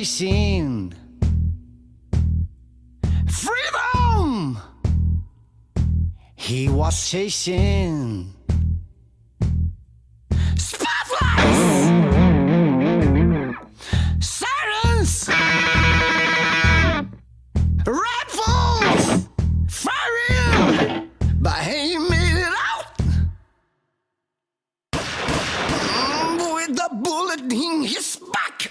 chasing freedom. He was chasing spotlights, sirens, rifles firing, but he made it out with the bullet in his back.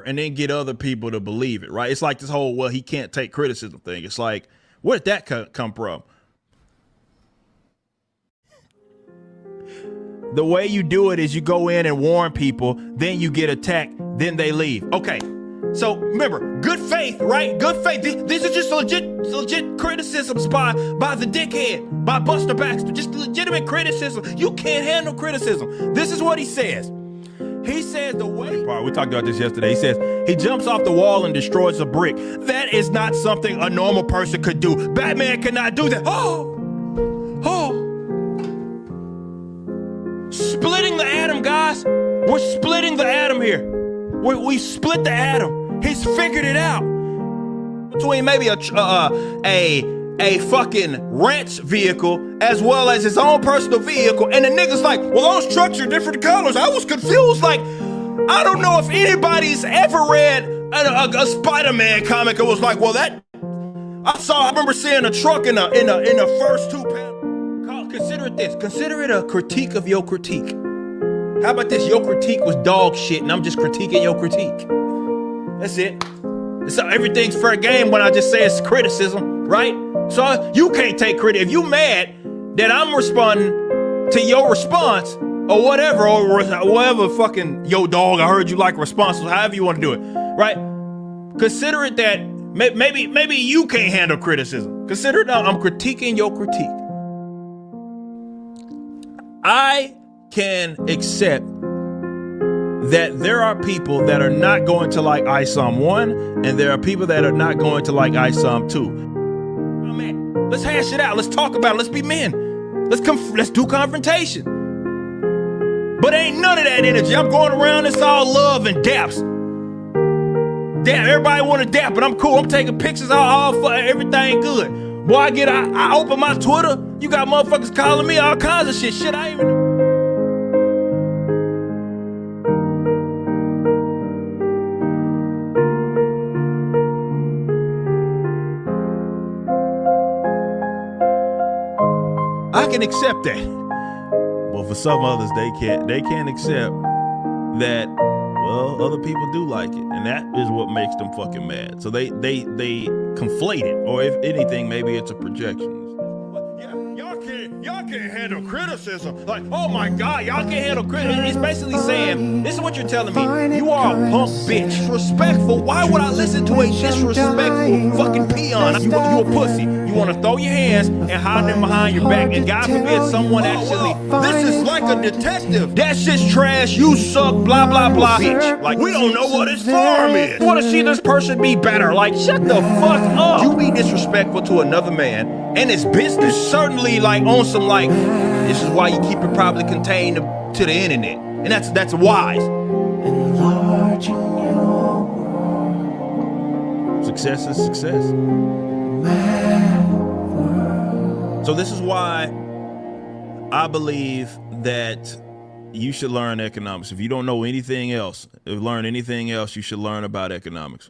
And then get other people to believe it, right? It's like this whole, well, he can't take criticism thing. It's like, where did that come from? The way you do it is you go in and warn people, then you get attacked, then they leave. Okay, so remember, good faith, right? Good faith. These are just legit criticisms by the dickhead, by Buster Baxter. Just legitimate criticism. You can't handle criticism. This is what he says. He says the way part, we talked about this yesterday. He says he jumps off the wall and destroys a brick. That is not something a normal person could do. Batman cannot do that. Oh, splitting the atom, guys. We're splitting the atom here. We split the atom. He's figured it out between maybe a fucking ranch vehicle as well as his own personal vehicle, and the nigga's like, well, those trucks are different colors. I was confused. Like, I don't know if anybody's ever read a Spider-Man comic and was like, well, that I remember seeing a truck in the first two panels. Consider it this. Consider it a critique of your critique. How about this? Your critique was dog shit, and I'm just critiquing your critique. That's it. So everything's fair game when I just say it's criticism, right? So you can't take credit. If you mad that I'm responding to your response or whatever, fucking, yo dog, I heard you like responses, however you want to do it, right? Consider it that maybe you can't handle criticism. Consider it I'm critiquing your critique. I can accept that there are people that are not going to like ISOM 1, and there are people that are not going to like ISOM 2. Oh, man, let's hash it out. Let's talk about it. Let's be men. Let's do confrontation. But ain't none of that energy. I'm going around, it's all love and daps. Dap, everybody want to dap, but I'm cool. I'm taking pictures, all for everything good. Boy, I open my Twitter, you got motherfuckers calling me all kinds of shit I ain't even. I can accept that. Well, for some others, they can't accept that, well, other people do like it. And that is what makes them fucking mad. So they conflate it. Or if anything, maybe it's a projection. Y'all can't handle criticism. Like, oh my God, y'all can't handle criticism. It's basically saying, this is what you're telling me. You are a punk bitch. Disrespectful. Why would I listen to a disrespectful fucking peon? You a pussy. You want to throw your hands and hide them behind your back, and God forbid someone actually, this is like a detective. That shit's trash, you suck, blah, blah, blah, bitch. Like, we don't know what his farm is. You want to see this person be better. Like, shut the fuck up. You be disrespectful to another man and his business, certainly like on some like, this is why you keep it probably contained to the internet. And that's wise. Success is success. So this is why I believe that you should learn economics. If you don't know anything else, learn anything else, you should learn about economics.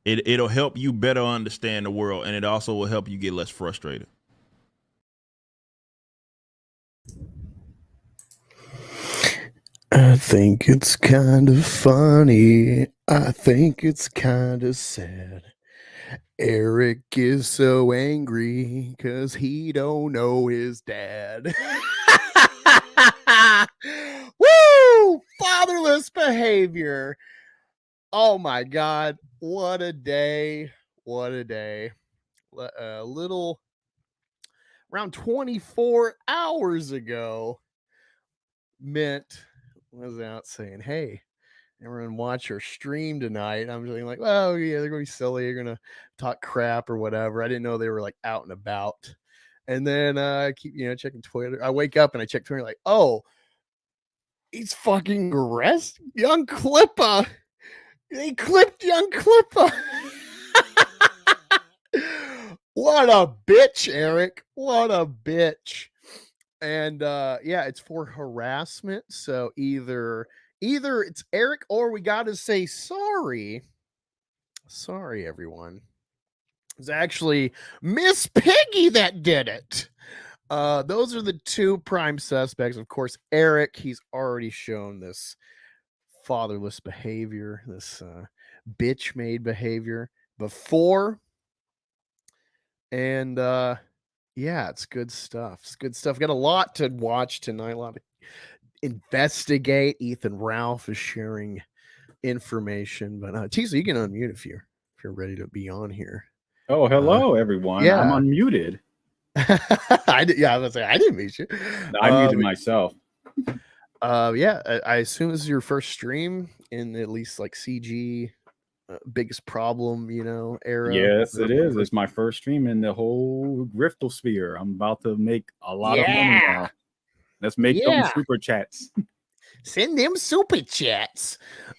It'll help you better understand the world, and it also will help you get less frustrated. I think it's kind of funny. I think it's kind of sad. Eric is so angry because he don't know his dad. Woo! Fatherless behavior. Oh my God. What a day. What a day. A little around 24 hours ago, Mint was out saying, hey, everyone watch our stream tonight. And I'm just like, oh yeah, they're gonna be silly, they're gonna talk crap or whatever. I didn't know they were like out and about. And then I keep checking Twitter. I wake up and I check Twitter, like, oh, he's fucking arrested YoungClippa. They clipped YoungClippa. What a bitch, Eric. What a bitch. And yeah, it's for harassment. So either it's Eric or we got to say sorry. Sorry, everyone. It's actually Miss Piggy that did it. Those are the two prime suspects. Of course, Eric, he's already shown this fatherless behavior, this bitch-made behavior before. And yeah, it's good stuff. It's good stuff. Got a lot to watch tonight, a lot to investigate. Ethan Ralph is sharing information, but Tisa, you can unmute if you're ready to be on here. Oh, hello, everyone. Yeah. I'm unmuted. I was gonna say I didn't mute you. I muted myself. Yeah, I assume this is your first stream in at least like CG biggest problem, era. Yes, it is. It's my first stream in the whole Griftosphere. I'm about to make a lot of money now. Let's make them super chats. Send them super chats.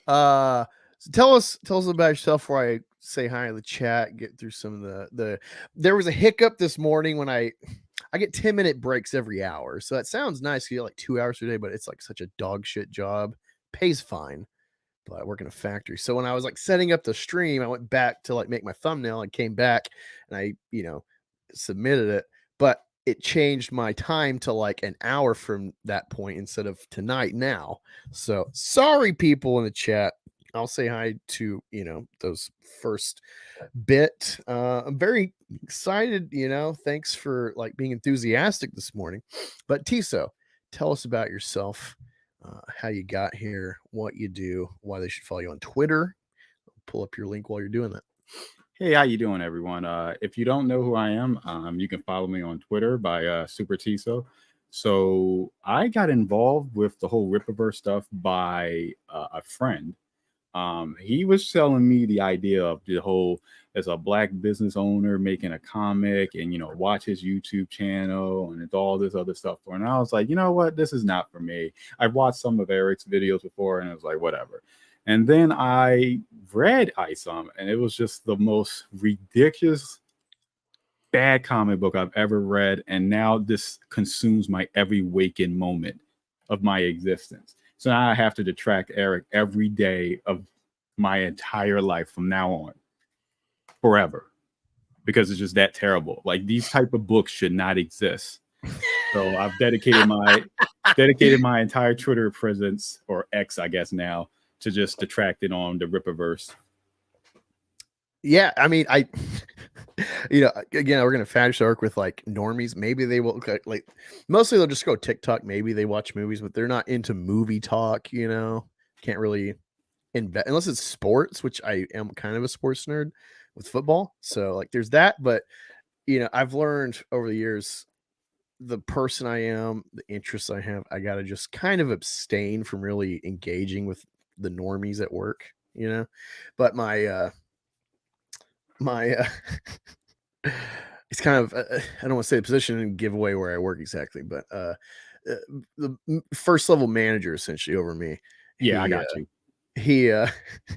So tell us about yourself before I say hi in the chat. Get through some of the. There was a hiccup this morning when I get 10-minute breaks every hour, so that sounds nice. You get like 2 hours a day, but it's like such a dog shit job. Pays fine, but I work in a factory. So when I was like setting up the stream, I went back to like make my thumbnail and came back and I submitted it, but it changed my time to like an hour from that point instead of tonight now. So sorry, people in the chat. I'll say hi to those first bit. I'm very excited. Thanks for like being enthusiastic this morning. But Tiso, tell us about yourself, how you got here, what you do, why they should follow you on Twitter. Pull up your link while you're doing that. Hey, how you doing, everyone? If you don't know who I am, you can follow me on Twitter by Super Tiso. So I got involved with the whole Rippaverse stuff by a friend. He was telling me the idea of the whole, as a black business owner making a comic and, watch his YouTube channel and it's all this other stuff. And I was like, you know what? This is not for me. I've watched some of Eric's videos before and it was like, whatever. And then I read ISOM and it was just the most ridiculous, bad comic book I've ever read. And now this consumes my every waking moment of my existence. So now I have to detract Eric every day of my entire life from now on, forever, because it's just that terrible. Like, these type of books should not exist. So I've dedicated my entire Twitter presence, or X, I guess now, to just detract it on the Rippaverse. Yeah, I mean, again, we're gonna finish work with like normies. Maybe they will like mostly they'll just go TikTok. Maybe they watch movies, but they're not into movie talk. Can't really invest unless it's sports, which I am kind of a sports nerd with football. So like, there's that. But I've learned over the years, the person I am, the interests I have, I gotta just kind of abstain from really engaging with the normies at work. But my it's kind of I don't want to say the position and give away where I work exactly, but the first level manager essentially over me. Yeah, I got you. I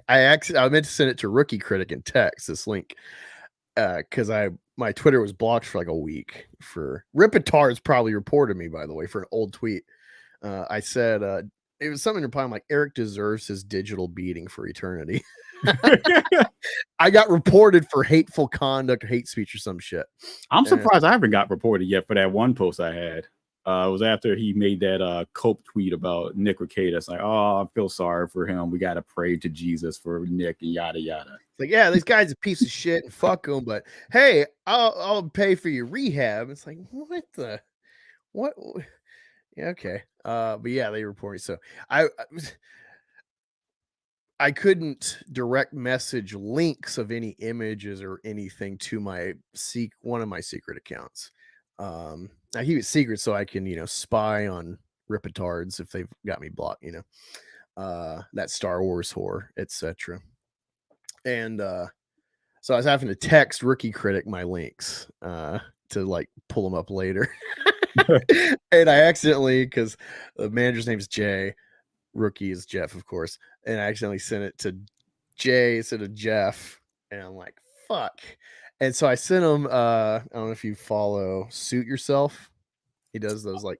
meant to send it to Rookie Critic in text, this link, because my Twitter was blocked for like a week. For Rippatards probably reported me, by the way, for an old tweet. I said it was something replying like Eric deserves his digital beating for eternity. I got reported for hateful conduct or hate speech or some shit. I'm surprised I haven't got reported yet for that one post I had. It was after he made that Cope tweet about Nick Rekieta. Like, oh, I feel sorry for him. We got to pray to Jesus for Nick and yada yada. Like, yeah, this guy's a piece of shit and fuck him. But hey, I'll pay for your rehab. It's like, what? Yeah, okay. But yeah, they reported. So I couldn't direct message links of any images or anything to one of my secret accounts. I keep it secret so I can, spy on Rippatards if they've got me blocked, that Star Wars whore, etc. And so I was having to text Rookie Critic my links to like pull them up later. And I accidentally, because the manager's name's Jay, Rookie is Jeff, of course, and I accidentally sent it to Jay instead of Jeff, and I'm like, fuck. And so I sent him I don't know if you follow Suit Yourself. He does those like,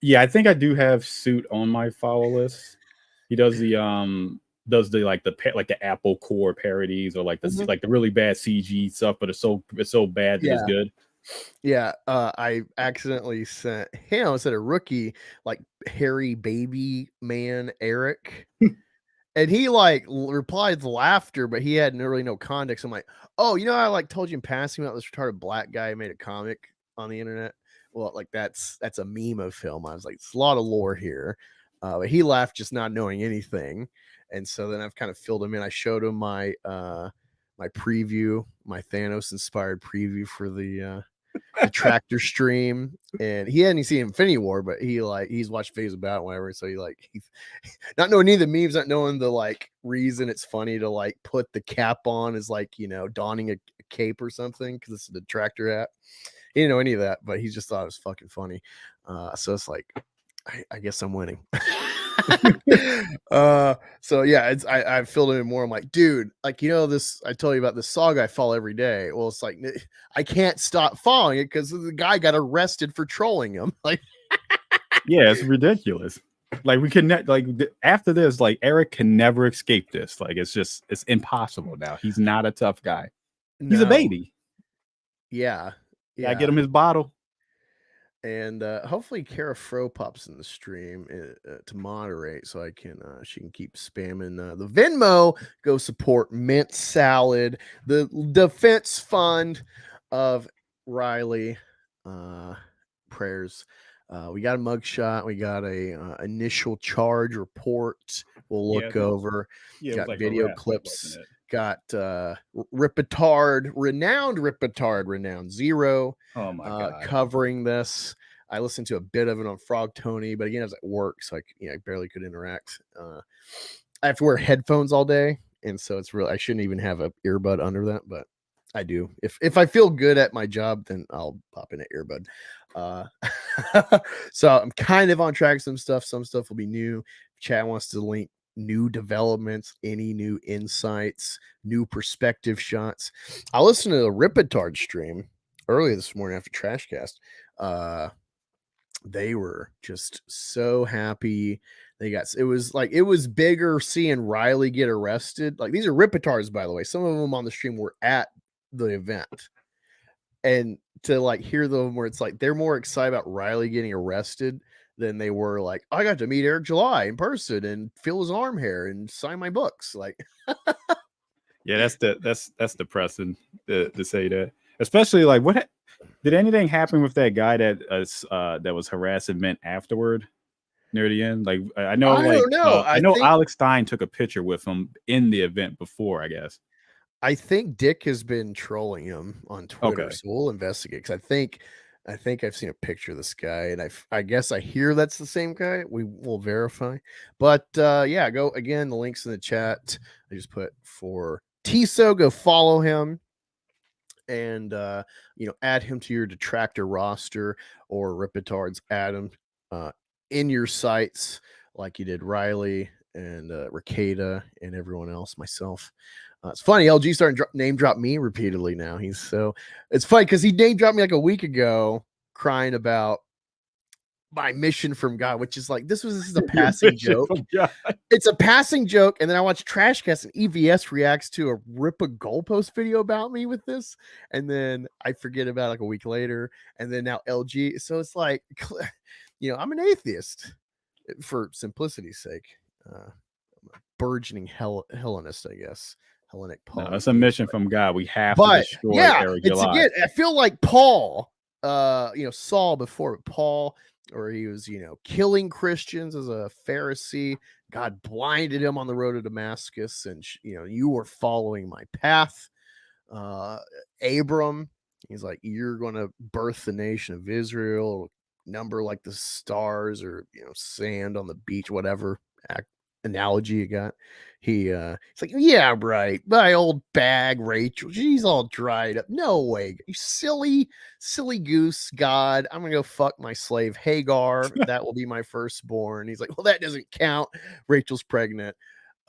yeah, I think I do have Suit on my follow list. He does the like the Apple Core parodies or like the really bad CG stuff, but it's so bad that it's good. Yeah, I accidentally sent him instead of Rookie like hairy baby man Eric. And he like replied with laughter, but he had really no context. I'm like, oh, I like told you in passing about this retarded black guy who made a comic on the internet. Well, like that's a meme of him. I was like, it's a lot of lore here. But he laughed just not knowing anything. And so then I've kind of filled him in. I showed him my preview, my Thanos inspired preview for the Detractor stream, and he hadn't seen Infinity War, but he's watched videos about it, whatever. So he's not knowing any of the memes, not knowing the like reason it's funny to like put the cap on is like donning a cape or something because it's a Detractor hat. He didn't know any of that, but he just thought it was fucking funny. So it's like, I guess I'm winning. So yeah, I filled it in more. I'm like, dude, like this. I told you about this saga I follow every day. Well, it's like I can't stop following it because the guy got arrested for trolling him. Like, yeah, it's ridiculous. Like we can like after this, like Eric can never escape this. Like it's impossible now. He's not a tough guy. He's a baby. Yeah. I get him his bottle. And hopefully Kara Fro pops in the stream to moderate so she can keep spamming the Venmo. Go support Mint Salad, the defense fund of Riley. Prayers. We got a mugshot. We got a initial charge report. We'll look over. Got like video clips. Got Rippatard, renowned Zero. Oh my god, covering this. I listened to a bit of it on Frog Tony, but again, I was at work, so I barely could interact. I have to wear headphones all day, and so it's really I shouldn't even have an earbud under that, but I do. If I feel good at my job, then I'll pop in an earbud. So I'm kind of on track with some stuff. Some stuff will be new. If Chad wants to link new developments, any new insights, new perspective shots. I listened to the Rippatard stream earlier this morning after Trashcast. They were just so happy. It was bigger seeing Riley get arrested. Like, these are Rippatards, by the way. Some of them on the stream were at the event. And to like hear them where it's like they're more excited about Riley getting arrested than they were like, I got to meet Eric July in person and feel his arm hair and sign my books. Like, yeah, that's depressing to say that. Especially like, what did anything happen with that guy that was harassing Mint afterward near the end? Like, I know, I think Alex Stein took a picture with him in the event before, I guess. I think Dick has been trolling him on Twitter, so we'll investigate. Because I think I've seen a picture of this guy, and I guess I hear that's the same guy. We will verify. But yeah, go again. The links in the chat. I just put for Tiso. Go follow him, and add him to your Detractor roster or Rippatards. Add him in your sites like you did Riley, and Ricada and everyone else, myself. It's funny, LG starting to name drop me repeatedly now. It's funny because he name dropped me like a week ago, crying about my mission from God, which is like this is a passing joke. It's a passing joke, and then I watch Trashcast and EVS reacts to a Rip a Goalpost video about me with this, and then I forget about it like a week later, and then now LG. So it's like, I'm an atheist for simplicity's sake. I'm a burgeoning Hellenist, I guess. Hellenic Paul. No, it's a mission from God. We have to destroy Eric Gillard. Again, I feel like Paul, Saul before, but Paul, or he was, killing Christians as a Pharisee. God blinded him on the road to Damascus, and you were following my path. Abram, he's like, you're going to birth the nation of Israel, number like the stars or sand on the beach, whatever analogy you got. He's like, yeah, right. My old bag, Rachel, she's all dried up. No way, you silly goose. God, I'm gonna go fuck my slave Hagar. That will be my firstborn. He's like, well, that doesn't count. Rachel's pregnant.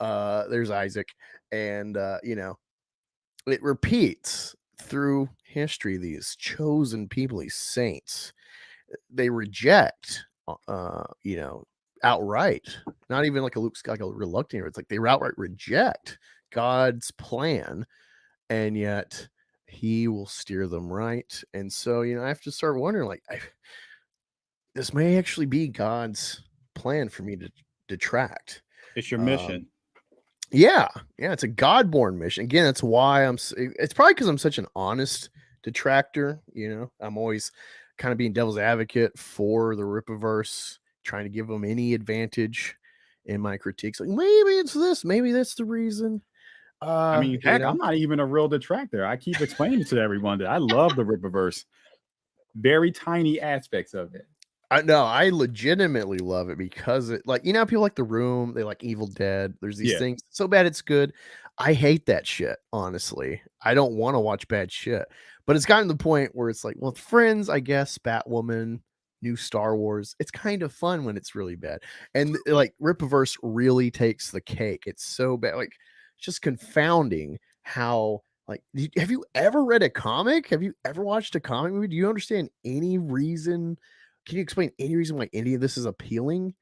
There's Isaac, and it repeats through history. These chosen people, these saints, they reject, outright, not even like a Luke Skywalker, like a reluctant. It's like they outright reject God's plan, and yet He will steer them right. And so, I have to start wondering, like, this may actually be God's plan for me to detract. It's your mission. Yeah, it's a God-born mission. Again, that's why it's probably because I'm such an honest detractor. I'm always kind of being devil's advocate for the Rippaverse, trying to give them any advantage in my critiques. Like, maybe it's this, maybe that's the reason. Heck, I'm not even a real detractor. I keep explaining to everyone that I love the Rippaverse. Very tiny aspects of it. I legitimately love it because it, like, people like The Room, they like Evil Dead. There's these things so bad it's good. I hate that shit, honestly. I don't want to watch bad shit. But it's gotten to the point where it's like, well, Friends, I guess, Batwoman, new Star Wars, it's kind of fun when it's really bad. And like Rippaverse really takes the cake. It's so bad. Like, it's just confounding how, like, have you ever read a comic? Have you ever watched a comic movie? Do you understand any reason? Can you explain any reason why any of this is appealing?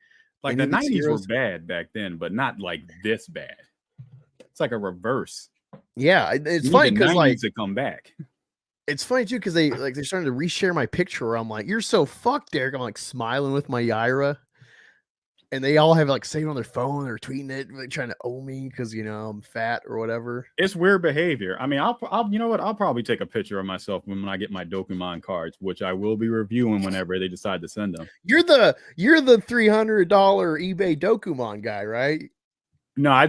Like, the 90s were bad back then, but not like this bad. It's like a reverse. Yeah, it's funny because like to come back. It's funny too because they're starting to reshare my picture where I'm like, you're so fucked, Derek. I'm like smiling with my Yaira, and they all have like saved on their phone. They're tweeting it, like, trying to owe me because I'm fat or whatever. It's weird behavior. I mean, I'll you know what? I'll probably take a picture of myself when I get my Dokemon cards, which I will be reviewing whenever they decide to send them. You're the $300 eBay Dokemon guy, right? No, I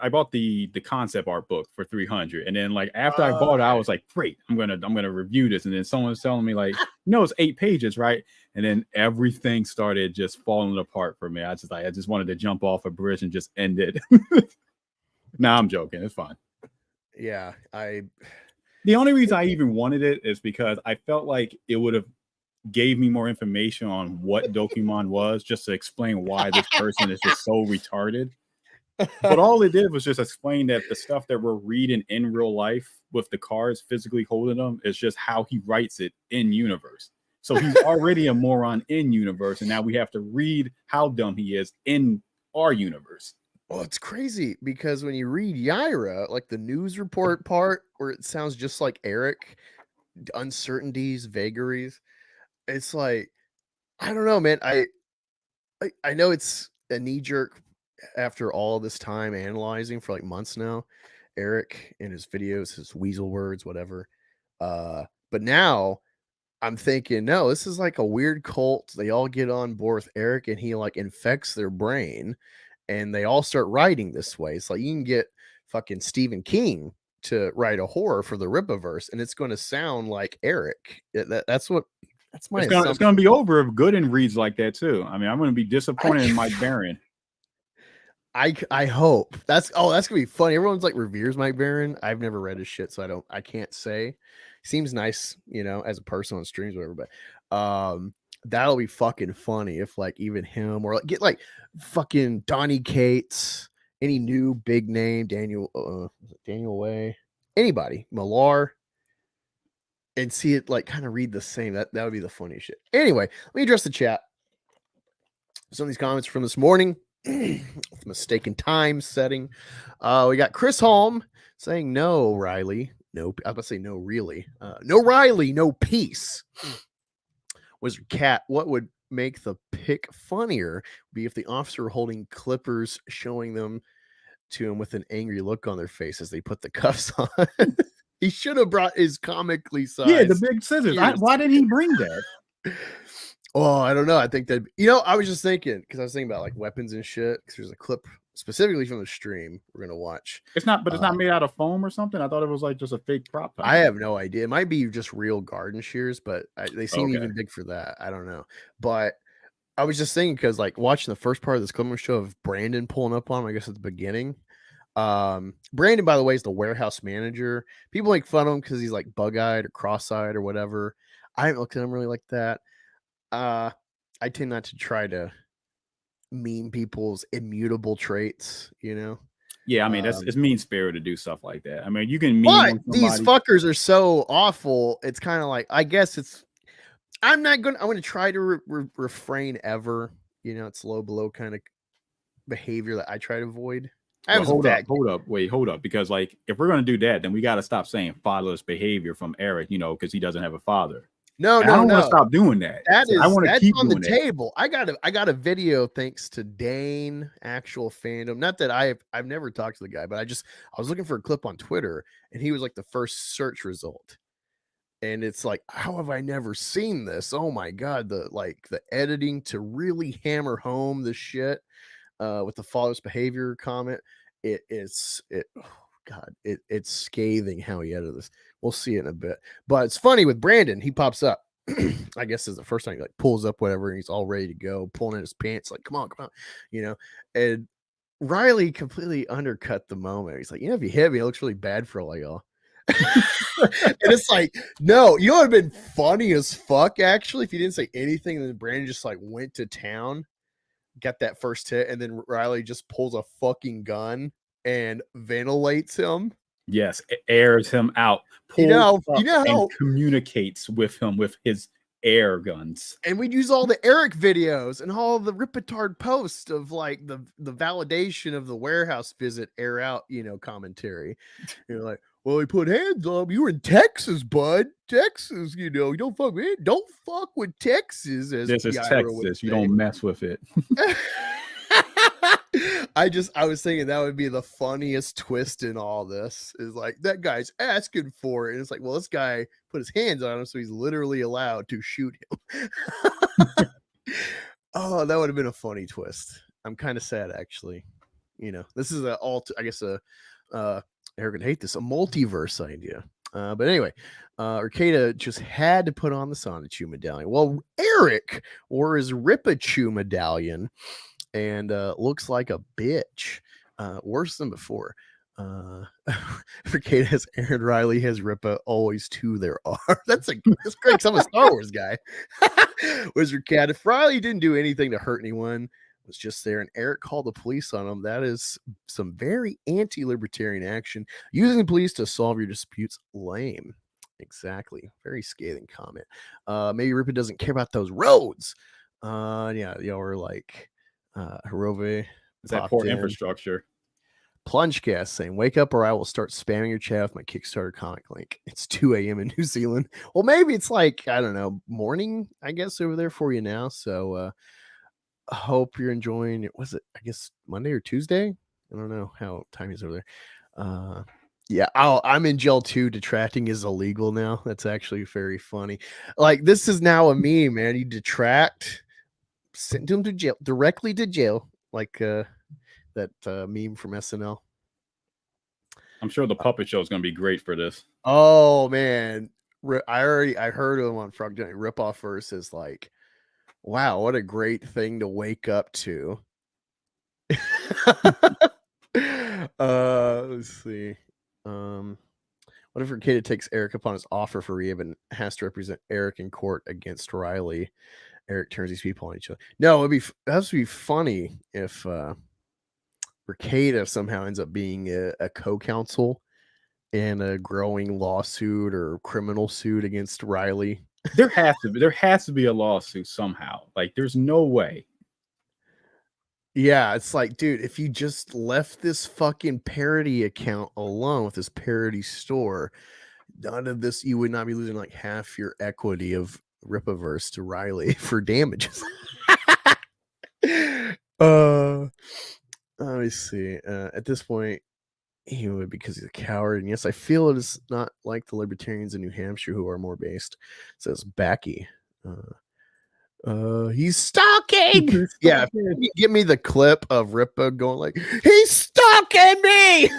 bought the concept art book for $300, and then like after I bought it, I was like, great, I'm gonna review this, and then someone was telling me like, it's 8 pages, right? And then everything started just falling apart for me. I just wanted to jump off a bridge and just end it. Nah, I'm joking. It's fine. Yeah, the only reason I even wanted it is because I felt like it would have gave me more information on what Dokemon was, just to explain why this person is just so retarded. But all it did was just explain that the stuff that we're reading in real life with the cards physically holding them is just how he writes it in universe. So he's already a moron in universe, and now we have to read how dumb he is in our universe. Well, it's crazy because when you read Yaira, like the news report part where it sounds just like Eric, uncertainties, vagaries, it's like, I don't know, man. I know it's a knee jerk after all this time analyzing for like months now, Eric in his videos, his weasel words, whatever. But now I'm thinking, no, this is like a weird cult. They all get on board with Eric and he like infects their brain and they all start writing this way. It's like you can get fucking Stephen King to write a horror for the Rippaverse and it's going to sound like Eric. That's my it's going to be over if Gooden reads like that too. I mean, I'm going to be disappointed in Mike Barron. I hope that's gonna be funny. Everyone's like reveres Mike Barron. I've never read his shit, so I can't say. Seems nice, as a person on streams, or whatever. But That'll be fucking funny if like even him or like get like fucking Donnie Cates, any new big name, Daniel Way, anybody, Millar, and see it like kind of read the same. That would be the funny shit. Anyway, let me address the chat. Some of these comments from this morning. With mistaken time setting. We got Chris Holm saying no, Riley. No, I was about to say no, really. No, Riley, no peace. Wizard Cat, what would make the pick funnier be if the officer were holding clippers, showing them to him with an angry look on their face as they put the cuffs on. He should have brought his comically sized. Yeah, the big scissors. Why did he bring that? Oh, I don't know. I think that, I was just thinking, because I was thinking about like weapons and shit, because there's a clip specifically from the stream we're going to watch. It's not made out of foam or something. I thought it was like just a fake prop. I have no idea. It might be just real garden shears, but they seem even big for that. I don't know. But I was just thinking, because like watching the first part of this Clipper show of Brandon pulling up on him, I guess at the beginning. Brandon, by the way, is the warehouse manager. People make fun of him because he's like bug-eyed or cross-eyed or whatever. I haven't looked at him really like that. I tend not to try to meme people's immutable traits, Yeah, I mean it's mean spirit to do stuff like that. I mean, you can meme. But these fuckers are so awful. It's kind of like, I guess I'm going to try to refrain ever. It's low blow kind of behavior that I try to avoid. Hold up. Because like, if we're going to do that, then we got to stop saying fatherless behavior from Eric, because he doesn't have a father. No, I don't want to stop doing that. That's keep on the doing table. I got a video thanks to Dane, actual fandom. Not that I've never talked to the guy, but I was looking for a clip on Twitter, and he was like the first search result. And it's like, how have I never seen this? Oh my god, the editing to really hammer home the shit with the fatherless behavior comment. It's scathing how he edited this. We'll see it in a bit. But it's funny with Brandon, he pops up. I guess is the first time he like pulls up whatever, and he's all ready to go, pulling in his pants, like, come on. And Riley completely undercut the moment. He's like, if you hit me, it looks really bad for all y'all. And it's like, no, it would have been funny as fuck, actually, if you didn't say anything, and then Brandon just like went to town, got that first hit, and then Riley just pulls a fucking gun and ventilates him. Yes, it airs him out. And communicates with him with his air guns. And we'd use all the Eric videos and all the Rippaverse posts of like the validation of the warehouse visit air out, commentary. Like, well, he put hands on him. You were in Texas, bud. Texas, you don't fuck with it. Don't fuck with Texas. This is Texas. You don't mess with it. I was thinking that would be the funniest twist in all this, is like, that guy's asking for it. And it's like, well, this guy put his hands on him, so he's literally allowed to shoot him. Oh, that would have been a funny twist. I'm kind of sad, actually. This is Eric would hate this, a multiverse idea. But anyway, Arcada just had to put on the Sonichu medallion. Well, Eric wore his Rippachu medallion and looks like a bitch. Worse than before. Arcada has Aaron, Riley has Rippa, always two there are. That's great. I'm a Star Wars guy. Wizard Cat, if Riley didn't do anything to hurt anyone, was just there, and Eric called the police on him, that is some very anti-libertarian action. Using the police to solve your disputes, lame. Exactly. Very scathing comment. Maybe Rippa doesn't care about those roads. Yeah, y'all were like, Hirove. Is that poor infrastructure? Plungecast saying, wake up or I will start spamming your chat with my Kickstarter comic link. It's 2 a.m. in New Zealand. Well, maybe it's like, I don't know, morning, I guess, over there for you now. So I hope you're enjoying it. Was it, I guess, Monday or Tuesday? I don't know how time is over there. Yeah, I'm in jail too. Detracting is illegal now. That's actually very funny. Like, this is now a meme, man. You detract, send them to jail, directly to jail, like that meme from SNL. I'm sure the puppet show is going to be great for this. Oh man, I heard him on Frog Joint. Rippaverse is like, wow, what a great thing to wake up to. Let's see. What if her kid takes Eric upon his offer for rehab and has to represent Eric in court against Riley? Eric turns these people on each other. No, that would be funny if Ricada somehow ends up being a co-counsel in a growing lawsuit or criminal suit against Riley. There has to be a lawsuit somehow. Like, there's no way. Yeah, it's like, dude, if you just left this fucking parody account alone with this parody store, none of this, you would not be losing like half your equity of Rippaverse to Riley for damages. Let me see. At this point, he would, because he's a coward. And yes, I feel it is not like the libertarians in New Hampshire who are more based, says Backy. He's stalking. Yeah, give me the clip of Rippa going like, he's stalking me.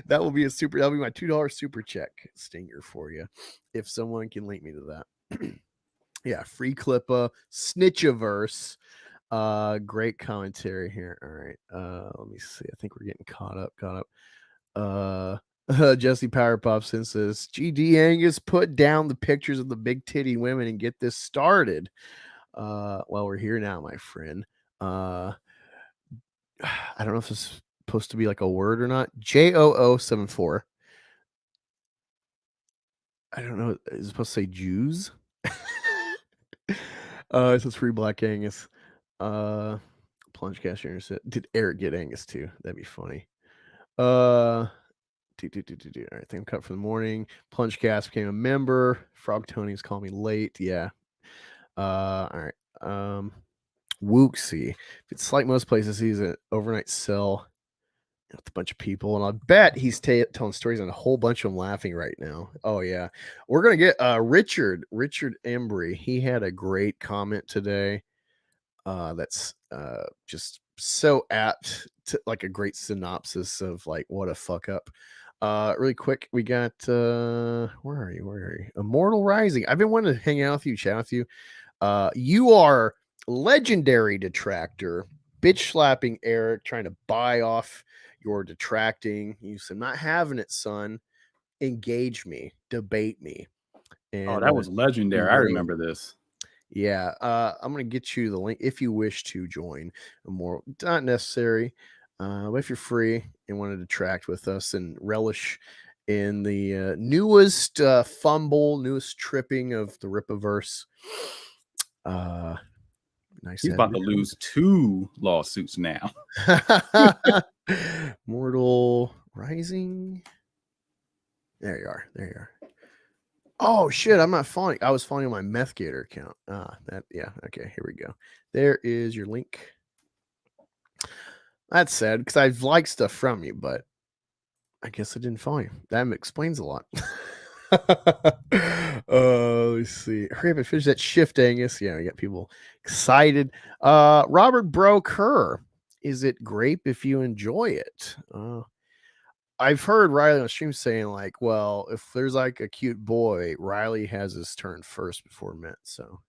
That'll be my $2 super check stinger for you if someone can link me to that. Yeah, free Clippa, Snitchaverse. Great commentary here. All right. Let me see. I think we're getting caught up. Jesse Power Pops in says, GD Angus, put down the pictures of the big titty women and get this started. Well, we're here now, my friend. I don't know if this is supposed to be like a word or not. JOO74. I don't know. Is it supposed to say Jews? It says free Black Angus. Plunge Cashier said, did Eric get Angus too? That'd be funny. All right, I think I'm cut for the morning. Plunge Cast became a member. Frog Tony's calling me late. Yeah. All right. Wooksy. It's like most places, he's an overnight sell with a bunch of people, and I bet he's telling stories and a whole bunch of them laughing right now. Oh yeah, we're gonna get Richard Embry. He had a great comment today. That's just so apt to like a great synopsis of like what a fuck up. Really quick, we got where are you? Immortal Rising. I've been wanting to hang out with you, chat with you. You are legendary Detractor, bitch slapping Eric, trying to buy off your detracting. You said, not having it, son. Engage me, debate me. And that was legendary. I remember this. Yeah, I'm gonna get you the link if you wish to join. More not necessary, but if you're free and want to detract with us and relish in the newest newest tripping of the Rippaverse. Nice. He's about to lose 2 lawsuits now. Mortal Rising. There you are. Oh shit, I'm not following. I was following my MethGator account. Yeah. Okay, here we go. There is your link. That's sad because I've liked stuff from you, but I guess I didn't follow you. That explains a lot. Let's see. Hurry up and finish that shift, Angus. Yeah, we got people excited. Robert Bro Kerr. Is it grape if you enjoy it? I've heard Riley on stream saying like, well, if there's like a cute boy, Riley has his turn first before Mint. So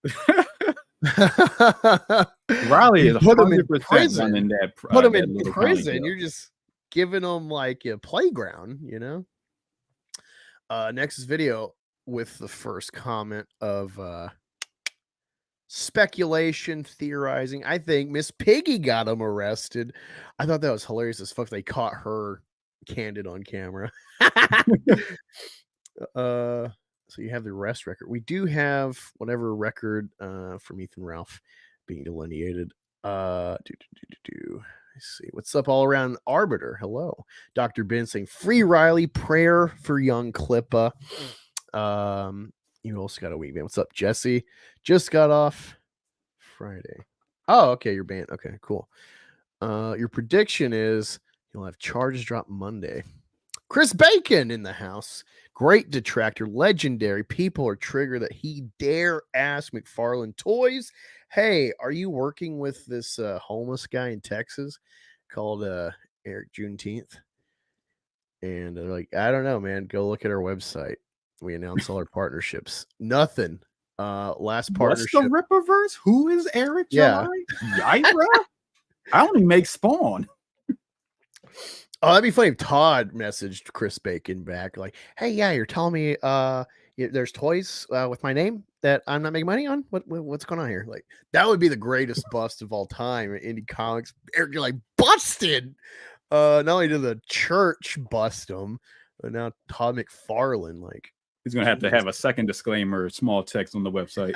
Riley is put him in 100% prison. running that. Put him that in little prison. county You're just giving him like a playground, you know. Next video with the first comment of speculation, theorizing. I think Miss Piggy got him arrested. I thought that was hilarious as fuck. They caught her candid on camera. So you have the arrest record. We do have whatever record from Ethan Ralph being delineated. Let's see. What's up all around Arbiter? Hello. Dr. Ben saying free Riley, prayer for YoungClippa. You also got a week, man. What's up, Jesse? Just got off Friday. Oh, okay. You're banned. Okay, cool. Your prediction is you'll have charges drop Monday. Chris Bacon in the house. Great Detractor. Legendary. People are triggered that he dare ask McFarlane Toys. Hey, are you working with this homeless guy in Texas called Eric Juneteenth? And they're like, I don't know, man. Go look at our website. We announce all our partnerships. Nothing. Last partnership. What's the Rippaverse? Who is Eric? Yeah. Yikra? I only make Spawn. Oh, that'd be funny if Todd messaged Chris Bacon back like, hey, yeah, you're telling me there's toys with my name that I'm not making money on. What's going on here? Like that would be the greatest bust of all time in indie comics. You're like busted. Not only did the church bust him, but now Todd McFarlane, like He's gonna have to have a second disclaimer, small text on the website.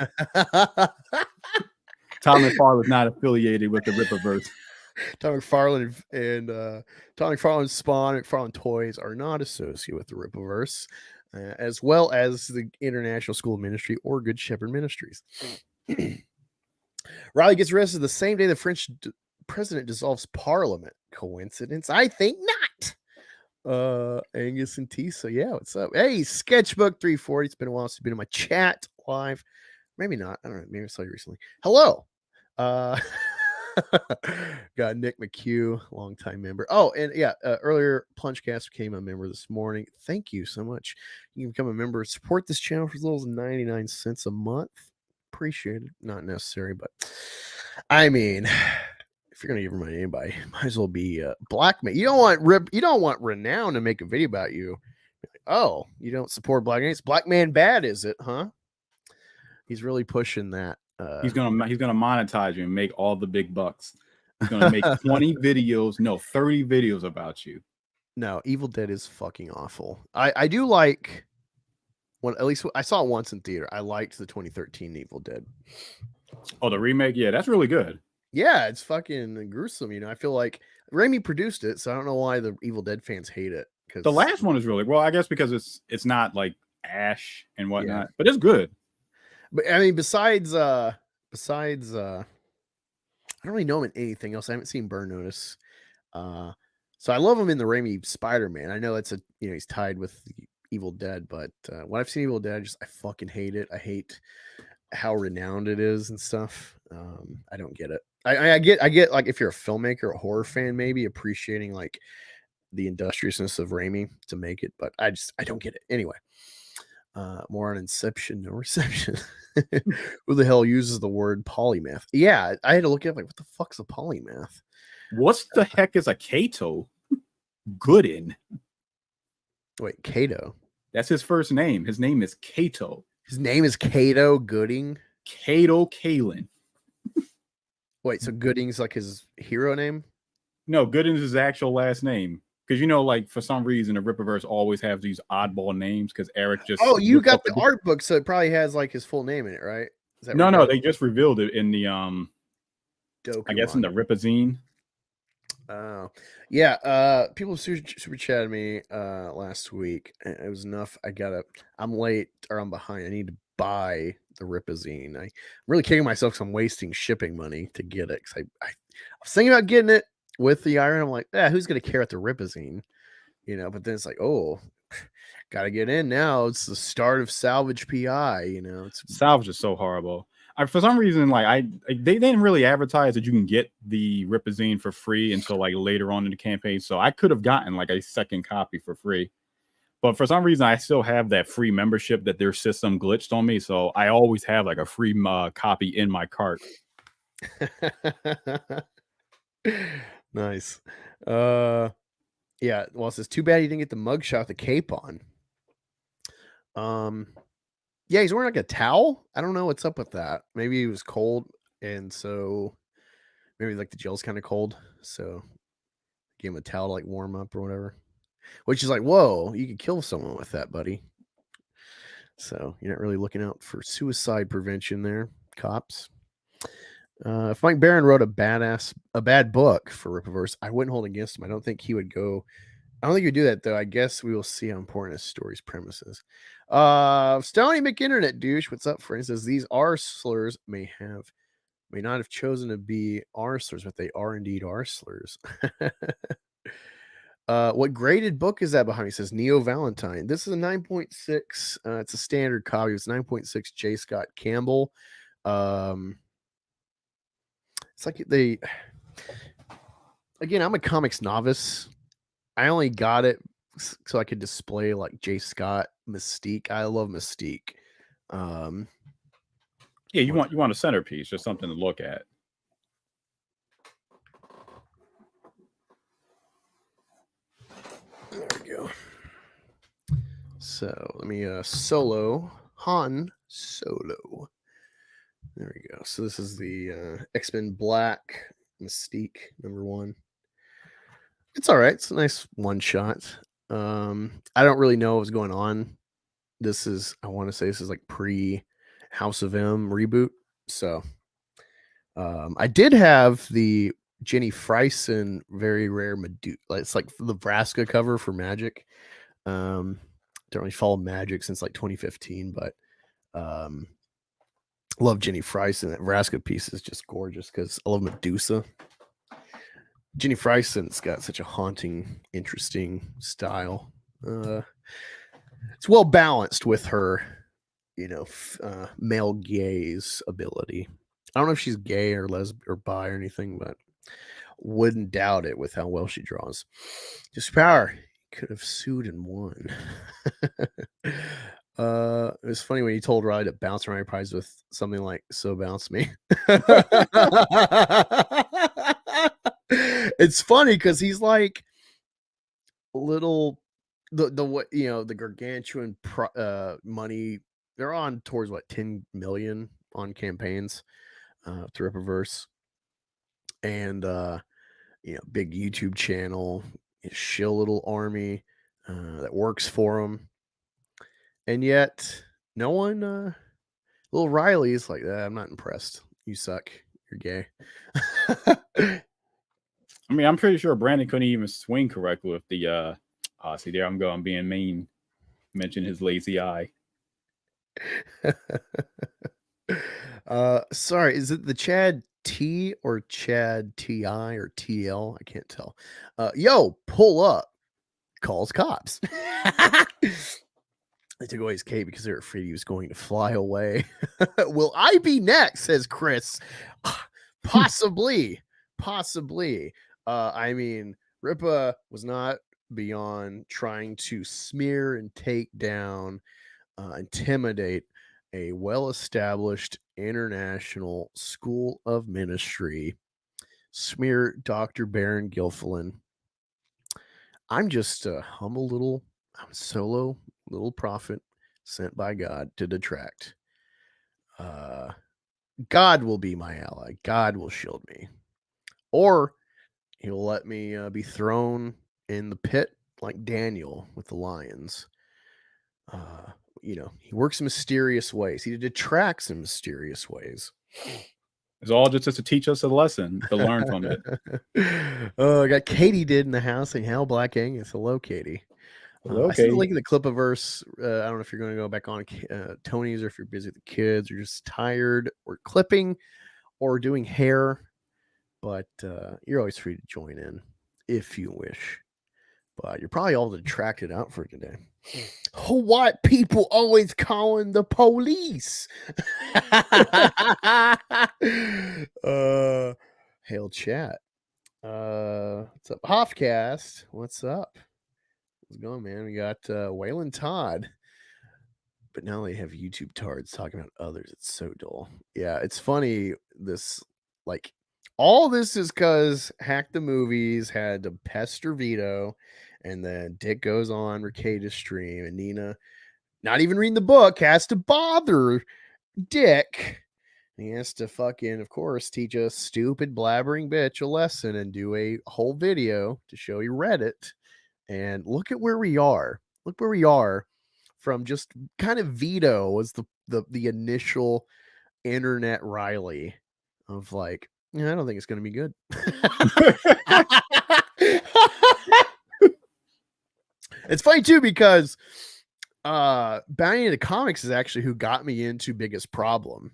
Tom McFarlane was not affiliated with the Rippaverse. Tom McFarlane and Tom McFarlane's Spawn, McFarlane Toys are not associated with the Rippaverse, as well as the International School of Ministry or Good Shepherd Ministries. Riley gets arrested the same day the French president dissolves Parliament. Coincidence? I think not. Angus and Tisa, yeah, what's up? Hey, Sketchbook 340. It's been a while since you've been in my chat live. Maybe not. I don't know. Maybe I saw you recently. Hello. Got Nick McHugh, longtime member. Oh, and yeah, earlier Plungecast became a member this morning. Thank you so much. You can become a member, support this channel for as little as 99 cents a month. Appreciate it. Not necessary, but I mean, if you're gonna give her money to anybody, might as well be blackmail. You don't want Renown to make a video about you. Oh, you don't support Black Man? It's Black Man bad, is it? Huh? He's really pushing that. He's gonna monetize you and make all the big bucks. He's gonna make 20 videos, no, 30 videos about you. No, Evil Dead is fucking awful. I do like when, at least I saw it once in theater. I liked the 2013 Evil Dead. Oh, the remake, yeah, that's really good. Yeah, it's fucking gruesome. You know, I feel like Raimi produced it, so I don't know why the Evil Dead fans hate it. The last one is really well, I guess because it's not like ash and whatnot, but it's good. But I mean, besides I don't really know him in anything else. I haven't seen Burn Notice. So I love him in the Raimi Spider-Man. I know that's he's tied with the Evil Dead, but when I've seen Evil Dead, I fucking hate it. I hate how renowned it is and stuff. I don't get it. I get like if you're a filmmaker, a horror fan, maybe appreciating like the industriousness of Raimi to make it, but I don't get it. Anyway, more on Inception, no reception. Who the hell uses the word polymath? Yeah, I had to look it up. Like, what the fuck's a polymath? What's the heck is a Kato Gooden? Wait, Kato. That's his first name. His name is Kato. His name is Kato Gooding. Kato Kalin. Wait, so Gooding's like his hero name? No, Gooding's his actual last name. Because like for some reason the Rippaverse always have these oddball names because Eric just. Oh, you got the art book, so it probably has like his full name in it, right? No, they just revealed it in the Dokuma. I guess in the Rippazine. Oh, yeah. People super chatted me last week. It was enough. I'm late or I'm behind. I need to buy the Rippazine. I'm really kicking myself because I'm wasting shipping money to get it. Because I was thinking about getting it with the iron. I'm like, who's gonna care at the Rippazine? But then it's like, oh, gotta get in now. It's the start of Salvage PI. Salvage is so horrible. For some reason, they didn't really advertise that you can get the Rippazine for free until like later on in the campaign. So I could have gotten like a second copy for free, but for some reason I still have that free membership that their system glitched on me. So I always have like a free copy in my cart. Nice. Yeah. Well, it says too bad he didn't get the mugshot with the cape on. Yeah, he's wearing like a towel. I don't know what's up with that. Maybe he was cold, and so maybe like the gel's kind of cold, so give him a towel to like warm up or whatever. Which is like, whoa, you could kill someone with that, buddy. So you're not really looking out for suicide prevention there, cops. If Mike Barron wrote a bad book for Rippaverse, I wouldn't hold against him. I don't think he would do that, though. I guess we will see how important his story's premise is. Stony McInternet douche, what's up, friends? Says these R slurs may not have chosen to be R slurs, but they are indeed R slurs. What graded book is that behind me? It says Neo Valentine. This is a 9.6. It's a standard copy. It's 9.6 J. Scott Campbell. It's like again, I'm a comics novice. I only got it so I could display like J. Scott Mystique. I love Mystique. Yeah, you want a centerpiece, just something to look at. There we go. So let me solo Han Solo. There we go. So this is the X-Men Black Mystique #1. It's all right. It's a nice one shot. I don't really know what's going on. This is, I want to say this is like pre House of M reboot. So I did have the Jenny Frison very rare Medusa. It's like the Vraska cover for Magic. Don't really follow Magic since like 2015, but love Jenny Frison. That Vraska piece is just gorgeous because I love Medusa. Jenny Fryson's got such a haunting, interesting style. It's well balanced with her, male gaze ability. I don't know if she's gay or lesbian or bi or anything, but wouldn't doubt it with how well she draws. Just power could have sued and won. It was funny when you told Riley to bounce around your prize with something like "So Bounce Me." It's funny because he's like little the gargantuan money. They're on towards 10 million on campaigns through Rippaverse, and big YouTube channel, shill little army that works for him, and yet no one. Little Riley's like, I'm not impressed. You suck. You're gay. I mean, I'm pretty sure Brandon couldn't even swing correctly with the see, there I'm going being mean. Mention his lazy eye. Sorry, is it the Chad T or Chad TI or TL? I can't tell. Yo, pull up. Calls cops. They took away his cape because they were afraid he was going to fly away. Will I be next? Says Chris. Possibly. I mean, Rippa was not beyond trying to smear and take down, intimidate a well-established international school of ministry. Smear Dr. Baron Gilfillan. I'm just a humble little, I'm a solo little prophet sent by God to detract. God will be my ally. God will shield me. Or he'll let me be thrown in the pit like Daniel with the lions. He works in mysterious ways. He detracts in mysterious ways. It's all just to teach us a lesson to learn from it. I got Katie did in the house saying, "Hell, Black Angus." Hello, Katie. Hello, I see the Katie. link in the Clippaverse. I don't know if you're going to go back on Tony's or if you're busy with the kids or just tired or clipping or doing hair. But you're always free to join in if you wish. But you're probably all detracted out for today. White people always calling the police. Hail chat. What's up? Hoffcast. What's up? How's it going, man? We got Waylon Todd. But now they have YouTube tards talking about others. It's so dull. Yeah, it's funny. All this is because Hack the Movies had to pester Vito, and then Dick goes on Ricada's stream, and Nina, not even reading the book, has to bother Dick. He has to fucking, of course, teach a stupid blabbering bitch a lesson and do a whole video to show he read it. And look at where we are. Look where we are from just kind of Vito was the initial internet Riley of like, I don't think it's going to be good. It's funny too because Bounty into Comics is actually who got me into Biggest Problem,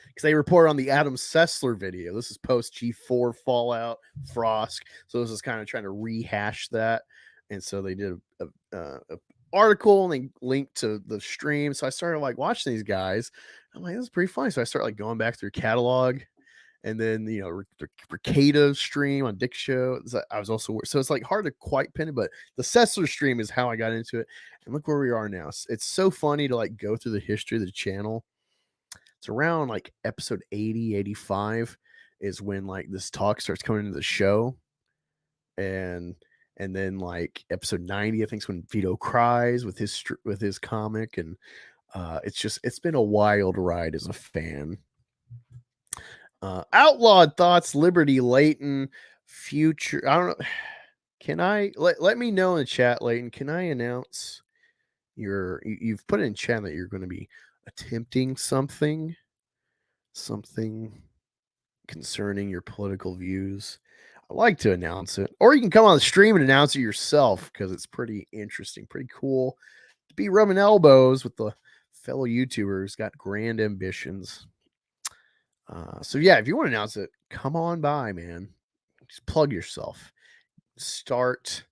because they report on the Adam Sessler video. This is post G4 Fallout Frost, so this is kind of trying to rehash that, and so they did a article and they linked to the stream. So I started like watching these guys. I'm like, this is pretty funny. So I started like going back through catalog. And then, Ricada stream on Dick's show. I was also, so it's like hard to quite pin it, but the Sessler stream is how I got into it. And look where we are now. It's so funny to like go through the history of the channel. It's around like episode 80, 85 is when like this talk starts coming into the show. And And then like episode 90, I think, is when Vito cries with his comic, and it's been a wild ride as a fan. Outlawed Thoughts, Liberty Layton, Future. I don't know. Can I let me know in the chat, Layton? Can I announce you've put in chat that you're going to be attempting something concerning your political views? I like to announce it, or you can come on the stream and announce it yourself because it's pretty interesting, pretty cool to be rubbing elbows with the fellow YouTubers got grand ambitions. So yeah, if you want to announce it, come on by, man. Just plug yourself. Start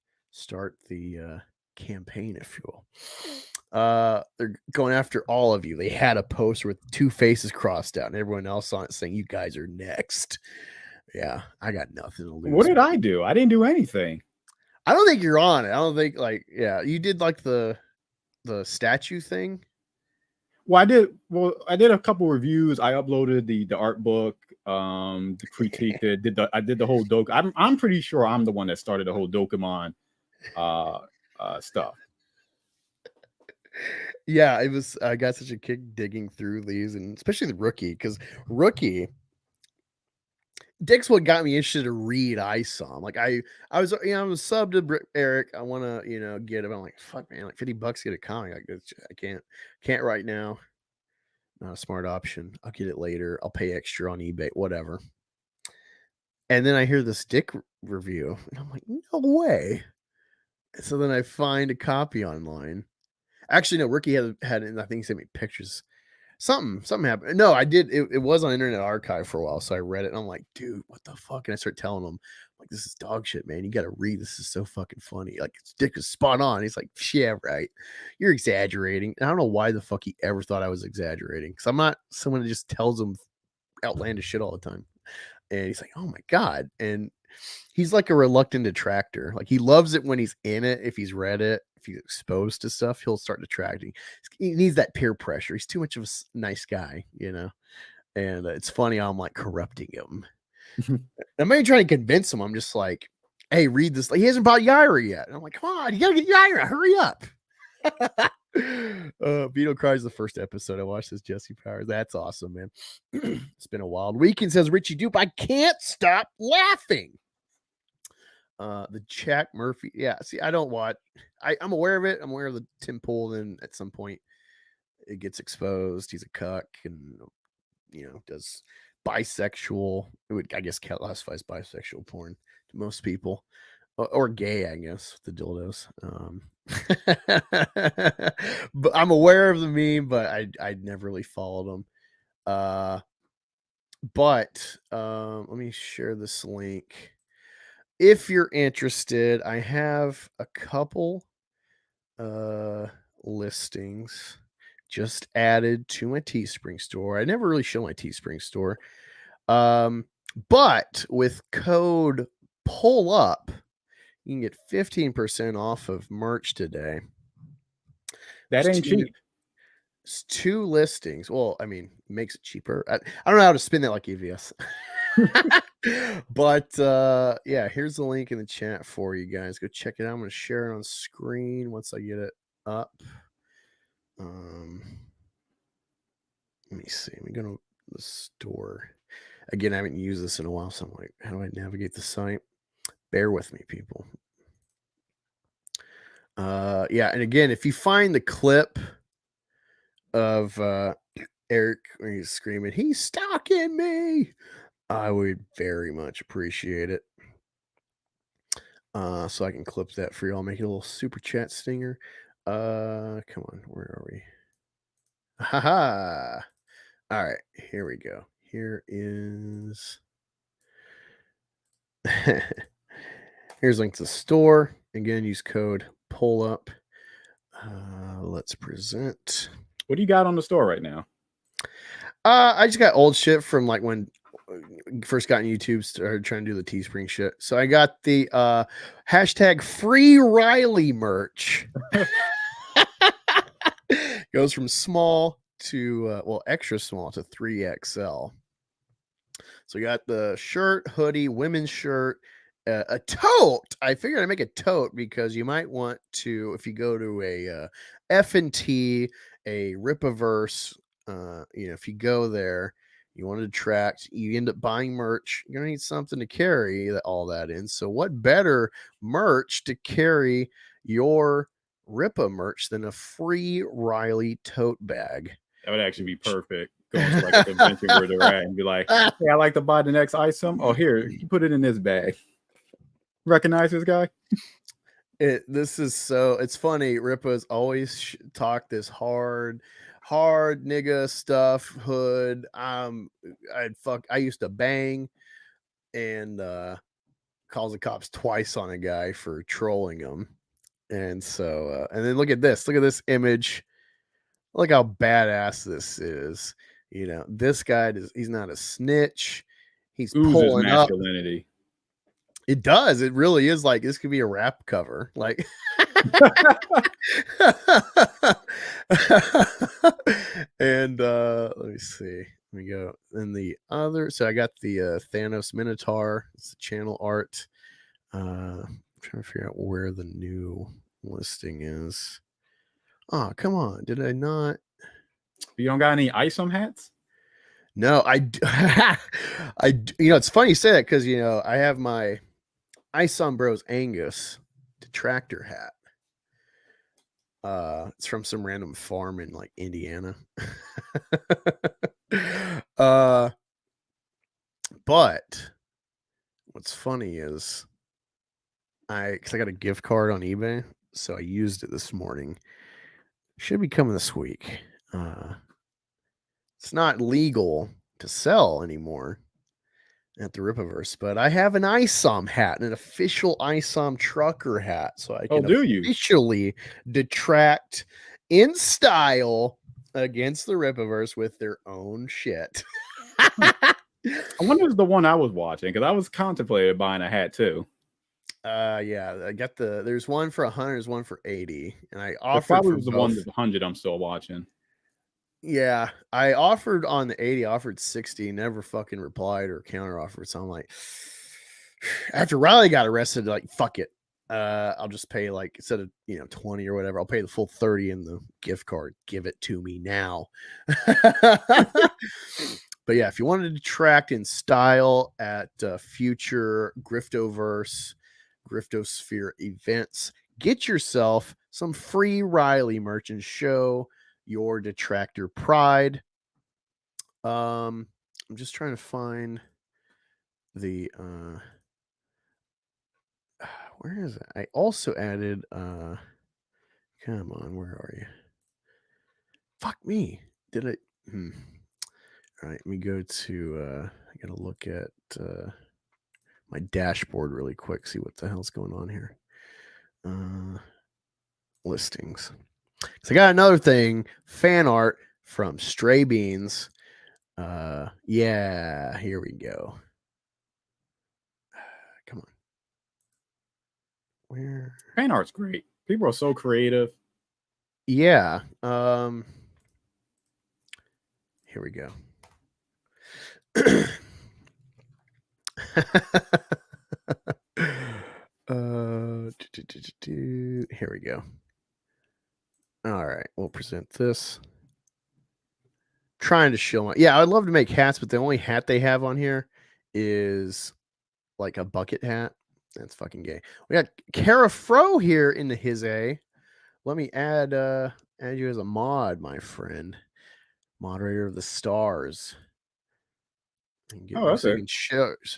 the campaign, if you will. They're going after all of you. They had a poster with 2 faces crossed out and everyone else on it saying you guys are next. Yeah, I got nothing to lose. What did I do? I didn't do anything. I don't think you're on it. I don't think you did like the statue thing. Well, I did a couple reviews. I uploaded the art book, the critique. I did the whole I'm pretty sure I'm the one that started the whole Dokemon stuff. Yeah, it was. I got such a kick digging through these, and especially the Rookie, because Rookie, Dick's what got me interested to read ISOM. Like I was, I'm a sub to Eric. I want to, get him. I'm like, fuck, man, like $50 get a comic. I can't right now. Not a smart option. I'll get it later. I'll pay extra on eBay, whatever. And then I hear this Dick review, and I'm like, no way. So then I find a copy online. Actually, no, Rookie had and I think he sent me pictures. Something happened. No, I did. It was on Internet Archive for a while, so I read it, and I'm like, dude, what the fuck? And I start telling him, like, this is dog shit, man. You got to read. This is so fucking funny. Like, Dick is spot on. He's like, yeah, right. You're exaggerating. And I don't know why the fuck he ever thought I was exaggerating, because I'm not someone that just tells him outlandish shit all the time. And he's like, oh my god. And he's like a reluctant detractor. Like, he loves it when he's in it. If he's read it, if he's exposed to stuff, he'll start detracting. He needs that peer pressure. He's too much of a nice guy, and it's funny how I'm like corrupting him. I'm not even trying to convince him. I'm just like, hey, read this. Like, he hasn't bought Yaira yet. And I'm like, come on, you gotta get Yaira. Hurry up. Vito cries the first episode. I watched this Jesse Powers. That's awesome, man. It's been a wild weekend, says Richie Dupe. I can't stop laughing. The Jack Murphy. Yeah, see, I don't watch. I'm aware of it. I'm aware of the Tim Pool. Then at some point it gets exposed. He's a cuck and does bisexual. It would, I guess, classifies bisexual porn to most people, or gay, I guess, with the dildos. But I'm aware of the meme, but I never really followed him. But let me share this link. If you're interested, I have a couple listings just added to my Teespring store. I never really show my Teespring store. But with code PULLUP, you can get 15% off of merch today. That ain't cheap. It's 2 listings. Well, I mean, it makes it cheaper. I don't know how to spin that like EVS. But yeah, here's the link in the chat for you guys. Go check it out. I'm going to share it on screen once I get it up. Let me see. I'm going to the store. Again, I haven't used this in a while, so I'm like, how do I navigate the site? Bear with me, people. Yeah, and again, if you find the clip of Eric when he's screaming, he's stalking me, I would very much appreciate it. So I can clip that for you. I'll make it a little super chat stinger. Come on, where are we? Haha. All right, here we go. Here is here's a link to the store. Again, use code PULLUP. Let's present. What do you got on the store right now? I just got old shit from like when first got in YouTube, started trying to do the Teespring shit. So I got the hashtag free Riley merch. Goes from small to extra small to 3XL. So we got the shirt, hoodie, women's shirt, a tote. I figured I'd make a tote because you might want to, if you go to a F&T, a Rippaverse, if you go there, you want to detract, you end up buying merch, you're gonna need something to carry all that in. So what better merch to carry your Rippa merch than a free Riley tote bag? That would actually be perfect. Going to like a convention where they're at and be like, hey, I like to buy the next item. Oh, here, you put it in this bag. Recognize this guy? It's funny. Rippa's always talk this hard nigga stuff, hood. I used to bang and calls the cops twice on a guy for trolling him. And so and then look at this image. Look how badass this is. This guy he's not a snitch. He's pulling masculinity. Up. It does. It really is like this could be a rap cover. Like and let me see. Let me go. And the other, so I got the Thanos Minotaur. It's the channel art. I'm trying to figure out where the new listing is. Oh, come on. Did I not? You don't got any ISOM hats? No, it's funny you say that because I have my ISOM Bros Angus Detractor hat. It's from some random farm in like Indiana. But what's funny is because I got a gift card on eBay, so I used it this morning. Should be coming this week. It's not legal to sell anymore at the Rippaverse, but I have an ISOM hat, an official ISOM trucker hat, so I can officially detract in style against the Rippaverse with their own shit. I wonder if it's the one I was watching because I was contemplating buying a hat too. Yeah, I got there's one for 100, there's one for 80, and I offered probably was the one with 100 I'm still watching. Yeah, I offered on the 80, offered 60, never fucking replied or counter offered. So I'm like, after Riley got arrested, like, fuck it. I'll just pay like instead of 20 or whatever, I'll pay the full 30 in the gift card. Give it to me now. But yeah, if you wanted to detract in style at future Griftoverse, Griftosphere events, get yourself some free Riley merch and show your detractor pride. I'm just trying to find the where is it? I also added come on, where are you? Fuck me. Did I all right, let me go to I gotta look at my dashboard really quick, see what the hell's going on here. Listings. So I got another thing, fan art from Stray Beans. Yeah, here we go. Come on. Where? Fan art's great. People are so creative. Yeah. Here we go. Here we go. All right, we'll present this. Trying to show my I'd love to make hats, but the only hat they have on here is like a bucket hat. That's fucking gay. We got Kara Fro here in the his A. Let me add you as a mod, my friend. Moderator of the stars. So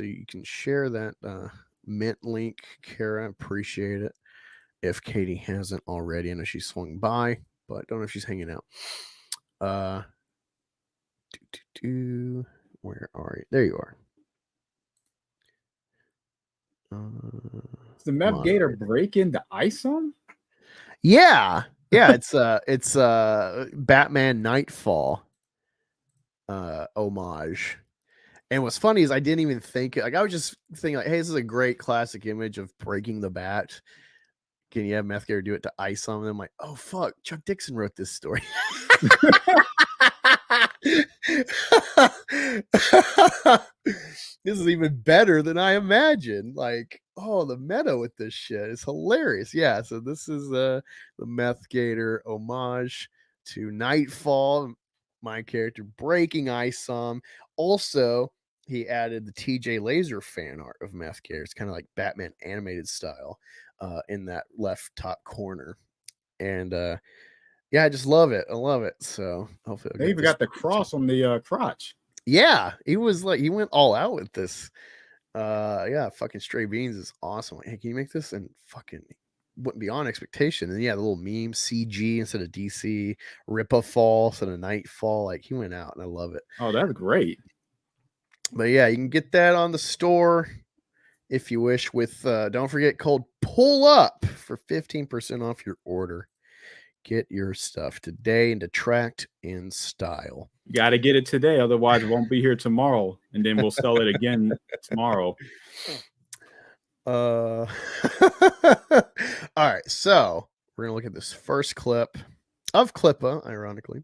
you can share that mint link, Kara. Appreciate it. If Katie hasn't already, I know she swung by, but don't know if she's hanging out. Where are you? There you are. Is the Map Gator breaking the ISOM? Yeah. It's Batman Nightfall homage. And what's funny is I didn't even think I was just thinking like, hey, this is a great classic image of breaking the bat. Can you have Meth Gator do it to ISOM? And I'm like, oh fuck, Chuck Dixon wrote this story. This is even better than I imagined. Like, oh, the meta with this shit is hilarious. Yeah, so this is the Meth Gator homage to Nightfall, my character breaking ice on. Also, he added the TJ Laser fan art of Meth Gator. It's kind of like Batman animated style in that left top corner. And yeah, I just love it. I love it. So hopefully They even got the cross on the crotch. Yeah, he went all out with this. Yeah, fucking Stray Beans is awesome. Like, hey, can you make this? And fucking went beyond expectation. And yeah, the little meme CG instead of DC, Rippaverse instead of Nightfall. Like, he went out, and I love it. Oh, that's great. But yeah, you can get that on the store if you wish. With don't forget code Pull Up for 15% off your order. Get your stuff today and Detract in style. You got to get it today, otherwise it won't be here tomorrow, and then we'll sell it again tomorrow. All right, so we're gonna look at this first clip of Clippa. Ironically,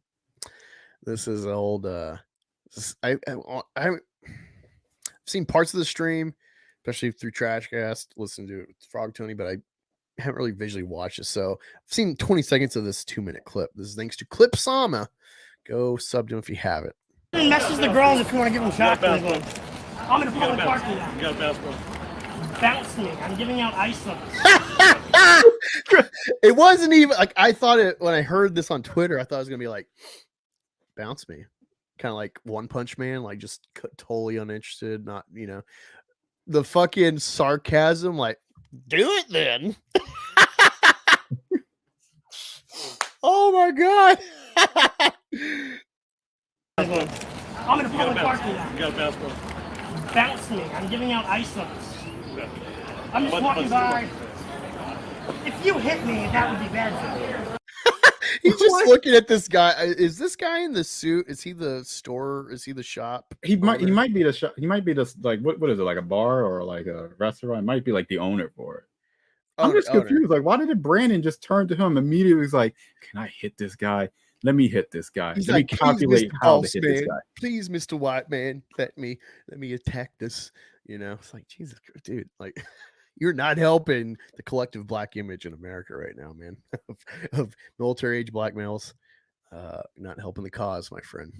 this is old. I've seen parts of the stream, especially through Trashcast. Listen to Frog Tony, but I haven't really visually watched it. So I've seen 20 seconds of this 2-minute clip. This is thanks to Clip Sama. Go sub to him if you have it. Message the girls if you want to give them shots. I'm in a public parking lot. You got a basketball. Bounce me. I'm giving out ice on. It wasn't even like I thought it when I heard this on Twitter. I thought it was gonna be like bounce me, kind of like One Punch Man, like just totally uninterested. Not the fucking sarcasm, like do it then. Oh my god. I'm in a public parking lot. You got a basketball. Bounce me. I'm giving out ice on. Okay. I'm just walking by. If you hit me, that would be bad for me. He's just looking at this guy. Is this guy in the suit? Is he the store? Is he the shop? He might be the shop. He might be the like what is it, like a bar or like a restaurant? It might be like the owner for it. I'm just confused. Like, why did Brandon just turn to him immediately? He's like, "Can I hit this guy? Let me hit this guy. He's let like, me calculate how to hit this guy. Please, Mr. White Man, let me attack this." It's like, Jesus, dude, like you're not helping the collective black image in America right now, man. of military age black males, not helping the cause, my friend.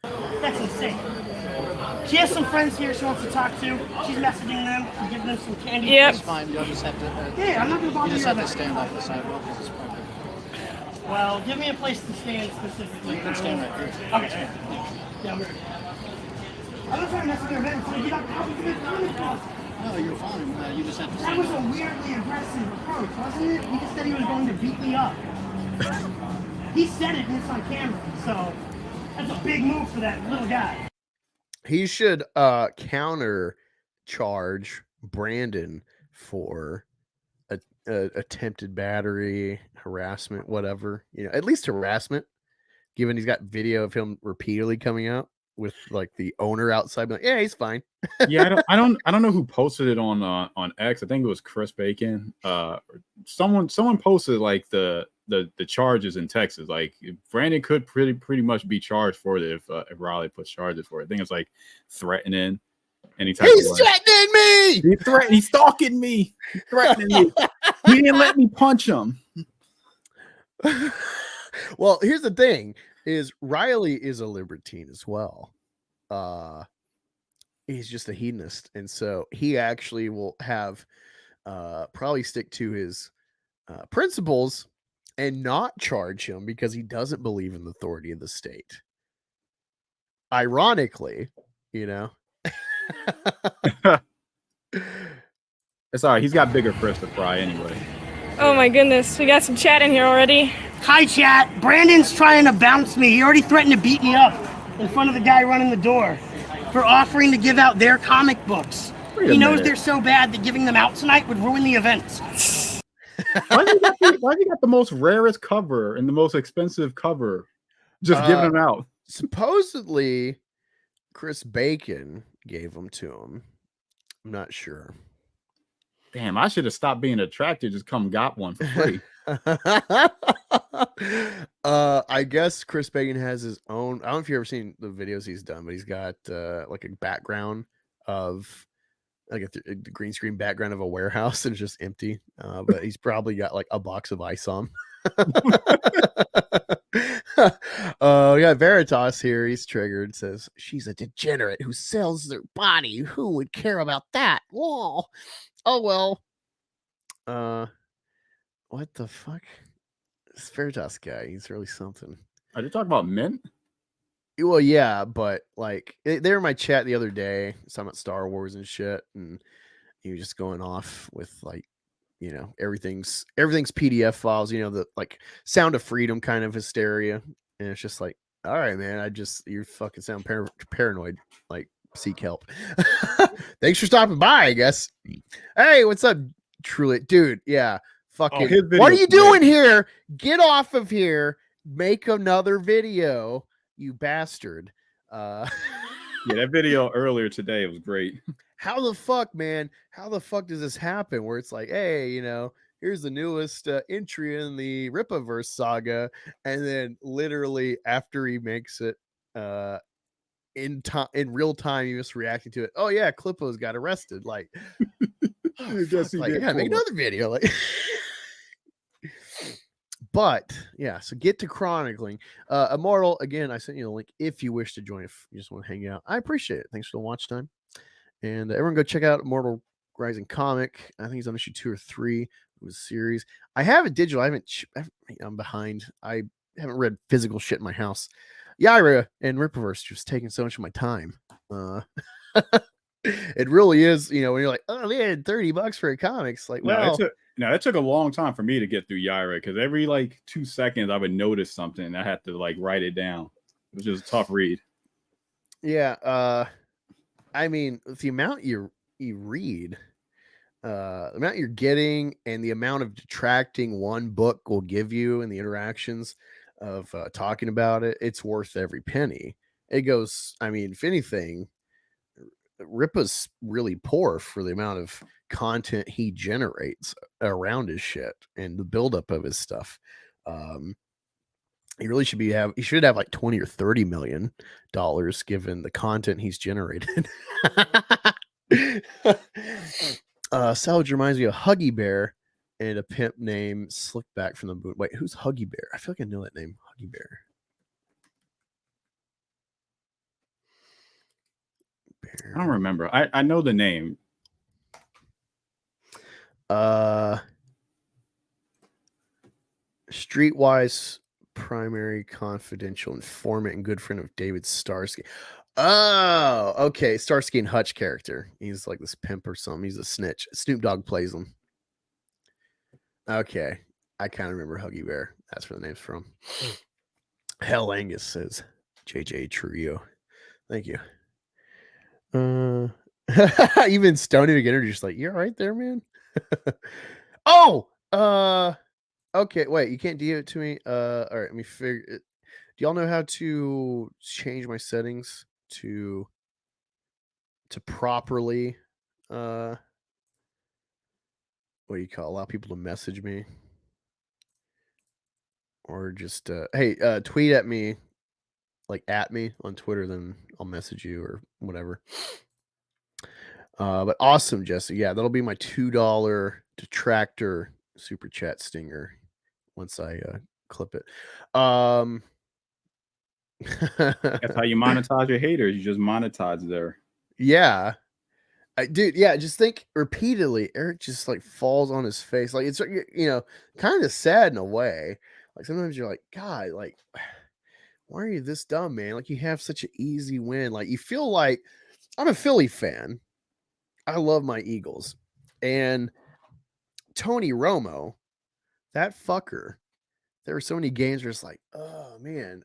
That's insane. She has some friends here she wants to talk to. She's messaging them. She's giving them some candy. Yep. It's fine. You'll just have to. Yeah, I'm not gonna bother You just you. have to stand off the sidewalk because it's private. Well, give me a place to stand specifically. You can stand right here. Okay. Yeah, I'm ready. I'm not trying to mess with your event until you got copies of the comic book. No, you're fine. You just have to That stand was a off. weirdly aggressive approach, wasn't it? He just said he was going to beat me up. He said it, and it's on camera, so that's a big move for that little guy. He should counter charge Brandon for attempted battery, harassment, whatever. At least harassment, given he's got video of him repeatedly coming out with like the owner outside, like, yeah, he's fine. Yeah, I don't know who posted it on X. I think it was Chris Bacon. Someone posted like the charges in Texas. Like Brandon could pretty much be charged for it if Raleigh puts charges for it. I think it's like threatening any type. He's of threatening me. He's stalking me. He's threatening me. He didn't let me punch him. Well, here's the thing: is Riley is a libertine as well. He's just a hedonist, and so he actually will have probably stick to his principles and not charge him because he doesn't believe in the authority of the state. Ironically, It's all right. He's got bigger fish to fry anyway. Oh my goodness, we got some chat in here already. Hi, chat. Brandon's trying to bounce me. He already threatened to beat me up in front of the guy running the door for offering to give out their comic books. He knows they're so bad that giving them out tonight would ruin the event. Why do you got the most rarest cover and the most expensive cover? Just giving them out. Supposedly, Chris Bacon gave them to him. I'm not sure. Damn, I should have stopped being attracted. Just come got one for free. I guess Chris Bacon has his own. I don't know if you've ever seen the videos he's done, but he's got like a background of like the green screen background of a warehouse and it's just empty. But he's probably got like a box of ice on. We got Veritas here. He's triggered. Says she's a degenerate who sells their body. Who would care about that? Whoa. Oh well. What the fuck? This Veritas guy, he's really something. Are they talking about mint? Well, yeah, but like they were in my chat the other day, talking about Star Wars and shit, and he was just going off with like, you know, everything's PDF files, you know, the like Sound of Freedom kind of hysteria, and it's just like, all right, man, you fucking sound paranoid, like seek help. Thanks for stopping by, I guess. Hey, what's up, Truly, dude? Yeah, fucking. What are you doing here? Get off of here. Make another video. You bastard. Yeah, that video earlier today was great. How the fuck, man? How the fuck does this happen? Where it's like, hey, you know, here's the newest entry in the Rippaverse saga, and then literally after he makes it, in real time, he was reacting to it. Oh yeah, Clippo's got arrested. Like, oh, fuck, like yeah, make another video. Like. But yeah, so get to chronicling. Immortal, again, I sent you the link if you wish to join, if you just want to hang out. I appreciate it. Thanks for the watch time. And everyone go check out Immortal Rising comic. I think he's on issue 2 or 3 of the series. I have it digital. I'm behind. I haven't read physical shit in my house. Yaira and Rippaverse just taking so much of my time. It really is, you know, when you're like, oh man, $30 for a comics. Like, well, it took a long time for me to get through Yaira because every like 2 seconds I would notice something and I had to like write it down. It was just a tough read. Yeah, I mean, the amount you read, the amount you're getting, and the amount of detracting one book will give you in the interactions of talking about it, it's worth every penny. It goes, I mean, if anything, Rippa's really poor for the amount of content he generates around his shit and the buildup of his stuff. He really he should have like 20 or 30 million dollars given the content he's generated. Salvage reminds me of Huggy Bear and a pimp named Slickback from the Moon. Wait, who's Huggy Bear? I feel like I know that name. Huggy Bear. I don't remember. I know the name. Streetwise primary confidential informant and good friend of David Starsky. Oh, okay. Starsky and Hutch character. He's like this pimp or something. He's a snitch. Snoop Dogg plays him. Okay. I kind of remember Huggy Bear. That's where the name's from. Hell Angus says JJ Trio. Thank you. Even Stony Beginner just like, you're right there, man. Okay, wait, you can't DM it to me. All right, let me figure it. Do y'all know how to change my settings to properly what do you call, allow people to message me? Or just hey, tweet at me, like at me on Twitter, then I'll message you or whatever. But awesome, Jesse. Yeah, that'll be my $2 Detractor super chat stinger once I clip it. That's how you monetize your haters. You just monetize there. Yeah. Dude, yeah, just think repeatedly, Eric just like falls on his face. Like it's, you know, kind of sad in a way. Like sometimes you're like, God, like, why are you this dumb, man? Like you have such an easy win. Like you feel like, I'm a Philly fan. I love my Eagles. And Tony Romo, that fucker, there were so many games where it's like, oh man,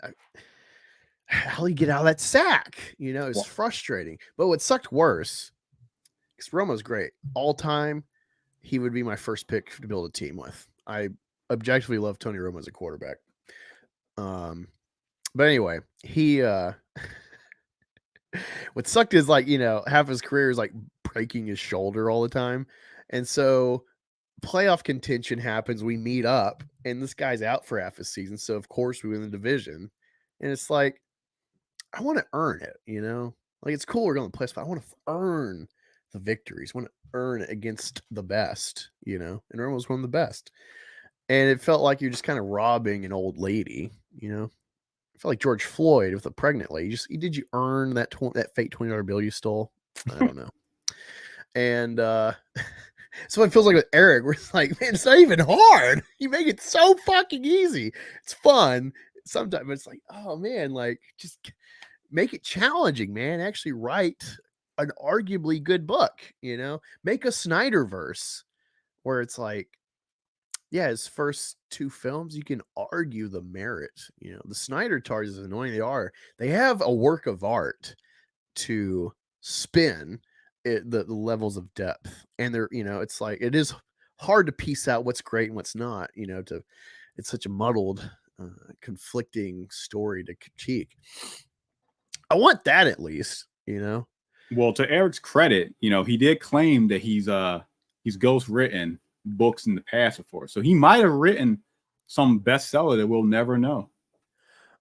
how do you get out of that sack? You know, it's frustrating. But what sucked worse, because Romo's great. All time, he would be my first pick to build a team with. I objectively love Tony Romo as a quarterback. But anyway, he what sucked is like, you know, half his career is like breaking his shoulder all the time. And so playoff contention happens. We meet up and this guy's out for half a season. So of course we win the division. And it's like, I want to earn it, you know, like it's cool. We're going to play, but I want to earn the victories, want to earn against the best, and Irma was one of the best. And it felt like you're just kind of robbing an old lady, I felt like George Floyd with a pregnant lady. Did you earn that fake $20 bill you stole? I don't know. And so it feels like with Eric, where it's like, man, it's not even hard. You make it so fucking easy. It's fun. Sometimes it's like, oh man, like just make it challenging, man. Actually write an arguably good book, make a Snyderverse where it's like, yeah, his first 2 films, you can argue the merit. The Snyder charges, as annoying they are, they have a work of art to spin the levels of depth. And they're, it's like, it is hard to piece out what's great and what's not, it's such a muddled, conflicting story to critique. I want that at least, Well, to Eric's credit, he did claim that he's ghost written books in the past before, so he might have written some bestseller that we'll never know.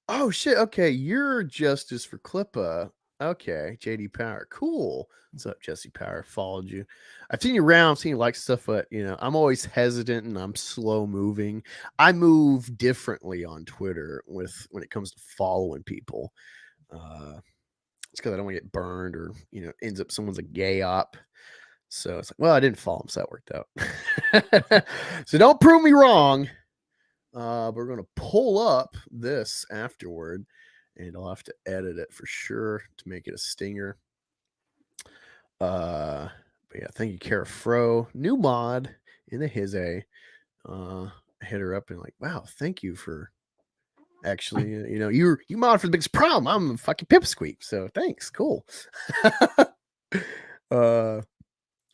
Oh shit! Okay, you're Justice for Clippa. Okay, JD Power, cool. What's up, Jesse Power? Followed you. I've seen you around, seen you like stuff, but I'm always hesitant and I'm slow moving. I move differently on Twitter when it comes to following people. It's because I don't want to get burned or ends up someone's a gay op. So it's like, well, I didn't follow him, so that worked out. So don't prove me wrong. We're going to pull up this afterward, and I'll have to edit it for sure to make it a stinger. But yeah, thank you, Kara Fro. New mod in the his a. Hit her up and like, wow, thank you for actually, you mod for the biggest problem. I'm a fucking pipsqueak, so thanks, cool.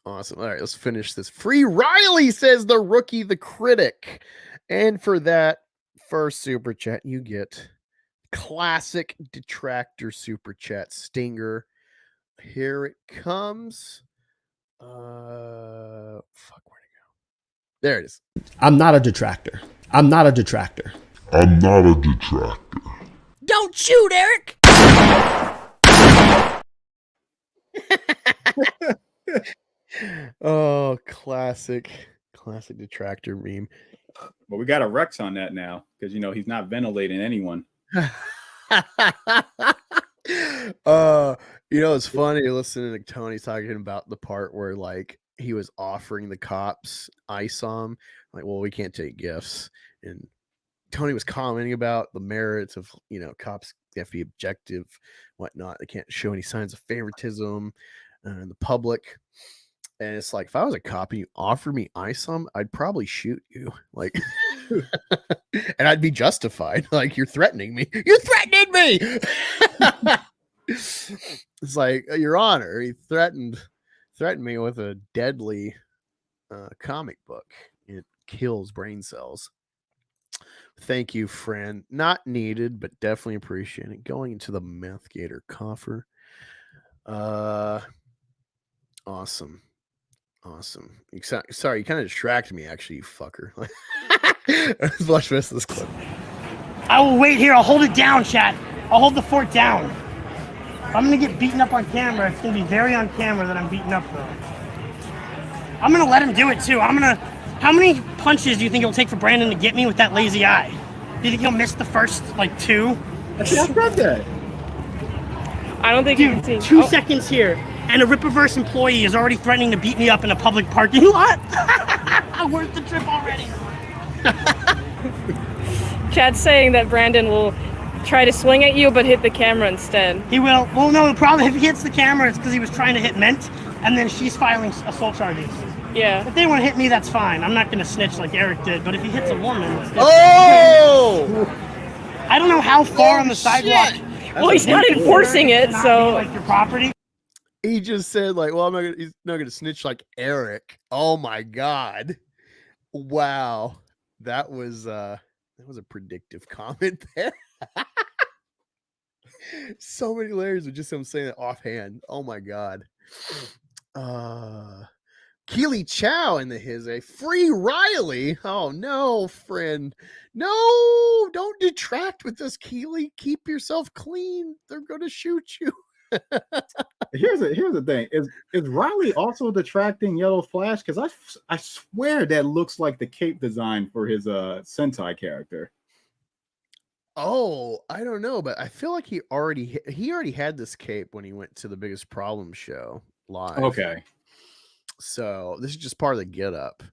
Awesome. All right, let's finish this. Free Riley says the rookie, the critic. And for that first super chat, you get classic Detractor super chat stinger. Here it comes. Fuck, where'd it go? There it is. I'm not a detractor. I'm not a detractor. I'm not a detractor. Don't shoot, Eric! Oh, classic Detractor meme. But we got a Rex on that now because he's not ventilating anyone. It's funny listening to Tony talking about the part where like he was offering the cops ISOM, like, well, we can't take gifts, and Tony was commenting about the merits of cops. They have to be objective, whatnot. They can't show any signs of favoritism in the public. And it's like, if I was a cop and you offered me ISOM, I'd probably shoot you. Like, and I'd be justified. Like, you're threatening me. You're threatening me. It's like, Your Honor, he threatened me with a deadly comic book. It kills brain cells. Thank you, friend. Not needed, but definitely appreciate it. Going into the Meth Gator coffer. Awesome. Sorry, you kind of distracted me, actually, you fucker. Let's watch the rest of this clip. I will wait here. I'll hold it down, chat. I'll hold the fort down. If I'm going to get beaten up on camera, it's going to be very on camera that I'm beaten up, though. I'm going to let him do it, too. How many punches do you think it'll take for Brandon to get me with that lazy eye? Do you think he'll miss the first, 2? I said that. I don't think Dude, you can see. 2 seconds here, and a Rippaverse employee is already threatening to beat me up in a public parking lot. Worth the trip already. Chad's saying that Brandon will try to swing at you, but hit the camera instead. He will. Well, no, the problem, if he hits the camera, it's because he was trying to hit Ment, and then she's filing assault charges. Yeah. If they want to hit me, that's fine. I'm not going to snitch like Eric did, but if he hits a woman... Oh! I don't know how far on the sidewalk... Well, he's not enforcing it, so... Like your property. He just said, like, well, he's not gonna snitch like Eric. Oh my god. Wow. That was a predictive comment there. So many layers of just him saying it offhand. Oh my god. Keely Chow in the his a Free Riley. Oh no, friend. No, don't detract with this, Keely. Keep yourself clean. They're gonna shoot you. Here's the thing: is Riley also detracting Yellow Flash? Because I swear that looks like the cape design for his Sentai character. Oh, I don't know, but I feel like he already had this cape when he went to the Biggest Problem show live. Okay. So this is just part of the get up.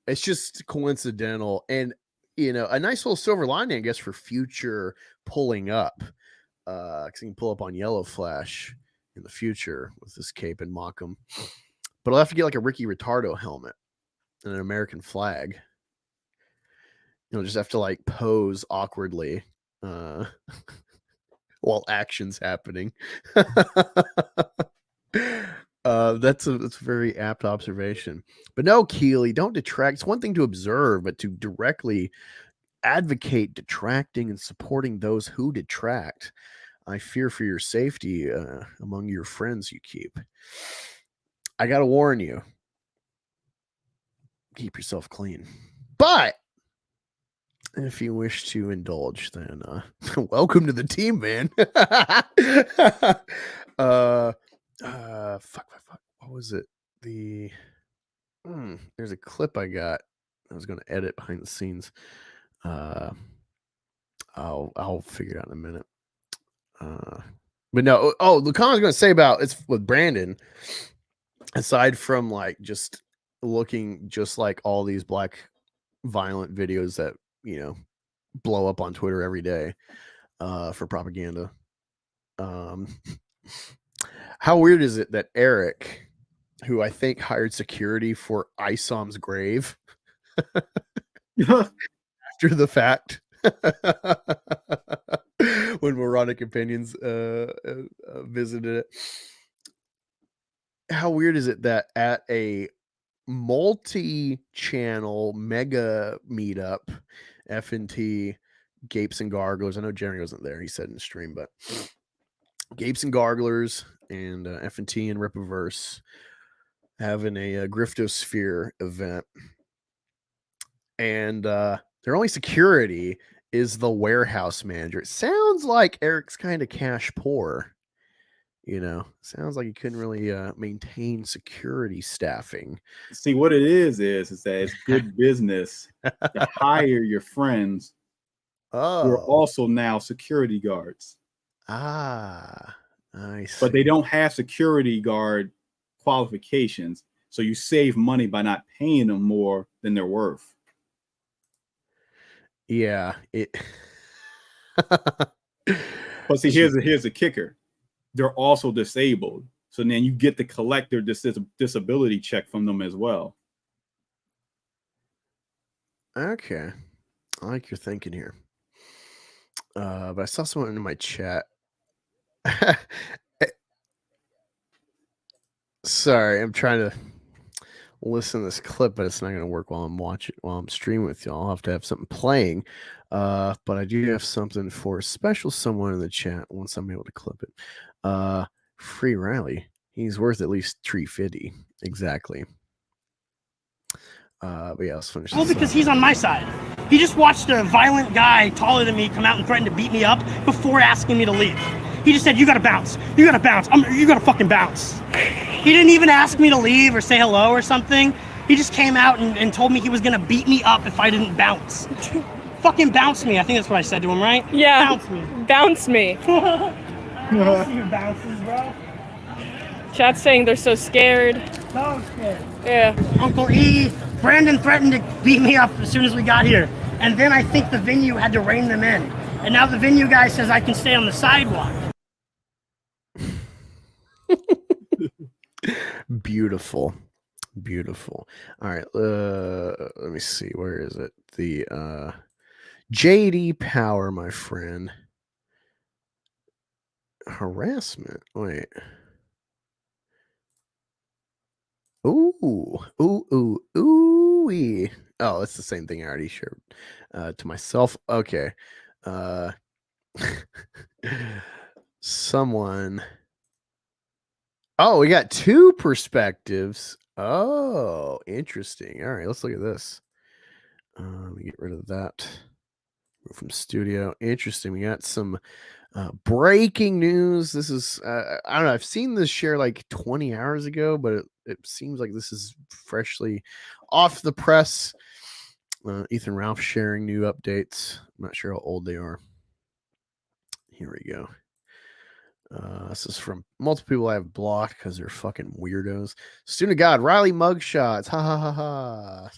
It's just coincidental and a nice little silver lining, I guess, for future pulling up. Because he can pull up on Yellow Flash in the future with this cape and mock him. But I'll have to get like a Ricky Ritardo helmet and an American flag. Just have to like pose awkwardly while action's happening. That's a very apt observation. But no, Keely, don't detract. It's one thing to observe, but to directly advocate detracting and supporting those who detract, I fear for your safety among your friends you keep. I gotta warn you, keep yourself clean. But if you wish to indulge, then welcome to the team, man. Fuck. What was it? There's a clip I got. I was going to edit behind the scenes. I'll figure it out in a minute. But no. Oh, the comment I was going to say about it's with Brandon. Aside from like just looking just like all these black violent videos that blow up on Twitter every day for propaganda. How weird is it that Eric, who I think hired security for Isom's grave after the fact, when Moronic Opinions visited it, how weird is it that at a multi-channel mega meetup, F&T, Gapes and Garglers, I know Jeremy wasn't there, he said in the stream, but Gapes and Garglers and F&T and Rippaverse having a Griftosphere event, and their only security is the warehouse manager. It sounds like Eric's kind of cash poor. Sounds like he couldn't really maintain security staffing. See, what it is that it's good business to hire your friends who are also now security guards. I see. But they don't have security guard qualifications, so you save money by not paying them more than they're worth. Yeah. But see, here's the kicker. They're also disabled. So then you get to collect their disability check from them as well. Okay. I like your thinking here. But I saw someone in my chat. Sorry, I'm trying to listen to this clip, but it's not going to work while I'm streaming with y'all. I'll have to have something playing. But I do have something for a special someone in the chat once I'm able to clip it. Free Riley. He's worth at least $350. Exactly. But yeah, let's finish this. Well, because he's on my side. He just watched a violent guy taller than me come out and threaten to beat me up before asking me to leave. He just said, "You gotta bounce. You gotta bounce. You gotta fucking bounce." He didn't even ask me to leave or say hello or something. He just came out and told me he was gonna beat me up if I didn't bounce. Fucking bounce me. I think that's what I said to him, right? Yeah. Bounce me. Bounce me. I see who bounces, bro. Chat's saying they're so scared. So scared. Yeah. Uncle E, Brandon threatened to beat me up as soon as we got here. And then I think the venue had to rein them in. And now the venue guy says I can stay on the sidewalk. Beautiful. All right, let me see, where is it? The JD Power, my friend. Harassment. Wait. Ooh. Oh, it's the same thing I already shared to myself. Okay. Someone. Oh, we got two perspectives. Oh, interesting. All right, let's look at this. Let me get rid of that from studio. Interesting. We got some breaking news. This is I don't know. I've seen this share like 20 hours ago, but it seems like this is freshly off the press. Ethan Ralph sharing new updates. I'm not sure how old they are. Here we go. This is from multiple people I have blocked because they're fucking weirdos. Student of God, Riley mugshots. Ha ha ha ha.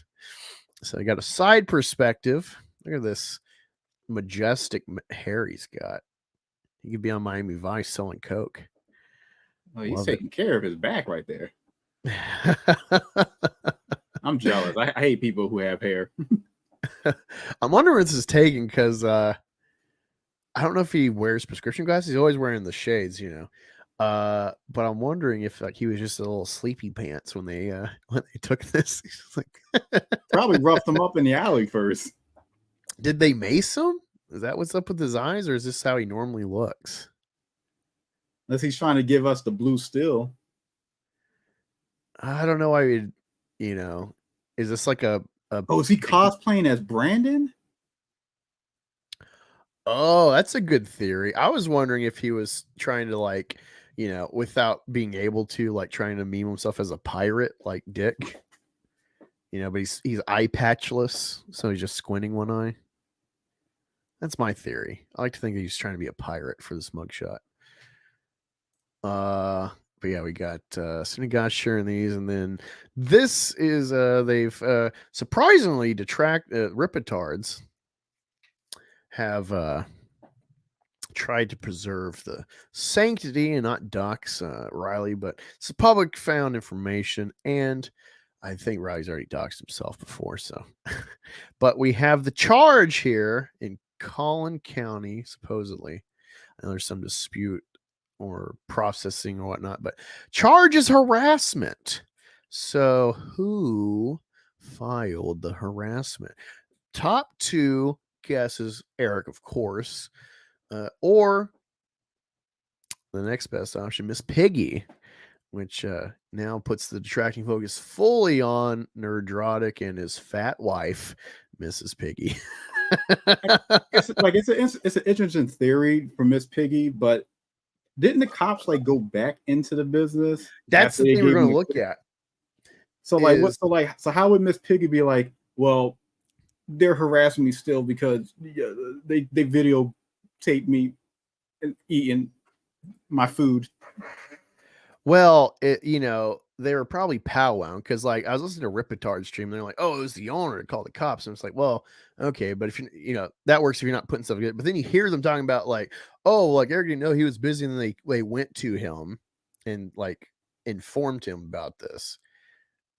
So I got a side perspective. Look at this majestic hair he's got. He could be on Miami Vice selling coke. Oh, he's Love taking care of his back right there. I'm jealous. I hate people who have hair. I'm wondering where this is taken because I don't know if he wears prescription glasses. He's always wearing the shades, you know. But I'm wondering if like he was just a little sleepy pants when they took this. He's like Probably roughed him up in the alley first. Did they mace him? Is that what's up with his eyes, or is this how he normally looks? Unless he's trying to give us the blue still. I don't know why we'd, you know, is this like a Oh, is he cosplaying as Brandon? Oh, that's a good theory. I was wondering if he was trying to like, you know, without being able to, like trying to meme himself as a pirate like Dick. You know, but he's eye patchless, so he's just squinting one eye. That's my theory. I like to think that he's trying to be a pirate for this mugshot. But yeah, we got Synagogue sharing these, and then this is they've surprisingly Rippatards have tried to preserve the sanctity and not dox Riley, but it's public found information, and I think Riley's already doxed himself before, so but we have the charge here in Collin County, supposedly. I know there's some dispute or processing or whatnot, but charge is harassment. So who filed the harassment? Top two guesses, Eric, of course, or the next best option, Miss Piggy, which now puts the detracting focus fully on Nerdrotic and his fat wife, Mrs. Piggy. It's an interesting theory for Miss Piggy, but didn't the cops like go back into the business? That's the thing we're going to look at. So like, so how would Miss Piggy be like, well, they're harassing me still because they videotape me and eating my food? Well, you know, they were probably powwowing because, like, I was listening to Rippatards stream. And they're like, "Oh, it was the owner to call the cops." And it's like, well, okay, but if you know, that works if you're not putting stuff together. But then you hear them talking about like, "Oh, like Eric didn't know he was busy," and then they went to him and like informed him about this.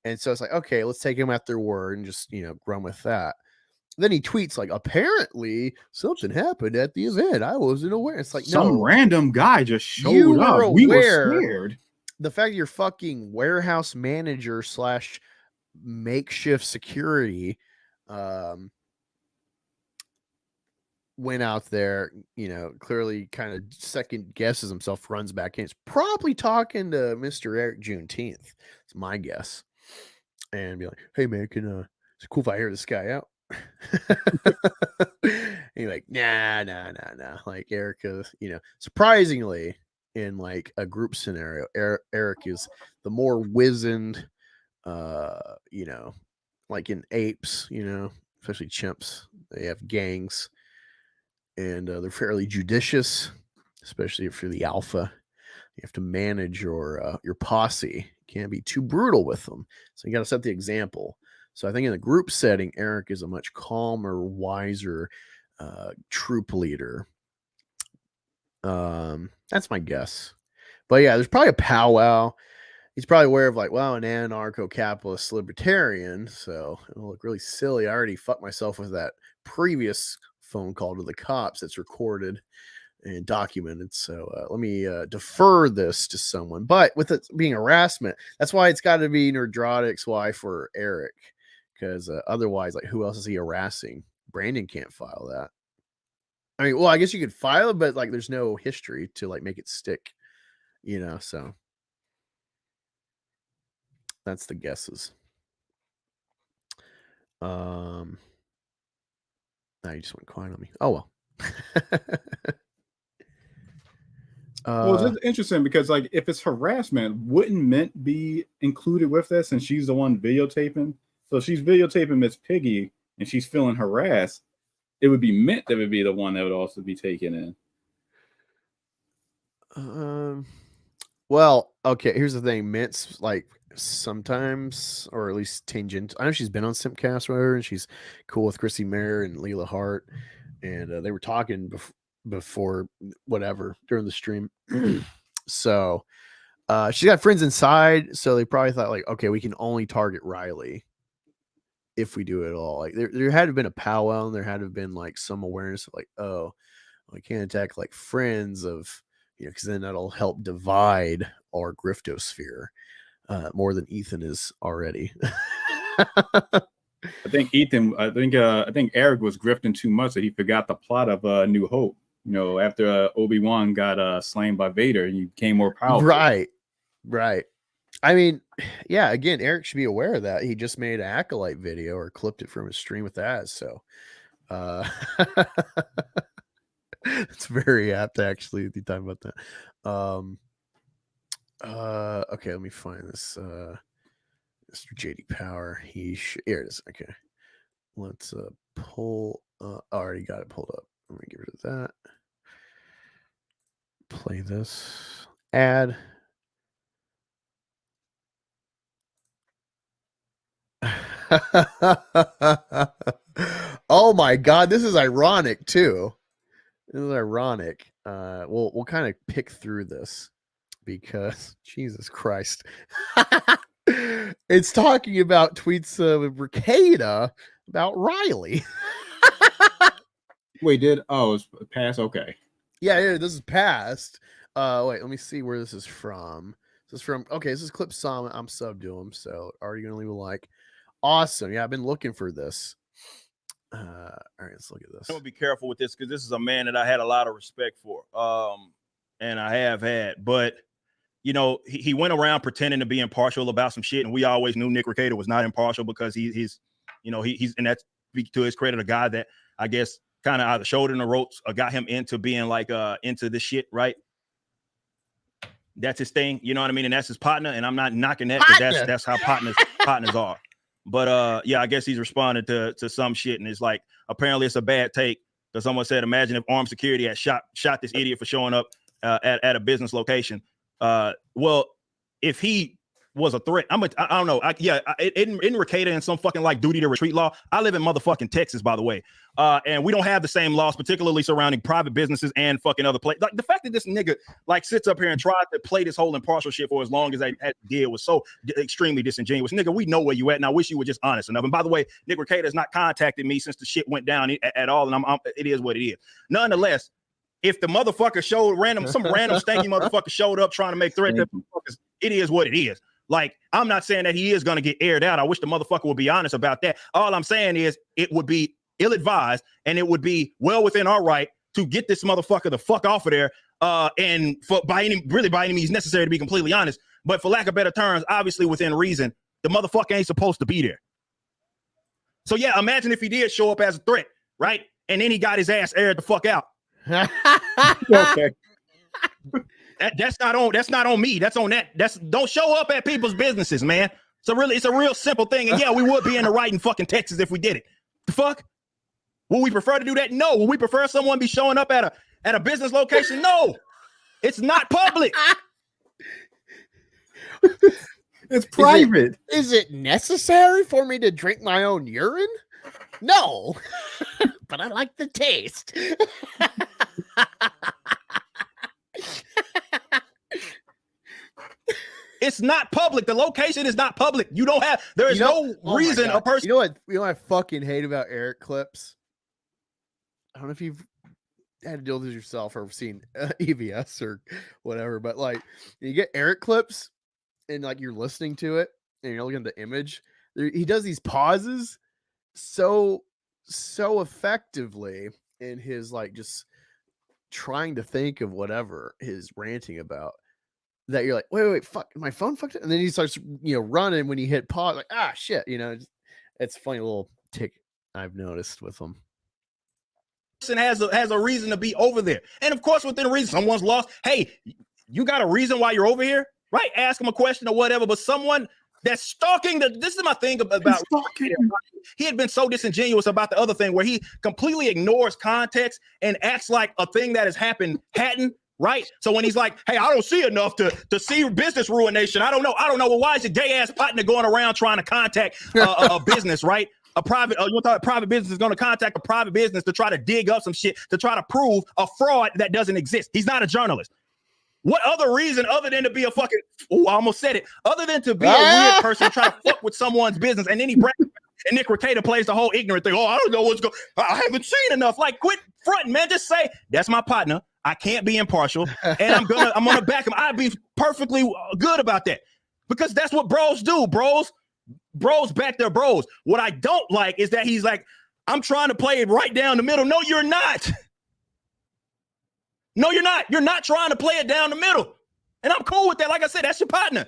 And so it's like, okay, let's take him at their word and just, you know, run with that. Then he tweets like, apparently something happened at the event. I wasn't aware. It's like, some no, random guy just showed up. We were scared. The fact you're fucking warehouse manager / makeshift security went out there, you know, clearly kind of second guesses himself, runs back in. It's probably talking to Mr. Eric Juneteenth. It's my guess. And be like, hey man, it's cool if I hear this guy out. And you're like, nah. Like Erica, you know, surprisingly, in like a group scenario, Eric is the more wizened, you know, like in apes, you know, especially chimps. They have gangs, and they're fairly judicious, especially if you're the alpha. You have to manage your posse. You can't be too brutal with them. So you got to set the example. So I think in the group setting, Eric is a much calmer, wiser troop leader. That's my guess. But yeah, there's probably a powwow. He's probably aware of like, well, an anarcho-capitalist libertarian, so it'll look really silly. I already fucked myself with that previous phone call to the cops that's recorded and documented. So let me defer this to someone. But with it being harassment, that's why it's got to be Nerdrotic's wife or Eric, because otherwise, like, who else is he harassing? Brandon can't file that. I mean, well, I guess you could file it, but like, there's no history to like make it stick, you know. So that's the guesses. Now you just went quiet on me. Oh well. Well, it's interesting because, like, if it's harassment, wouldn't Mint be included with this? And she's the one videotaping. So if she's videotaping Miss Piggy and she's feeling harassed, it would be Mint that would be the one that would also be taken in. Well, okay. Here's the thing. Mint's like sometimes, or at least tangent. I know she's been on Simpcast or whatever, and she's cool with Chrissy Mayer and Leela Hart, and they were talking before whatever during the stream. So she got friends inside, so they probably thought like, okay, we can only target Riley if we do it all. Like there had to have been a powwow, and there had to have been like some awareness of like, oh, we can't attack like friends of, you know, because then that'll help divide our griftosphere more than Ethan is already. I think Eric was grifting too much that he forgot the plot of New Hope. You know, after Obi-Wan got slain by Vader, he became more powerful. Right. I mean, yeah, again, Eric should be aware of that. He just made an Acolyte video or clipped it from his stream with that. So it's very apt actually to talk about that. Okay, let me find this. Mr. JD Power. Here it is. Okay. Let's pull already got it pulled up. Let me get rid of that. Play this. Add. Oh my god, this is ironic too. This is ironic. We'll kind of pick through this because Jesus Christ. It's talking about tweets with Ricada about Riley. Wait, it's past? Okay. Yeah, this is past. Wait, let me see where this is from. This is from, okay, this is Clip Summit. I'm sub to him, so already gonna leave a like. Awesome. Yeah, I've been looking for this. All right, let's look at this. I'm gonna be careful with this because this is a man that I had a lot of respect for. And I have had, but you know, he went around pretending to be impartial about some shit, and we always knew Nick Ricada was not impartial because he's and that's to his credit, a guy that I guess kind of either showed in the ropes or got him into being like into this shit, right? That's his thing, you know what I mean? And that's his partner, and I'm not knocking that because that's how partners are. But yeah, I guess he's responded to some shit, and it's like apparently it's a bad take because someone said, imagine if armed security had shot this idiot for showing up at a business location. Well, if he was a threat, I don't know. In Ricada and some fucking like duty to retreat law. I live in motherfucking Texas, by the way. And we don't have the same laws, particularly surrounding private businesses and fucking other places. Like the fact that this nigga like sits up here and tries to play this whole impartial shit for as long as I had to deal was so extremely disingenuous. Nigga, we know where you at, and I wish you were just honest enough. And by the way, Nick Ricada has not contacted me since the shit went down at all, and it is what it is. Nonetheless, if the motherfucker some random stanky motherfucker showed up trying to make threats, it is what it is. Like, I'm not saying that he is going to get aired out. I wish the motherfucker would be honest about that. All I'm saying is it would be ill-advised, and it would be well within our right to get this motherfucker the fuck off of there. And by any means necessary, to be completely honest. But for lack of better terms, obviously within reason, the motherfucker ain't supposed to be there. So yeah, imagine if he did show up as a threat, right? And then he got his ass aired the fuck out. Okay. That's not on me. That's on that. Don't show up at people's businesses, man. It's a real simple thing. And yeah, we would be in the right in fucking Texas if we did it. The fuck? Would we prefer to do that? No. Would we prefer someone be showing up at a business location? No. It's not public. It's private. Is it necessary for me to drink my own urine? No. But I like the taste. It's not public. The location is not public. There is no reason a person. You know what I fucking hate about Eric clips? I don't know if you've had to deal with this yourself or seen EVS or whatever, but like you get Eric clips and like you're listening to it and you're looking at the image. He does these pauses so effectively in his like just trying to think of whatever his ranting about. That you're like, wait, fuck, my phone fucked it, and then he starts, running when you hit pause, like, shit, it's a funny little tick I've noticed with him. has a reason to be over there. And of course, within reason, someone's lost. Hey, you got a reason why you're over here, right? Ask him a question or whatever. But someone that's stalking this is my thing about he had been so disingenuous about the other thing where he completely ignores context and acts like a thing that has happened hadn't. Right. So when he's like, hey, I don't see enough to see business ruination. I don't know. Well, why is your gay ass partner going around trying to contact a business, right? A private, you thought a private business is going to contact a private business to try to dig up some shit, to try to prove a fraud that doesn't exist. He's not a journalist. What other reason other than to be a fucking, I almost said it, other than to be a weird person, try to fuck with someone's business, and then he brags, and Nick Recator plays the whole ignorant thing. Oh, I don't know what's going on. I haven't seen enough. Like, quit fronting, man. Just say, that's my partner. I can't be impartial, and I'm gonna back him. I'd be perfectly good about that because that's what bros do. Bros back their bros. What I don't like is that he's like, I'm trying to play it right down the middle. No, you're not. No, you're not. You're not trying to play it down the middle, and I'm cool with that. Like I said, that's your partner.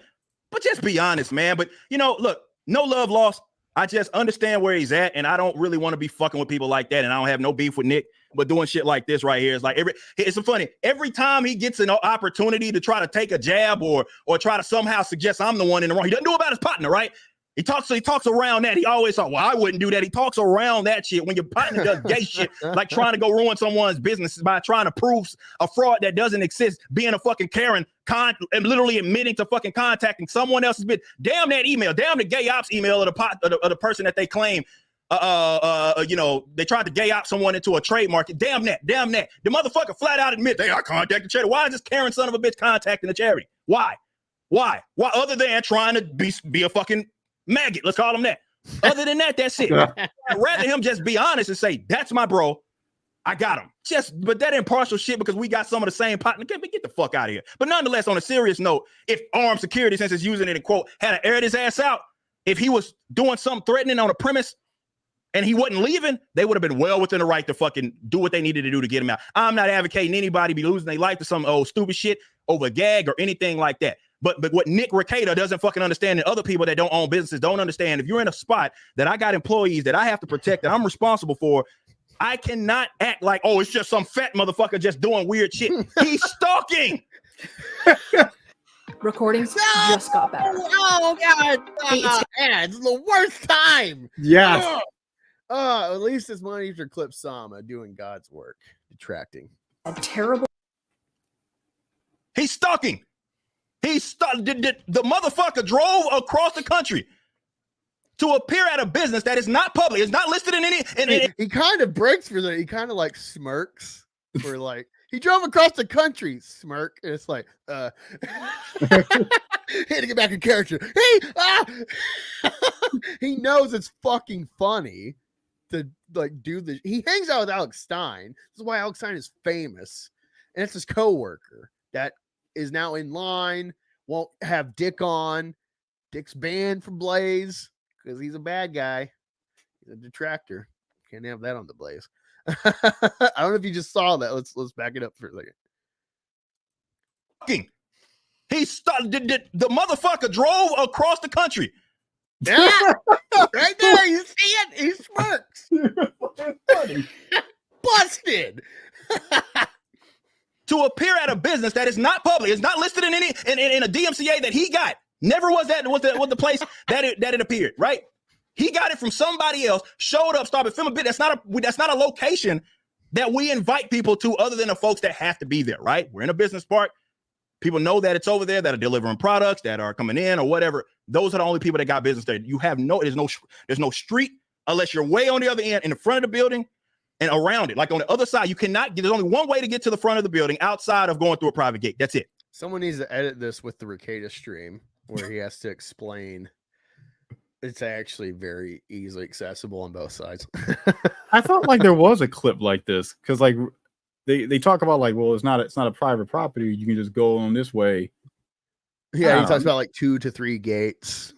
But just be honest, man. But look, no love lost. I just understand where he's at, and I don't really want to be fucking with people like that. And I don't have no beef with Nick. But doing shit like this right here is like it's funny. Every time he gets an opportunity to try to take a jab or try to somehow suggest I'm the one in the wrong, he doesn't do it about his partner, right? He talks around that. He always thought, well, I wouldn't do that. He talks around that shit when your partner does gay shit, like trying to go ruin someone's business by trying to prove a fraud that doesn't exist, being a fucking Karen, and literally admitting to fucking contacting someone else's business. Damn that email. Damn the gay ops email of the person that they claim. They tried to gay opt someone into a trademark. Damn that. The motherfucker flat out admit I contacted charity. Why is this Karen son of a bitch contacting the charity? Why? Other than trying to be a fucking maggot, let's call him that. Other than that, that's it. I'd rather him just be honest and say, that's my bro. I got him. But that impartial shit because we got some of the same partner. Get the fuck out of here. But nonetheless, on a serious note, if armed security, since it's using it in quote, had to aired his ass out, if he was doing something threatening on a premise, and he wasn't leaving, they would have been well within the right to fucking do what they needed to do to get him out. I'm not advocating anybody be losing their life to some old stupid shit over a gag or anything like that. But what Nick Recator doesn't fucking understand, and other people that don't own businesses don't understand, if you're in a spot that I got employees that I have to protect, that I'm responsible for, I cannot act like, oh, it's just some fat motherfucker just doing weird shit. He's stalking. Recordings just got better. Oh God! It's the worst time. Yes. At least it's money for Clip Sama doing God's work, detracting. A terrible. He's stalking. The motherfucker drove across the country to appear at a business that is not public. It's not listed in any. He kind of breaks for that. He kind of like smirks. For like he drove across the country. Smirk. And it's like, had to get back in character. He knows it's fucking funny to like do this. He hangs out with Alex Stein. This is why Alex Stein is famous, and it's his coworker that is now in line. Won't have Dick on. Dick's banned from Blaze because he's a bad guy. He's a detractor. Can't have that on the Blaze. I don't know if you just saw that. Let's back it up for a second. The motherfucker drove across the country. Yeah, right there. You see it? He smirks. Busted. To appear at a business that is not public, it's not listed in any in a DMCA that he got. Never was that was the place that it appeared. Right? He got it from somebody else. Showed up, started filming a bit. That's not a location that we invite people to, other than the folks that have to be there. Right? We're in a business park. People know that it's over there, that are delivering products, that are coming in or whatever. Those are the only people that got business there. You have there's no street unless you're way on the other end in the front of the building and around it. Like on the other side, you cannot get, there's only one way to get to the front of the building outside of going through a private gate. That's it. Someone needs to edit this with the Recator stream where he has to explain. It's actually very easily accessible on both sides. I felt like there was a clip like this because like they talk about like, well, it's not a private property. You can just go on this way. Yeah, he talks about like 2 to 3 gates.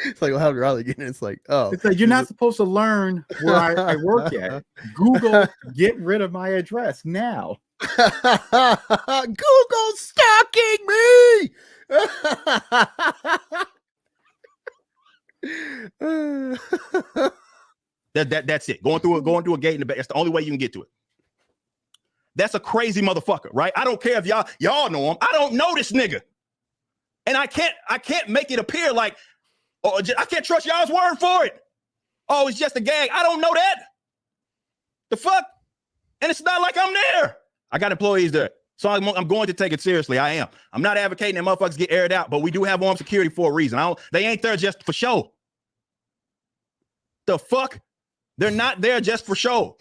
It's like, well, how did Riley get in? It's like, oh. It's like, you're not supposed to learn where I work at. Google, get rid of my address now. Google stalking me. That's it. Going through a gate in the back. That's the only way you can get to it. That's a crazy motherfucker, right? I don't care if y'all know him. I don't know this nigga. And I can't make it appear like, I can't trust y'all's word for it. Oh, it's just a gag. I don't know that. The fuck? And it's not like I'm there. I got employees there. So I'm going to take it seriously. I am. I'm not advocating that motherfuckers get aired out, but we do have armed security for a reason. They ain't there just for show. The fuck? They're not there just for show.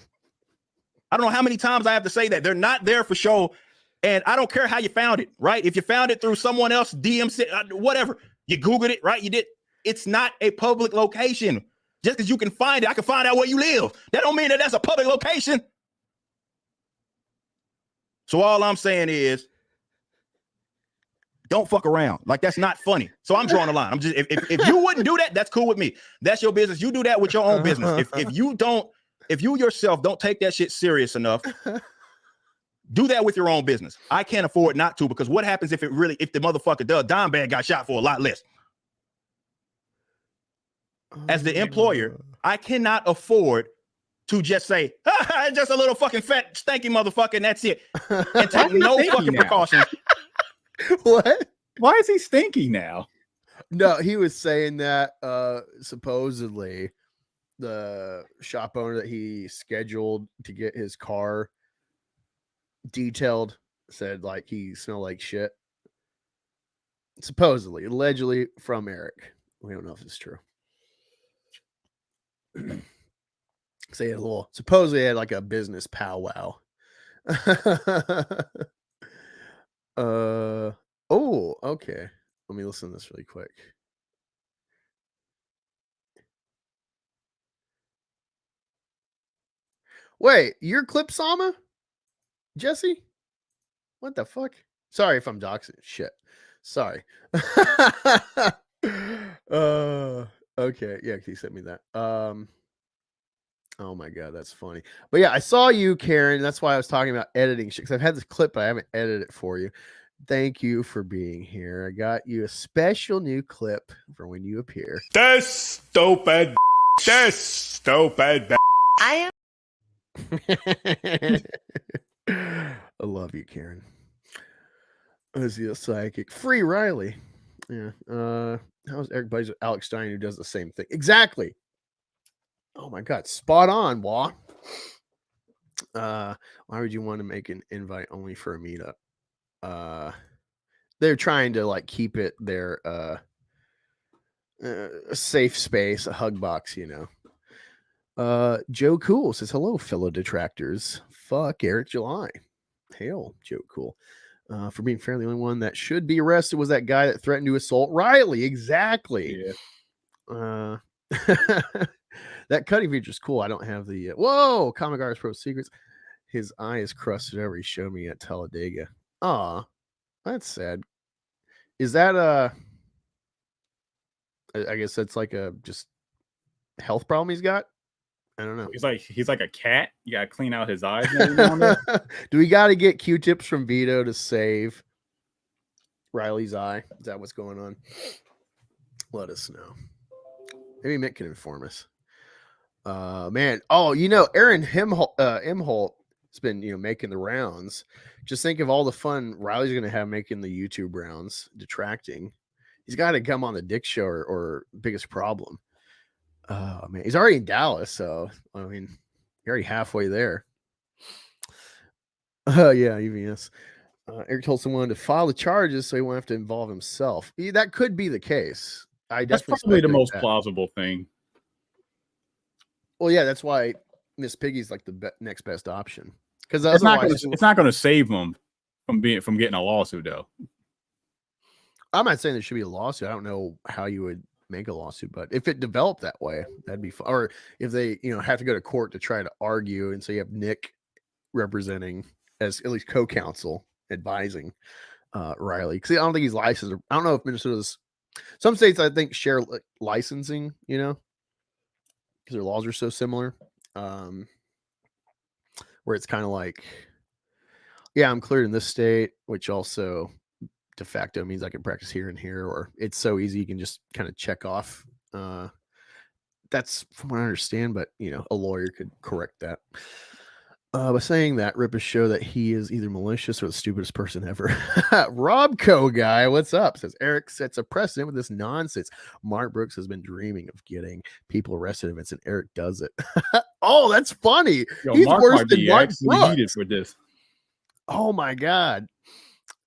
I don't know how many times I have to say that. They're not there for show. And I don't care how you found it, right? If you found it through someone else, DM, whatever, you Googled it, right? You did. It's not a public location. Just because you can find it, I can find out where you live. That don't mean that that's a public location. So all I'm saying is, don't fuck around. Like, that's not funny. So I'm drawing a line. I'm just, if you wouldn't do that, that's cool with me. That's your business. You do that with your own business. If you yourself don't take that shit serious enough, do that with your own business. I can't afford not to, because what happens if the motherfucker does? Dime Bag got shot for a lot less. As the employer, I cannot afford to just say, just a little fucking fat, stanky motherfucker, and that's it. And take no fucking precautions. What? Why is he stinky now? No, he was saying that supposedly the shop owner that he scheduled to get his car detailed said like he smelled like shit. Supposedly, allegedly from Eric. We don't know if it's true. So he had supposedly had like a business powwow. Oh, okay. Let me listen to this really quick. Wait, your clip Sama? Jesse? What the fuck? Sorry if I'm doxing shit. Sorry. Okay, yeah, he sent me that. Oh my god, that's funny. But yeah, I saw you, Karen. That's why I was talking about editing shit, because I've had this clip, but I haven't edited it for you. Thank you for being here. I got you a special new clip for when you appear. This stupid. I love you, Karen. Is he a psychic? Free Riley. Yeah. How's Eric buddies with Alex Stein, who does the same thing? Exactly. Oh my god, spot on, Wah. Why would you want to make an invite only for a meetup? They're trying to like keep it their a safe space, a hug box, you know. Joe Cool says hello, fellow detractors. Fuck Eric July. Hail, Joe Cool. For being fair, the only one that should be arrested was that guy that threatened to assault Riley. Exactly. Yeah. That cutting feature is cool. I don't have the whoa, Comic Artist Pro Secrets. His eye is crusted over. He showed me at Talladega. Aw, that's sad. Is that I guess that's like a just health problem he's got? I don't know. He's like a cat. You gotta clean out his eyes. Do we got to get Q-tips from Vito to save Riley's eye? Is that what's going on? Let us know. Maybe Mick can inform us. Man. Oh, you know, Aaron Imholt has been, you know, making the rounds. Just think of all the fun Riley's going to have making the YouTube rounds, detracting. He's got to come on the Dick Show or Biggest Problem. Oh man, he's already in Dallas, so I mean, you're already halfway there. Yeah, EVS. Eric told someone to file the charges so he won't have to involve himself. That could be the case. That's probably the most plausible thing. Well, yeah, that's why Miss Piggy's like the next best option. Because it's not going to save them from getting a lawsuit, though. I'm not saying there should be a lawsuit. I don't know how you would make a lawsuit, but if it developed that way, that'd be fun. Or if they, you know, have to go to court to try to argue, and so you have Nick representing as at least co-counsel advising Riley, because I don't think he's licensed. I don't know if Minnesota's, some states I think share licensing, you know, because their laws are so similar, where it's kind of like, yeah, I'm cleared in this state, which also de facto means I can practice here and here, or it's so easy you can just kind of check off That's from what I understand, but a lawyer could correct that. By saying that, Rip is show that he is either malicious or the stupidest person ever. Robco guy, what's up? Says Eric sets a precedent with this nonsense. Mark Brooks has been dreaming of getting people arrested events, and Eric does it. Oh, that's funny. Yo, He's Mark worse might than be Mark actually Brooks. heated for this. Oh my god.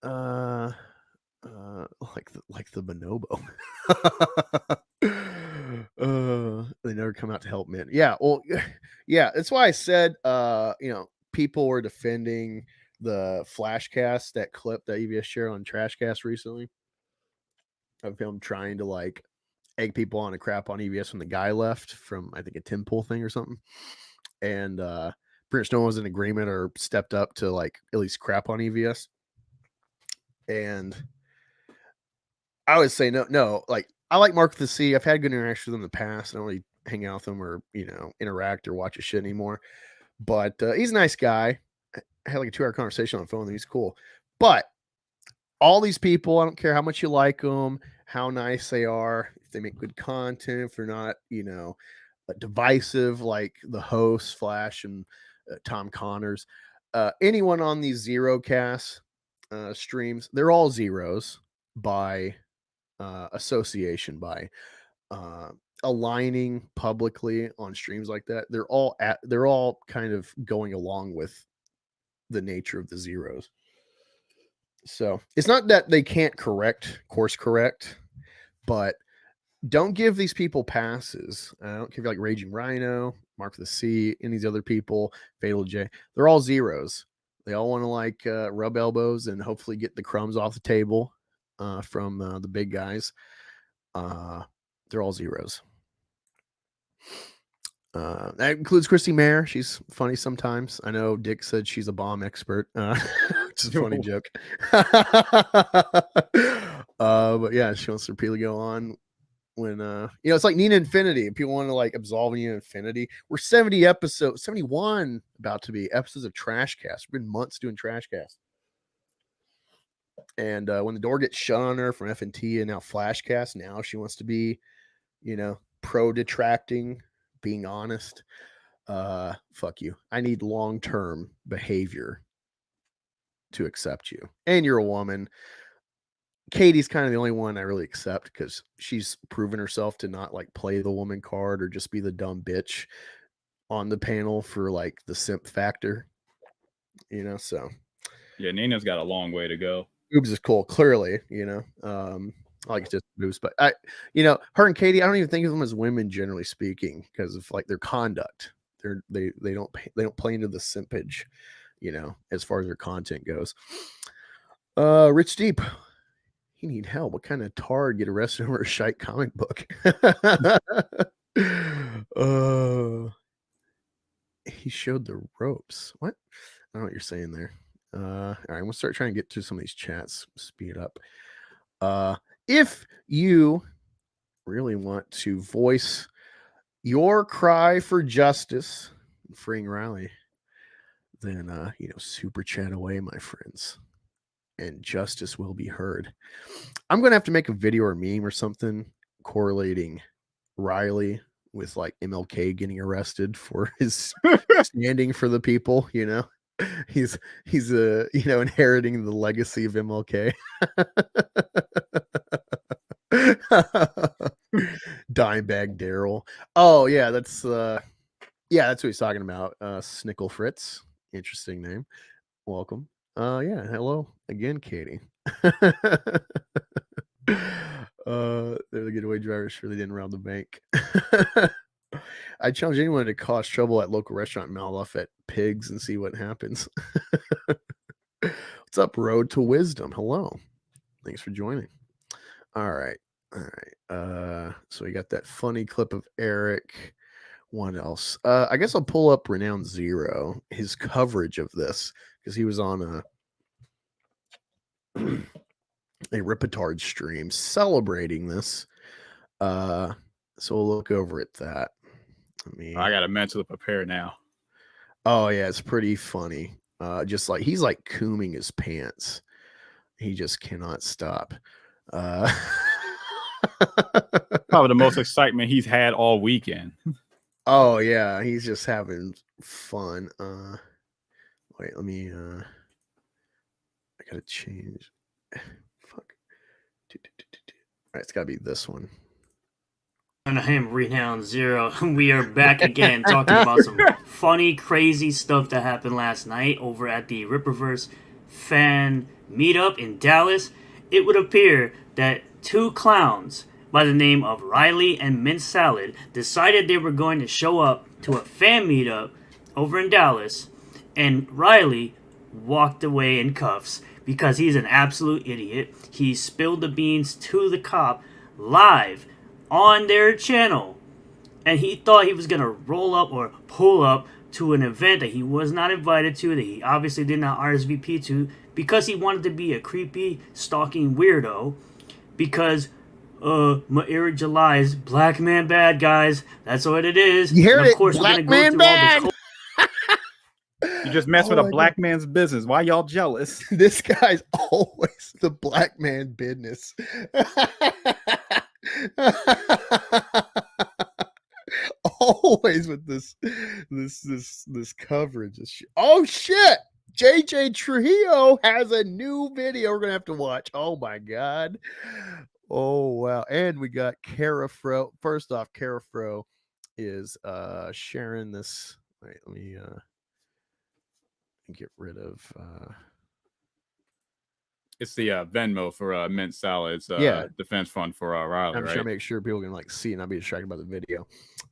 Like the bonobo. They never come out to help men. Yeah, well, yeah, that's why I said people were defending the Flashcast, that clip that EVS shared on Trashcast recently of him trying to like egg people on a crap on EVS when the guy left from I think a Tim Pool thing or something. And pretty much no one was in agreement or stepped up to like at least crap on EVS. And I would say no. Like I like Mark with the C. I've had good interaction with him in the past. I don't really hang out with him or interact or watch his shit anymore. But he's a nice guy. I had like a 2-hour conversation on the phone. And he's cool. But all these people, I don't care how much you like them, how nice they are, if they make good content, if they're not, divisive like the host Flash and Tom Connors. Anyone on these Zerocast streams, they're all zeros by association, by aligning publicly on streams like that. They're all kind of going along with the nature of the zeros. So it's not that they can't course correct, but don't give these people passes. I don't care if like Raging Rhino, Mark the C, and these other people, Fatal J. They're all zeros. They all want to like rub elbows and hopefully get the crumbs off the table from the big guys. They're all zeros. That includes Christy Mayer. She's funny sometimes. I know Dick said she's a bomb expert. Which is a funny joke. But yeah, she wants to repeatedly go on when it's like Nina Infinity. If people want to like absolve Nina Infinity, we're 71 about to be episodes of Trashcast. We've been months doing Trashcast. And when the door gets shut on her from FNT and now Flashcast, now she wants to be, pro detracting, being honest. Fuck you. I need long-term behavior to accept you. And you're a woman. Katie's kind of the only one I really accept because she's proven herself to not like play the woman card or just be the dumb bitch on the panel for like the simp factor. So. Yeah, Nina's got a long way to go. Boobs is cool, clearly, I like just boobs, but her and Katie, I don't even think of them as women generally speaking because of like their conduct. They don't play into the simpage, as far as their content goes. Rich Deep, he need help. What kind of tard get arrested over a shite comic book? He showed the ropes. What? I don't know what you're saying there. All right, I'm gonna start trying to get to some of these chats, speed up. If you really want to voice your cry for justice, freeing Riley, then super chat away, my friends, and justice will be heard. I'm gonna have to make a video or meme or something correlating Riley with like MLK getting arrested for his standing for the people. He's inheriting the legacy of MLK. Dimebag Daryl. Oh yeah, that's what he's talking about. Snickle Fritz, interesting name. Welcome. Yeah, hello again, Katie. They're the getaway drivers. Sure, they didn't rob the bank. I challenge anyone to cause trouble at local restaurant mouth off at pigs and see what happens. What's up, Road to Wisdom? Hello. Thanks for joining. All right. So we got that funny clip of Eric. What else? I guess I'll pull up Renowned Zero, his coverage of this, because he was on a Rippaverse stream celebrating this. So we'll look over at that. I gotta mentally prepare now. Oh yeah, it's pretty funny. Just like he's like cooming his pants. He just cannot stop. Probably the most excitement he's had all weekend. Oh yeah, he's just having fun. Wait, let me I gotta change. Fuck. All right, it's gotta be this one. And I am Renown Zero. We are back again talking about some funny, crazy stuff that happened last night over at the Rippaverse fan meetup in Dallas. It would appear that two clowns by the name of Riley and Mint Salad decided they were going to show up to a fan meetup over in Dallas, and Riley walked away in cuffs because he's an absolute idiot. He spilled the beans to the cop live on their channel, and he thought he was gonna roll up or pull up to an event that he was not invited to, that he obviously did not RSVP to, because he wanted to be a creepy stalking weirdo, because Eric July's Black Man Bad, guys. That's what it is. You heard and of it, course Black we're gonna Man go through Bad. all the You just mess with a black man's business. Why y'all jealous? This guy's always the black man business. Always with this coverage. Oh shit! JJ Trujillo has a new video we're gonna have to watch. Oh my god. Oh wow. And we got Kara Fro. First off, Kara Fro is sharing this. Wait, let me get rid of It's the Venmo for Mint Salad. It's defense fund for Riley. I'm right? trying to make sure people can like see and not be distracted by the video.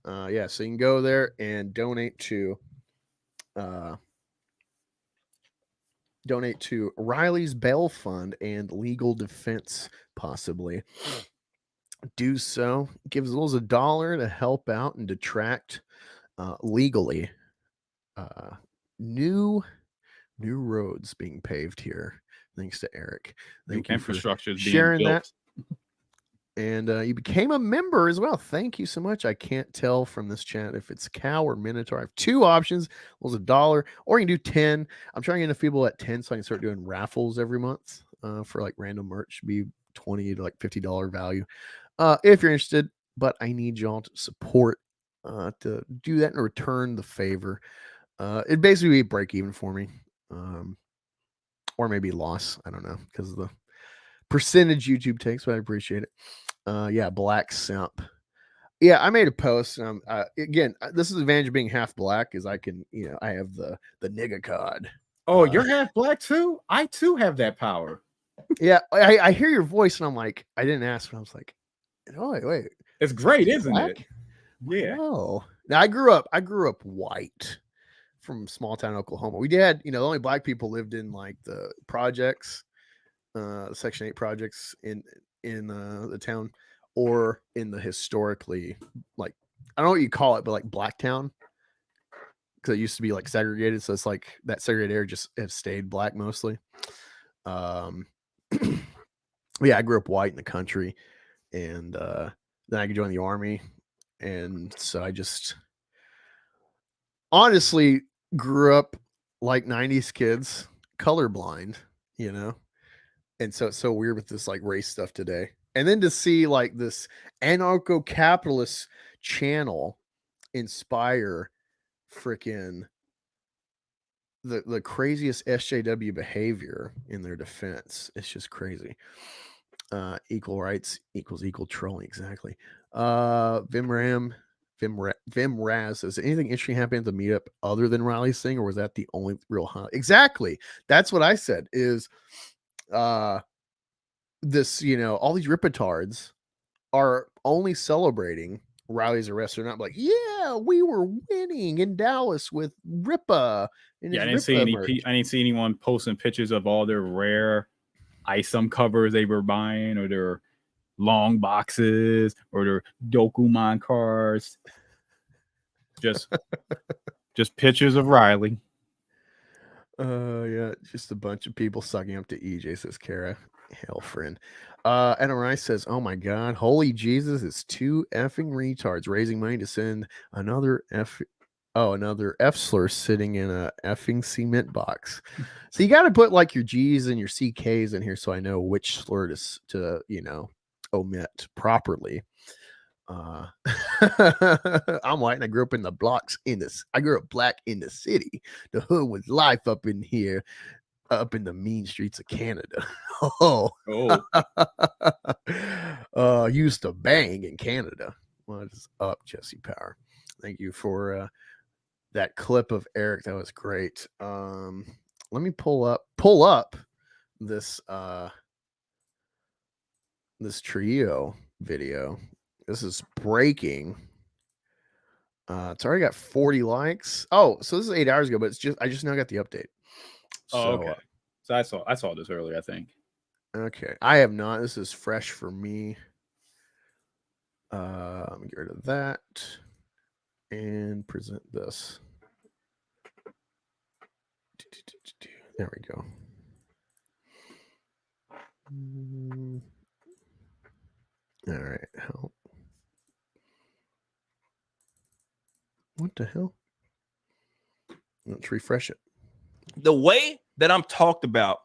Yeah, so you can go there and donate to Riley's bail fund and legal defense, possibly. Do so. Give as little as $1 to help out and detract legally. New roads being paved here. Thanks to Eric. Thank you infrastructure for sharing that. And you became a member as well. Thank you so much. I can't tell from this chat if it's cow or minotaur. I have two options. Well, it's $1, or you can do 10. I'm trying to get enough people at 10 so I can start doing raffles every month for like random merch. Be $20 to like $50 value if you're interested. But I need y'all to support to do that and return the favor. It'd basically be break even for me. Or maybe loss. I don't know, because of the percentage YouTube takes, but I appreciate it. Yeah, Black Simp. Yeah, I made a post. Again, this is the advantage of being half black, is I can, I have the nigga card. Oh, you're half black too? I too have that power. Yeah, I hear your voice and I'm like, I didn't ask, but I was like, oh wait. It's great, isn't it? Yeah. Oh, now I grew up white from small town Oklahoma. We had, the only black people lived in like the projects, Section 8 projects in the town, or in the historically, like, I don't know what you call it, but like Black Town, because it used to be like segregated, so it's like that segregated area just have stayed black mostly. Yeah, I grew up white in the country, and then I could join the army, and so I just honestly grew up like 90s kids, colorblind, and so it's so weird with this like race stuff today. And then to see like this anarcho-capitalist channel inspire freaking the craziest SJW behavior in their defense. It's just crazy. Equal rights equals equal trolling. Exactly. Vimraz says, anything interesting happened at the meetup other than Riley's thing, or was that the only real highlight? Exactly. That's what I said is this, all these ripatards are only celebrating Riley's arrest. They're not like, yeah, we were winning in Dallas with Rippa. Yeah, I didn't see anyone posting pictures of all their rare ISOM covers they were buying, or their long boxes, or their Dokuman cards. Just pictures of Riley. Yeah, just a bunch of people sucking up to EJ, says Kara. Hell, friend. NRI says, oh my god, holy Jesus, it's two effing retards raising money to send another F slur sitting in a effing cement box. So you got to put like your G's and your CKs in here so I know which slur to omit properly. I'm white and I grew up in the blocks I grew up black in the city. The hood was life up in here, up in the mean streets of Canada. Oh, used to bang in Canada. What is up, Jesse Power? Thank you for that clip of Eric. That was great. Let me pull up this this trio video. This is breaking. It's already got 40 likes. Oh, so this is 8 hours ago, but I just now got the update. Okay. So I saw this earlier, I think. Okay. I have not. This is fresh for me. Let me get rid of that and present this. There we go. All right. Help. What the hell? Let's refresh it. The way that I'm talked about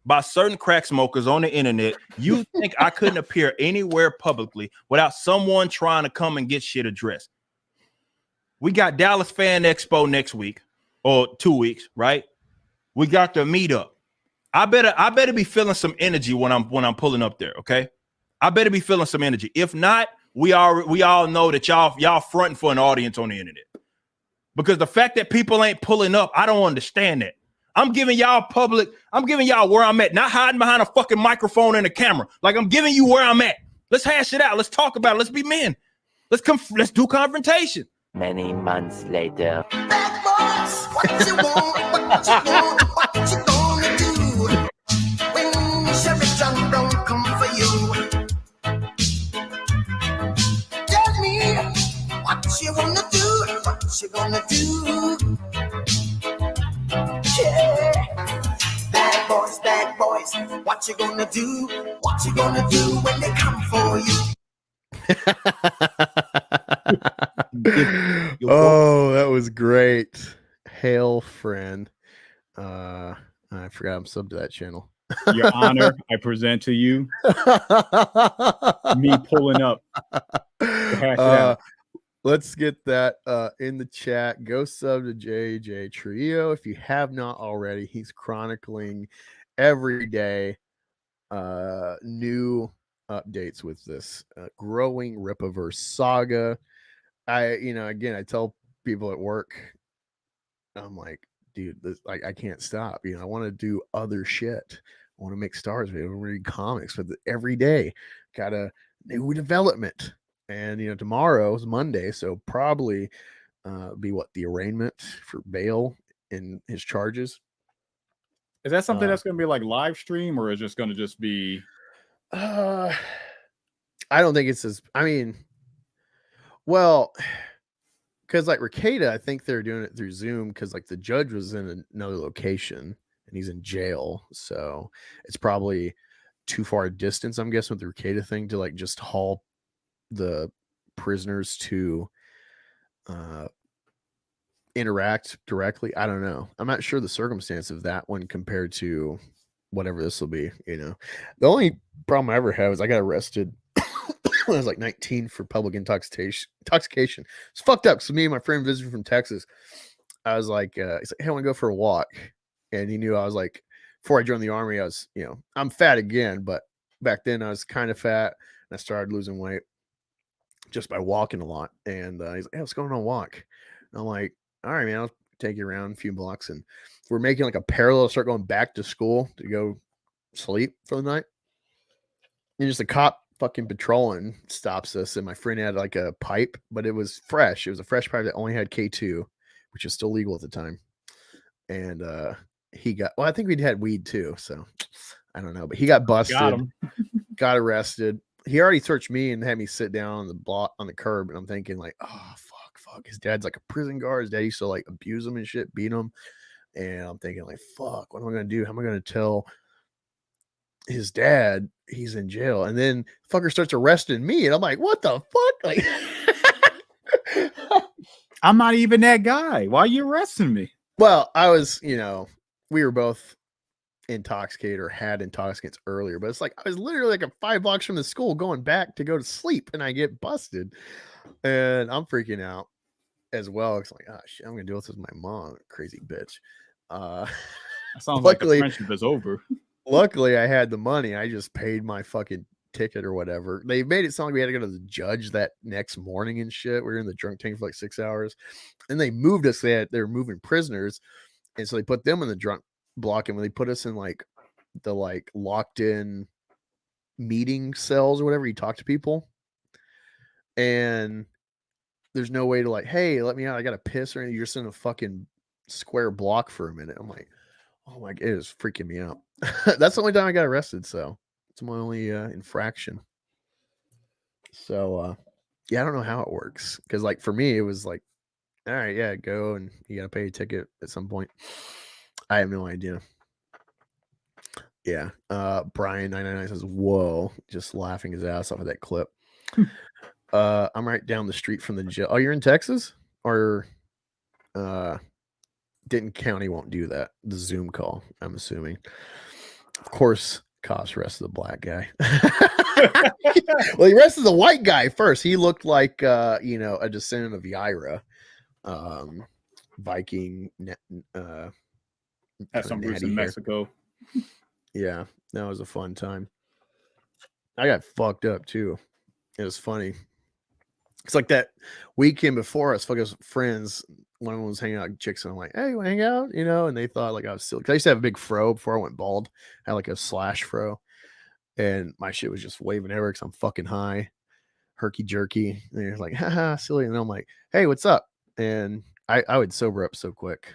by certain crack smokers on the internet, you think I couldn't appear anywhere publicly without someone trying to come and get shit addressed? We got Dallas Fan Expo next week or 2 weeks, right? We got the meetup. I better be feeling some energy when I'm pulling up there, okay? I better be feeling some energy. If not, we all know that y'all fronting for an audience on the internet. Because the fact that people ain't pulling up, I don't understand that. I'm giving y'all where I'm at, not hiding behind a fucking microphone and a camera. Like, I'm giving you where I'm at. Let's hash it out. Let's talk about it. Let's be men. Let's do confrontation. Many months later. Bad boys, what you want, what you want, what you gonna do when Sheriff John Brown come for you? Tell me what you wanna do, what you gonna do. Yeah. Bad boys, what you gonna do, what you gonna do when they come for you? Oh, that was great. Hail, friend. I forgot I'm subbed to that channel. Your Honor, I present to you me pulling up. Let's get that in the chat. Go sub to JJ Trio if you have not already. He's chronicling every day new updates with this growing Rippaverse saga. I tell people at work, I'm like, dude, I can't stop. I want to do other shit. I want to make stars. I want to read comics, but every day got a new development. And tomorrow is Monday, so probably be the arraignment for bail in his charges. Is that something that's going to be like live stream, or is just going to just be? I don't think it's as. Well, because like Ricada, I think they're doing it through Zoom because like the judge was in another location and he's in jail, so it's probably too far a distance. I'm guessing with the Ricada thing to like just haul the prisoners to interact directly. I don't know. I'm not sure the circumstance of that one compared to whatever this will be. The only problem I ever had was I got arrested when I was like 19 for public intoxication. It's fucked up. So me and my friend visited from Texas. I was like, he's like, hey, I want to go for a walk. And he knew I was like, before I joined the army, I was, I'm fat again, but back then I was kind of fat and I started losing weight just by walking a lot. And he's like, hey, let's go on a walk. And I'm like, all right, man, I'll take you around a few blocks. And we're making like a parallel, start going back to school to go sleep for the night. And just a cop fucking patrolling stops us. And my friend had like a pipe, but it was fresh. It was a fresh pipe that only had K2, which is still legal at the time. And he got, I think we'd had weed too. So I don't know, but he got busted, got arrested. He already searched me and had me sit down on the block on the curb. And I'm thinking like, oh, fuck. His dad's like a prison guard. His dad used to like abuse him and shit, beat him. And I'm thinking like, fuck, what am I going to do? How am I going to tell his dad he's in jail? And then fucker starts arresting me. And I'm like, what the fuck? Like, I'm not even that guy. Why are you arresting me? Well, I was, we were both intoxicated or had intoxicants earlier, but it's like I was literally like 5 blocks from the school going back to go to sleep, and I get busted, and I'm freaking out as well. It's like, oh shit, I'm gonna deal with this with my mom, crazy bitch. That sounds like the friendship is over. Luckily, I had the money. I just paid my fucking ticket or whatever. They made it sound like we had to go to the judge that next morning and shit. We were in the drunk tank for like 6 hours, and they moved us. They were moving prisoners, and so they put them in the drunk block, and when they put us in like the like locked in meeting cells or whatever, you talk to people, and there's no way to like, hey, let me out, I gotta piss or anything. You're just in a fucking square block for a minute. I'm like, oh my god, it is freaking me out. That's the only time I got arrested, so it's my only infraction. So yeah, I don't know how it works, because like for me it was like, all right, yeah, go, and you gotta pay a ticket at some point. I have no idea. Yeah. Brian 999 says, whoa, just laughing his ass off of that clip. I'm right down the street from the jail. Oh, you're in Texas? Or Denton County won't do that. The Zoom call, I'm assuming. Of course, cops arrested the black guy. Well, he arrested the white guy first. He looked like a descendant of Yaira. Viking Had some roots in Mexico. Yeah, that was a fun time. I got fucked up too. It was funny. It's like that weekend before us, fucking friends. One of them was hanging out with chicks, and I'm like, "Hey, you want to hang out?" And they thought like I was silly. Cause I used to have a big fro before I went bald. I had like a slash fro, and my shit was just waving everywhere because I'm fucking high, herky jerky. And they're like, "Haha, silly," and I'm like, "Hey, what's up?" And I would sober up so quick.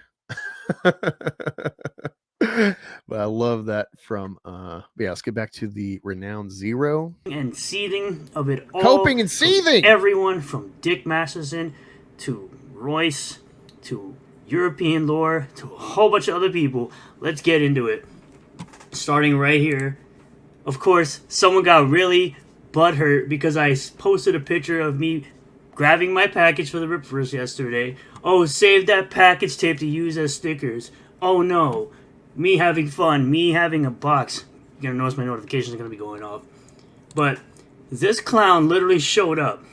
But I love that from yeah, let's get back to the Renowned Zero. And seething of it all. Coping and seething! Everyone from Dick Masterson to Royce to European Lore to a whole bunch of other people. Let's get into it. Starting right here. Of course, someone got really butthurt because I posted a picture of me grabbing my package for the Rippaverse yesterday. Oh, save that package tape to use as stickers. Oh no. Me having fun. Me having a box. You're going to notice my notifications are going to be going off. But this clown literally showed up.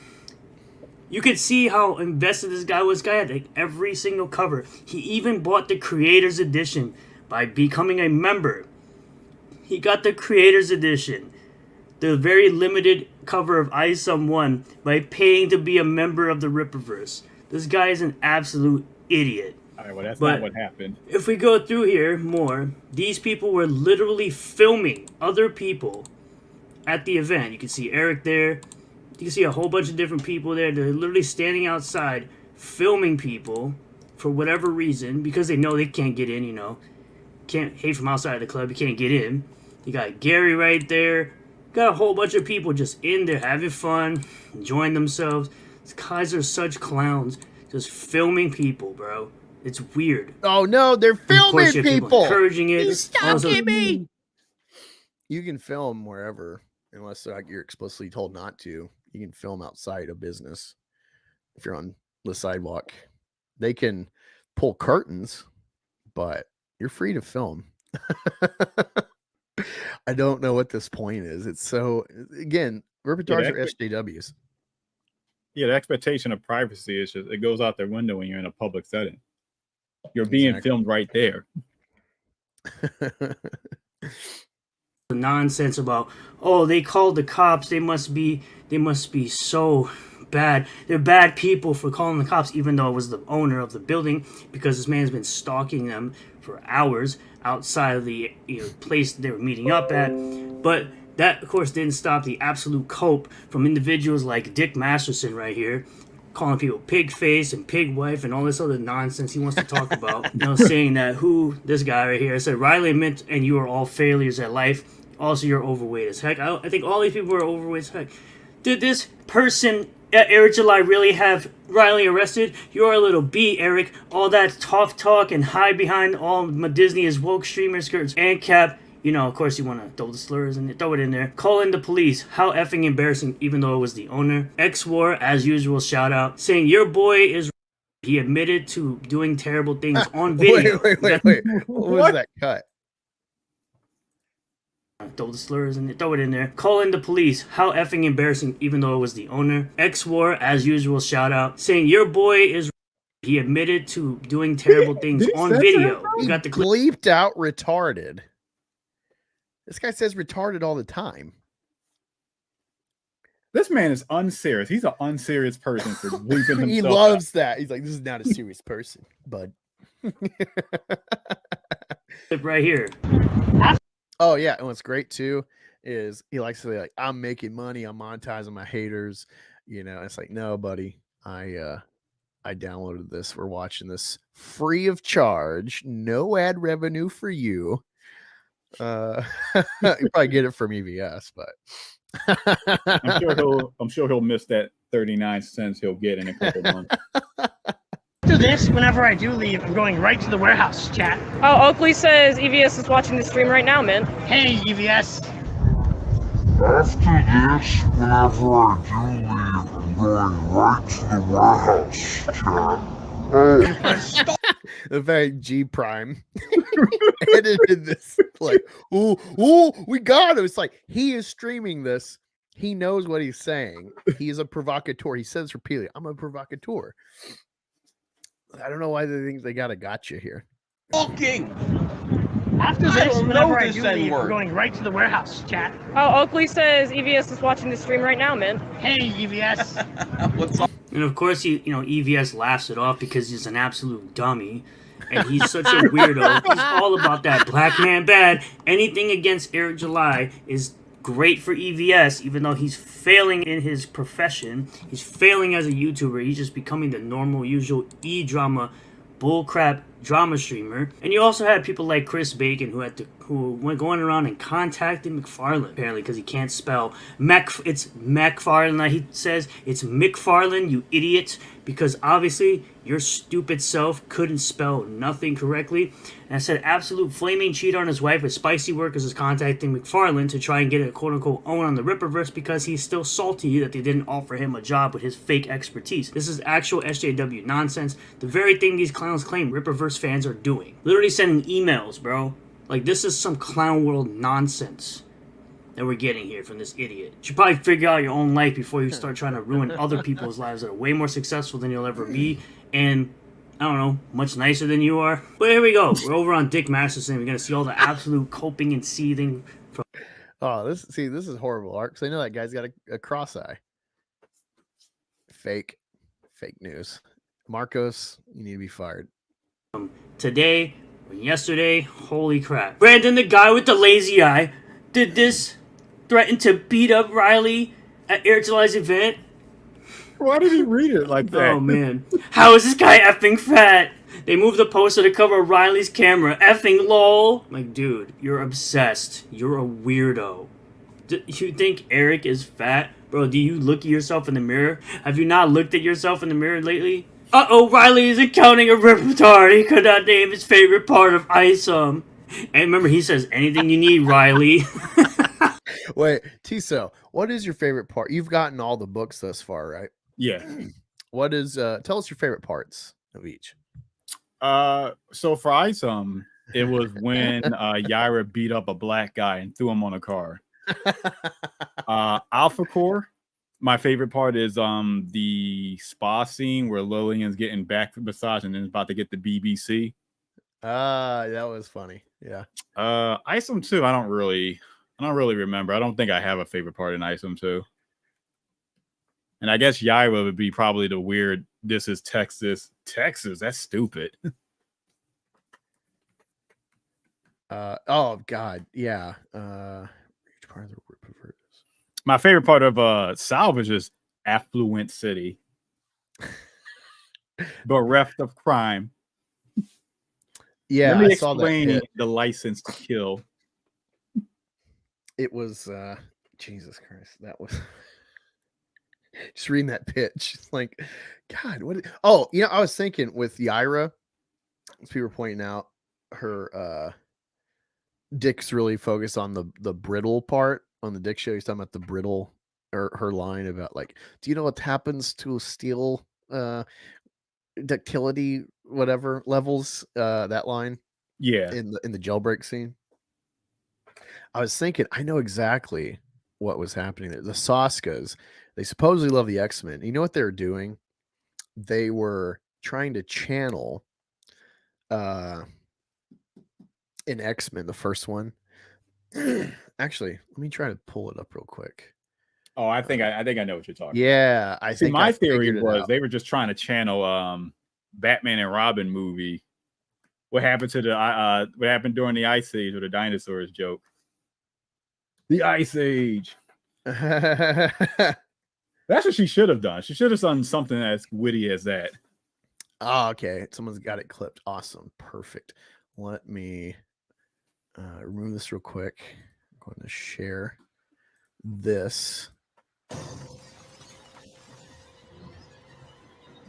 You could see how invested this guy was. This guy had like every single cover. He even bought the Creator's Edition by becoming a member. He got the Creator's Edition. The very limited cover of I Someone by paying to be a member of the Rippaverse. This guy is an absolute idiot. All right, well, that's not what happened. If we go through here more, these people were literally filming other people at the event. You can see Eric there. You can see a whole bunch of different people there. They're literally standing outside filming people for whatever reason because they know they can't get in, Can't hate from outside the club. You can't get in. You got Gary right there. Got a whole bunch of people just in there having fun, enjoying themselves. These guys are such clowns. Just filming people, bro. It's weird. Oh no, they're filming people. Encouraging it. He's stalking me. You can film wherever, unless you're explicitly told not to. You can film outside a business if you're on the sidewalk. They can pull curtains, but you're free to film. I don't know what this point is. It's so, again, repertoires are SJWs. Yeah, the expectation of privacy is just, it goes out their window when you're in a public setting. You're being filmed right there. The nonsense about, oh, they called the cops. They must be so bad. They're bad people for calling the cops, even though it was the owner of the building, because this man's been stalking them for hours outside of the place they were meeting up at. But that, of course, didn't stop the absolute cope from individuals like Dick Masterson right here, calling people pig face and pig wife and all this other nonsense he wants to talk about. Saying that this guy right here said, Riley admits and you are all failures at life. Also, you're overweight as heck. I think all these people are overweight as heck. Did this person at Eric July really have Riley arrested? You're a little B, Eric. All that tough talk and hide behind all Disney is woke streamer skirts and cap. Of course you want to throw the slurs and throw it in there. Call in the police. How effing embarrassing, even though it was the owner. X-War, as usual, shout out. Saying your boy is... He admitted to doing terrible things on video. Wait. What was that cut? Throw the slurs and throw it in there. Call in the police. How effing embarrassing, even though it was the owner. X-War, as usual, shout out. Saying your boy is... He admitted to doing terrible things on video. He You got the clip. bleeped out retarded. This guy says retarded all the time. This man is unserious. He's an unserious person for bleeping himself. He loves that. He's like, this is not a serious person, bud. Right here. Oh yeah, and what's great too is he likes to be like, I'm making money, I'm monetizing my haters. You know, it's like, no, buddy, I downloaded this. We're watching this free of charge, no ad revenue for you. You probably get it from EVS, but I'm sure he'll miss that 39 cents he'll get in a couple months. After this, whenever I do leave, I'm going right to the warehouse, chat. Oh, Oakley says EVS is watching the stream right now, man. Hey, EVS. After this, whenever I do leave, I'm going right to the warehouse, chat. the very G Prime edited this like, ooh, we got him. It's like he is streaming this. He knows what he's saying. He is a provocateur. He says repeatedly, I'm a provocateur. I don't know why they think they got a gotcha here. Fucking. After this, whenever I do leave, I'm going right to the warehouse, chat. Oh, Oakley says EVS is watching the stream right now, man. Hey, EVS. What's up? And of course, EVS laughs it off because he's an absolute dummy. And he's such a weirdo. He's all about that black man bad. Anything against Eric July is great for EVS, even though he's failing in his profession. He's failing as a YouTuber. He's just becoming the normal, usual E-drama, bullcrap drama streamer. And you also had people like Chris Bacon who went going around and contacting McFarlane, apparently, because he can't spell it's McFarlane. He says it's McFarlane, you idiot, because obviously your stupid self couldn't spell nothing correctly. And I said absolute flaming cheat on his wife with Spicy Workers is contacting McFarlane to try and get a quote-unquote own on the Rippaverse because he's still salty that they didn't offer him a job with his fake expertise. This is actual SJW nonsense. The very thing these clowns claim Rippaverse fans are doing. Literally sending emails, bro. Like, this is some clown world nonsense that we're getting here from this idiot. You should probably figure out your own life before you start trying to ruin other people's lives that are way more successful than you'll ever be, and I don't know, much nicer than you are. But here we go. We're over on Dick Masterson. We're gonna see all the absolute coping and seething from... Oh, this is horrible, Art, because I know that guy's got a cross eye. Fake news. Marcos, you need to be fired. Today or yesterday, holy crap. Brandon, the guy with the lazy eye, did this threaten to beat up Riley at Air July's event. Why did he read it like that? Oh, man. How is this guy effing fat? They moved the poster to cover Riley's camera. Effing lol. Like, dude, you're obsessed. You're a weirdo. You think Eric is fat? Bro, do you look at yourself in the mirror? Have you not looked at yourself in the mirror lately? Uh-oh, Riley isn't counting a repertoire. He could not name his favorite part of Isom. And remember, he says, anything you need, Riley. Wait, Tiso, what is your favorite part? You've gotten all the books thus far, right? Yeah. What is tell us your favorite parts of each. So for Isom, it was when Yaira beat up a black guy and threw him on a car. Alpha Core, my favorite part is the spa scene where Lillian's getting back massage and then is about to get the BBC. That was funny. Yeah. Isom 2, I don't really remember. I don't think I have a favorite part in Isom 2. And I guess Yaira would be probably the weird, this is Texas. Texas, that's stupid. Oh God, yeah. Each part of the Rippaverse. My favorite part of Salvage is Affluent City. Bereft of crime. Yeah, Let me I saw that explain hit. the license to kill. It was Jesus Christ, that was just reading that pitch. It's like, God, what? Oh, you know, I was thinking with Yaira, as people were pointing out, her Dick's really focused on the brittle part on the Dick show. He's talking about the brittle, or her line about like, do you know what happens to steel ductility, whatever levels? That line, yeah, in the jailbreak scene. I was thinking, I know exactly what was happening there. The Saskas, they supposedly love the X-Men. You know what they were doing? They were trying to channel in X-Men, the first one. Actually, let me try to pull it up real quick. Oh, I think I know what you're talking about. Yeah, I See, think my I theory figured it was out. they were just trying to channel Batman and Robin movie. What happened to the what happened during the Ice Age with the dinosaurs joke? The Ice Age. That's what she should have done. She should have done something as witty as that. Oh, okay. Someone's got it clipped. Awesome. Perfect. Let me remove this real quick. I'm going to share this.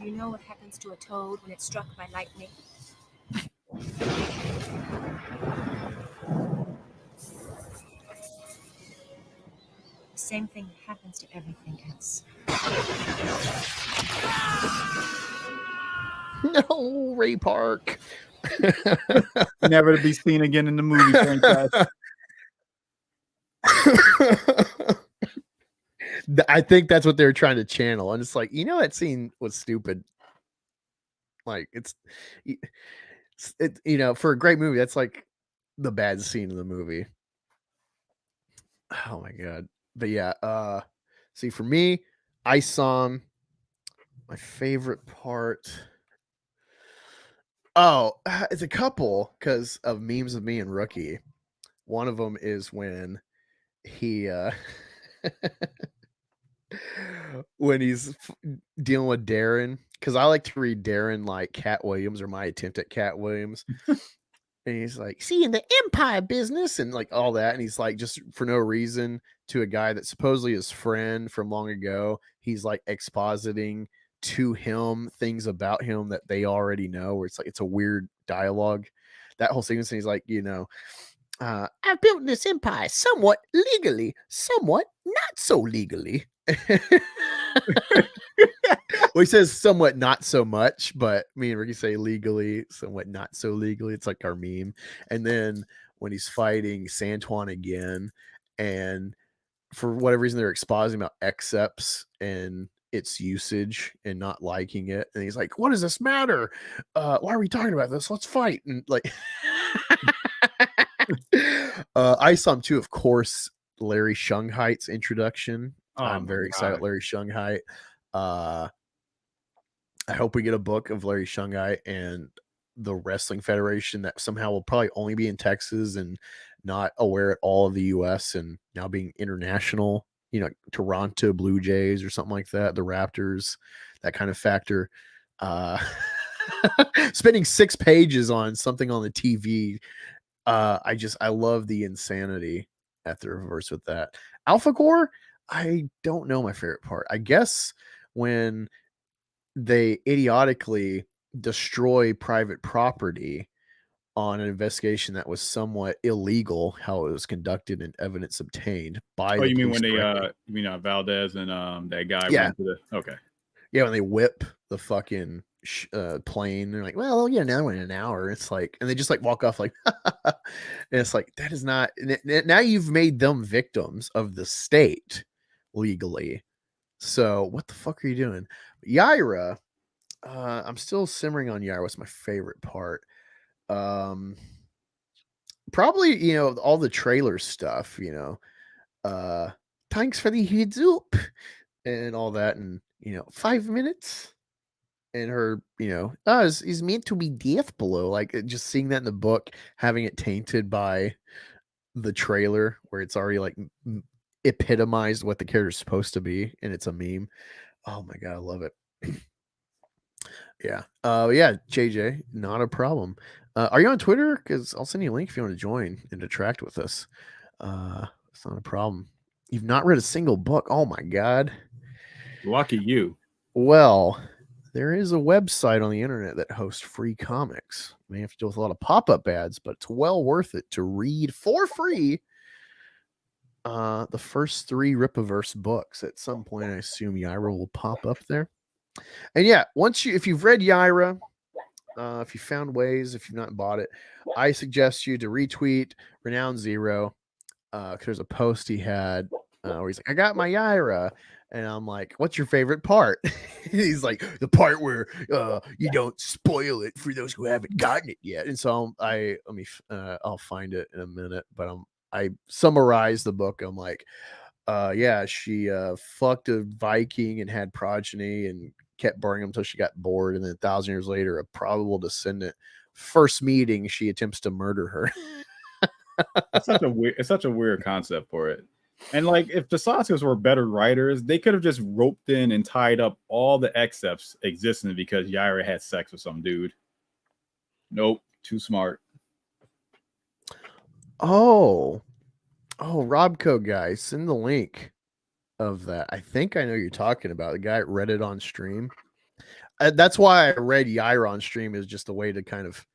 You know what happens to a toad when it's struck by lightning? The same thing happens to everything else. No, Ray Park. Never to be seen again in the movie franchise. I think that's what they were trying to channel. And it's like, you know, that scene was stupid. Like, it's you know, for a great movie, that's like the bad scene in the movie. Oh my God. But yeah, see, for me, I saw my favorite part. Oh, it's a couple because of memes of me and Rookie. One of them is when he when he's dealing with Darren, because I like to read Darren like Cat Williams, or my attempt at Cat Williams. And he's like, see, in the empire business, and like all that. And he's like, just for no reason, to a guy that supposedly his friend from long ago, he's like expositing to him things about him that they already know, where it's like, it's a weird dialogue. That whole sequence, and he's like, you know, I've built this empire somewhat legally, somewhat not so legally. Well, he says somewhat not so much, but me and Ricky say legally, somewhat not so legally. It's like our meme. And then when he's fighting Santuan again, and for whatever reason they're expositing about accepts and its usage and not liking it, and he's like, what does this matter? Why are we talking about this? Let's fight. And like I saw him too, of course, Larry Shungheit's introduction. I'm very excited about Larry Shungheit. I hope we get a book of Larry Shungheit and the Wrestling Federation that somehow will probably only be in Texas and not aware at all of the US, and now being international, you know, Toronto Blue Jays or something like that, the Raptors, that kind of factor. Spending 6 pages on something on the TV. I love the insanity at the reverse with that. Alpha Core, I don't know my favorite part. I guess when they idiotically destroy private property on an investigation that was somewhat illegal, how it was conducted and evidence obtained by Oh, the you mean police when they director. you mean Valdez and that guy Yeah. went to the okay. Yeah, when they whip the fucking plane, they're like, well, yeah, now in an hour. It's like, and they just like walk off like, and it's like, that is not, now you've made them victims of the state legally. So what the fuck are you doing? Yaira, I'm still simmering on Yaira. What's my favorite part? Probably, you know, all the trailer stuff, you know, thanks for the heads up and all that. And, you know, 5 minutes. And her, you know, is meant to be death below. Like, just seeing that in the book, having it tainted by the trailer where it's already like epitomized what the character's supposed to be, and it's a meme. Oh my God, I love it. Yeah. Yeah, JJ, not a problem. Are you on Twitter? Because I'll send you a link if you want to join and interact with us. It's not a problem. You've not read a single book. Oh my God. Lucky you. Well, there is a website on the internet that hosts free comics. You may have to deal with a lot of pop-up ads, but it's well worth it to read for free the first 3 Rippaverse books. At some point, I assume Yaira will pop up there. And yeah, if you've read Yaira, if you found ways, if you've not bought it, I suggest you to retweet Renown Zero. there's a post he had where he's like, I got my Yaira. And I'm like, what's your favorite part? He's like, the part where you don't spoil it for those who haven't gotten it yet. And so I'll find it in a minute. But I summarized the book. I'm like, yeah, she fucked a Viking and had progeny and kept burning them until she got bored. And then 1,000 years later, a probable descendant, first meeting, she attempts to murder her. It's such a weird concept for it. And like, if the Satskas were better writers, they could have just roped in and tied up all the excepts existing because Yaira had sex with some dude. Nope, too smart. Oh, Robco guy, send the link of that. I think I know you're talking about. The guy read it on stream. That's why I read Yaira on stream, is just a way to kind of,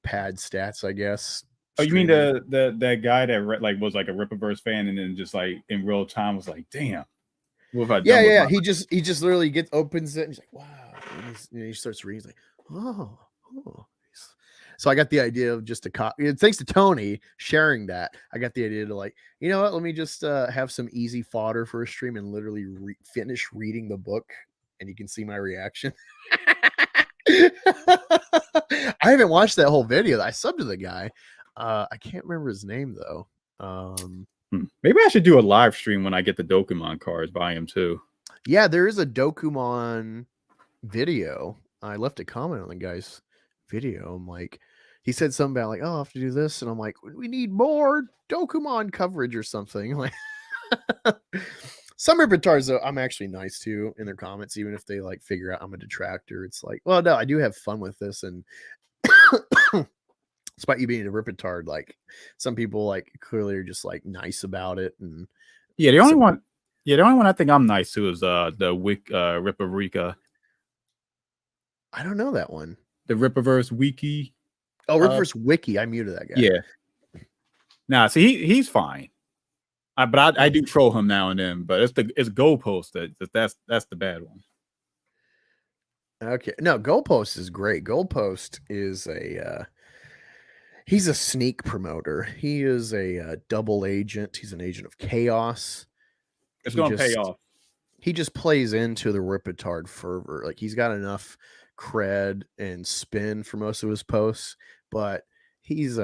pad stats, I guess. Oh, you mean that guy that was like a Rippaverse fan, and then just like in real time was like, "Damn, what have I done?" Yeah. He just literally opens it and he's like, "Wow," and he starts reading. He's like, "Oh." So I got the idea of just thanks to Tony sharing that. I got the idea to like, you know what? Let me just have some easy fodder for a stream and literally finish reading the book, and you can see my reaction. I haven't watched that whole video. I subbed to the guy. I can't remember his name though. Maybe I should do a live stream when I get the Dokemon cards by him too. Yeah, there is a Dokemon video. I left a comment on the guy's video. I'm like, he said something about like, oh, I'll have to do this, and I'm like, we need more Dokemon coverage or something. Like, some repertoires though, I'm actually nice to in their comments, even if they like figure out I'm a detractor. It's like, well, no, I do have fun with this, and despite you being a ripetard, like some people like clearly are just like nice about it. And the only one I think I'm nice to is the Rippaverse. I don't know that one. The Rippaverse wiki. Oh, Rippaverse wiki. I muted that guy. Yeah. Nah, see, he's fine. But I do troll him now and then. But it's Goalpost that's the bad one. Okay, no, Goalpost is great. Goalpost is he's a sneak promoter. He is a double agent. He's an agent of chaos. It's going to pay off. He just plays into the Ripetard fervor. Like, he's got enough cred and spin for most of his posts, but he's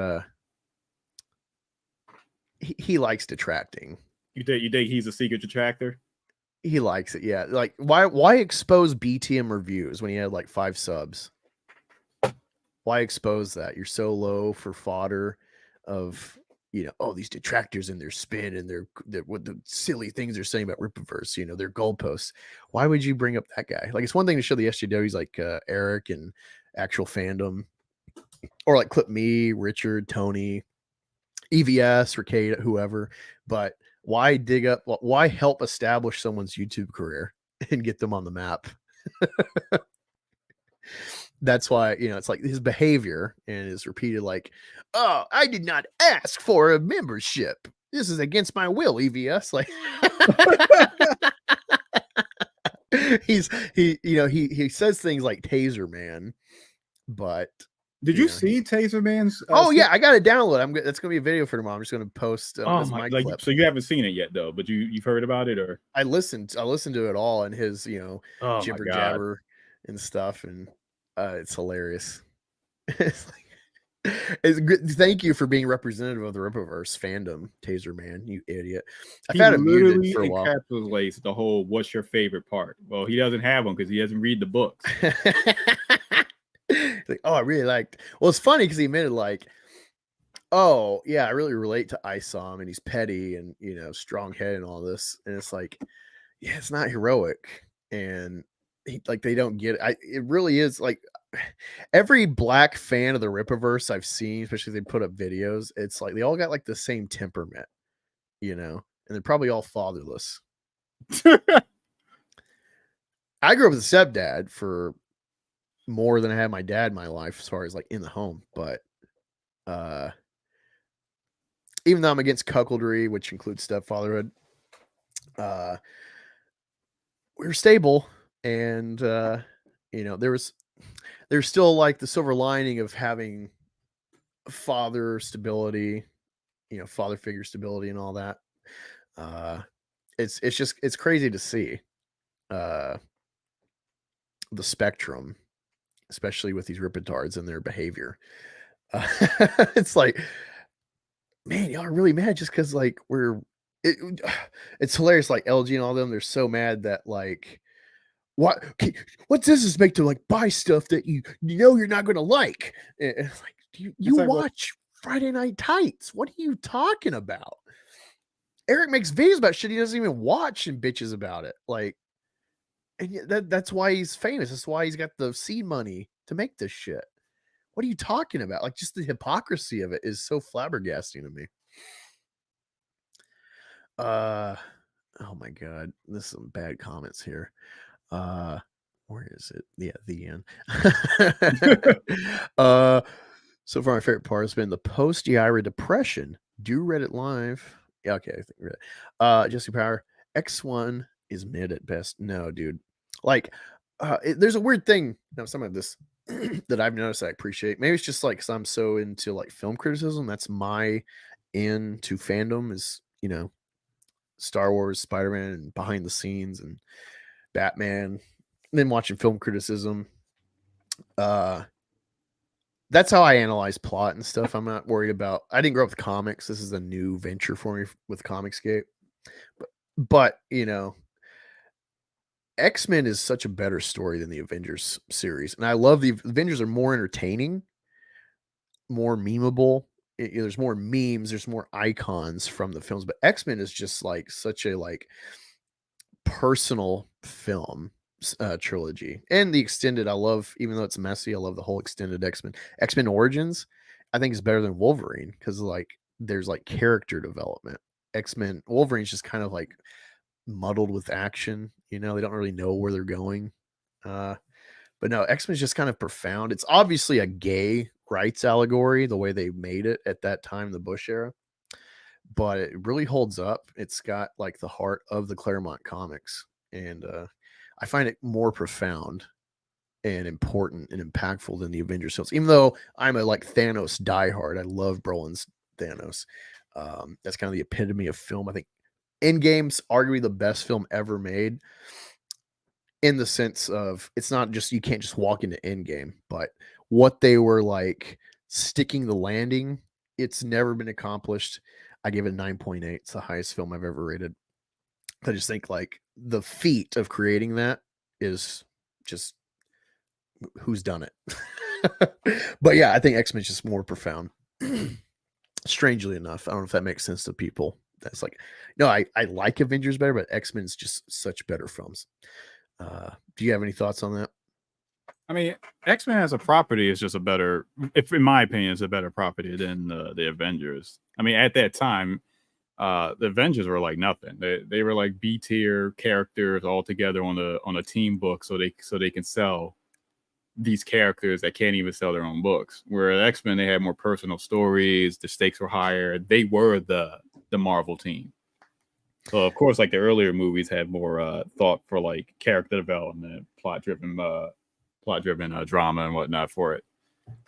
he likes detracting. You think he's a secret detractor? He likes it, yeah. Like, why expose BTM reviews when he had like 5 subs? Why expose that? You're so low for fodder of, these detractors and their spin and their what the silly things they're saying about Rippaverse, their goalposts. Why would you bring up that guy? Like, it's one thing to show the SJWs like Eric and actual fandom, or like clip me, Richard, Tony, EVS, Ricada, whoever, but why why help establish someone's YouTube career and get them on the map? That's why, it's like his behavior and his repeated like, oh, I did not ask for a membership. This is against my will, EVS. Like, he says things like Taser Man, but did you see Taser Man's? Yeah, I got to download. That's gonna be a video for tomorrow. I'm just gonna post. Clip. So you haven't seen it yet, though, but you've heard about it, or I listened to it all, and his jibber jabber and stuff, and it's hilarious. It's good. Thank you for being representative of the Rippaverse fandom, Taser Man, you idiot. I've had him muted for a while. Encapsulates the whole "what's your favorite part?" Well, he doesn't have one because he doesn't read the books. Like, oh, I really liked. Well, it's funny because he admitted like, oh yeah, I really relate to Isom, and he's petty and strong head and all this, and it's like, yeah, it's not heroic, and they don't get it. It really is like every black fan of the Rippaverse I've seen, especially if they put up videos, it's like they all got like the same temperament, and they're probably all fatherless. I grew up with a stepdad for more than I had my dad in my life as far as like in the home, but even though I'm against cuckoldry, which includes stepfatherhood, we were stable, and there's still like the silver lining of having father stability father figure stability and all that. It's crazy to see the spectrum, especially with these ripitards and their behavior. It's like, man, y'all are really mad just because like it's hilarious. Like LG and all them, they're so mad that like, what does this make to like buy stuff that you know you're not going to like? And it's like, you like, watch Friday Night Tights. What are you talking about? Eric makes videos about shit he doesn't even watch and bitches about it. Like, and that's why he's famous. That's why he's got the seed money to make this shit. What are you talking about? Like, just the hypocrisy of it is so flabbergasting to me. Oh my god, there's some bad comments here. Where is it? Yeah, the end. So far my favorite part has been the post Yaira depression. Do Reddit live. Yeah, okay, I think Reddit. Jesse Power, X1 is mid at best. No, dude. Like, there's a weird thing. Some of this that I've noticed I appreciate. Maybe it's just like because I'm so into like film criticism. That's my into fandom is, Star Wars, Spider-Man, and behind the scenes and Batman. And then watching film criticism. That's how I analyze plot and stuff. I'm not worried about. I didn't grow up with comics. This is a new venture for me with Comicsgate. But X-Men is such a better story than the Avengers series, and I love the Avengers are more entertaining, more memeable. There's more memes. There's more icons from the films, but X-Men is just like such a like personal film trilogy. And the extended I love, even though it's messy, I love the whole extended X-Men Origins. I think is better than Wolverine because like there's like character development. X-Men Wolverine's just kind of like muddled with action, they don't really know where they're going. But no, X-Men's just kind of profound. It's obviously a gay rights allegory the way they made it at that time, the Bush era, but it really holds up. It's got like the heart of the Claremont comics, and I find it more profound and important and impactful than the Avengers films. Even though I'm a like Thanos diehard, I love Brolin's Thanos. That's kind of the epitome of film. I think Endgame's arguably the best film ever made, in the sense of it's not just you can't just walk into Endgame, but what they were like sticking the landing. It's never been accomplished. I give it 9.8. It's the highest film I've ever rated. I just think like the feat of creating that is just who's done it. But yeah, I think X-Men's just more profound. Strangely enough, I don't know if that makes sense to people. That's like, no, I like Avengers better, but X-Men's just such better films. Do you have any thoughts on that? I mean, X-Men as a property is just a better, if in my opinion, is a better property than the Avengers. I mean, at that time, the Avengers were like nothing. They were like B tier characters all together on a team book, so they can sell these characters that can't even sell their own books. Where X-Men, they had more personal stories. The stakes were higher. They were the Marvel team. So of course, like the earlier movies had more thought for like character development, plot driven drama and whatnot for it.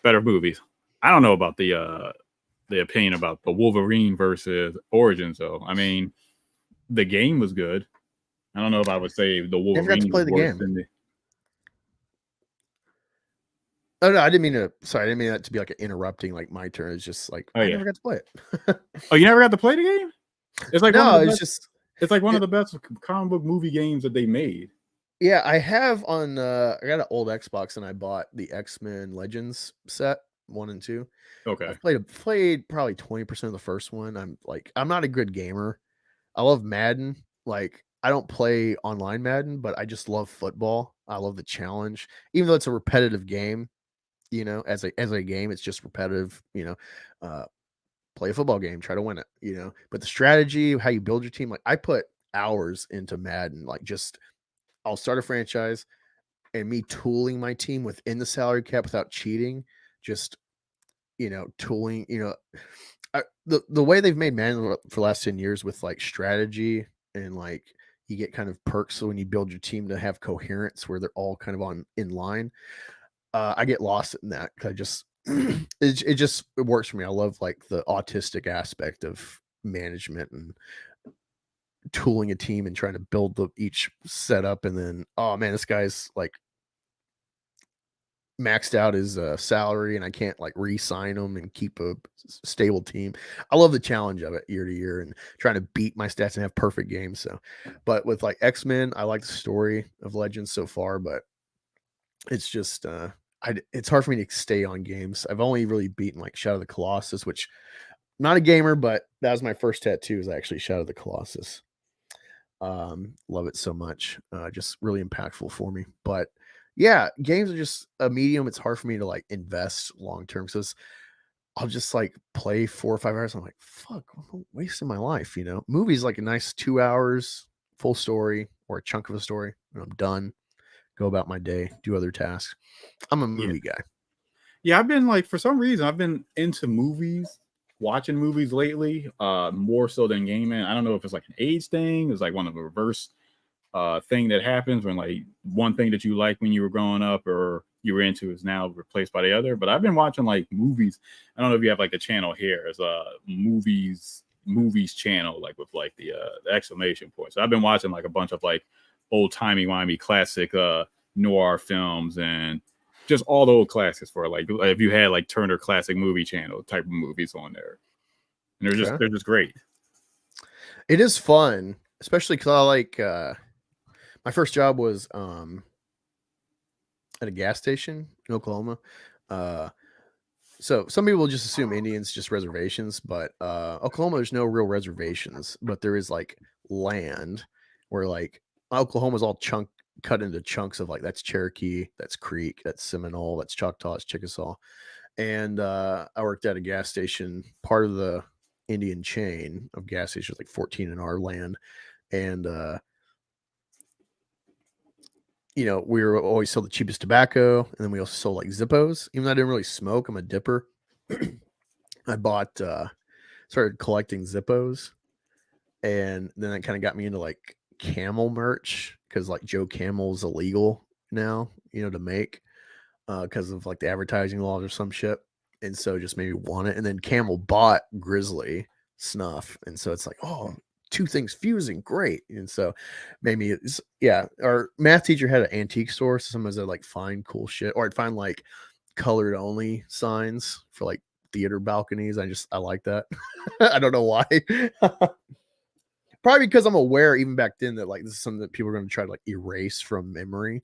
Better movies. I don't know about the opinion about the Wolverine versus Origins though. I mean, the game was good. I don't know if I would say the Wolverine to play the game. Oh no, I didn't mean that to be like an interrupting like my turn. It's just like I never got to play it. Oh, you never got to play the game? It's like no, it's like one of the best comic book movie games that they made. Yeah, I have on I got an old Xbox and I bought the X-Men Legends set 1 and 2. Okay. I've played probably 20% of the first one. I'm not a good gamer. I love Madden. Like I don't play online Madden, but I just love football. I love the challenge. Even though it's a repetitive game, as a game, it's just repetitive, play a football game, try to win it, but the strategy, how you build your team, like I put hours into Madden, like just I'll start a franchise and me tooling my team within the salary cap without cheating, just, tooling, the way they've made Madden for the last 10 years with like strategy and like you get kind of perks. So when you build your team to have coherence where they're all kind of in line, I get lost in that. I just it works for me. I love like the autistic aspect of management and tooling a team and trying to build each setup, and then oh man, this guy's like maxed out his salary and I can't like re-sign him and keep a stable team. I love the challenge of it year to year and trying to beat my stats and have perfect games. So, but with like X-Men, I like the story of Legends so far, but it's just it's hard for me to stay on games. I've only really beaten like Shadow of the Colossus, which not a gamer, but that was my first tattoo, is actually Shadow of the Colossus. Love it so much. Just really impactful for me. But yeah, games are just a medium. It's hard for me to like invest long term. So I'll just like play 4 or 5 hours. I'm like, fuck, I'm wasting my life. You know, movies like a nice 2 hours, full story or a chunk of a story, and I'm done. Go about my day, do other tasks. I'm a movie guy. Yeah, I've been like, for some reason, I've been into movies, watching movies lately, more so than gaming. I don't know if it's like an age thing. It's like one of the reverse thing that happens when like one thing that you like when you were growing up or you were into is now replaced by the other. But I've been watching like movies. I don't know if you have like a channel here. It's a movies channel, like with like the exclamation point. So I've been watching like a bunch of like old timey-wimey classic noir films and just all the old classics for like if you had like Turner Classic Movie Channel type of movies on there. And they're just great. It is fun, especially because I like my first job was at a gas station in Oklahoma. So some people just assume Indians just reservations, but Oklahoma, there's no real reservations, but there is like land where like Oklahoma's all cut into chunks of like, that's Cherokee, that's Creek, that's Seminole, that's Choctaw, that's Chickasaw. And I worked at a gas station, part of the Indian chain of gas stations, like 14 in our land. And you know, we were always sold the cheapest tobacco, and then we also sold like Zippos. Even though I didn't really smoke, I'm a dipper. I started collecting Zippos, and then that kind of got me into like camel merch, because like Joe Camel's illegal now, you know, to make because of like the advertising laws or some shit. And so it just made me want it. And then Camel bought Grizzly snuff, and so it's like, oh, two things fusing, great. And so maybe our math teacher had an antique store, so sometimes I'd like find cool shit, or I'd find like colored only signs for like theater balconies. I like that. I don't know why. Probably because I'm aware even back then that like this is something that people are going to try to like erase from memory.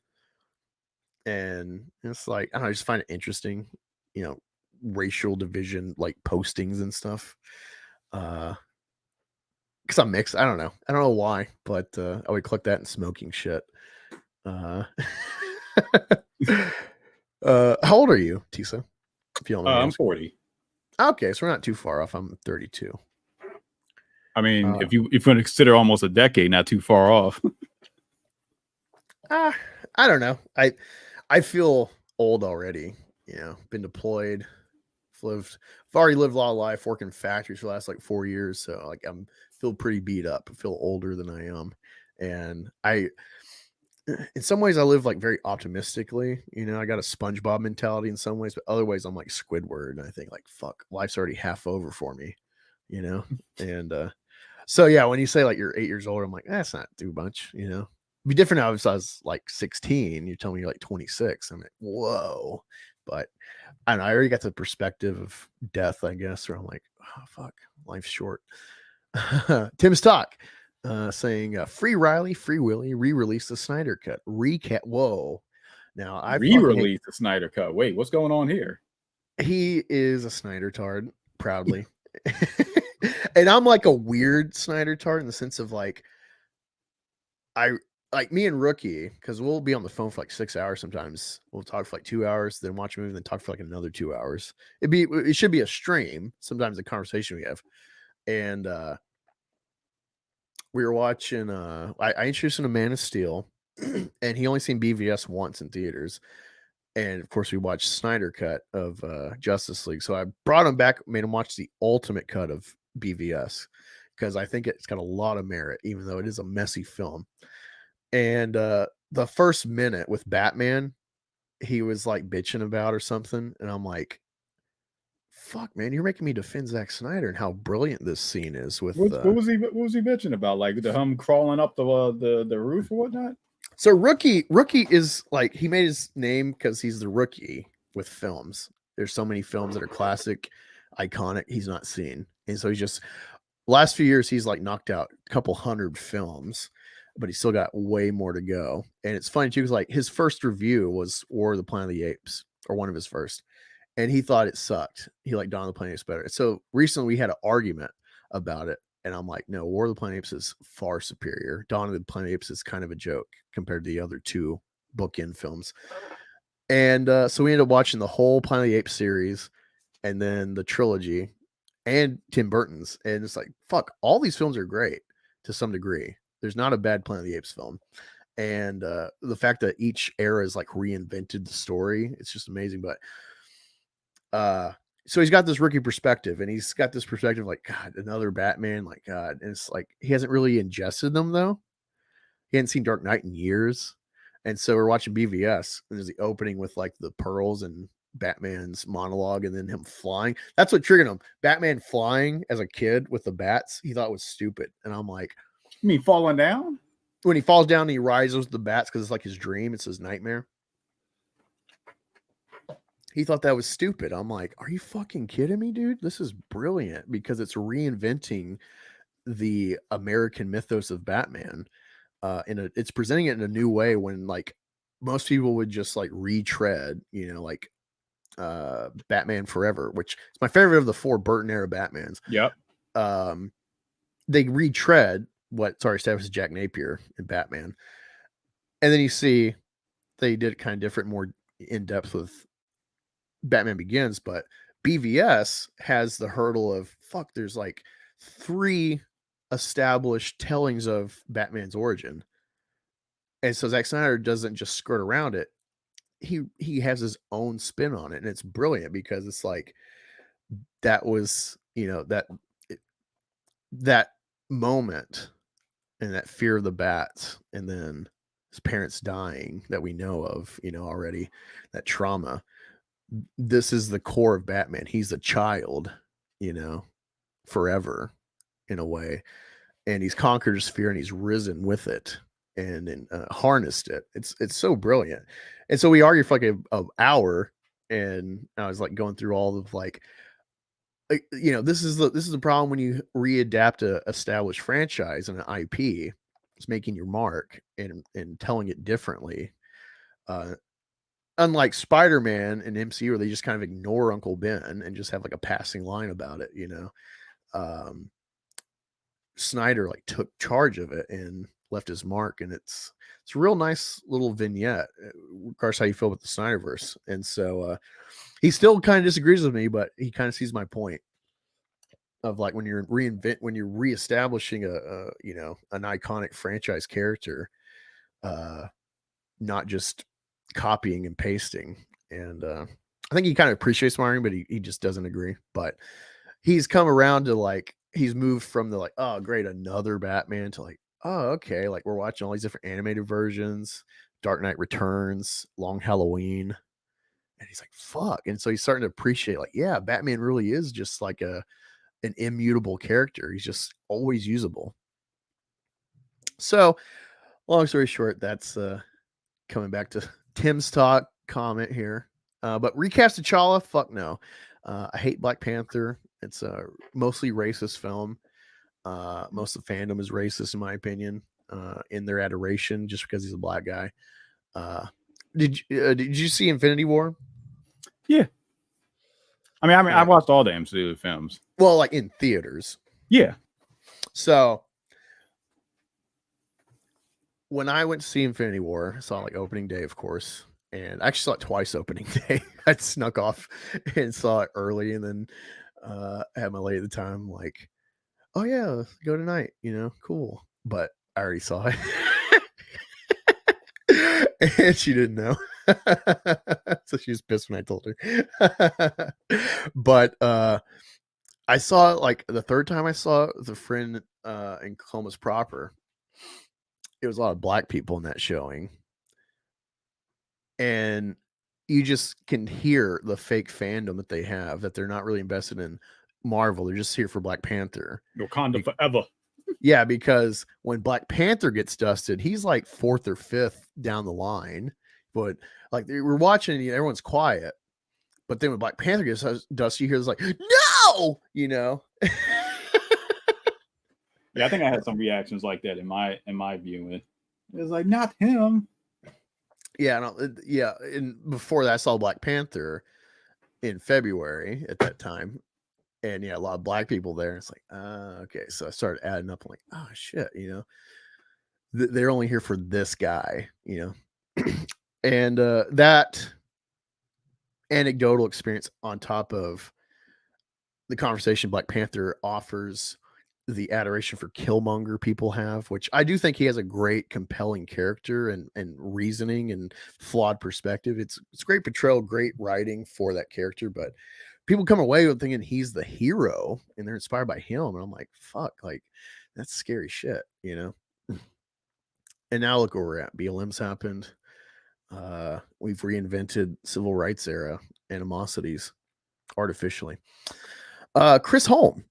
And it's like, I don't know, I just find it interesting, you know, racial division, like postings and stuff. Because I'm mixed. I don't know why, but I would click that and smoking shit. How old are you, Tisa? If you don't I'm 40. Okay, so we're not too far off. I'm 32. I mean, if you want to consider almost a decade, not too far off. I don't know. I feel old already. You know, been deployed, I've already lived a lot of life, working in factories for the last like 4 years. So like feel pretty beat up. I feel older than I am. And in some ways I live like very optimistically. You know, I got a SpongeBob mentality in some ways, but other ways I'm like Squidward. And I think like, fuck, life's already half over for me, you know? And so yeah, when you say like you're 8 years old, I'm like, that's not too much, you know? It'd be different now if I was like 16. You tell me you're like 26. I'm like, whoa. But I don't know, I already got the perspective of death, I guess, where I'm like, oh, fuck, life's short. Tim's Talk saying, Free Riley, Free Willy, re-release the Snyder Cut. Recap. Whoa. Now, I re-released the Snyder Cut. Wait, what's going on here? He is a Snyder tard, proudly. And I'm like a weird Snyder tard in the sense of like, like me and Rookie, because we'll be on the phone for like 6 hours sometimes. We'll talk for like 2 hours, then watch a movie, then talk for like another 2 hours. It should be a stream, sometimes the conversation we have. And we were watching I introduced him to Man of Steel, and he only seen BVS once in theaters. And of course we watched Snyder Cut of Justice League. So I brought him back, made him watch the ultimate cut of BVS, because I think it's got a lot of merit, even though it is a messy film. And the first minute with Batman, he was like bitching about or something. And I'm like, fuck, man, you're making me defend Zack Snyder and how brilliant this scene is with. What was he bitching about? Like him crawling up the roof or whatnot? So rookie is like, he made his name because he's the rookie with films. There's so many films that are classic, iconic, he's not seen, and so he's just, last few years he's like knocked out a couple hundred films, but he's still got way more to go. And it's funny too, because like his first review was War of the Planet of the Apes, or one of his first, and he thought it sucked. He liked Dawn of the Planet of the Apes better. So recently we had an argument about it, and I'm like, no, War of the Planet of the Apes is far superior. Dawn of the Planet of the Apes is kind of a joke compared to the other two bookend films. And so we ended up watching the whole Planet of the Apes series, and then the trilogy, and Tim Burton's. And it's like, fuck, all these films are great to some degree. There's not a bad Planet of the Apes film. And the fact that each era is like reinvented the story, it's just amazing. But so he's got this rookie perspective, and he's got this perspective like, God, another Batman, like, God. And it's like, he hasn't really ingested them though. He hadn't seen Dark Knight in years. And so we're watching BVS, and there's the opening with like the pearls and Batman's monologue, and then him flying. That's what triggered him. Batman flying as a kid with the bats, he thought was stupid. And I'm like, you mean falling down? When he falls down and he rises with the bats because it's like his dream, it's his nightmare. He thought that was stupid. I'm like, are you fucking kidding me, dude? This is brilliant because it's reinventing the American mythos of Batman. It's presenting it in a new way when like most people would just like retread, like Batman Forever, which is my favorite of the 4 Burton era Batmans. Yep. They retread what's already established as Jack Napier in Batman. And then you see they did it kind of different, more in depth with Batman Begins, but BVS has the hurdle of fuck, there's like 3 established tellings of Batman's origin. And so Zack Snyder doesn't just skirt around it. He has his own spin on it, and it's brilliant because it's like that was, that moment and that fear of the bats, and then his parents dying that we know of, already, that trauma. This is the core of Batman. He's a child, forever in a way, and he's conquered his fear and he's risen with it and harnessed it. It's so brilliant. And so we argued for like an hour, and I was like going through all of like, this is the problem when you readapt a established franchise and an IP. It's making your mark and telling it differently. Unlike Spider-Man and MCU, where they just kind of ignore Uncle Ben and just have like a passing line about it, Snyder like took charge of it and left his mark, and it's a real nice little vignette. Of course, how you feel about the Snyderverse, and so he still kind of disagrees with me, but he kind of sees my point of like when you're reestablishing an iconic franchise character, not just copying and pasting. And I think he kind of appreciates my argument, but he just doesn't agree. But he's come around to like, he's moved from the like, oh great, another Batman, to like, oh okay, like we're watching all these different animated versions, Dark Knight Returns, Long Halloween, and he's like, fuck. And so he's starting to appreciate like, yeah, Batman really is just like an immutable character. He's just always usable. So long story short, that's coming back to Tim's talk comment here. But recast T'Challa, fuck no. I hate Black Panther. It's a mostly racist film. Most of the fandom is racist, in my opinion, in their adoration, just because he's a black guy. Did you see Infinity War? Yeah. I mean, I watched all the MCU films. Well, like in theaters. Yeah. So when I went to see Infinity War, I saw like opening day, of course, and I actually saw it twice opening day. I snuck off and saw it early, and then had my lady at the time like, oh yeah, let's go tonight, cool. But I already saw it. And she didn't know. So she was pissed when I told her. But I saw it like the third time I saw it with a friend in Columbus proper. It was a lot of black people in that showing. And you just can hear the fake fandom that they have, that they're not really invested in Marvel. They're just here for Black Panther. Wakanda forever. Yeah, because when Black Panther gets dusted, he's like 4th or 5th down the line. But like we're watching, everyone's quiet. But then when Black Panther gets dusted, you hear this like, no, Yeah, I think I had some reactions like that in my viewing. It was like, not him. Yeah, no, yeah. And before that, I saw Black Panther in February at that time. And yeah, a lot of Black people there. It's like, okay. So I started adding up. I'm like, oh shit, they're only here for this guy, and that anecdotal experience on top of the conversation Black Panther offers, the adoration for Killmonger people have, which I do think he has a great, compelling character and reasoning and flawed perspective. It's great portrayal, great writing for that character, but people come away with thinking he's the hero and they're inspired by him. And I'm like, fuck, like that's scary shit, And now look where we're at. BLM's happened. We've reinvented civil rights era animosities artificially. Chris Holm.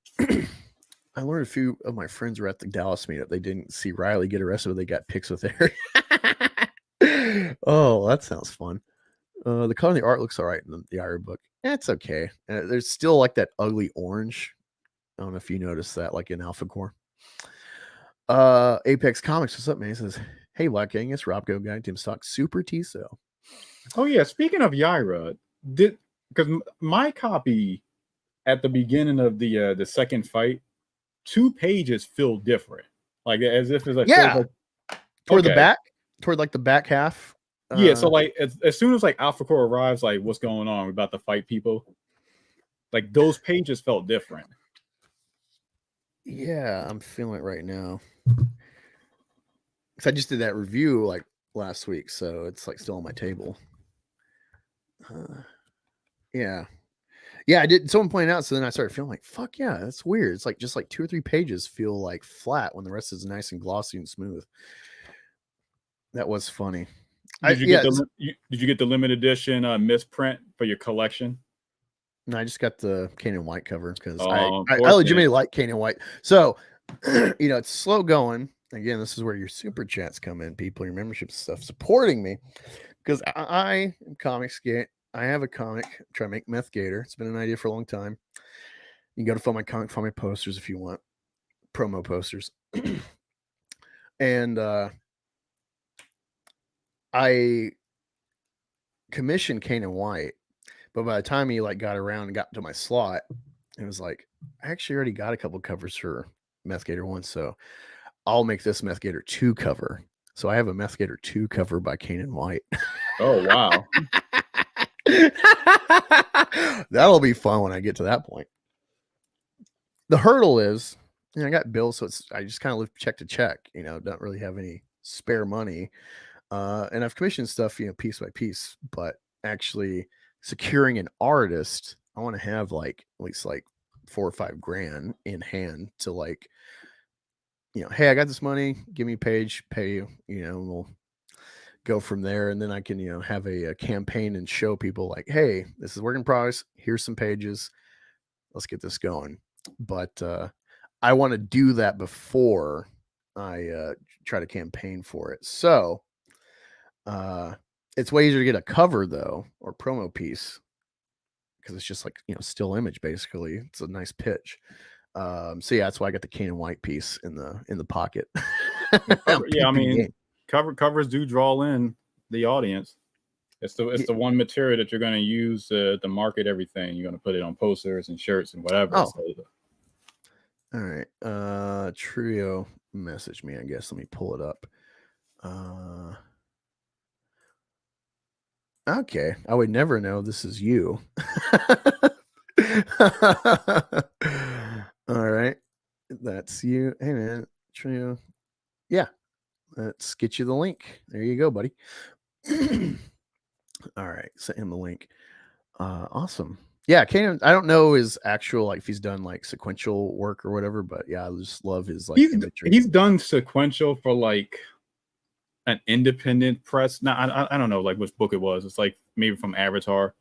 I learned a few of my friends were at the Dallas meetup. They didn't see Riley get arrested, but they got pics with Harry. Oh, that sounds fun. The color of the art looks all right in the Ira book. It's okay. There's still like that ugly orange. I don't know if you noticed that, like in Alpha Core. Apex Comics, what's up, man? He says, hey, Black Angus, Rob Go Guy, Tim Stock, Super Tiso. Oh yeah, speaking of Yaira, because my copy at the beginning of the second fight, 2 pages feel different, like as if it's like toward the back, toward like the back half. Yeah, so like as soon as like Alpha Core arrives, like what's going on? We're about to fight people. Like those pages felt different. Yeah, I'm feeling it right now. Because I just did that review like last week, so it's like still on my table. Yeah, I did. Someone pointed out, so then I started feeling like, fuck yeah, that's weird. It's like just like 2 or 3 pages feel like flat when the rest is nice and glossy and smooth. That was funny. Did you get the limited edition misprint for your collection? No, I just got the Kanan White cover because I legitimately like Kanan White. So, it's slow going. Again, this is where your super chats come in, people, your membership stuff, supporting me. Because I am Comicsgate. I have a comic, try to make Meth Gator. It's been an idea for a long time. You can go to Find My Comic, find my posters if you want. Promo posters. And I commissioned Kanan White. But by the time he like got around and got to my slot, it was like, I actually already got a couple covers for Meth Gator 1, so I'll make this Meth Gator 2 cover. So I have a Meth Gator 2 cover by Kanan White. Oh, wow. That'll be fun when I get to that point. The hurdle is, I got bills, so I just kind of live check to check, don't really have any spare money. And I've commissioned stuff, piece by piece, but actually securing an artist, I want to have like at least like $4 or $5 grand in hand to like, hey, I got this money, give me a page, pay you, and we'll go from there. And then I can, have a campaign and show people like, hey, this is work in progress. Here's some pages. Let's get this going. But I want to do that before I try to campaign for it. So it's way easier to get a cover though, or promo piece, because it's just like, still image basically. It's a nice pitch. So yeah, that's why I got the Kanan White piece in the pocket. Yeah, I mean, covers do draw in the audience. It's the one material that you're going to use to market everything. You're going to put it on posters and shirts and whatever. Oh. So, All right. Trio message me, I guess. Let me pull it up. Okay. I would never know this is you. All right. That's you. Hey, man. Trio. Yeah. Let's get you the link. There you go, buddy. All right. Send him the link. Awesome. Yeah. Kanan, I don't know his actual, like, if he's done like sequential work or whatever, but yeah, I just love his like imagery. He's done sequential for like an independent press. Now I don't know like which book it was. It's like maybe from Avatar,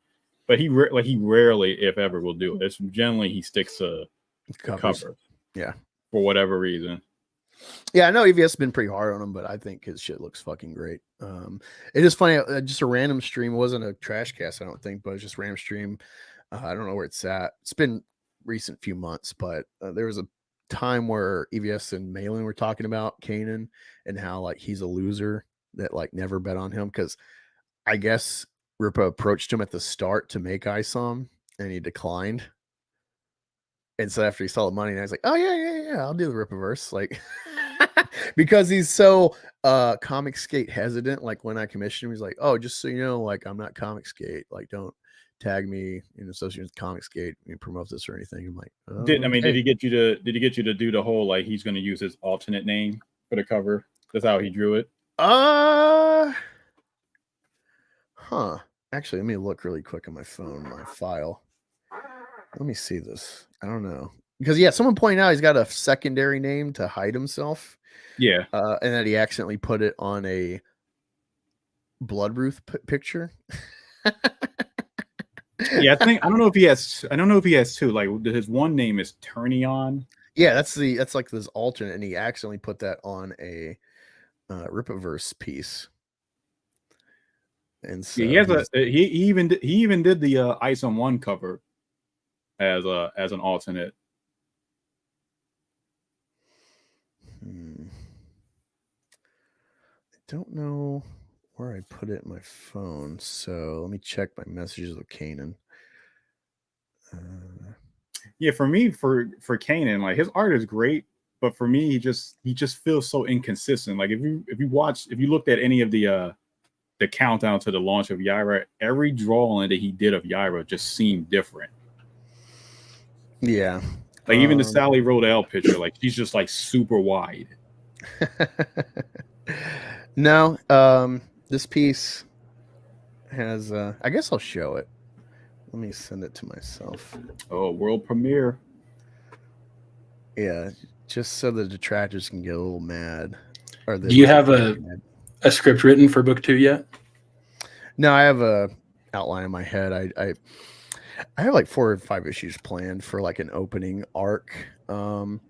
but he rarely, if ever, will do it. It's generally he sticks to the cover. Yeah, for whatever reason. Yeah, I know EVS has been pretty hard on him, but I think his shit looks fucking great. It is funny, just a random stream. It wasn't a trash cast, I don't think, but it's just random stream. I don't know where it's at. It's been recent few months, but there was a time where EVS and Malin were talking about Kanan and how like he's a loser that like never bet on him because I guess Rippa approached him at the start to make ISOM and he declined. And so after he saw the money, and I was like, "Oh yeah, I'll do the Rippaverse." Like, because he's so Comicsgate hesitant. Like when I commissioned him, he's like, "Oh, just so you know, like I'm not Comicsgate. Like don't tag me in association with Comicsgate and promote this or anything." I'm like, oh, did he get you to do the whole like he's going to use his alternate name for the cover? That's how he drew it. Actually, let me look really quick on my phone, my file. Let me see this. I don't know. Because yeah, someone pointed out he's got a secondary name to hide himself. Yeah. And that he accidentally put it on a Bloodruth picture. Yeah, I don't know if he has two. Like his one name is Turnion. Yeah, that's like this alternate, and he accidentally put that on a Rippaverse piece. And so yeah, he even did the ISOM 1 cover as an alternate. I don't know where I put it in my phone, so let me check my messages with Kanan. Yeah, for me, for Kanan, like his art is great, but for me, he just feels so inconsistent. Like if you looked at any of the countdown to the launch of Yaira, every drawing that he did of Yaira just seemed different. Yeah. Like even the Sally Rodell picture, like she's just like super wide. No, this piece has I guess I'll show it. Let me send it to myself. Oh, world premiere. Yeah, just so the detractors can get a little mad. Or do you have a script written for book 2 yet? No, I have a outline in my head. I have like 4 or 5 issues planned for like an opening arc. And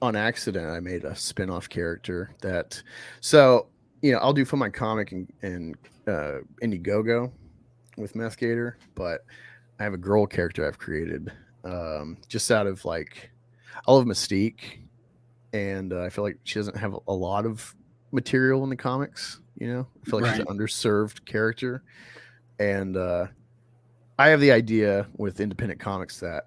on accident, I made a spin-off character that, so, you know, I'll do for my comic and Indiegogo with Meth Gator, but I have a girl character I've created just out of like, I love Mystique, and I feel like she doesn't have a lot of material in the comics, you know? I feel like she's an underserved character. And I have the idea with independent comics that,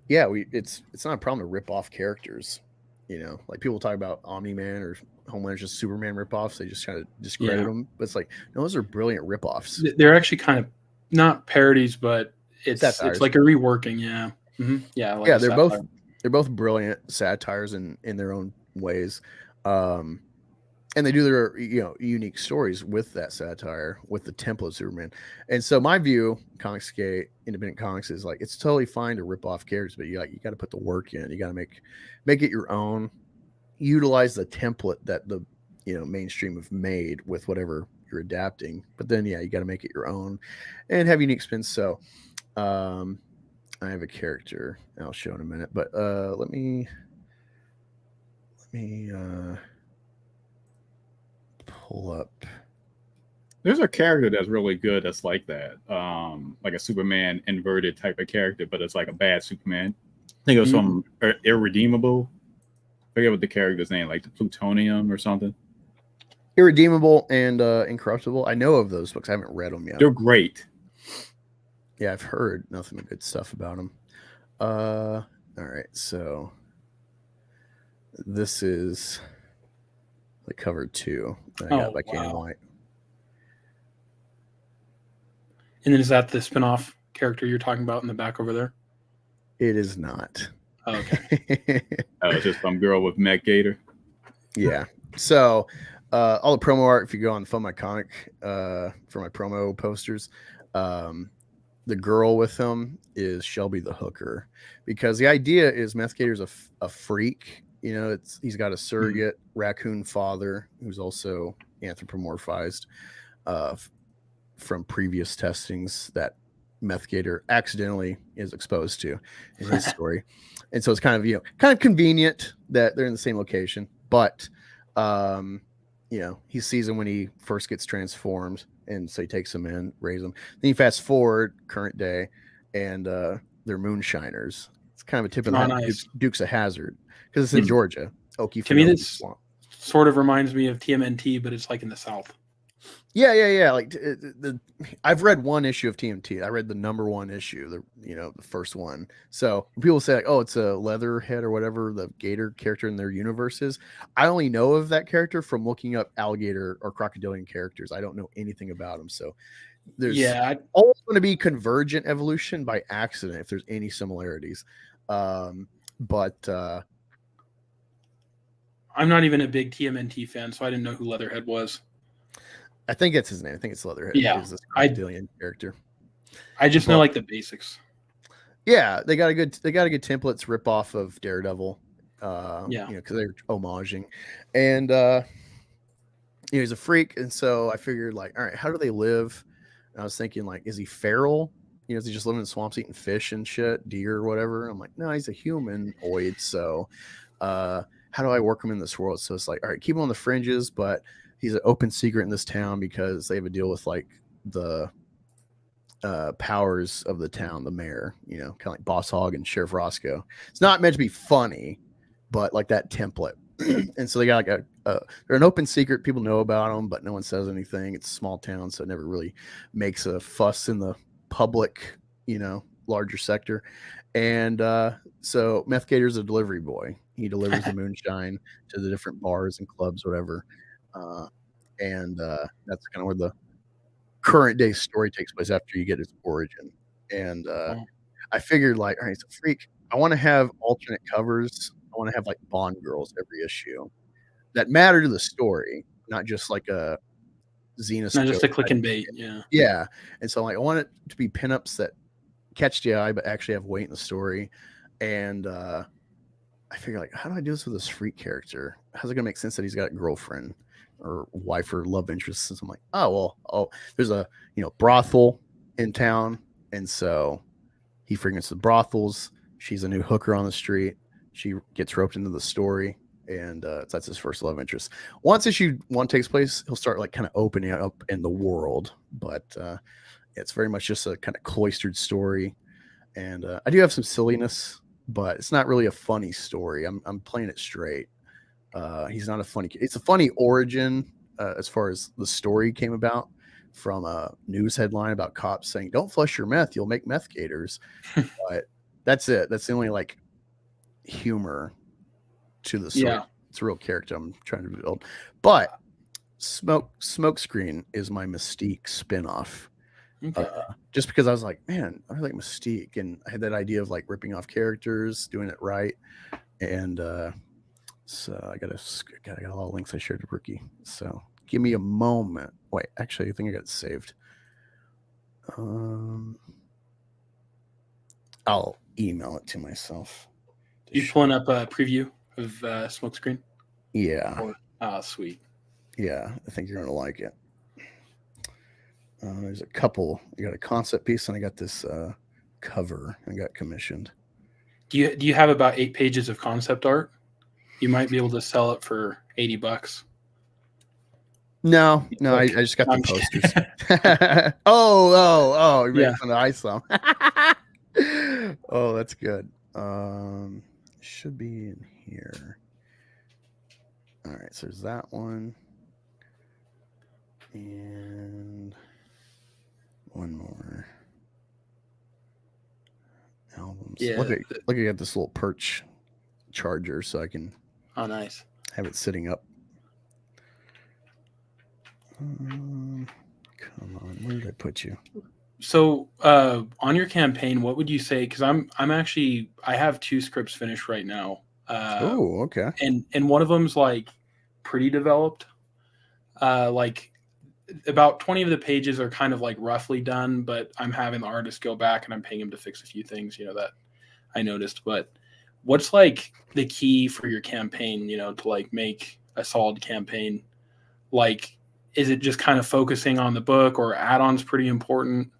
yeah, it's not a problem to rip off characters, you know, like people talk about Omni-Man or Homelander's just Superman ripoffs. They just kind of discredit them, but it's like, no, those are brilliant ripoffs. They're actually kind of not parodies, but it's like a reworking. Yeah. Mm-hmm. Yeah. Like they're both brilliant satires in their own ways. And they do their, you know, unique stories with that satire, with the template of Superman. And so my view, Comicsgate, independent comics, is like it's totally fine to rip off characters, but you got to put the work in. You got to make it your own. Utilize the template that the, you know, mainstream have made with whatever you're adapting. But then you got to make it your own and have unique spins. So I have a character I'll show in a minute, but let me pull up. There's a character that's really good that's like that, like a Superman inverted type of character, but it's like a bad Superman. I think it was some Irredeemable. I forget what the character's name, like the Plutonium or something. Irredeemable and Incorruptible. I know of those books. I haven't read them yet. They're great. Yeah, I've heard nothing but good stuff about them. All right, so this is the cover 2 that I got by Kanan White. And then is that the spinoff character you're talking about in the back over there? It is not. Oh, okay. It's just some girl with Mech Gator. Yeah. So all the promo art, if you go on Fund My Comic for my promo posters, the girl with him is Shelby the Hooker, because the idea is Meth Gator's a freak. You know, he's got a surrogate raccoon father who's also anthropomorphized from previous testings that Meth Gator accidentally is exposed to in his story. And so it's kind of, kind of convenient that they're in the same location, but he sees him when he first gets transformed, and so he takes him in, raises him. Then you fast forward current day, and they're moonshiners. It's kind of a tip of the hat, Dukes of Hazzard, because it's in Georgia. To me, this sort of reminds me of TMNT, but it's like in the South. Yeah. Like I've read one issue of TMT. I read the number one issue, the first one. So when people say like, oh, it's a Leatherhead or whatever the Gator character in their universe is, I only know of that character from looking up alligator or crocodilian characters. I don't know anything about them. So there's always going to be convergent evolution by accident if there's any similarities. But I'm not even a big TMNT fan, so I didn't know who Leatherhead was. I think it's his name. I think it's Leatherhead. Yeah, this crocodilian character. I just know like the basics. Yeah, they got a good templates rip off of Daredevil. Because they're homaging, and he's a freak, and so I figured like, all right, how do they live? And I was thinking like, is he feral? Is he just living in swamps eating fish and shit, deer or whatever? I'm like, no, he's a humanoid. So, how do I work him in this world? So it's like, all right, keep him on the fringes, but he's an open secret in this town because they have a deal with like the powers of the town, the mayor, kind of like Boss Hogg and Sheriff Roscoe. It's not meant to be funny, but like that template. And so they got like they're an open secret. People know about them, but no one says anything. It's a small town, so it never really makes a fuss in the public, larger sector. And so Meth Gator's a delivery boy. He delivers the moonshine to the different bars and clubs, whatever. And that's kind of where the current day story takes place after you get its origin. And I figured like, all right, so freak, I want to have alternate covers. I want to have like Bond girls every issue that matter to the story, not just like a Zenith. Not just a click and bait. Yeah. And so like, I want it to be pinups that catch the eye, but actually have weight in the story. And I figure like, how do I do this with this freak character? How's it gonna make sense that he's got a girlfriend or wife or love interest? And so I'm like, there's a brothel in town, and so he frequents the brothels. She's a new hooker on the street. She gets roped into the story, and that's his first love interest. Once issue 1 takes place, he'll start like kind of opening up in the world, but it's very much just a kind of cloistered story. And I do have some silliness, but it's not really a funny story. I'm playing it straight. He's not a funny kid. It's a funny origin as far as the story came about from a news headline about cops saying, don't flush your meth, you'll make meth gators. But that's it. That's the only like humor to the story. Yeah. It's a real character I'm trying to build. But Smokescreen is my Mystique spinoff. Okay. Just because I was like, man, I like Mystique, and I had that idea of like ripping off characters, doing it right, and so I got a lot of links I shared to Rookie. So give me a moment. Wait, actually, I think I got it saved. I'll email it to myself. You pulling up a preview of Smokescreen? Yeah. Sweet. Yeah, I think you're gonna like it. There's a couple. You got a concept piece, and I got this cover I got commissioned. Do you have about 8 pages of concept art? You might be able to sell it for $80. No, I just got the posters. Oh, you made fun of ISOM. Oh, that's good. Should be in here. All right, so there's that one. And one more. Albums. Yeah. Look, I got this little perch charger so I can nice. Have it sitting up. Come on, where did I put you? So on your campaign, what would you say? Because I have 2 scripts finished right now. Oh, okay. And one of them's like pretty developed. Like about 20 of the pages are kind of like roughly done, but I'm having the artist go back and I'm paying him to fix a few things, that I noticed. But what's like the key for your campaign, to like make a solid campaign? Like, is it just kind of focusing on the book, or add-ons pretty important?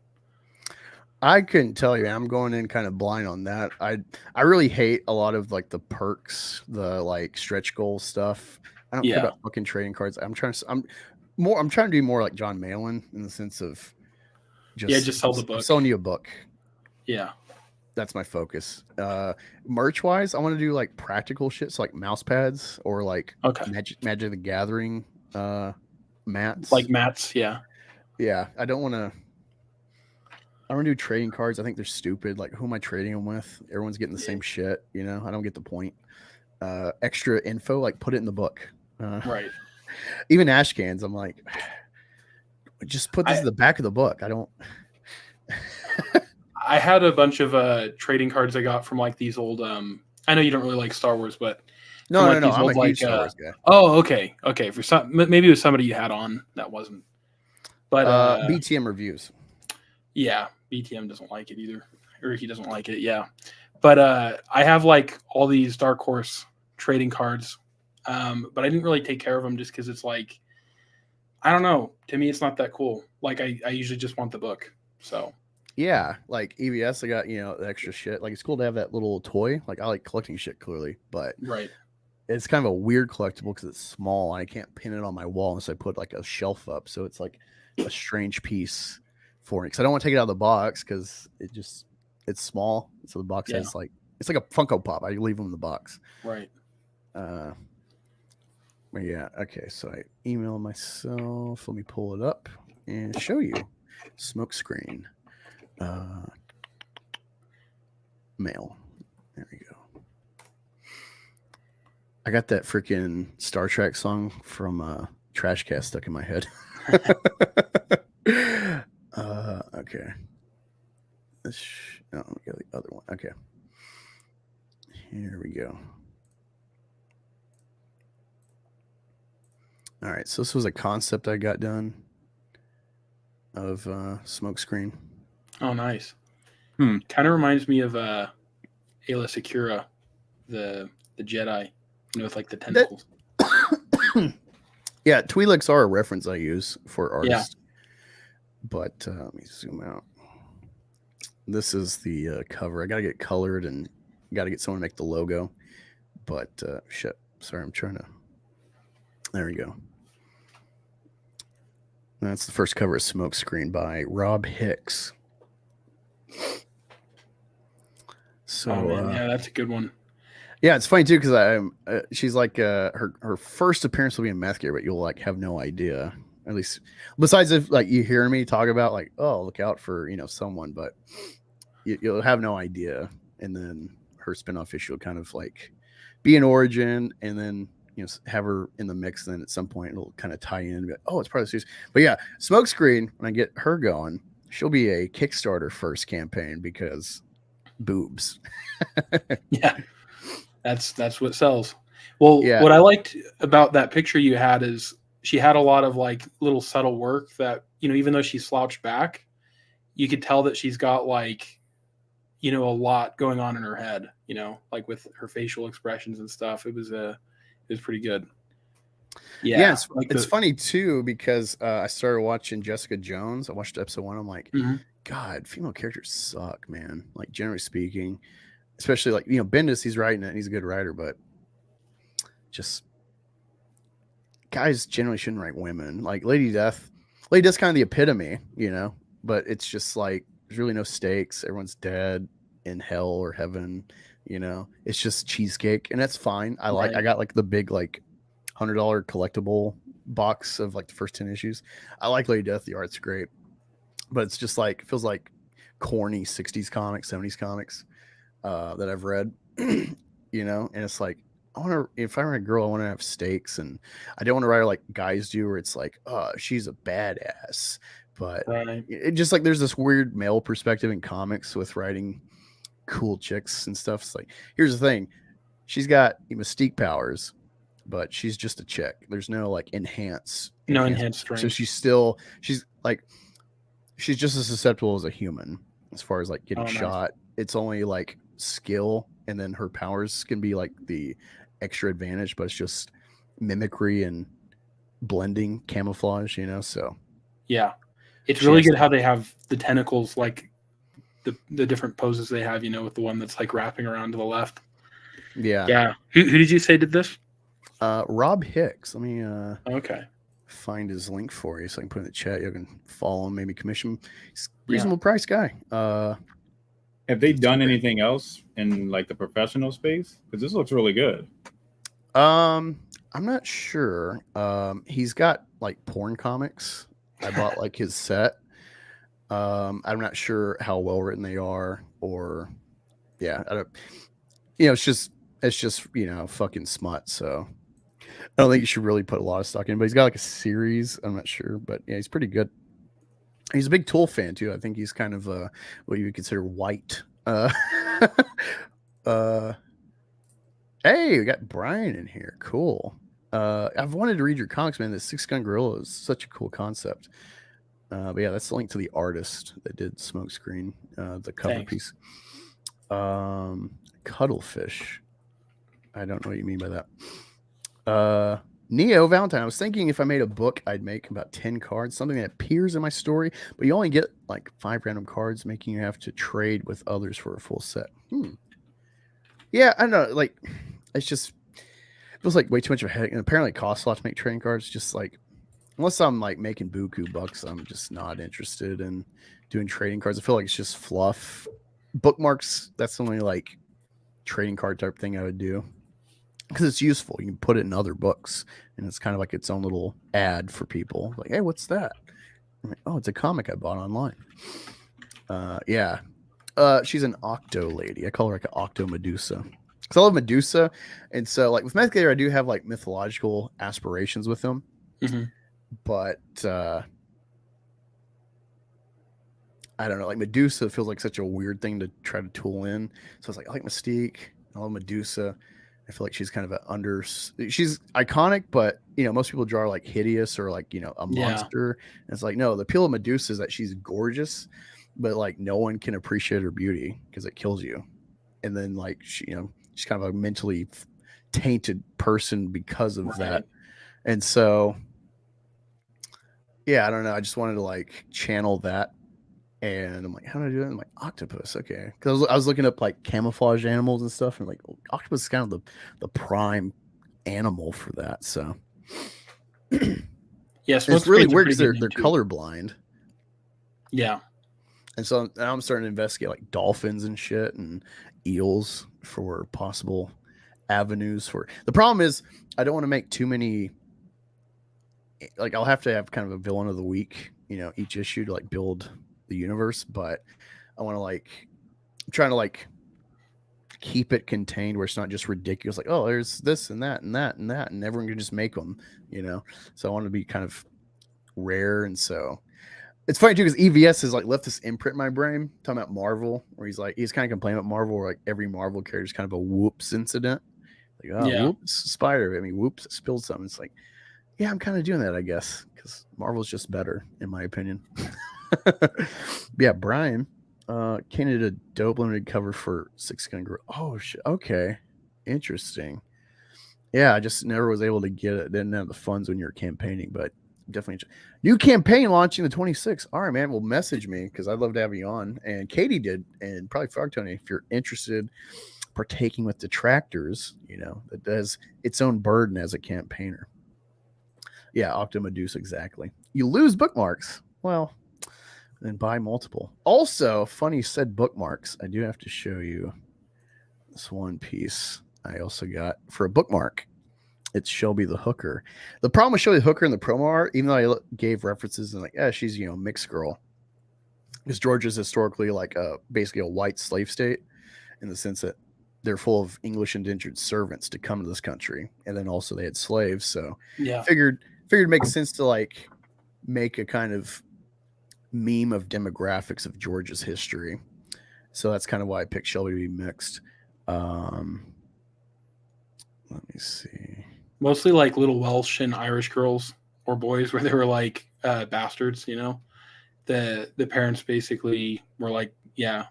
I couldn't tell you. I'm going in kind of blind on that. I really hate a lot of like the perks, the like stretch goal stuff. I don't care about fucking trading cards. I'm trying to do more like John Malin in the sense of just sell the book. I'm selling you a book. Yeah. That's my focus. Merch wise, I want to do like practical shit, so like mouse pads or like Magic the Gathering mats. Like mats, yeah. Yeah. I don't want to do trading cards. I think they're stupid. Like, who am I trading them with? Everyone's getting the same shit, I don't get the point. Extra info, like put it in the book. Right. Even ash cans, I'm like, just put this in the back of the book. I don't. I had a bunch of trading cards I got from like these old. I know you don't really like Star Wars, but no, I'm old, a huge Star Wars guy. Oh, okay. For some, maybe it was somebody you had on that wasn't. But BTM reviews. Yeah, BTM doesn't like it either, or he doesn't like it. Yeah, but I have like all these Dark Horse trading cards, but I didn't really take care of them just because it's like, I don't know. To me, it's not that cool. Like I usually just want the book. So yeah, like EVS, I got the extra shit. Like, it's cool to have that little toy. Like, I like collecting shit clearly, but right, it's kind of a weird collectible because it's small and I can't pin it on my wall unless I put like a shelf up. So it's like a strange piece for me because I don't want to take it out of the box because it's small. So the box has like, it's like a Funko Pop. I leave them in the box. Right. But yeah. Okay. So I email myself. Let me pull it up and show you. Smoke screen. Mail. There we go. I got that freaking Star Trek song from Trash Cast stuck in my head. Okay. No, we got the other one. Okay. Here we go. All right. So this was a concept I got done of Smokescreen. Oh, nice. Kind of reminds me of Ayla Secura, the Jedi, with like the tentacles. Yeah, Twi'leks are a reference I use for artists. Yeah. But let me zoom out. This is the cover. I got to get colored and got to get someone to make the logo. But shit. Sorry, I'm trying to. There we go. That's the first cover of Smokescreen by Rob Hicks. So yeah, that's a good one. Yeah, it's funny too because she's like her first appearance will be in Meth Gear, but you'll like have no idea. At least besides if like you hear me talk about like, oh, look out for someone, but you'll have no idea. And then her spinoff issue will kind of like be an origin, and then have her in the mix. Then at some point it'll kind of tie in. But, oh, it's part of the series. But yeah, Smokescreen. When I get her going, she'll be a Kickstarter first campaign because boobs. Yeah, that's what sells. Well, what I liked about that picture you had is she had a lot of like little subtle work that even though she slouched back, you could tell that she's got like a lot going on in her head. Like with her facial expressions and stuff. It was pretty good. Yeah, it's funny too because I started watching Jessica Jones. I watched episode 1. I'm like, God, female characters suck, man. Like, generally speaking, especially like Bendis, he's writing it and he's a good writer, but just guys generally shouldn't write women. Like Lady Death's kind of the epitome, but it's just like there's really no stakes. Everyone's dead in hell or heaven. It's just cheesecake, and that's fine. I got like the big like $100 collectible box of like the first 10 issues. I like Lady Death. The art's great, but it's just like it feels like corny 60s comics, 70s comics that I've read. And it's like if I were a girl, I want to have stakes, and I don't want to write her like guys do, where it's like, oh, she's a badass. But it just like there's this weird male perspective in comics with writing cool chicks and stuff. It's like, here's the thing, she's got mystique powers, but she's just a chick. There's no like enhanced strength. So she's just as susceptible as a human as far as like getting shot. It's only like skill and then her powers can be like the extra advantage, but it's just mimicry and blending camouflage, so Yeah, it's she really has good how they have the tentacles, like the different poses they have, with the one that's like wrapping around to the left. Yeah. Who did you say did this? Rob Hicks. Let me okay find his link for you so I can put it in the chat. You can follow him, maybe commission him. He's a reasonable price guy. Have they done anything else in like the professional space? Because this looks really good. I'm not sure. He's got like porn comics. I bought like his set. I'm not sure how well written they are, or I don't. It's just fucking smut. So I don't think you should really put a lot of stock in. But he's got like a series. I'm not sure, but yeah, he's pretty good. He's a big Tool fan too. I think he's kind of what you would consider white. Hey, we got Brian in here. Cool. I've wanted to read your comics, man. The Six Gun Gorilla is such a cool concept. But yeah, that's the link to the artist that did Smokescreen, the cover piece. Cuttlefish. I don't know what you mean by that. Neo Valentine. I was thinking if I made a book, I'd make about 10 cards, something that appears in my story, but you only get like 5 random cards, making you have to trade with others for a full set. Yeah, I don't know. Like, it feels like way too much of a headache. And apparently it costs a lot to make trading cards. Just like, unless I'm like making buku bucks, I'm just not interested in doing trading cards. I feel like it's just fluff. Bookmarks, that's the only like trading card type thing I would do. Because it's useful. You can put it in other books, and it's kind of like its own little ad for people. Like, hey, what's that? I'm like, oh, it's a comic I bought online. Yeah. She's an octo lady. I call her like an octo Medusa. Because I love Medusa. And so, like, with Mythic, I do have like mythological aspirations with them. Mm-hmm. But I don't know. Like, Medusa feels like such a weird thing to try to tool in. So it's like, I like Mystique. I love Medusa. I feel like she's kind of she's iconic, but most people draw her like hideous or like a monster. And it's like, no, the appeal of Medusa is that she's gorgeous, but like no one can appreciate her beauty because it kills you. And then like she's kind of a mentally tainted person because of that. And so I don't know. I just wanted to like channel that. And I'm like, how do I do it? I'm like, octopus. Okay. Because I was looking up like camouflage animals and stuff. And like, octopus is kind of the prime animal for that. So, yes, it's really weird because they're colorblind. Yeah. And so now I'm starting to investigate like dolphins and shit and eels for possible avenues for. The problem is, I don't want to make too many. Like, I'll have to have kind of a villain of the week, each issue to like build the universe, but I want to like trying to like keep it contained where it's not just ridiculous, like, oh, there's this and that and that and that, and everyone can just make them, so I want to be kind of rare. And so it's funny too because EVS has like left this imprint in my brain talking about Marvel, where he's kind of complaining about Marvel, where like every Marvel character is kind of a whoops incident, like, oh, whoops, spider, whoops, spilled something. It's like, yeah, I'm kind of doing that, I guess, because Marvel's just better in my opinion. Yeah, Brian did a dope limited cover for Six Gun Gorilla. Oh shit. Okay, interesting. Yeah, I just never was able to get it. Didn't have the funds when you were campaigning, but definitely new campaign launching the 26th. All right, man. Well, message me because I'd love to have you on. And Katie did, and probably Frog Tony, if you're interested partaking with Detractors, that does its own burden as a campaigner. Yeah, Octomedusa, exactly. You lose bookmarks. Well, then buy multiple. Also, funny said bookmarks. I do have to show you this one piece I also got for a bookmark. It's Shelby the Hooker. The problem with Shelby the Hooker in the promo art, even though I gave references and like, yeah, she's mixed girl, because Georgia's historically like basically a white slave state in the sense that they're full of English indentured servants to come to this country, and then also they had slaves. So figured it makes sense to like make a kind of meme of demographics of Georgia's history. So that's kind of why I picked Shelby to be mixed. Let me see. Mostly like little Welsh and Irish girls or boys where they were like bastards, The parents basically were like, they're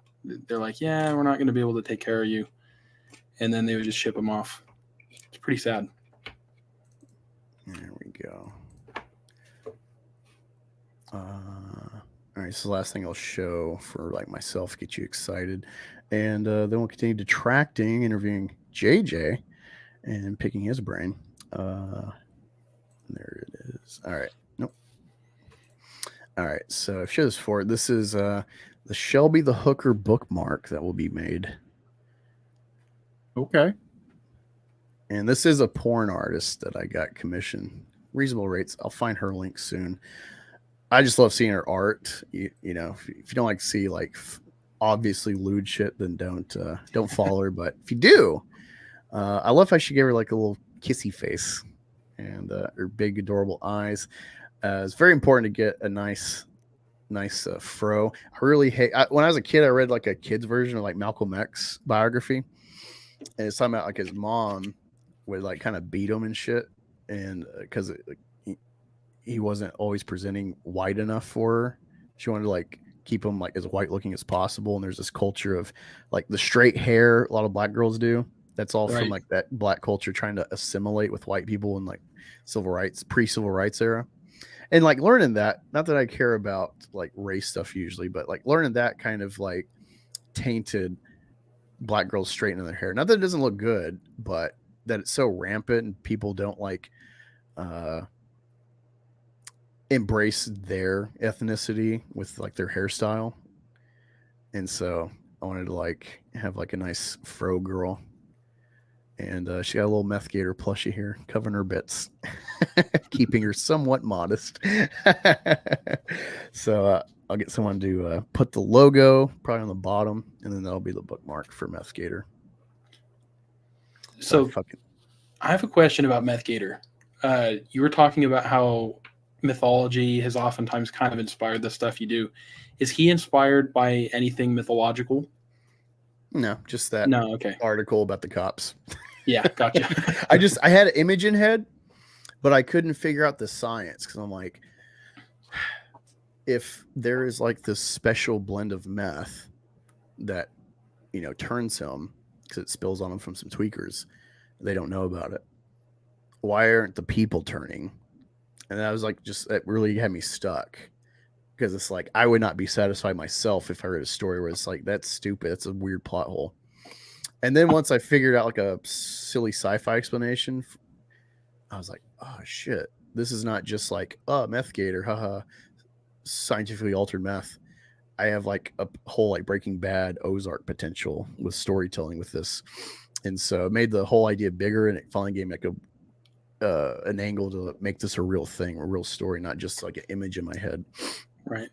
like, yeah, we're not going to be able to take care of you. and then they would just ship them off. It's pretty sad. There we go. All right, so the last thing I'll show for like myself, get you excited, and then we'll continue detracting, interviewing JJ, and picking his brain. There it is. All right, nope. All right, so I've shown this for this is the Shelby the Hooker bookmark that will be made. Okay. And this is a porn artist that I got commissioned. Reasonable rates. I'll find her link soon. I just love seeing her art. You know, if you don't like to see like obviously lewd shit, then don't follow her. But if you do, I love how she gave her like a little kissy face and her big adorable eyes. It's very important to get a nice fro. I really hate. When I was a kid, I read like a kid's version of like Malcolm X biography, and it's talking about like his mom would like kind of beat him and shit, and because he wasn't always presenting white enough for her. She wanted to like keep him like as white looking as possible. And there's this culture of like the straight hair a lot of black girls do. That's all from like that black culture trying to assimilate with white people in like pre-civil rights era. And like learning that, not that I care about like race stuff usually, but like learning that kind of like tainted black girls straightening their hair. Not that it doesn't look good, but that it's so rampant and people don't like embrace their ethnicity with like their hairstyle. And so I wanted to like have like a nice fro girl, and she got a little meth gator plushie here covering her bits, keeping her somewhat modest. So I'll get someone to put the logo probably on the bottom, and then that'll be the bookmark for meth gator. So I have a question about meth gator. You were talking about how mythology has oftentimes kind of inspired the stuff you do. Is he inspired by anything mythological? No, just that article about the cops. Yeah, gotcha. I had an image in head, but I couldn't figure out the science because I'm like, if there is like this special blend of meth that, you know, turns him because it spills on him from some tweakers, they don't know about it. Why aren't the people turning? And I was like, it really had me stuck because it's like, I would not be satisfied myself if I read a story where it's like, that's stupid. That's a weird plot hole. And then once I figured out like a silly sci-fi explanation, I was like, oh shit, this is not just like, meth gator, haha, scientifically altered meth. I have like a whole like Breaking Bad Ozark potential with storytelling with this. And so it made the whole idea bigger, and it finally gave me like an angle to make this a real thing, a real story, not just like an image in my head. Right.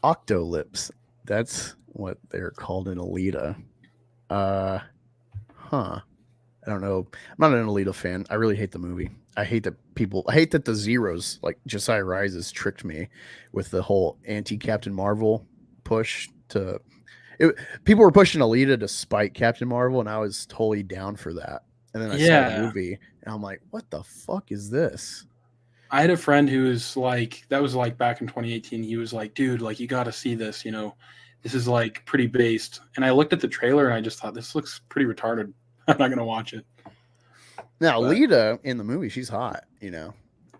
Octolips. That's what they're called in Alita. I don't know. I'm not an Alita fan. I really hate the movie. I hate that the Zeros, like Josiah Rises, tricked me with the whole anti-Captain Marvel push people were pushing Alita to spite Captain Marvel, and I was totally down for that. And then I saw the movie, and I'm like, what the fuck is this? I had a friend who was like, that was like back in 2018. He was like, dude, like, you got to see this, you know, this is like pretty based. And I looked at the trailer and I just thought, this looks pretty retarded. I'm not going to watch it. Now, Lita in the movie, she's hot, you know,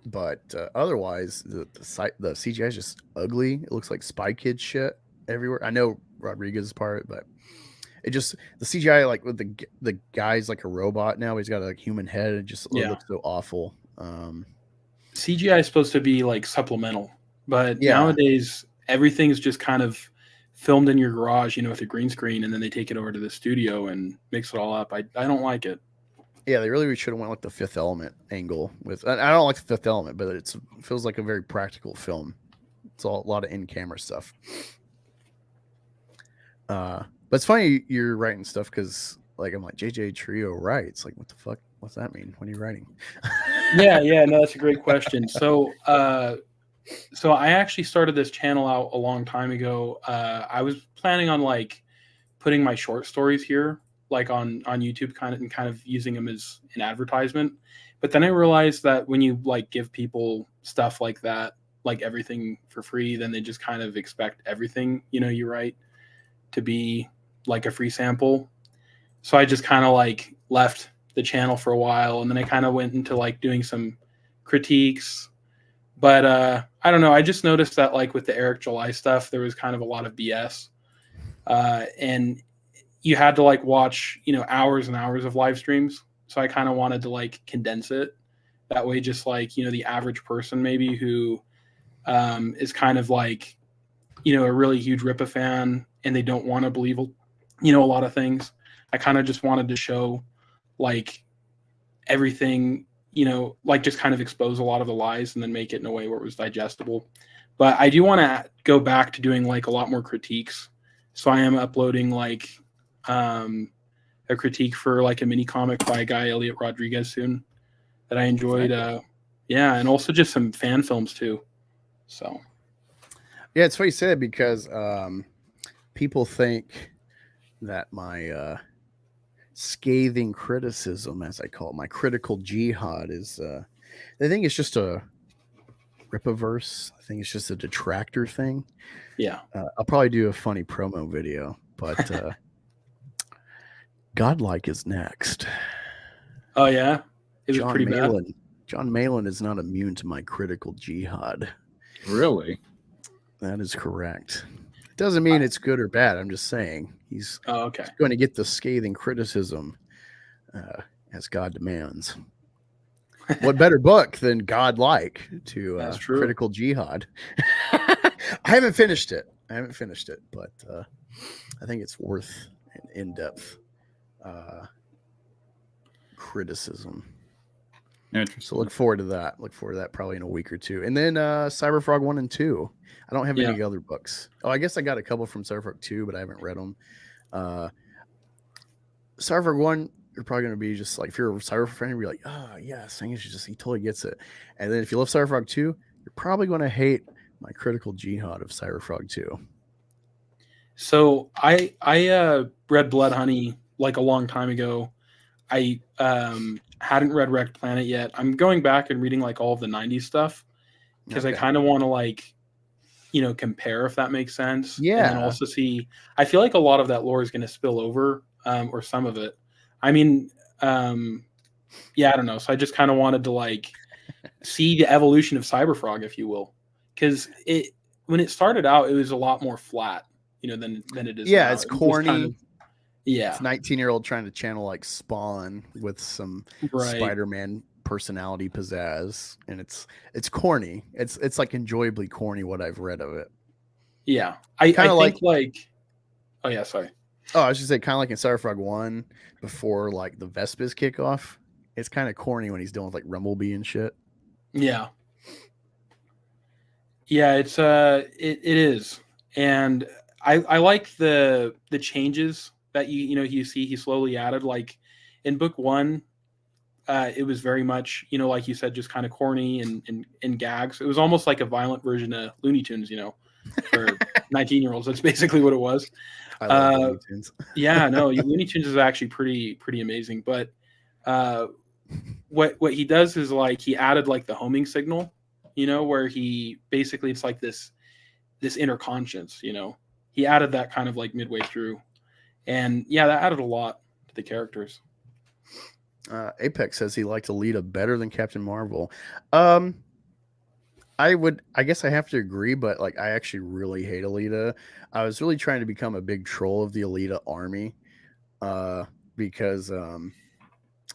but otherwise the CGI is just ugly. It looks like Spy Kids shit everywhere. I know Rodriguez is part of it, but it just, the CGI, like with the guy's like a robot now. He's got a like, human head. It just looks so awful. CGI is supposed to be like supplemental, but nowadays everything's just kind of filmed in your garage, you know, with a green screen, and then they take it over to the studio and mix it all up. I don't like it. Yeah, they really should have went like the Fifth Element angle with. I don't like the Fifth Element, but it feels like a very practical film. It's a lot of in-camera stuff. But it's funny you're writing stuff because, like, I'm like JJ Trio writes. Like, what the fuck? What's that mean? What are you writing? No, that's a great question. So I actually started this channel out a long time ago. I was planning on like putting my short stories here, like on YouTube, kind of using them as an advertisement. But then I realized that when you like give people stuff like that, like everything for free, then they just kind of expect everything, you know, you write to be like a free sample. So I just kind of like left the channel for a while, and then I kind of went into like doing some critiques. But I don't know. I just noticed that like with the Eric July stuff, there was kind of a lot of BS, and you had to like watch, hours and hours of live streams. So I kind of wanted to like condense it. That way, just like, the average person maybe who is kind of like, a really huge Rippa fan and they don't want to believe, a lot of things. I kind of just wanted to show like everything, like just kind of expose a lot of the lies and then make it in a way where it was digestible. But I do want to go back to doing like a lot more critiques. So I am uploading like a critique for like a mini comic by a guy, Elliot Rodriguez, soon that I enjoyed. Yeah, and also just some fan films too. So yeah, it's funny you say that because people think that my scathing criticism, as I call it, my critical jihad, is I think it's just a Rippaverse. I think it's just a detractor thing. Yeah, I'll probably do a funny promo video, but Godlike is next. Oh yeah, it was John pretty Malin. bad. John Malin is not immune to my critical jihad. Really? That is correct. It doesn't mean it's good or bad. I'm just saying he's going to get the scathing criticism as God demands. What better book than Godlike to critical jihad? I haven't finished it. But I think it's worth an in-depth criticism. So look forward to that. Probably in a week or two. And then Cyberfrog 1 and 2. I don't have any other books. Oh, I guess I got a couple from Cyberfrog 2, but I haven't read them. Cyberfrog 1, you're probably going to be just like, if you're a Cyberfrog fan, you'll be like, oh, yes, he totally gets it. And then if you love Cyberfrog 2, you're probably going to hate my critical jihad of Cyberfrog 2. So I read Blood Honey like a long time ago. I hadn't read Wrecked Planet yet. I'm going back and reading like all of the 90s stuff because I kind of want to like, compare, if that makes sense. Yeah. And then also see, I feel like a lot of that lore is going to spill over, or some of it. I mean, yeah, I don't know. So I just kind of wanted to like see the evolution of Cyberfrog, if you will, because when it started out, it was a lot more flat, than it is. Yeah, now. it's corny. Yeah, it's 19-year-old trying to channel like Spawn with some Spider-Man personality pizzazz, and it's corny. It's like enjoyably corny what I've read of it. Yeah, I think like oh yeah, sorry. Oh, I was just say kind of like in Cyberfrog 1 before like the Vespers kickoff. It's kind of corny when he's dealing with like Rumblebee and shit. Yeah. Yeah, it's it is, and I like the changes that you see he slowly added. Like in book 1, it was very much like you said, just kind of corny and gags. It was almost like a violent version of Looney Tunes, for 19-year-olds. That's basically what it was. I love Looney Tunes. Yeah, no, Looney Tunes is actually pretty amazing. But what he does is like he added like the homing signal, where he basically it's like this inner conscience, he added that kind of like midway through, and yeah, that added a lot to the characters. Apex says he liked Alita better than Captain Marvel. I guess I have to agree, but like I actually really hate Alita. I was really trying to become a big troll of the Alita army, because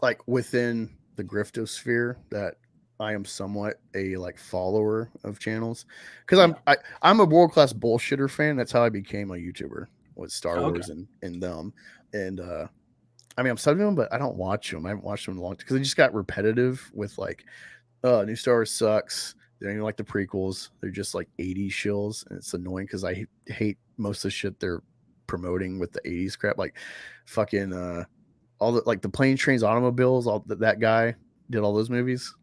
like within the griftosphere that I am somewhat a like follower of channels, because I'm a world-class bullshitter fan. That's how I became a YouTuber, with Star Wars and them. And I mean, I'm subbing them, but I don't watch them. I haven't watched them in a long time because they just got repetitive with like, new Star Wars sucks. They don't even like the prequels. They're just like 80s shills, and it's annoying because I hate most of the shit they're promoting with the 80s crap. Like fucking all the like the Planes, Trains, Automobiles. All that guy did all those movies.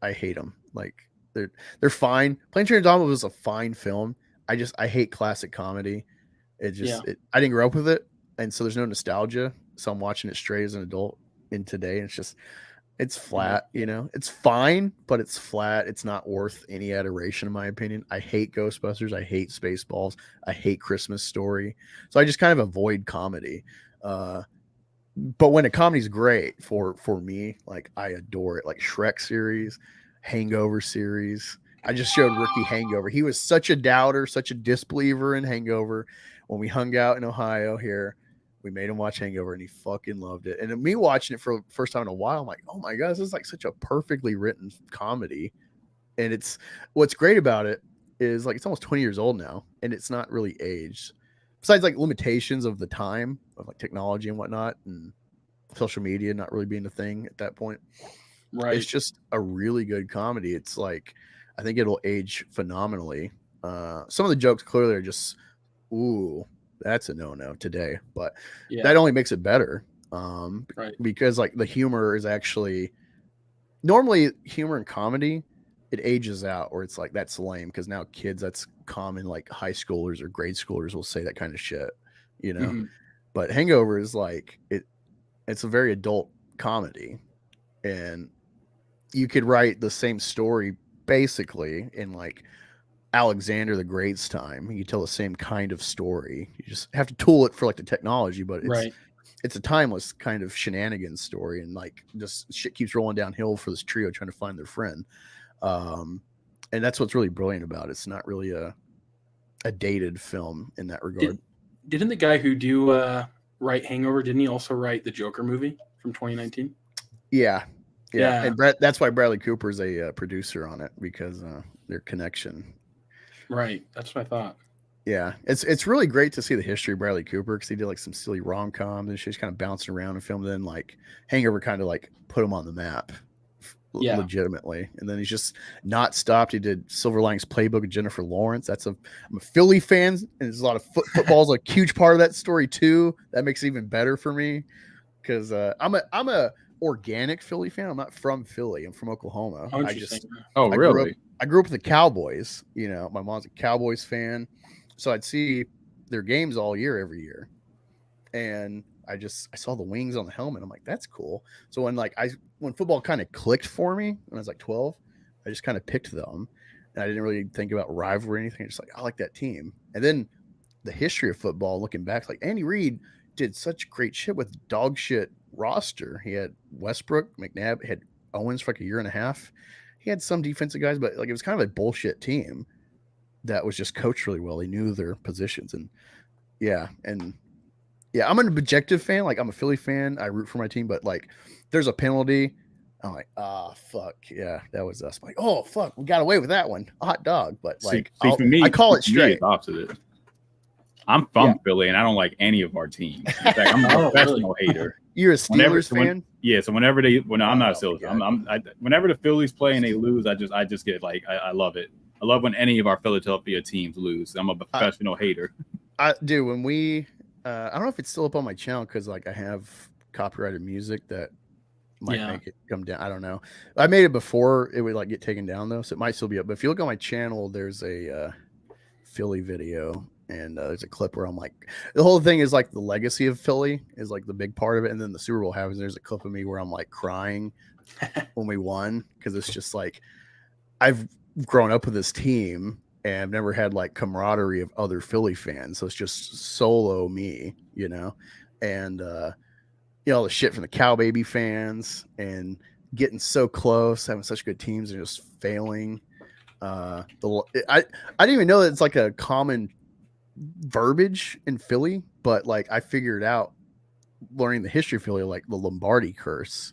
I hate them. Like they're fine. Planes, Trains, Automobiles is a fine film. I hate classic comedy. It just I didn't grow up with it, and so there's no nostalgia. So I'm watching it straight as an adult in today, and it's flat, it's fine, but it's flat. It's not worth any adoration, in my opinion. I hate Ghostbusters. I hate Spaceballs. I hate Christmas Story. So I just kind of avoid comedy. but when a comedy's great for me, like I adore it. Like Shrek series, Hangover series. I just showed Ricky Hangover. He was such a doubter, such a disbeliever in Hangover. When we hung out in Ohio here, we made him watch Hangover and he fucking loved it. And me watching it for the first time in a while, I'm like, oh my God, this is like such a perfectly written comedy. And it's what's great about it is like it's almost 20 years old now and it's not really aged. Besides like limitations of the time of like technology and whatnot and social media not really being a thing at that point. Right. It's just a really good comedy. It's like, I think it'll age phenomenally. Some of the jokes clearly are just, ooh, that's a no-no today, but that only makes it better. Right. Because like the humor is actually normally humor and comedy, it ages out or it's like, that's lame. Cause now kids, that's common. Like high schoolers or grade schoolers will say that kind of shit, you know, but Hangover is like, it's a very adult comedy and you could write the same story basically in like Alexander the Great's time. You tell the same kind of story. You just have to tool it for like the technology, but it's a timeless kind of shenanigans story. And like just shit keeps rolling downhill for this trio trying to find their friend. And that's what's really brilliant about it. It's not really a dated film in that regard. Didn't the guy who write Hangover, didn't he also write the Joker movie from 2019? Yeah. And that's why Bradley Cooper is a producer on it because their connection. Right. That's what I thought. Yeah. It's really great to see the history of Bradley Cooper because he did like some silly rom-coms and she's kind of bouncing around and filmed. Then like Hangover kind of like put him on the map. Legitimately, and then he's just not stopped. He did Silver Linings Playbook with Jennifer Lawrence. I'm a Philly fan, and there's a lot of football's a huge part of that story too. That makes it even better for me because I'm a organic Philly fan. I'm not from Philly. I'm from Oklahoma. Really? I grew up with the Cowboys. You know, my mom's a Cowboys fan, so I'd see their games all year, every year, and I saw the wings on the helmet. I'm like, that's cool. So when football kind of clicked for me when I was like 12, I just kind of picked them and I didn't really think about rivalry or anything. Just like, I like that team. And then the history of football, looking back, like Andy Reid did such great shit with dog shit roster. He had Westbrook, McNabb, had Owens for like a year and a half. He had some defensive guys, but like, it was kind of a bullshit team that was just coached really well. They knew their positions and I'm an objective fan. Like I'm a Philly fan. I root for my team, but like there's a penalty. I'm like, fuck. Yeah, that was us. I'm like, oh, fuck. We got away with that one. A hot dog. But like, see, for me, I call it straight. It's opposite. I'm from Philly and I don't like any of our teams. In fact, I'm a professional hater. You're a Steelers fan? So whenever I'm not a Steelers. Whenever the Phillies play and they lose, I just get like, I love it. I love when any of our Philadelphia teams lose. I'm a professional hater. Dude, when we, I don't know if it's still up on my channel because like I have copyrighted music that might make it come down. I don't know. I made it before it would like get taken down though, so it might still be up. But if you look on my channel, there's a Philly video and there's a clip where I'm like, the whole thing is like the legacy of Philly is like the big part of it, and then the Super Bowl happens. There's a clip of me where I'm like crying when we won because it's just like I've grown up with this team. And I've never had like camaraderie of other Philly fans. So it's just solo me, you know, and, all the shit from the Cow Baby fans and getting so close, having such good teams and just failing. I didn't even know that it's like a common verbiage in Philly, but like I figured out learning the history of Philly, like the Lombardi curse,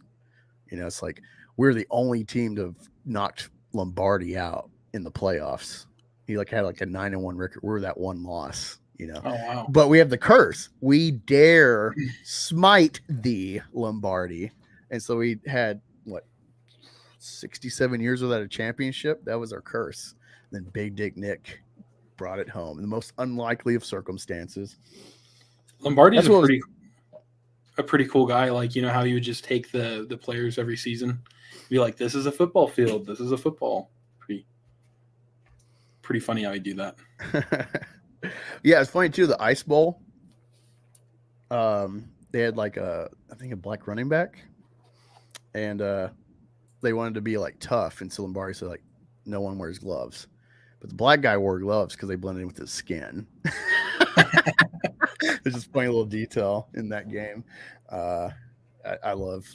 you know, it's like we're the only team to have knocked Lombardi out in the playoffs. He like had like a 9-1 record. We're that one loss, you know. Oh wow! But we have the curse. We dare smite the Lombardi, and so we had 67 years without a championship. That was our curse. Then Big Dick Nick brought it home in the most unlikely of circumstances. Lombardi's a pretty cool guy. Like, you know how you would just take the players every season, be like, this is a football field. This is a football. Pretty funny how he do that. Yeah, it's funny too. The Ice Bowl. They had like I think a black running back, and they wanted to be like tough, and so Lombardi said like no one wears gloves, but the black guy wore gloves because they blended in with his skin. There's just funny little detail in that game. I love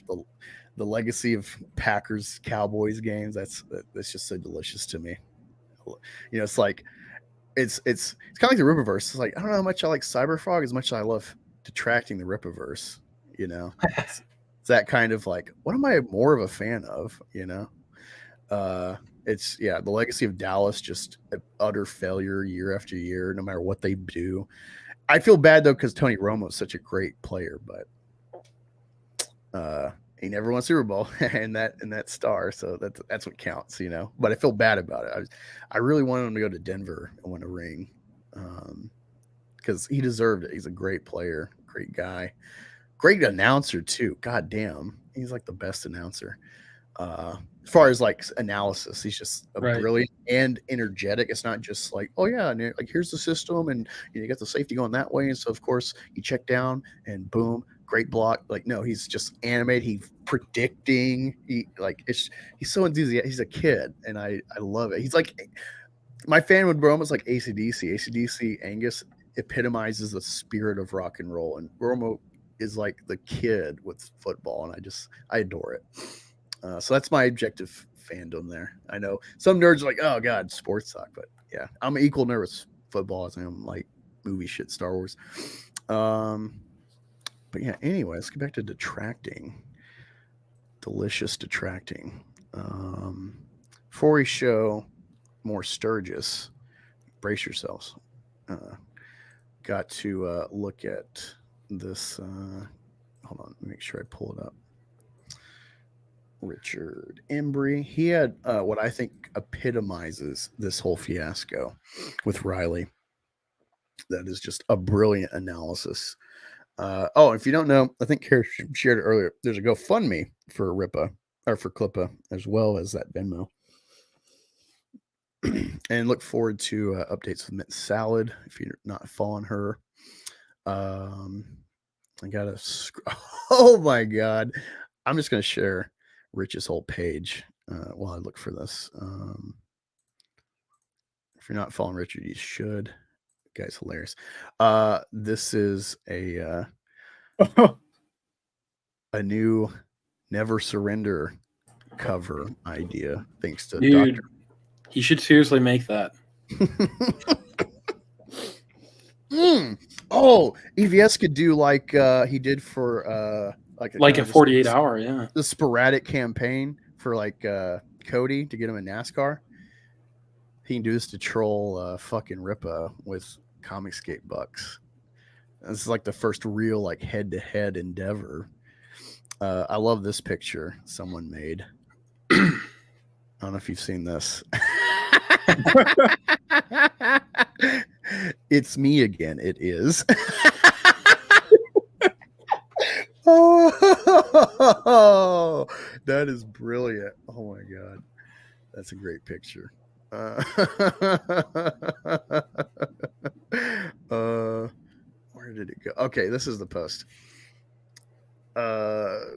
the legacy of Packers Cowboys games. That's just so delicious to me. You know, it's like it's kind of like the Rippaverse. It's like I don't know how much I like Cyberfrog as much as I love Detracting the Rippaverse. You know, it's that kind of like what am I more of a fan of? You know, it's the legacy of Dallas, just an utter failure year after year, no matter what they do. I feel bad though because Tony Romo is such a great player, but he never won Super Bowl and that star, so that's what counts, you know. But I feel bad about it. I really wanted him to go to Denver and win a ring, because he deserved it. He's a great player, great guy, great announcer too. God damn, he's like the best announcer. As far as like analysis, he's just brilliant and energetic. It's not just like, oh yeah, and like here's the system, and you got the safety going that way, and so of course you check down and boom, great block. Like no, he's just animated. He's predicting. He's so enthusiastic. He's a kid, and I love it. He's like my fan would almost like AC/DC. AC/DC Angus epitomizes the spirit of rock and roll, and Romo is like the kid with football, and I adore it. So that's my objective fandom there. I know some nerds are like, oh God, sports suck. But yeah, I'm an equal nerd with football as I am like movie shit, Star Wars. But yeah, anyway, let's get back to Detracting. Delicious Detracting. Before we show more Sturgis, brace yourselves. Got to look at this. Hold on, make sure I pull it up. Richard Embry. He had what I think epitomizes this whole fiasco with Riley. That is just a brilliant analysis. If you don't know, I think Kara shared it earlier. There's a GoFundMe for Rippa or for Clippa as well as that Venmo. And look forward to updates with Mint Salad if you're not following her. I got oh my God. I'm just going to share Rich's whole page while I look for this. If you're not following Richard, you should. The guy's hilarious. This is a new Never Surrender cover idea, thanks to Dude, Dr. He should seriously make that. Oh, EVS could do like he did for like a 48 hour, yeah. The sporadic campaign for like Cody to get him in NASCAR. He can do this to troll fucking Rippa with Comicsgate bucks. This is like the first real like head-to-head endeavor. I love this picture someone made. I don't know if you've seen this. It's me again. It is. Oh, that is brilliant. Oh my God. That's a great picture. Where did it go? Okay, this is the post.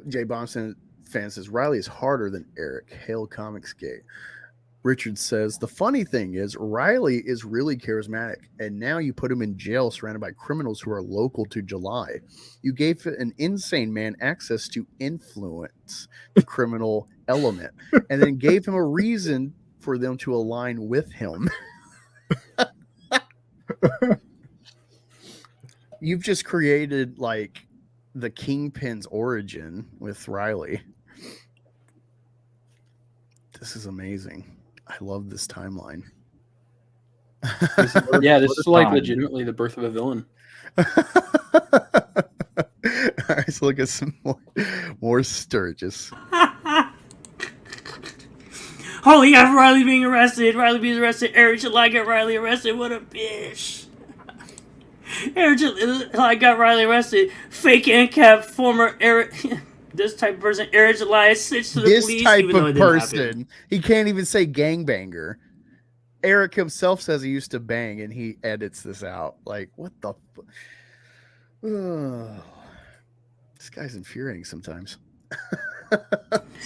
Jay Bomson fan says Riley is harder than Eric. Hail Comicsgate. Richard says the funny thing is Riley is really charismatic, and now you put him in jail surrounded by criminals who are local to July. You gave an insane man access to influence the criminal element, and then gave him a reason for them to align with him. You've just created like the Kingpin's origin with Riley. This is amazing. I love this timeline. This is like legitimately the birth of a villain. All right, so look at some more Sturgis. Holy F, Riley being arrested. Riley being arrested. Eric July got Riley arrested. What a bitch. Eric July got Riley arrested. Fake ANCAP former Eric... This type of person, Eric July, snitched to the police. This type of person, he can't even say gangbanger. Eric himself says he used to bang, and he edits this out. Like, what the? This guy's infuriating sometimes.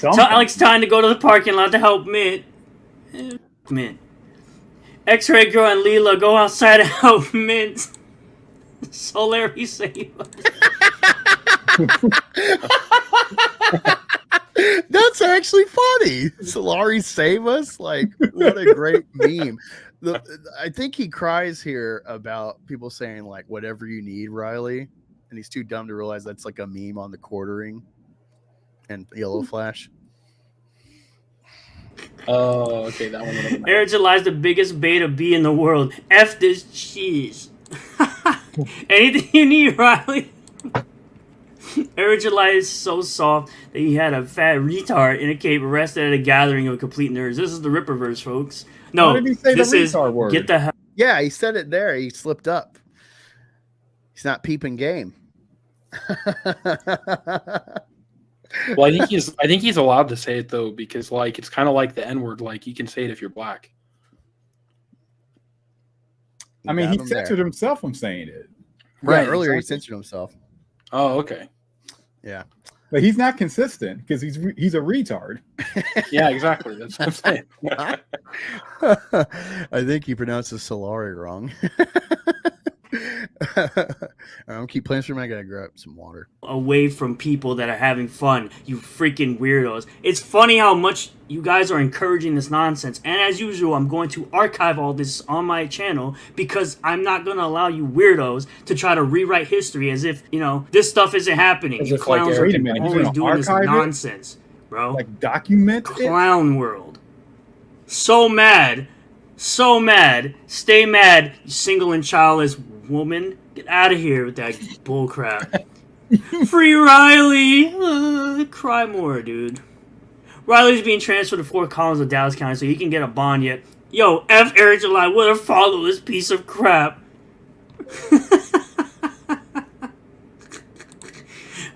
Tell Alex time to go to the parking lot to help Mint. X-Ray Girl and Leela go outside to help Mint. So Larry save us. That's actually funny. Solari save us. Like, what a great meme. I think he cries here about people saying like whatever you need, Riley, and he's too dumb to realize that's like a meme on the quartering and Yellow Flash. Oh, okay, that one. Eric July's the biggest beta bee in the world. F this cheese. Anything you need, Riley. Eric July is so soft that he had a fat retard in a cape arrested at a gathering of complete nerds. This is the Rippaverse, folks. No, Why did he say this the is retard word? get the hell. Yeah, he said it there. He slipped up. He's not peeping game. Well, I think he's allowed to say it though, because like it's kind of like the N-word. Like you can say it if you're black. I mean, he censored himself from saying it. Right. Earlier, he censored himself. Oh, okay. Yeah. But he's not consistent because he's a retard. Yeah, exactly. That's what I'm saying. I think he pronounces Solari wrong. I'm keep playing through. I gotta grab some water. Away from people that are having fun, you freaking weirdos. It's funny how much you guys are encouraging this nonsense. And as usual, I'm going to archive all this on my channel because I'm not going to allow you weirdos to try to rewrite history as if, you know, this stuff isn't happening. You clowns are always doing this nonsense, bro. Like document Clown world. So mad. So mad. Stay mad, you single and childless woman. Get out of here with that bullcrap. Free Riley. Cry more, dude. Riley's being transferred to Fort Collins of Dallas County so he can get a bond yet. Yo, F Eric July, what a follow this piece of crap.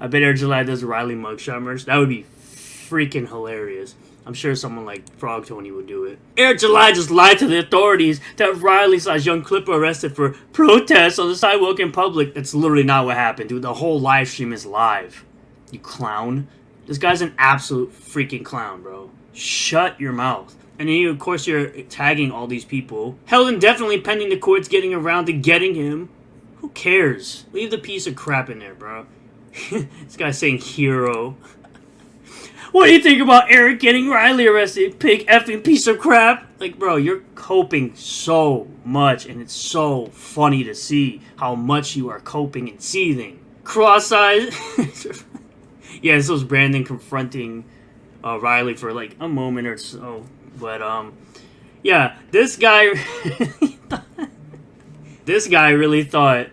I bet Eric July does Riley mugshot merch. That would be freaking hilarious. I'm sure someone like Frog Tony would do it. Eric July just lied to the authorities that Riley / YoungClippa arrested for protests on the sidewalk in public. That's literally not what happened, dude. The whole live stream is live. You clown. This guy's an absolute freaking clown, bro. Shut your mouth. And then, of course, you're tagging all these people. Held indefinitely pending the courts getting around to getting him. Who cares? Leave the piece of crap in there, bro. This guy's saying hero. What do you think about Eric getting Riley arrested? Pig effing piece of crap. Like, bro, you're coping so much, and it's so funny to see how much you are coping and seething. Cross-eyed. Yeah, this was Brandon confronting Riley for like a moment or so. But, yeah, this guy... this guy really thought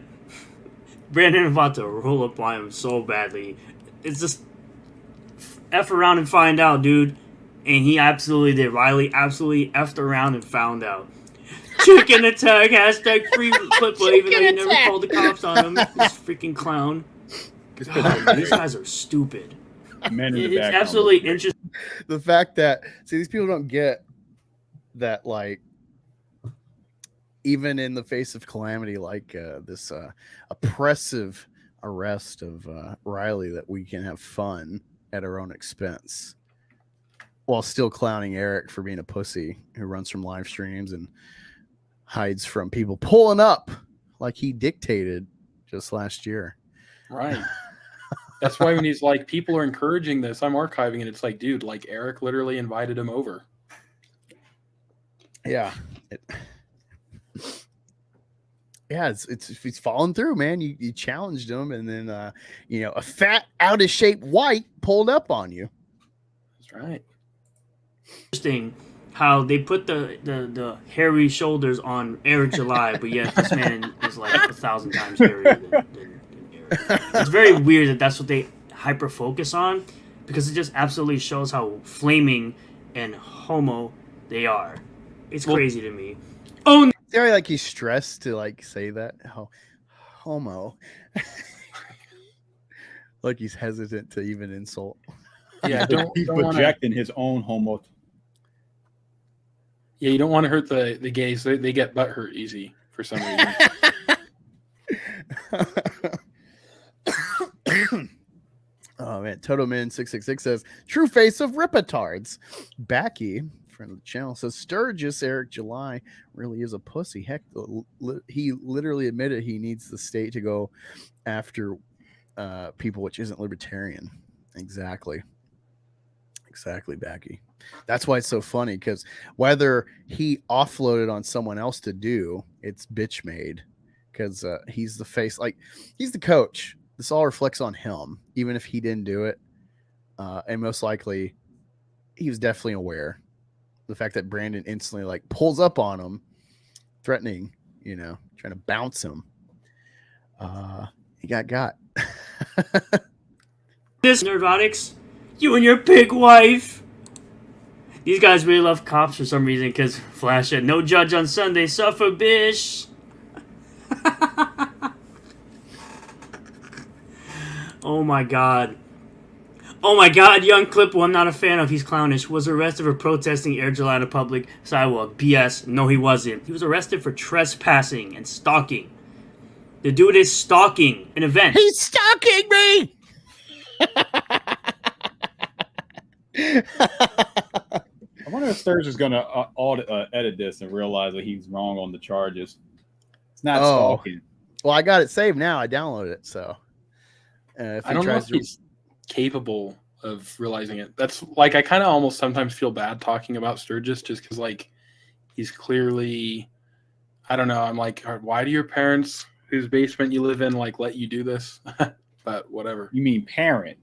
Brandon was about to roll up on him so badly. It's just... F around and find out, dude. And he absolutely did. Riley absolutely effed around and found out. Chicken attack, hashtag free Clippa, even though you never called the cops on him. This freaking clown. These guys are stupid. It's absolutely interesting. The fact that, see, these people don't get that, like, even in the face of calamity like this oppressive arrest of Riley, that we can have fun at our own expense while still clowning Eric for being a pussy who runs from live streams and hides from people pulling up like he dictated just last year. Right. That's why when he's like, people are encouraging this, I'm archiving it. It's like, dude, like Eric literally invited him over. Yeah. Yeah, it's falling through, man. You challenged him, and then you know, a fat, out of shape white pulled up on you. That's right. Interesting how they put the hairy shoulders on Eric July, but yet this man is like 1,000 times hairier than Eric. It's very weird that that's what they hyper focus on, because it just absolutely shows how flaming and homo they are. It's crazy to me. Oh. Like he's stressed to like say that homo, like he's hesitant to even insult. Yeah, he's projecting his own homo. Yeah, you don't want to hurt the gays. They get butt hurt easy for some reason. Oh man, Totoman666 says true face of Rippatards. Backy friend of the channel, says Sturgis Eric July really is a pussy. Heck, he literally admitted he needs the state to go after people, which isn't libertarian. Exactly, Backy. That's why it's so funny, because whether he offloaded on someone else to do, it's bitch made, because he's the face, like he's the coach. This all reflects on him, even if he didn't do it, and most likely he was definitely aware. The fact that Brandon instantly like pulls up on him, threatening, trying to bounce him. He got. This Neurotics, you and your pig wife. These guys really love cops for some reason, because Flash said, no judge on Sunday, suffer, bish. Oh my god. Oh my god, YoungClippa, I'm not a fan of. He's clownish. Was arrested for protesting Air July on a public sidewalk. BS. No, he wasn't. He was arrested for trespassing and stalking. The dude is stalking an event. He's stalking me! I wonder if Sturge is going to edit this and realize that he's wrong on the charges. It's not stalking. Well, I got it saved now. I downloaded it, so. If I don't know if he's capable of realizing it. That's like, I kind of almost sometimes feel bad talking about Sturgis, just because like he's clearly, I don't know. I'm like, why do your parents, whose basement you live in, like let you do this? But whatever. You mean parent?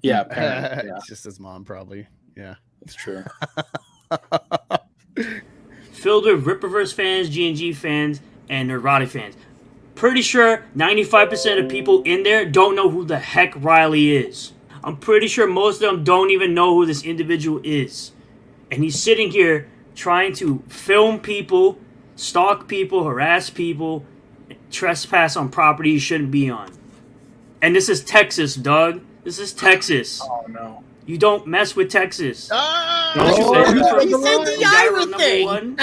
Yeah, parent. Yeah. It's just his mom, probably. Yeah, that's true. Filled with Rippaverse fans, G&G fans, and Neurotic fans. Pretty sure 95% of people in there don't know who the heck Riley is. I'm pretty sure most of them don't even know who this individual is. And he's sitting here trying to film people, stalk people, harass people, trespass on property he shouldn't be on. And this is Texas, Doug. This is Texas. Oh, no. You don't mess with Texas. He said the Ira thing.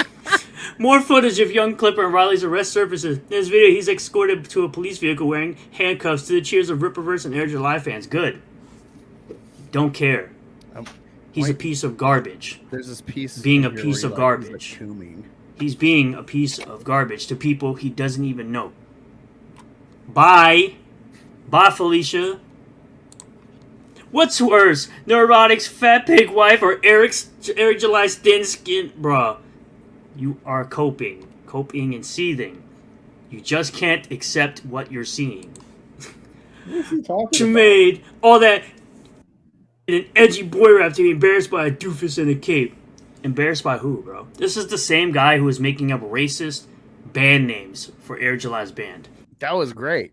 More footage of YoungClippa and Riley's arrest surfaces. In this video, he's escorted to a police vehicle wearing handcuffs to the cheers of Rippaverse and Air July fans. Good. Don't care. He's a piece of garbage. There's this piece being a piece of garbage. He's being a piece of garbage to people he doesn't even know. Bye. Bye, Felicia. What's worse, Neurotic's fat pig wife or Eric July's thin skin? Bruh. You are coping and seething. You just can't accept what you're seeing. What is he talking She about? made all that in an edgy boy rap to be embarrassed by a doofus in a cape. Embarrassed by who, bro? This is the same guy who was making up racist band names for Air July's band. That was great.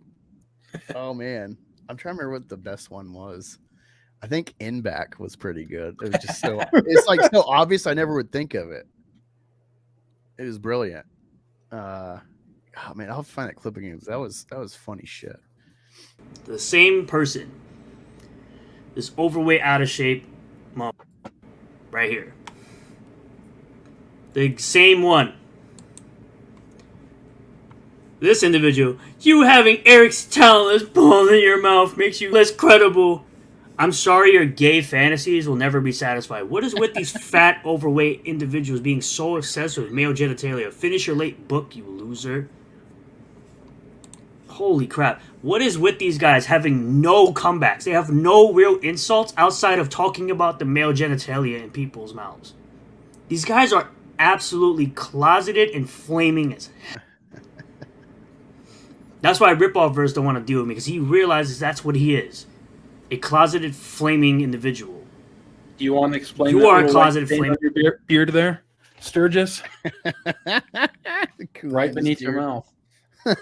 Oh man, I'm trying to remember what the best one was. I think In Back was pretty good. It was just so it's like so obvious. I never would think of it. It was brilliant. Oh man, I'll find that clip again. That was funny shit. The same person. This overweight, out of shape mom right here. The same one. This individual. You having Eric's talentless ball in your mouth makes you less credible. I'm sorry your gay fantasies will never be satisfied. What is with these fat, overweight individuals being so obsessed with male genitalia? Finish your late book, you loser. Holy crap. What is with these guys having no comebacks? They have no real insults outside of talking about the male genitalia in people's mouths. These guys are absolutely closeted and flaming as hell. That's why Rippaverse don't want to deal with me, because he realizes that's what he is. A closeted, flaming individual. Do you want to explain? You are a closeted, flaming your beard there, Sturgis. Right beneath your mouth. All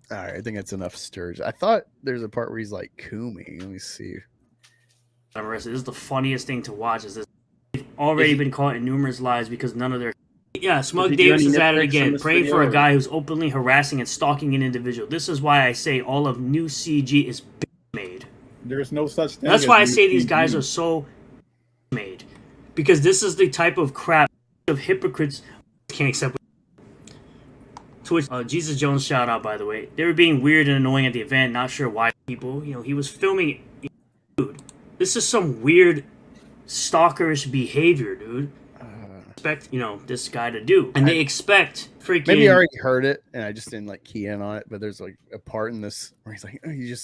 right, I think that's enough Sturge. I thought there's a part where he's like Kumi. Let me see. This is the funniest thing to watch. Is this? They've already been caught in numerous lies because none of their. Yeah, Smug Davis is at it again, praying for a guy who's openly harassing and stalking an individual. This is why I say all of new CG is made. There's no such thing. That's why I say these guys are so made, because this is the type of crap of hypocrites can't accept. Twitch, Jesus Jones shout out, by the way. They were being weird and annoying at the event. Not sure why people. He was filming. Dude, This is some weird stalkerish behavior, dude. Expect this guy to do, and they expect freaking. Maybe I already heard it and I just didn't like key in on it. But there's like a part in this where he's like, oh, he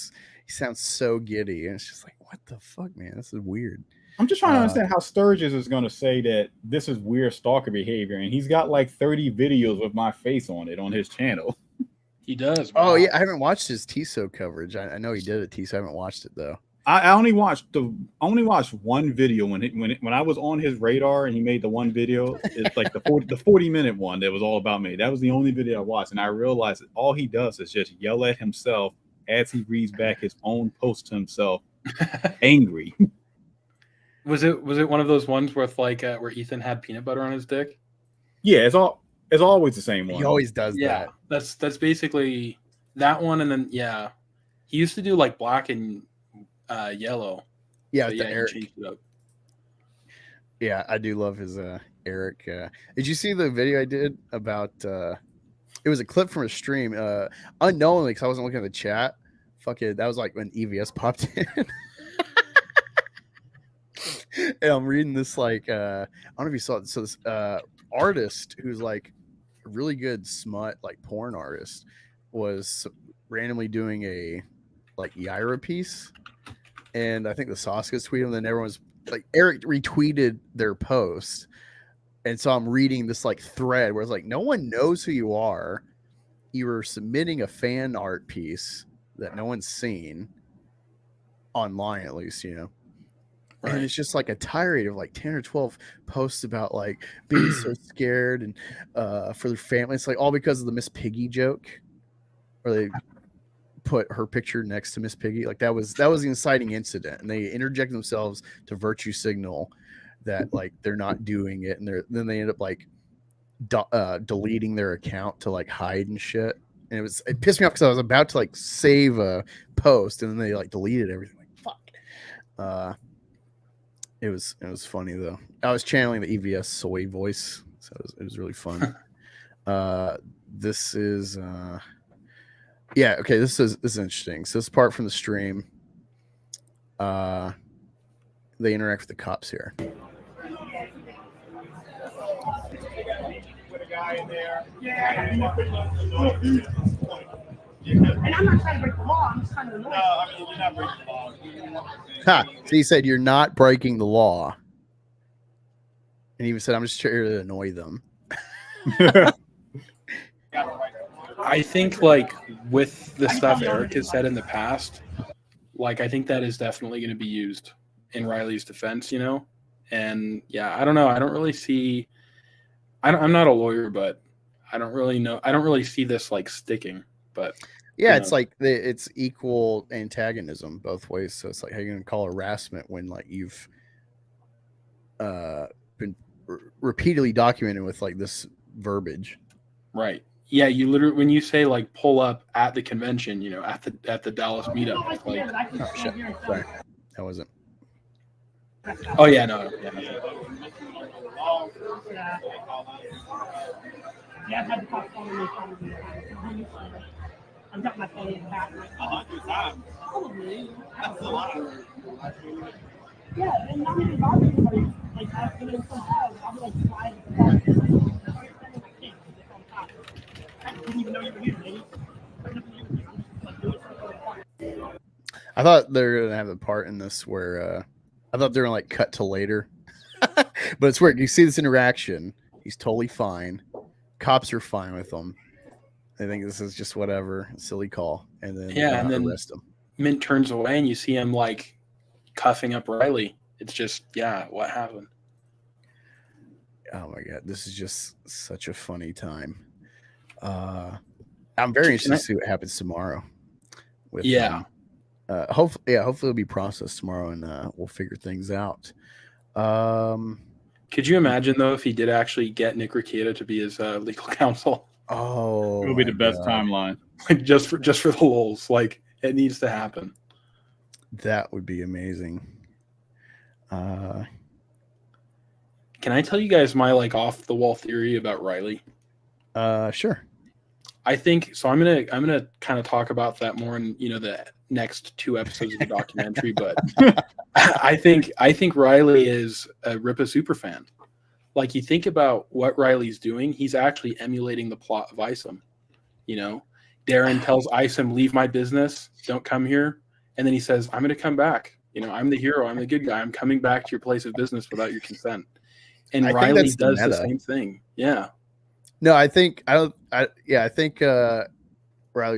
sounds so giddy, and it's just like, what the fuck, man? This is weird. I'm just trying to understand how Sturgis is going to say that this is weird stalker behavior, and he's got like 30 videos with my face on it on his channel. He does. Wow. Oh yeah, I haven't watched his TISO coverage. I know he did a TISO. I haven't watched it though. I only watched one video when I was on his radar and he made the one video. It's like the 40-minute one that was all about me. That was the only video I watched, and I realized that all he does is just yell at himself as he reads back his own post to himself, angry. Was it one of those ones with like where Ethan had peanut butter on his dick? Yeah, it's always the same one. He always does that. That's basically that one, and then he used to do like black and yellow. Yeah, so, the Eric. Changed it up. Yeah, I do love his Eric. Did you see the video I did about? It was a clip from a stream. Unknowingly, because I wasn't looking at the chat. Fuck it, that was like when EVS popped in. And I'm reading this like I don't know if you saw it. So this artist who's like a really good smut like porn artist was randomly doing a like Yaira piece, and I think the Saskas tweeted, and then everyone's like Eric retweeted their post, and so I'm reading this like thread where it's like no one knows who you are. You were submitting a fan art piece that no one's seen online, at least, you know. Right. And it's just like a tirade of like 10 or 12 posts about like being so scared and for their family. It's like all because of the Miss Piggy joke, where they put her picture next to Miss Piggy. Like that was the inciting incident, and they interject themselves to virtue signal that like they're not doing it, and then they end up like deleting their account to like hide and shit. And it pissed me off because I was about to like save a post, and then they like deleted everything. Like fuck. It was funny though. I was channeling the EVS soy voice, so it was really fun. This is okay. This is interesting. So this part from the stream, they interact with the cops here. With a guy in there. Yeah. And I'm not trying to break the law. I'm just trying to annoy. No, I mean you're not breaking the law. Ha! So he said you're not breaking the law, and he even said I'm just here to annoy them. I think like with the stuff Eric has said in the past, like I think that is definitely going to be used in Riley's defense, you know. And yeah, I don't know. I don't really see. I'm not a lawyer, but I don't really know. I don't really see this like sticking. But yeah, it's like it's equal antagonism both ways. So it's like how you gonna call harassment when like you've been repeatedly documented with like this verbiage. Right. Yeah, you literally when you say like pull up at the convention, you know, at the Dallas meetup, it's like oh shit. Sorry, that wasn't. Oh yeah, no. Yeah. Yeah, I've had the cops calling me. I've got my phone in the back. 100 times. Probably. That's a lot. Yeah, and not even bother anybody. Like, I've been in some house. I'll be like, slide at the car. I didn't even know you were here, lady. I thought they were gonna have a part in this where I thought they were gonna like cut to later. But it's weird. You see this interaction. He's totally fine. Cops are fine with him. They think this is just whatever, silly call, and then and then arrest him. Mint turns away, and you see him like cuffing up Riley. It's just what happened? Oh my god, this is just such a funny time. I'm very interested to see what happens tomorrow. With hopefully it'll be processed tomorrow, and we'll figure things out. Could you imagine though if he did actually get Nick Rekieta to be his legal counsel? Oh, it would be the best timeline. Like just for the lulz, like it needs to happen. That would be amazing. Can I tell you guys my like off the wall theory about Riley? Sure. I think so. I'm gonna kind of talk about that more in the next 2 episodes of the documentary. But I think Riley is a Rippa super fan. Like, you think about what Riley's doing, he's actually emulating the plot of Isom. Darren tells Isom, "Leave my business, don't come here," and then he says, "I'm going to come back. I'm the hero. I'm the good guy. I'm coming back to your place of business without your consent." And Riley does the same thing. Yeah. No, I think Riley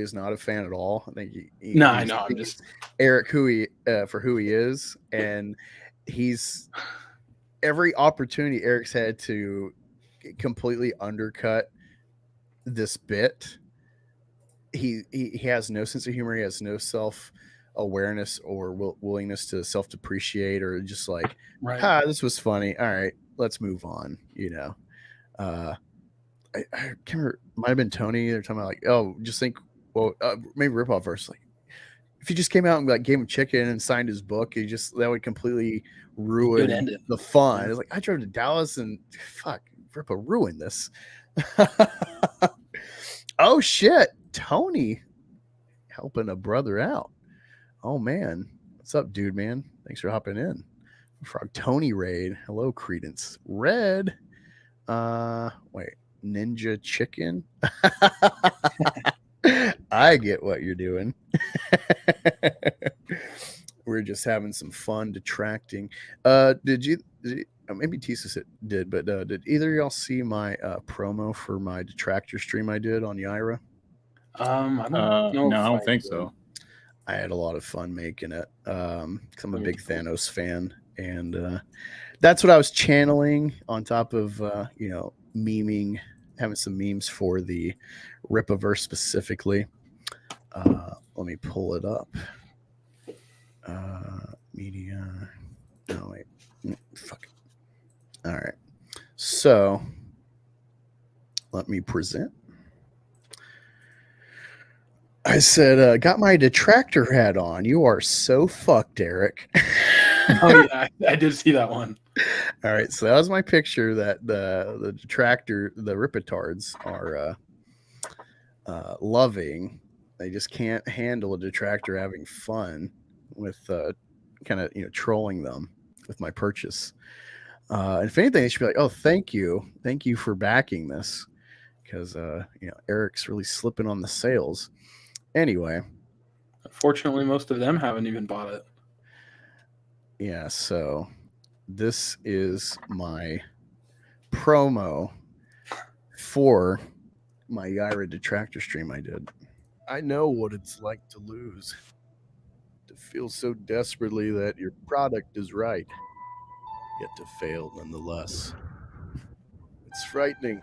is not a fan at all. I think I know. I'm just Eric who he is, and he's every opportunity Eric's had to completely undercut this bit. He has no sense of humor. He has no self-awareness or willingness to self-depreciate, or just like, this was funny. All right, let's move on. I can't remember. Might have been Tony. They're talking about like, just think. Well, maybe Rippaverse. Like, if he just came out and like gave him chicken and signed his book, that would completely ruin the fun. It's like, I drove to Dallas and Rippa ruined this. Oh shit, Tony helping a brother out. Oh man, what's up, dude? Man, thanks for hopping in. Frog Tony raid. Hello, Credence Red. Wait, Ninja Chicken. I get what you're doing. We're just having some fun detracting. Maybe Tisa did, but did either of y'all see my promo for my Detractor stream I did on Yaira? I don't know. No, I don't think so. I had a lot of fun making it. 'Cause I'm a big Thanos fan, and that's what I was channeling on top of memeing, having some memes for the Rippaverse specifically. Let me pull it up. Media. Oh wait. Fuck it. All right. So let me present. I said, got my Detractor hat on. You are so fucked, Eric. Oh yeah, I did see that one. All right, so that was my picture that the Detractor, the Rippatards are loving. They just can't handle a Detractor having fun with kind of trolling them with my purchase. And if anything, they should be like, "Oh, thank you for backing this," because Eric's really slipping on the sales. Anyway, unfortunately, most of them haven't even bought it. Yeah, so this is my promo for my Yaira Detractor stream I did. I know what it's like to lose, to feel so desperately that your product is right, yet to fail nonetheless. It's frightening.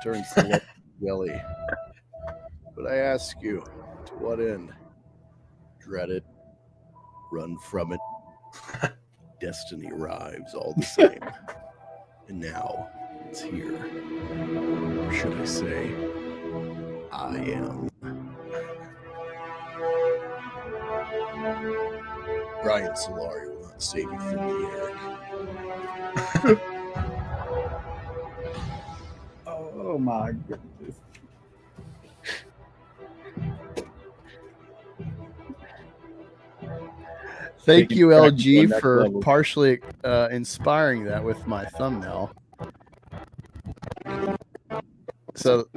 Turns to jelly. But I ask you, to what end? Dread it, run from it. Destiny arrives all the same. And now it's here. Or should I say, I am. Brian Solari will not save you from me, Eric. Oh my goodness. Thank you, LG, for partially inspiring that with my thumbnail. So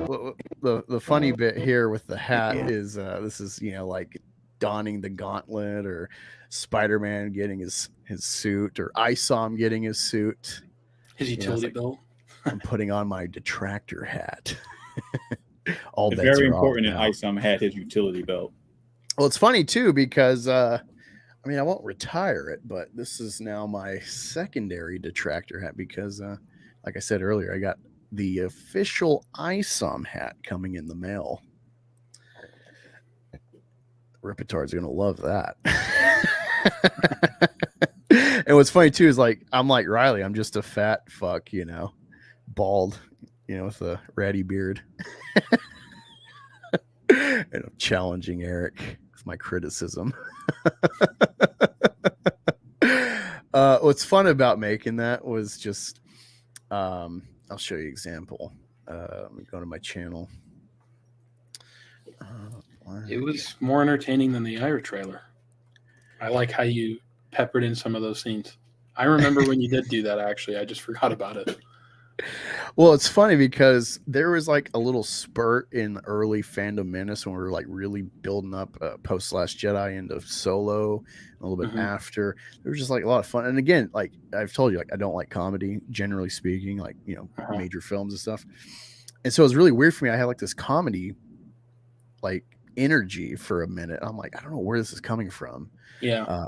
the funny bit here with the hat is this is like donning the gauntlet, or Spider-Man getting his suit, or Isom getting his suit, his utility belt. I'm putting on my Detractor hat. All it's bets very are important off that now. Isom had his utility belt. Well, it's funny too because I won't retire it, but this is now my secondary Detractor hat because, like I said earlier, I got the official Isom hat coming in the mail. Rippatards are gonna love that. And what's funny too is like I'm like Riley, I'm just a fat fuck, bald, with a ratty beard. And I'm challenging Eric with my criticism. What's fun about making that was just I'll show you an example. Let me go to my channel. It was more entertaining than the Ira trailer. I like how you peppered in some of those scenes. I remember when you did do that, actually. I just forgot about it. Well, it's funny because there was like a little spurt in early Fandom Menace when we were like really building up post Last Jedi into Solo, a little bit after. There was just like a lot of fun. And again, like I've told you, like I don't like comedy, generally speaking, like, you know, major films and stuff. And so it was really weird for me. I had like this comedy like energy for a minute. I'm like, I don't know where this is coming from. Yeah.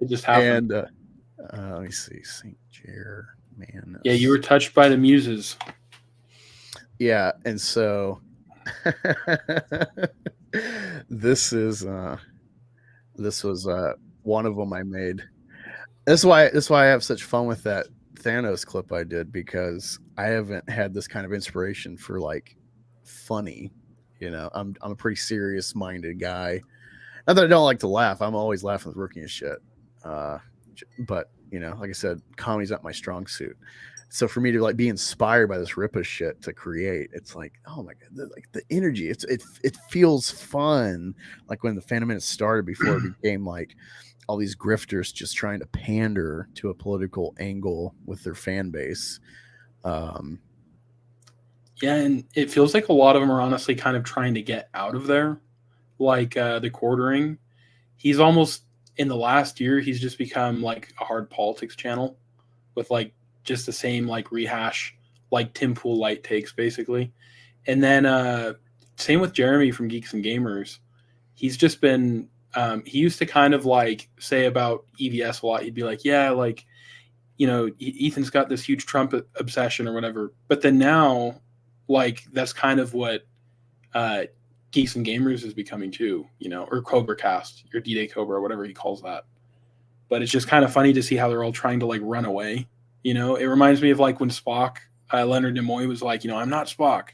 It just happened. And let me see, St. Jer. Man, yeah, you were touched by the muses. Yeah, and so this was one of them I made. That's why I have such fun with that Thanos clip I did, because I haven't had this kind of inspiration for like funny. You know, I'm a pretty serious minded guy. Not that I don't like to laugh. I'm always laughing with rookie and shit. But you know, like I said, comedy's not my strong suit. So for me to like be inspired by this Rippa shit to create, it's like, oh my god, like the energy. It feels fun. Like when the Phantom Menace started, before it became like all these grifters just trying to pander to a political angle with their fan base. Yeah, and it feels like a lot of them are honestly kind of trying to get out of there. Like the Quartering, he's almost, in the last year, he's just become like a hard politics channel with like just the same like rehash, like Tim Pool light takes basically. And then same with Jeremy from Geeks and Gamers. He's just been, he used to kind of like say about EVS a lot. He'd be like, yeah, like, you know, Ethan's got this huge Trump obsession or whatever. But then now, like, that's kind of what Geeks and Gamers is becoming too, you know, or Cobra Cast, or D-Day Cobra, or whatever he calls that. But it's just kind of funny to see how they're all trying to like run away. You know, it reminds me of like when Spock, Leonard Nimoy was like, you know, I'm not Spock.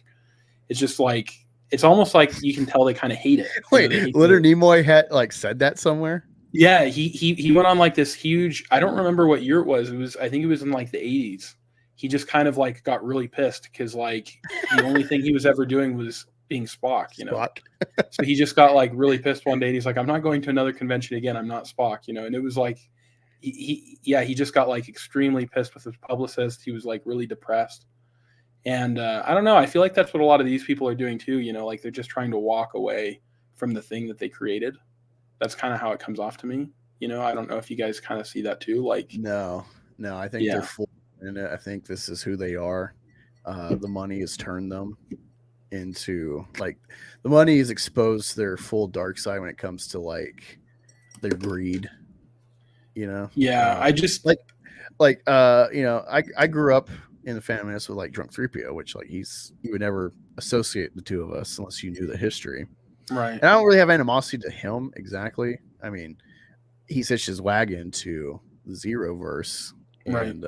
It's just like, it's almost like you can tell they kind of hate it. Wait, Leonard Nimoy had like said that somewhere? Yeah, he went on like this huge, I don't remember what year it was. I think it was in like the 80s. He just kind of like got really pissed because like the only thing he was ever doing was being Spock, you know. Spock. So he just got like really pissed one day, and he's like, I'm not going to another convention again. I'm not Spock, you know. And it was like, he just got like extremely pissed with his publicist. He was like really depressed. And I don't know. I feel like that's what a lot of these people are doing too, you know, like they're just trying to walk away from the thing that they created. That's kind of how it comes off to me. You know, I don't know if you guys kind of see that too. Like, no, I think they're full in it. I think this is who they are. The money has turned them into like, the money has exposed their full dark side when it comes to like their greed, you know? Yeah. I just you know, I grew up in the Phantom Menace with like Drunk 3PO, which like you would never associate the two of us unless you knew the history. Right. And I don't really have animosity to him exactly. I mean, he hitched his wagon to the Zeroverse, and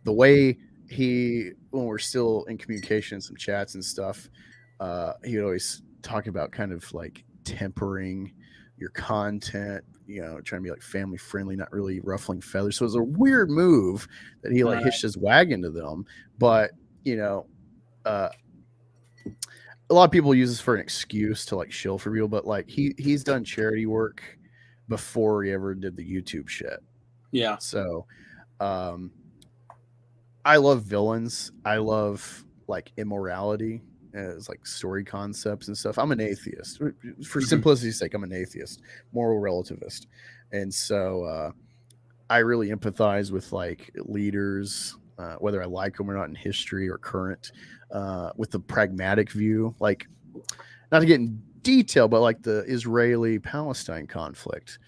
the way when we're still in communication, some chats and stuff, he would always talk about kind of like tempering your content, you know, trying to be like family friendly, not really ruffling feathers. So it was a weird move that he like hitched his wagon to them. But, you know, a lot of people use this for an excuse to like shill for people, but like he's done charity work before he ever did the YouTube shit. Yeah. So I love villains. I love like immorality as like story concepts and stuff. I'm an atheist. For simplicity's sake, I'm an atheist, moral relativist. And so I really empathize with like leaders, whether I like them or not in history or current, with the pragmatic view, like not to get in detail, but like the Israeli-Palestine conflict.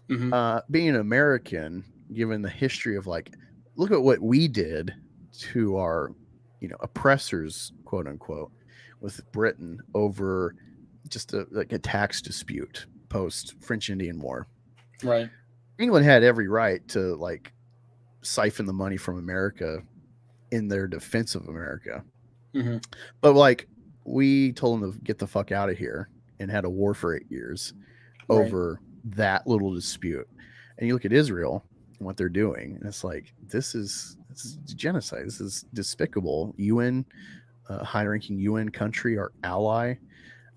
Being an American, given the history of like, look at what we did to our, you know, oppressors, quote unquote, with Britain over just a tax dispute post French Indian War. Right. England had every right to like siphon the money from America in their defense of America. But like we told them to get the fuck out of here and had a war for 8 years over that little dispute. And you look at Israel and what they're doing, and it's like, this is genocide. This is despicable. UN, high-ranking UN country, our ally,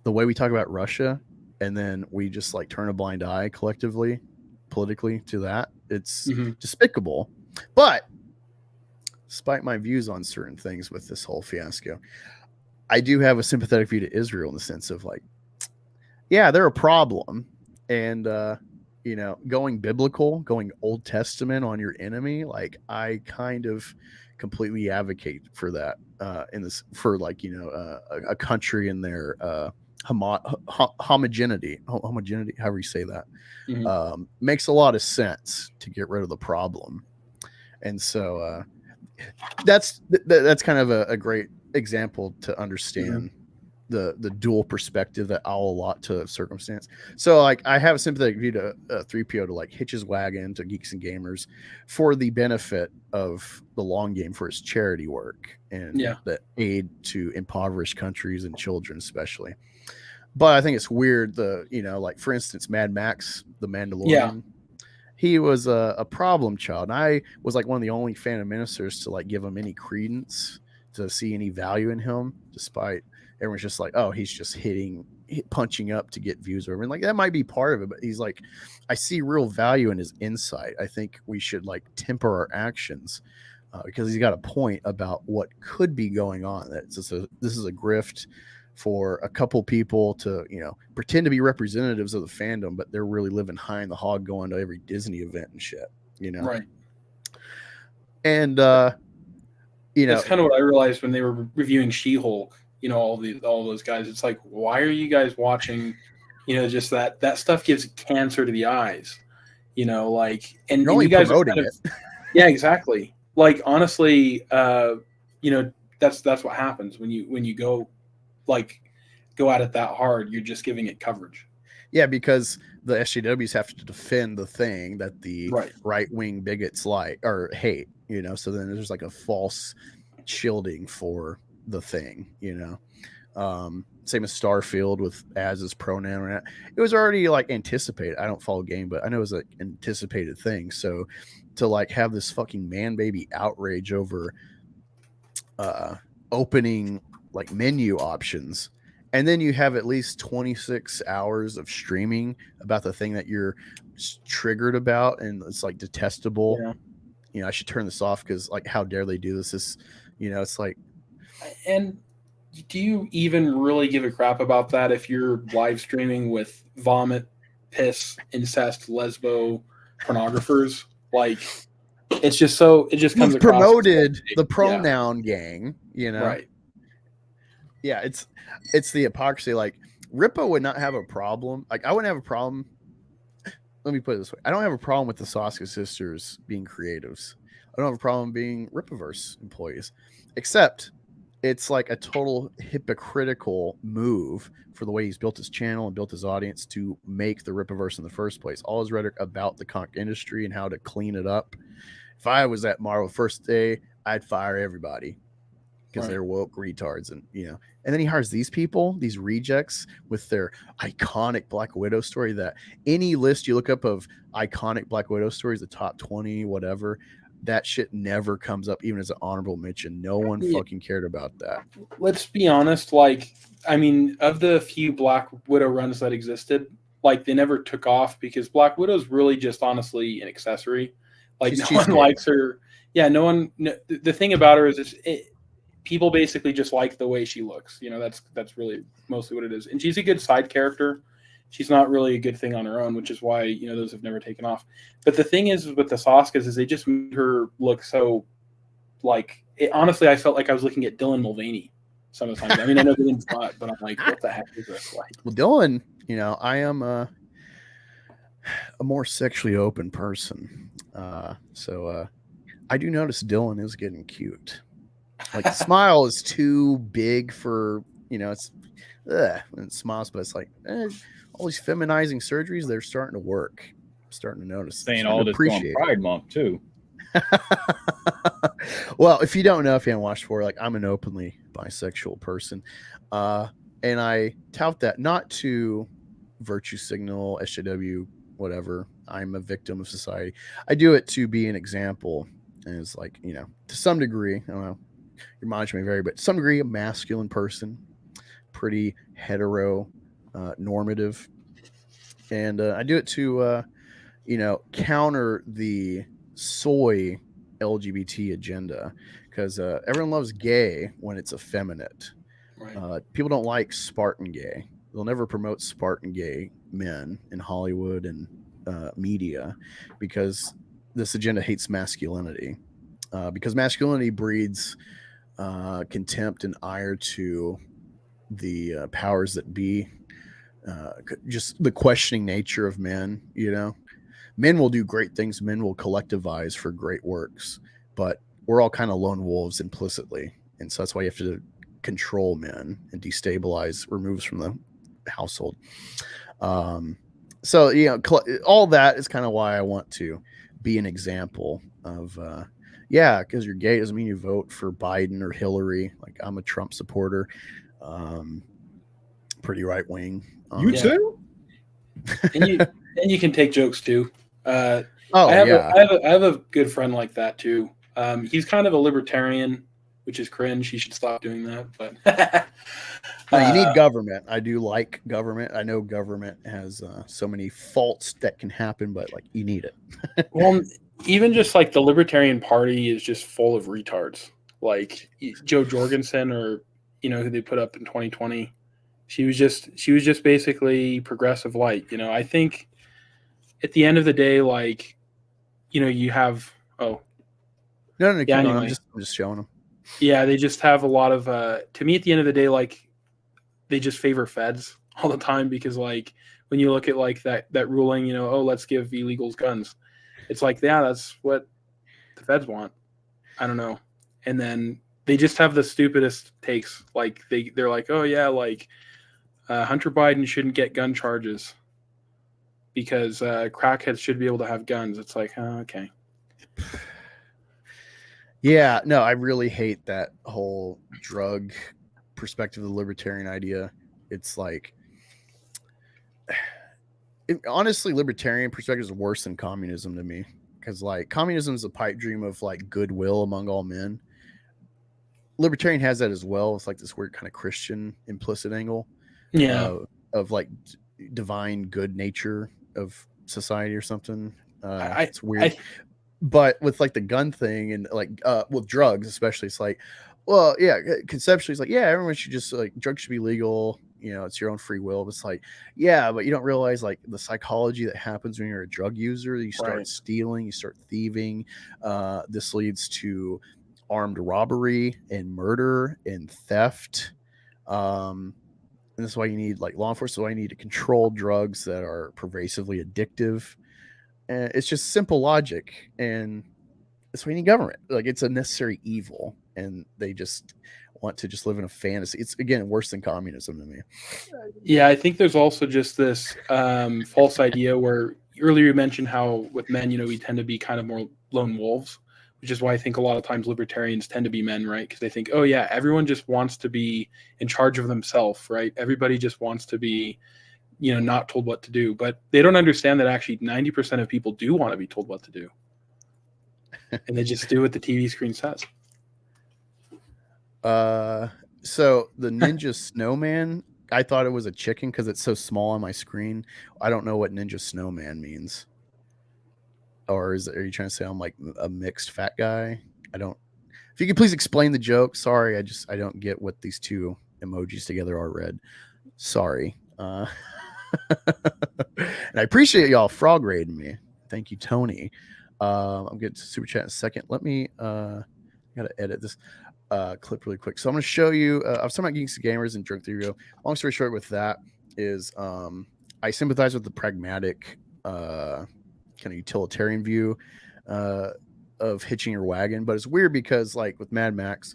the way we talk about Russia, and then we just like turn a blind eye collectively, politically to that. It's despicable. But despite my views on certain things with this whole fiasco, I do have a sympathetic view to Israel in the sense of like, yeah, they're a problem. And, you know, going biblical, going Old Testament on your enemy, like I kind of completely advocate for that in this, for like, you know, a country in their homogeneity, however you say that, makes a lot of sense to get rid of the problem. And so that's kind of a great example to understand the dual perspective that I'll allot to circumstance. So like I have a sympathetic view to 3PO to like hitch his wagon to Geeks and Gamers for the benefit of the long game, for his charity work and the aid to impoverished countries and children especially. But I think it's weird, you know, like for instance, Mad Max, the Mandalorian, he was a problem child. And I was like one of the only Phantom Ministers to like give him any credence, to see any value in him, despite everyone's just like, oh, he's just punching up to get views over. And like, that might be part of it, but he's like, I see real value in his insight. I think we should like temper our actions because he's got a point about what could be going on. This is a grift for a couple people to, you know, pretend to be representatives of the fandom, but they're really living high in the hog, going to every Disney event and shit, you know? Right. And, you know, that's kind of what I realized when they were reviewing She-Hulk, you know, all those guys. It's like, why are you guys watching, you know, just that stuff gives cancer to the eyes, you know, like, and, you're only you guys promoting kind of, it. Yeah, exactly. Like, honestly, you know, that's what happens when you go at it that hard. You're just giving it coverage. Yeah, because the SJWs have to defend the thing that the right-wing bigots like or hate, you know. So then there's like a false shielding for the thing, you know. Same as Starfield with as his pronoun. It was already like anticipated. I don't follow game, but I know it was an anticipated thing. So to like have this fucking man baby outrage over opening like menu options, and then you have at least 26 hours of streaming about the thing that you're triggered about, and it's like detestable. You know, I should turn this off because like, how dare they do this? You know, it's like. And do you even really give a crap about that if you're live streaming with vomit, piss, incest, lesbo pornographers? Like, it's just so it just comes across promoted the pronoun gang, you know. Right. Yeah, it's the hypocrisy. Like Rippa would not have a problem. Like I wouldn't have a problem. Let me put it this way: I don't have a problem with the Saska sisters being creatives. I don't have a problem being Rippaverse employees, except it's like a total hypocritical move for the way he's built his channel and built his audience to make the Rippaverse in the first place. All his rhetoric about the comic industry and how to clean it up. If I was at Marvel first day, I'd fire everybody because they're woke retards, and you know. And then he hires these people, these rejects, with their iconic Black Widow story. That any list you look up of iconic Black Widow stories, the top 20, whatever, that shit never comes up, even as an honorable mention. No one fucking cared about that. Let's be honest. Like, I mean, of the few Black Widow runs that existed, like they never took off because Black Widow's really just honestly an accessory. Like no one likes her. Yeah, no one. No, the thing about her is people basically just like the way she looks. You know, that's really mostly what it is. And she's a good side character. She's not really a good thing on her own, which is why, you know, those have never taken off. But the thing is with the Saskas is they just made her look so like honestly, I felt like I was looking at Dylan Mulvaney some of the time. I mean, I know Dylan's not, but I'm like, what the heck is this like? Well, Dylan, you know, I am a more sexually open person. So I do notice Dylan is getting cute. Like the smile is too big for, you know, it's when it smiles, but it's like all these feminizing surgeries, they're starting to work. I'm starting to notice. Saying all this on Pride Month too. Well, if you don't know, if you haven't watched before, like I'm an openly bisexual person, and I tout that not to virtue signal, SJW, whatever. I'm a victim of society. I do it to be an example, and it's like, you know, to some degree, I don't know, your mileage may vary, but to some degree, a masculine person pretty hetero normative, and I do it to counter the soy LGBT agenda, because everyone loves gay when it's effeminate. Right. People don't like Spartan gay. They'll never promote Spartan gay men in Hollywood and media, because this agenda hates masculinity, because masculinity breeds contempt and ire to the powers that be, just the questioning nature of men. Men will do great things, men will collectivize for great works, but we're all kind of lone wolves implicitly, and so that's why you have to control men and destabilize, removes from the household. So all that is kind of why I want to be an example of because you're gay doesn't mean you vote for Biden or Hillary. Like, I'm a Trump supporter, pretty right wing. You too? and you can take jokes too. I have a good friend like that too. He's kind of a libertarian, which is cringe. He should stop doing that. But you need government. I do like government. I know government has so many faults that can happen, but like, you need it. Well, even just like the Libertarian Party is just full of retards. Like Joe Jorgensen, or who they put up in 2020. She was just basically progressive light. I think at the end of the day, like, you have no, yeah, anyway. I'm just showing them. Yeah, they just have a lot of to me at the end of the day, like, they just favor feds all the time, because like when you look at like that ruling, let's give illegals guns. It's like, yeah, that's what the feds want. I don't know. And then they just have the stupidest takes. Like they're like, oh yeah, like Hunter Biden shouldn't get gun charges because crackheads should be able to have guns. It's like, oh, okay. Yeah, no, I really hate that whole drug perspective of the libertarian idea. It's like, honestly, libertarian perspective is worse than communism to me, because like, communism is a pipe dream of like goodwill among all men. Libertarian has that as well. It's like this weird kind of Christian implicit angle, of like divine good nature of society or something. It's weird. But with like the gun thing and like with drugs especially, it's like, well, yeah, conceptually it's like, yeah, everyone should just like, drugs should be legal, it's your own free will. But it's like, yeah, but you don't realize like the psychology that happens when you're a drug user. You start stealing, you start thieving. This leads to armed robbery and murder and theft. And that's why you need like law enforcement. Why you need to control drugs that are pervasively addictive. And it's just simple logic, and that's why you need government. Like, it's a necessary evil, and they just want to just live in a fantasy. It's, again, worse than communism to me. Yeah, I think there's also just this false idea where earlier you mentioned how with men, we tend to be kind of more lone wolves, which is why I think a lot of times libertarians tend to be men, right? Because they think, oh yeah, everyone just wants to be in charge of themselves, right? Everybody just wants to be, not told what to do. But they don't understand that actually 90% of people do want to be told what to do. And they just do what the TV screen says. So the Ninja Snowman, I thought it was a chicken because it's so small on my screen. I don't know what Ninja Snowman means. Or are you trying to say I'm like a mixed fat guy? I don't. If you could please explain the joke. Sorry, I don't get what these two emojis together are red. Sorry. And I appreciate y'all frog raiding me. Thank you, Tony. I'm getting to super chat in a second. Let me gotta edit this clip really quick. So I'm gonna show you. I was talking about Geeks and Gamers and Drunk Theory. Long story short, with that is I sympathize with the pragmatic kind of utilitarian view of hitching your wagon, but it's weird because like with Mad Max,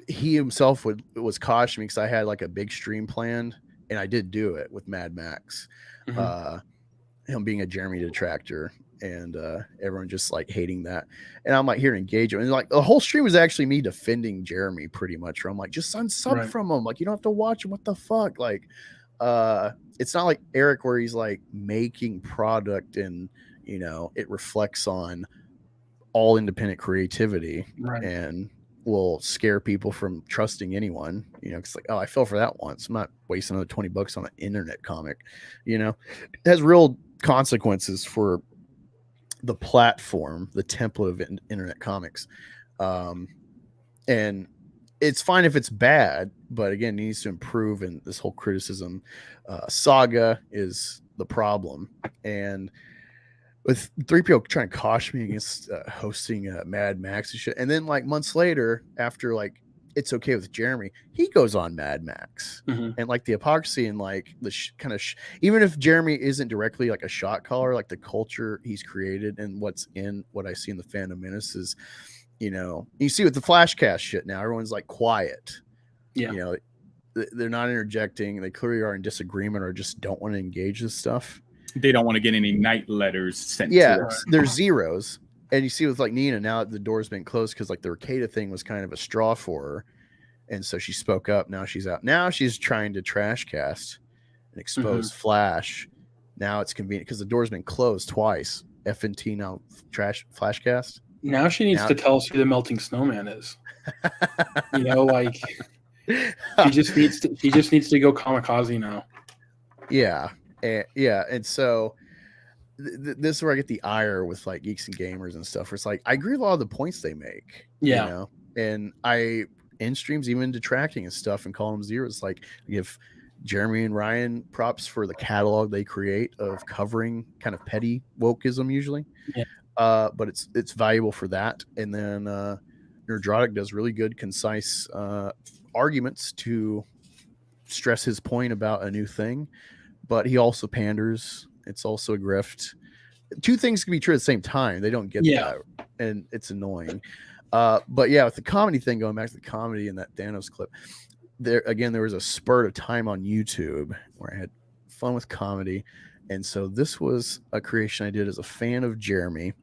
he himself was cautioning me because I had like a big stream planned, and I did do it with Mad Max. Him being a Jeremy detractor, and everyone just like hating that, and I'm like here to engage him, and like the whole stream was actually me defending Jeremy pretty much. Where I'm like, just unsub from him, like you don't have to watch him. What the fuck, like it's not like Eric where he's like making product and it reflects on all independent creativity, and will scare people from trusting anyone. It's like, oh, I fell for that once. I'm not wasting another $20 on an internet comic. It has real consequences for the platform, the template of internet comics. And it's fine if it's bad, but again, it needs to improve. And this whole criticism saga is the problem. And with 3PO trying to caution me against hosting Mad Max and shit. And then like months later, after like It's Okay with Jeremy, he goes on Mad Max. And like the hypocrisy and like the even if Jeremy isn't directly like a shot caller, like the culture he's created and what I see in the Phantom Menace is, you see with the Flashcast shit now, everyone's like quiet. They're not interjecting. They clearly are in disagreement or just don't want to engage this stuff. They don't want to get any night letters sent to Yeah, them. there's zeros. And you see with like Nina, now that the door's been closed because like the Ricada thing was kind of a straw for her. And so she spoke up. Now she's out. Now she's trying to trash cast and expose Flash. Now it's convenient because the door's been closed twice. FNT now Flashcast. Now she needs to tell us who the melting snowman is. Like she just needs to go kamikaze now. Yeah. And so this is where I get the ire with like Geeks and Gamers and stuff, where it's like I agree with a lot of the points they make. And I in streams even detracting and stuff and calling them zeros. Like I give Jeremy and Ryan props for the catalog they create of covering kind of petty wokeism usually. But it's valuable for that. And then Nerdrotic does really good, concise arguments to stress his point about a new thing. But he also panders. It's also a grift. Two things can be true at the same time. They don't get that, and it's annoying. But yeah, with the comedy thing, going back to the comedy in that Thanos clip, there was a spurt of time on YouTube where I had fun with comedy, and so this was a creation I did as a fan of Jeremy,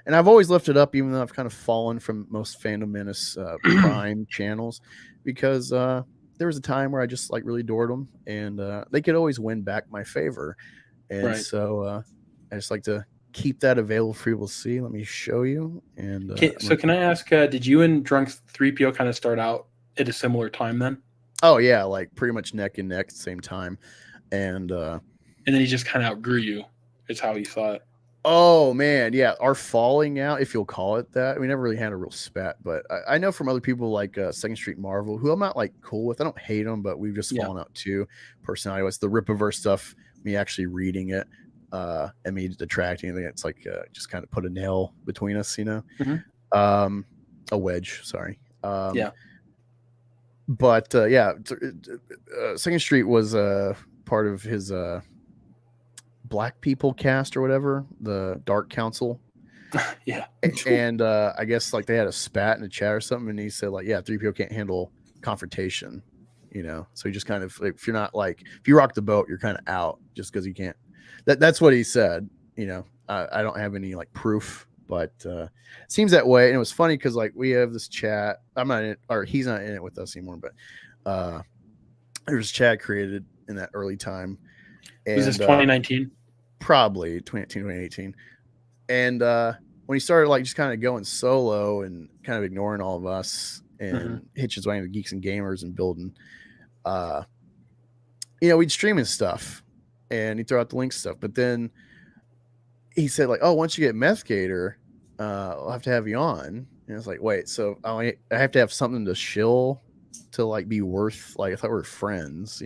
and I've always left it up, even though I've kind of fallen from most Phantom Menace Prime channels, because there was a time where I just like really adored them, and they could always win back my favor. And so I just like to keep that available for people to see. Let me show you. And so can I ask, did you and Drunk 3PO kind of start out at a similar time then? Oh yeah, like pretty much neck and neck at the same time. And then he just kind of outgrew you, is how he saw it. Oh man, yeah, our falling out, if you'll call it that. We never really had a real spat, but I know from other people like Second Street Marvel, who I'm not like cool with. I don't hate them, but we've just fallen out too. Personality was the Rippaverse stuff. Me actually reading it, and me detracting. I think it's like just kind of put a nail between us, a wedge. Sorry. But Second Street was part of his Black People cast or whatever, the Dark Council. And I guess like they had a spat in a chat or something, and he said like, yeah, 3PO can't handle confrontation. So he just kind of like, if you're not like, if you rock the boat, you're kind of out just because you can't. That's what he said. I don't have any like proof, but it seems that way. And it was funny because like we have this chat. I'm not in it, or he's not in it with us anymore. But there's a chat created in that early time. And, was this 2019? Probably 2018. And when he started like just kind of going solo and kind of ignoring all of us and hitch his way into Geeks and Gamers and building. We'd stream his stuff and he'd throw out the link stuff, but then he said like, oh, once you get Meth Gator, I'll have to have you on. And it's like, wait, so I have to have something to shill to like be worth, like I thought we were friends,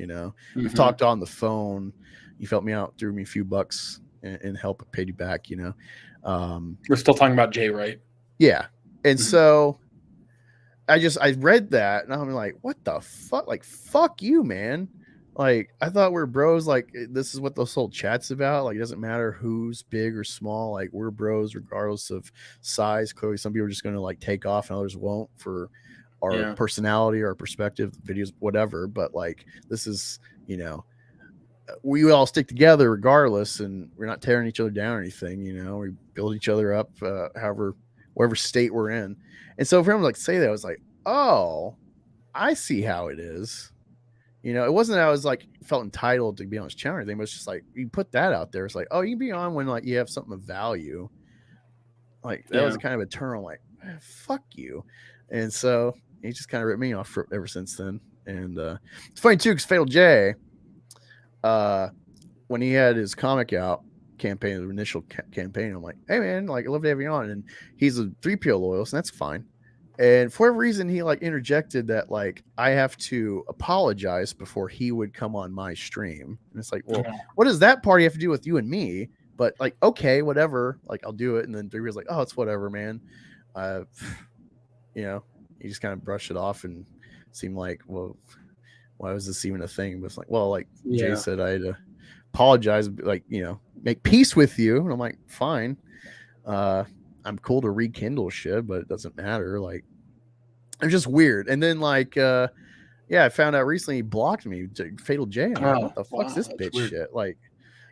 we've talked on the phone. You helped me out, threw me a few bucks and help paid you back, We're still talking about Jay, right? Yeah. And so I read that and I'm like, what the fuck? Like, fuck you, man. Like, I thought we're bros. Like, this is what this whole chat's about. Like, it doesn't matter who's big or small. Like, we're bros regardless of size. Clearly, some people are just going to like take off and others won't for our personality or our perspective, videos, whatever. But like, this is, we all stick together regardless, and we're not tearing each other down or anything. We build each other up, whatever state we're in. And so for him to like say that, I was like, oh, I see how it is. It wasn't that I was like felt entitled to be on his channel or anything, but it's just like you put that out there. It's like, oh, you can be on when like you have something of value. Like that was kind of a turn. Like, fuck you. And so he just kind of ripped me off ever since then. And it's funny too, because Fatal J, when he had his comic out campaign, the initial campaign, I'm like, hey man, like, I love to have you on. And he's a 3PO loyalist, and that's fine. And for whatever reason, he like interjected that like I have to apologize before he would come on my stream. And it's like, well, what does that party have to do with you and me? But like, okay, whatever, like I'll do it. And then 3PO's like, oh, it's whatever, man. You know, he just kind of brushed it off and seemed like, well, why was this even a thing? But it's like, well, like Jay said, I had to apologize, like, you know, make peace with you. And I'm like, fine. I'm cool to rekindle shit, but it doesn't matter. Like, it's just weird. And then like, I found out recently he blocked me, Fatal J. I'm like, what the fuck's this bitch weird shit? Like,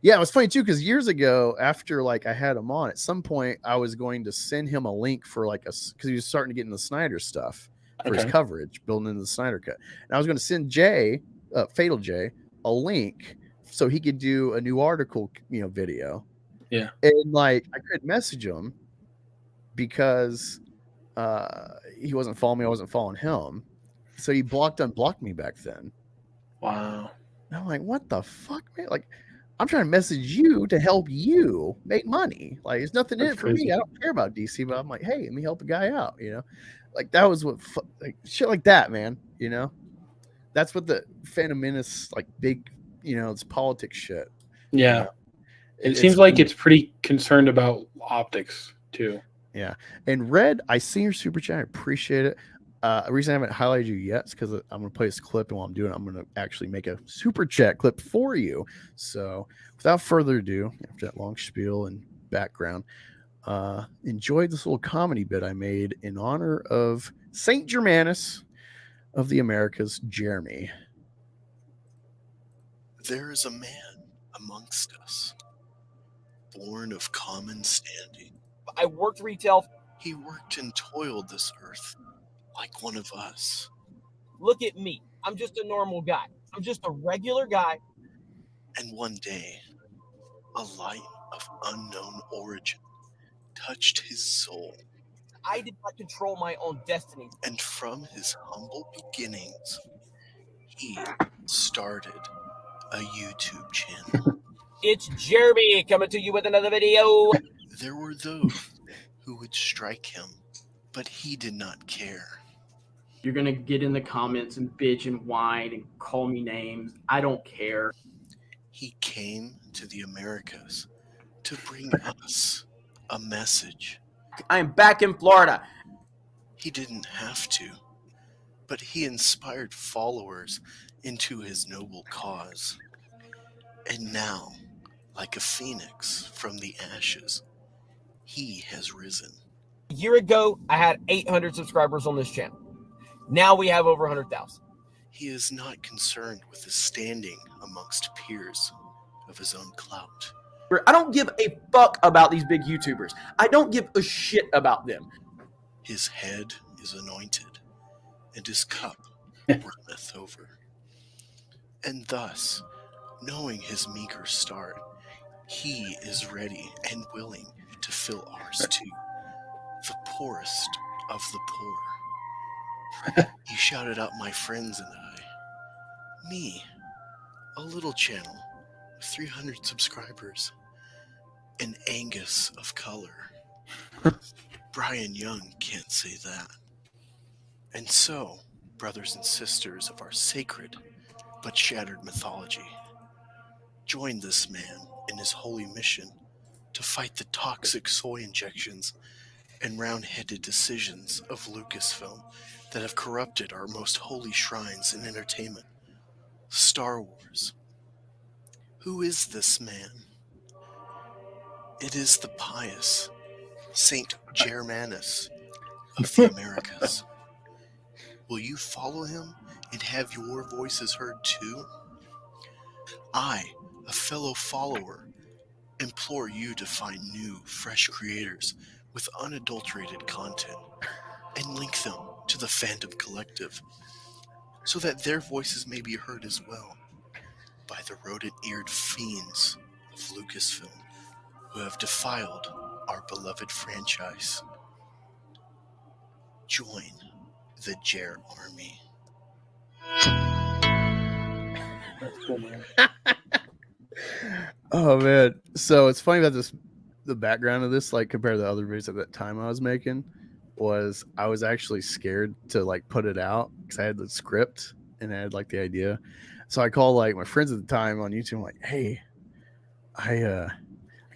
yeah, it was funny too, because years ago, after like I had him on, at some point I was going to send him a link for like because he was starting to get in the Snyder stuff for his coverage, building into the Snyder cut. And I was going to send Fatal J, a link so he could do a new article, you know, video. Yeah. And like I couldn't message him because he wasn't following me, I wasn't following him. So he unblocked me back then. Wow. And I'm like, what the fuck, man? Like, I'm trying to message you to help you make money. Like, there's nothing in it for me. I don't care about DC, but I'm like, hey, let me help a guy out, you know? Like, that was what, like, shit like that, man, you know? That's what the Phantom Menace, like, big, you know, it's politics shit. Yeah. You know? It seems like it's pretty concerned about optics, too. Yeah. And Red, I see your super chat. I appreciate it. The reason I haven't highlighted you yet is because I'm going to play this clip, and while I'm doing it, I'm going to actually make a super chat clip for you. So without further ado, after that long spiel and background, enjoy this little comedy bit I made in honor of Saint Germanus of the Americas, Jeremy. There is a man amongst us, born of common standing. I worked retail. He worked and toiled this earth like one of us. Look at me. I'm just a normal guy. I'm just a regular guy. And one day, a light of unknown origin touched his soul. I did not control my own destiny. And from his humble beginnings, he started a YouTube channel. It's Jeremy coming to you with another video. There were those who would strike him, but he did not care. You're going to get in the comments and bitch and whine and call me names. I don't care. He came to the Americas to bring us a message. I'm back in Florida. He didn't have to, but he inspired followers into his noble cause. And now, like a phoenix from the ashes, he has risen. A year ago, I had 800 subscribers on this channel. Now we have over 100,000. He is not concerned with his standing amongst peers of his own clout. I don't give a fuck about these big YouTubers. I don't give a shit about them. His head is anointed, and his cup runneth over. And thus, knowing his meager start, he is ready and willing to fill ours too, the poorest of the poor. He shouted out my friends and I. Me, a little channel with 300 subscribers. An Angus of color. Brian Young can't say that. And so, brothers and sisters of our sacred but shattered mythology, join this man in his holy mission to fight the toxic soy injections and round-headed decisions of Lucasfilm that have corrupted our most holy shrines in entertainment. Star Wars. Who is this man? It is the pious Saint Germanus of the Americas. Will you follow him and have your voices heard too? I, a fellow follower, implore you to find new, fresh creators with unadulterated content and link them to the Fandom Collective so that their voices may be heard as well by the rodent-eared fiends of Lucasfilm who have defiled our beloved franchise. Join the Jer Army. That's cool, man. Oh man, so it's funny about this. The background of this, like compared to the other videos at that time I was making, was I was actually scared to like put it out because I had the script and I had like the idea. So I called like my friends at the time on YouTube. I'm like, hey, I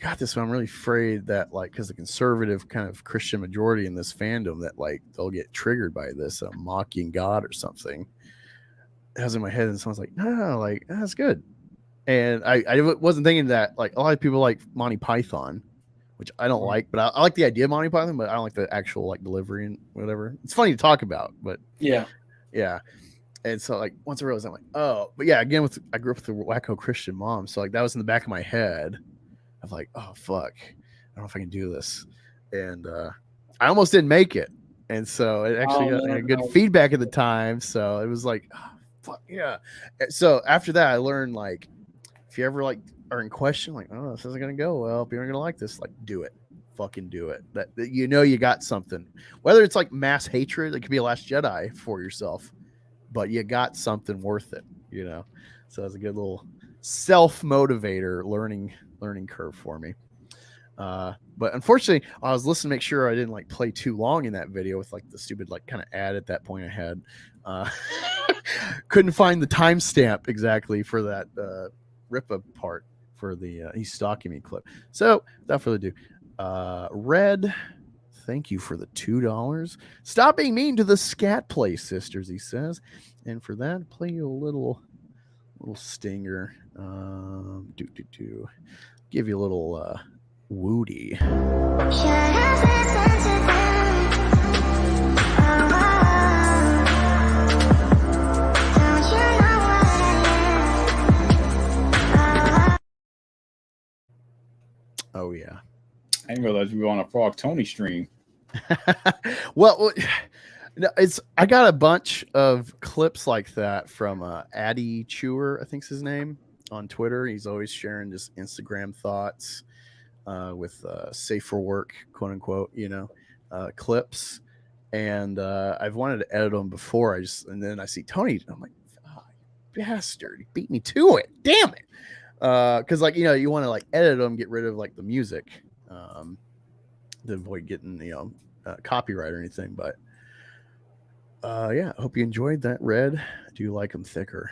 got this, but I'm really afraid that like because the conservative kind of Christian majority in this fandom that like they'll get triggered by this mocking God or something. That was in my head, and someone's like, no, like that's good. And I wasn't thinking that like a lot of people like Monty Python, which I don't like, but I like the idea of Monty Python, but I don't like the actual like delivery and whatever. It's funny to talk about, but yeah. And so like once I realized, I'm like, oh, but yeah, again I grew up with a wacko Christian mom, so like that was in the back of my head of like, oh fuck, I don't know if I can do this, and I almost didn't make it, and so it actually got good feedback at the time, so it was like, oh, fuck yeah. So after that, I learned like if you ever like are in question, like, oh, this isn't gonna go well, people aren't gonna like this, like do it, fucking do it. That you know you got something, whether it's like mass hatred, it could be a Last Jedi for yourself, but you got something worth it, you know. So it's a good little self motivator learning curve for me. But unfortunately, I was listening to make sure I didn't like play too long in that video with like the stupid like kind of ad at that point I had. Couldn't find the timestamp exactly for that Rippa part for the he's stalking me clip. So without further ado, Red, thank you for the $2. Stop being mean to the Scat Play sisters, he says. And for that, play you a little stinger. Give you a little Woody. Oh yeah. I didn't realize we were on a Frog Tony stream. Well, no, I got a bunch of clips like that from Addy Chewer, I think's his name, on Twitter. He's always sharing just Instagram thoughts with safe for work, quote unquote, you know, clips. And I've wanted to edit them before. And then I see Tony. I'm like, oh, bastard, he beat me to it. Damn it. Because like, you know, you want to like edit them, get rid of like the music, to avoid getting, you know, copyright or anything. But yeah, I hope you enjoyed that, Red. I do like them thicker.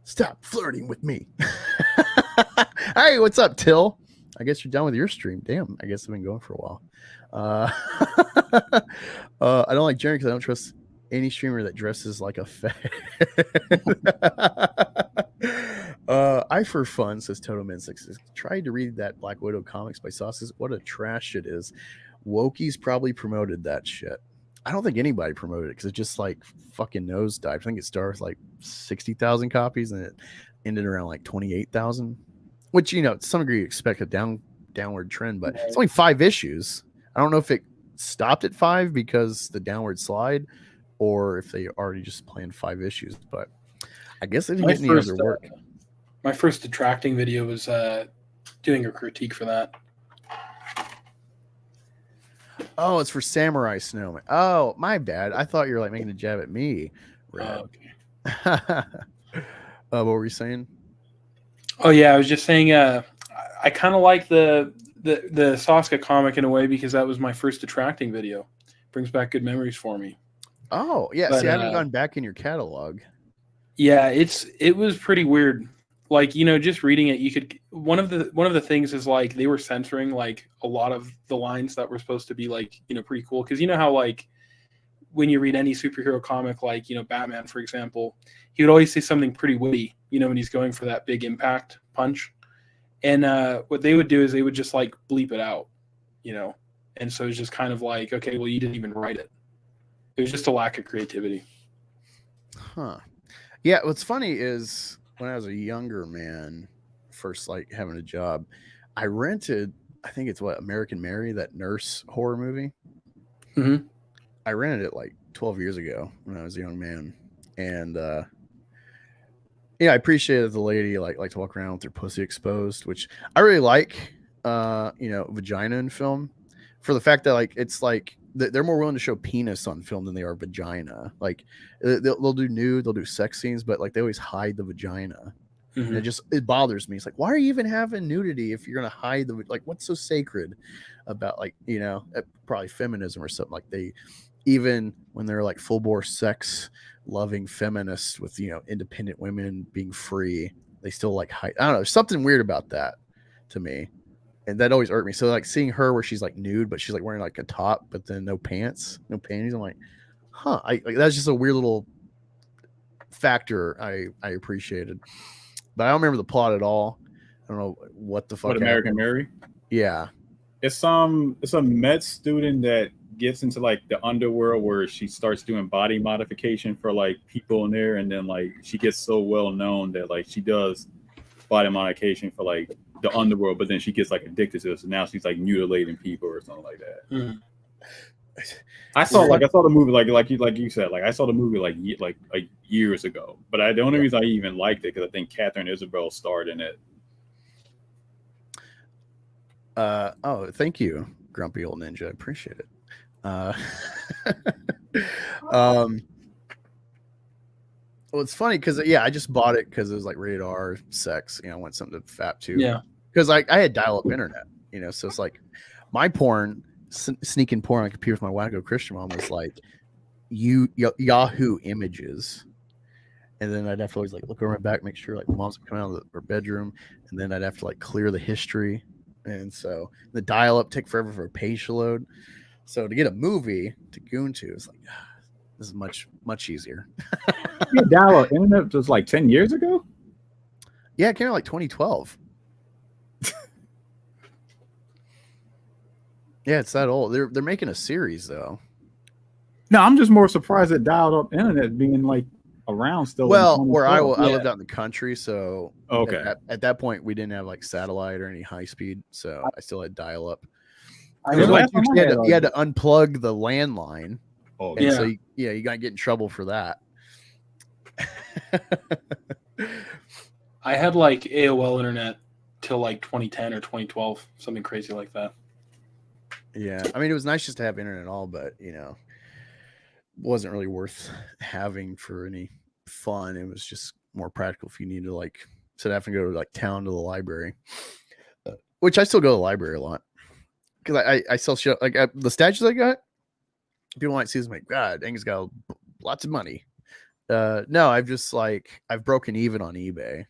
Stop flirting with me. Hey, what's up, Till? I guess you're done with your stream. Damn, I guess I've been going for a while. I don't like Jerry because I don't trust any streamer that dresses like a fag. I for fun, says Totoman6, tried to read that Black Widow comics by Sauces. What a trash it is. Wokies probably promoted that shit. I don't think anybody promoted it because it just like fucking nosedived. I think it started with like 60,000 copies and it ended around like 28,000, which, you know, to some degree you expect a downward trend, but it's only 5 issues. I don't know if it stopped at 5 because the downward slide or if they already just planned 5 issues, but I guess they didn't get any other work. My first detracting video was doing a critique for that. Oh, it's for Samurai Snowman. Oh, my bad. I thought you were like making a jab at me. Red. Okay. What were you saying? Oh yeah, I was just saying. I kind of like the Sasuke comic in a way because that was my first detracting video. Brings back good memories for me. Oh yeah, But, see, I haven't gone back in your catalog. Yeah, it was pretty weird. Like, you know, just reading it, you could one of the things is like they were censoring like a lot of the lines that were supposed to be like, you know, pretty cool. Because you know how like when you read any superhero comic, like, you know, Batman, for example, he would always say something pretty witty, you know, when he's going for that big impact punch. And what they would do is they would just like bleep it out, you know. And so it's just kind of like, okay, well, you didn't even write it. It was just a lack of creativity. Huh. Yeah, what's funny is when I was a younger man, first like having a job, I rented, I think it's American Mary, that nurse horror movie. Mm-hmm. I rented it like 12 years ago when I was a young man. And yeah, I appreciated the lady like to walk around with her pussy exposed, which I really like, you know, vagina in film, for the fact that like it's like they're more willing to show penis on film than they are vagina. Like they'll do nude, they'll do sex scenes, but like they always hide the vagina. And it bothers me. It's like, why are you even having nudity if you're gonna hide the, like, what's so sacred about, like, you know, probably feminism or something. Like they, even when they're like full bore sex loving feminists with, you know, independent women being free, they still like hide. I don't know, there's something weird about that to me, and that always irked me. So like seeing her where she's like nude but she's like wearing like a top but then no pants, no panties, I'm like, huh, like, that's just a weird little factor I appreciated. But I don't remember the plot at all. I don't know what the fuck. What, American Mary? Yeah. It's a med student that gets into like the underworld where she starts doing body modification for like people in there, and then like she gets so well known that like she does body modification for like the underworld, but then she gets like addicted to it. So now she's like mutilating people or something like that. I saw the movie like you said, like I saw the movie like years ago, but the only reason I even liked it because I think Catherine Isabel starred in it. Oh, thank you, grumpy old ninja. I appreciate it. Well, it's funny because I just bought it because it was like rated R sex. You know, I want something to fap to. Yeah. Because I had dial-up internet. You know, so it's like my porn. Sneaking porn on a computer with my wacko Christian mom was like Yahoo Images, and then I'd have to always like look over my back, make sure like mom's coming out of her bedroom, and then I'd have to like clear the history, and so the dial-up take forever for a page to load. So to get a movie to goon to, it's like this is much easier. Dial-up internet was like 10 years ago. Yeah, it came out like 2012. Yeah, it's that old. They're making a series though. No, I'm just more surprised at dialed-up internet being like around still. Well, where I lived out in the country, so okay. At that point, we didn't have like satellite or any high speed, so I still had dial-up. You had to unplug the landline. Oh, yeah. So you got to get in trouble for that. I had like AOL internet till like 2010 or 2012, something crazy like that. Yeah, I mean, it was nice just to have internet and all, but you know, wasn't really worth having for any fun. It was just more practical if you need to like instead of having to go to like town to the library, which I still go to the library a lot because I sell shit like the statues I got. People might see this like, God, Angus got lots of money. No, I've broken even on eBay.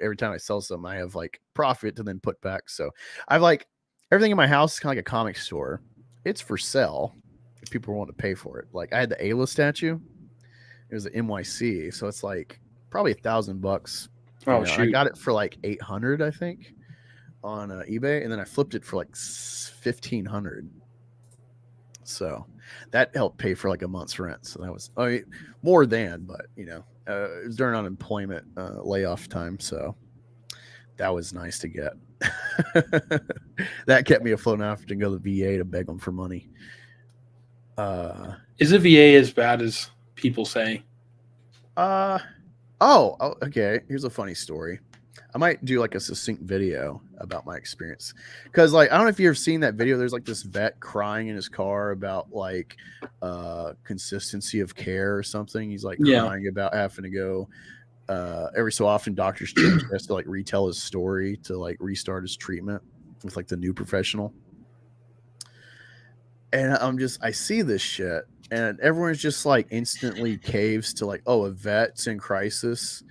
Every time I sell something, I have like profit to then put back. So I've like. Everything in my house is kind of like a comic store. It's for sale if people want to pay for it. Like I had the Ayla statue. It was the NYC, so it's like probably $1,000. Oh, shoot. I got it for like 800, I think, on eBay, and then I flipped it for like 1,500. So that helped pay for like a month's rent. So that was more than, but you know, it was during unemployment layoff time, so that was nice to get. That kept me afloat enough to go to the VA to beg them for money. Is the VA as bad as people say? Okay. Here's a funny story. I might do like a succinct video about my experience because like I don't know if you've ever seen that video. There's like this vet crying in his car about like consistency of care or something. He's like crying about having to go every so often doctors change. He has to like retell his story to like restart his treatment with like the new professional. And I see this shit and everyone's just like instantly caves to like, oh, a vet's in crisis.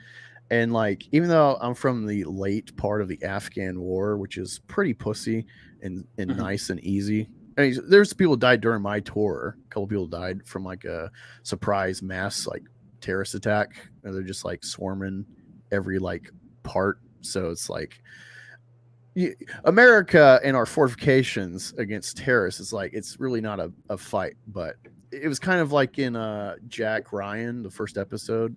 And like, even though I'm from the late part of the Afghan war, which is pretty pussy and nice and easy. I mean, there's people died during my tour. A couple people died from like a surprise mass like terrorist attack. And they're just like swarming every like part. So it's like America and our fortifications against terrorists is like it's really not a fight, but it was kind of like in Jack Ryan, the first episode.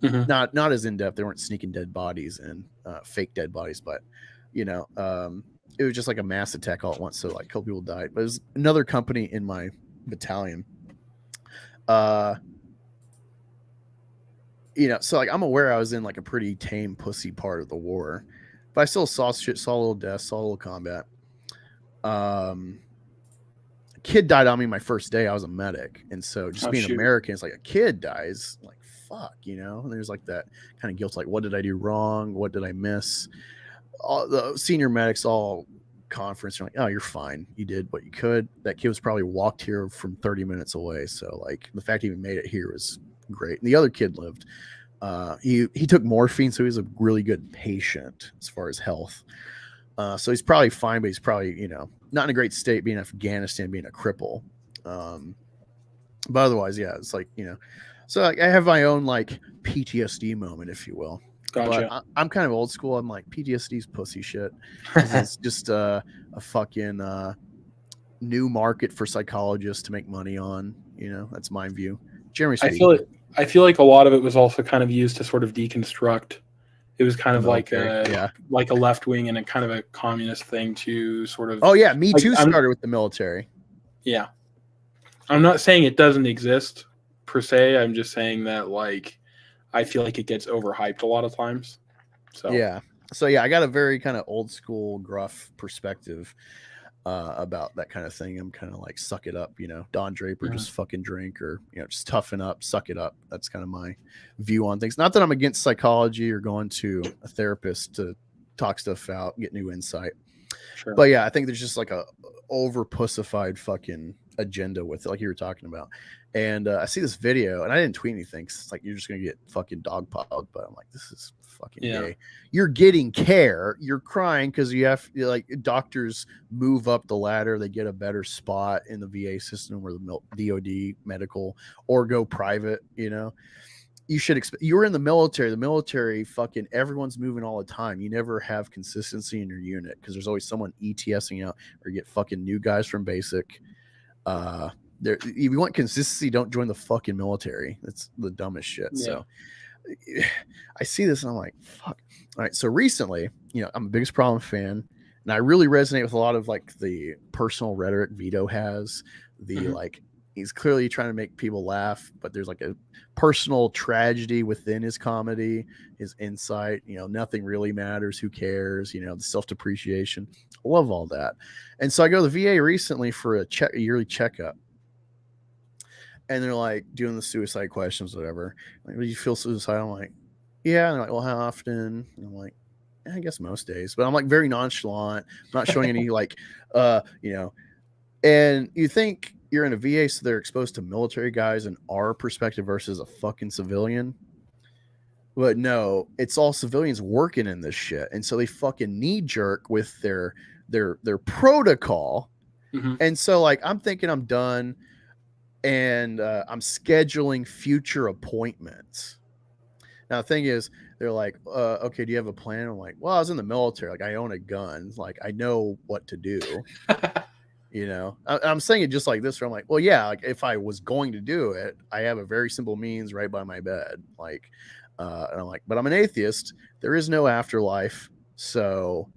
Not as in depth. They weren't sneaking dead bodies and fake dead bodies, but you know, it was just like a mass attack all at once. So like a couple people died. But it was another company in my battalion. You know, so like I'm aware I was in like a pretty tame pussy part of the war, but I still saw shit, saw a little death, saw a little combat. kid died on me my first day. I was a medic, and so just being American, it's like a kid dies, like fuck, you know. And there's like that kind of guilt, like what did I do wrong? What did I miss? All the senior medics all conference are like, oh, you're fine. You did what you could. That kid was probably walked here from 30 minutes away. So like the fact he even made it here was great. And the other kid lived. He took morphine, so he's a really good patient as far as health. So he's probably fine, but he's probably, you know, not in a great state being in Afghanistan, being a cripple. But otherwise, yeah, it's like, you know, so like, I have my own like PTSD moment, if you will. Gotcha. But I'm kind of old school. I'm like, PTSD's pussy shit. It's just a fucking new market for psychologists to make money on. You know, that's my view. Generally speaking. I feel like a lot of it was also kind of used to sort of deconstruct. It was kind of like a left wing and a kind of a communist thing to sort of. Oh yeah, Me Too started with the military. Yeah, I'm not saying it doesn't exist per se. I'm just saying that like I feel like it gets overhyped a lot of times. So yeah, I got a very kind of old school gruff perspective about that kind of thing. I'm kind of like, suck it up, you know, Don Draper, just fucking drink, or, you know, just toughen up, suck it up. That's kind of my view on things. Not that I'm against psychology or going to a therapist to talk stuff out, get new insight. Sure. But yeah, I think there's just like a over pussified fucking agenda with it, like you were talking about. And I see this video and I didn't tweet anything, 'cause it's like, you're just going to get fucking dogpiled. But I'm like, this is fucking gay. You're getting care. You're crying because you have, like, doctors move up the ladder. They get a better spot in the VA system or the DOD medical, or go private, you know. You should expect, you're in the military fucking, everyone's moving all the time. You never have consistency in your unit because there's always someone ETSing out, or you get fucking new guys from basic. If you want consistency, don't join the fucking military. That's the dumbest shit. Yeah. So I see this and I'm like, fuck. All right. So recently, you know, I'm a Biggest Problem fan, and I really resonate with a lot of like the personal rhetoric Vito has. Like, he's clearly trying to make people laugh, but there's like a personal tragedy within his comedy, his insight, you know, nothing really matters. Who cares? You know, the self-depreciation. I love all that. And so I go to the VA recently for a yearly checkup. And they're like doing the suicide questions, whatever. Like, do you feel suicidal? I'm like, yeah. And they're like, well, how often? And I'm like, I guess most days. But I'm like very nonchalant, not showing any like, you know. And you think you're in a VA, so they're exposed to military guys and our perspective versus a fucking civilian. But no, it's all civilians working in this shit, and so they fucking knee jerk with their protocol. And so like, I'm thinking I'm done. And I'm scheduling future appointments. Now, the thing is, they're like, okay, do you have a plan? I'm like, well, I was in the military. Like, I own a gun. Like, I know what to do. You know, I'm saying it just like this, where I'm like, well, yeah, like if I was going to do it, I have a very simple means right by my bed. Like, and I'm like, but I'm an atheist. There is no afterlife. So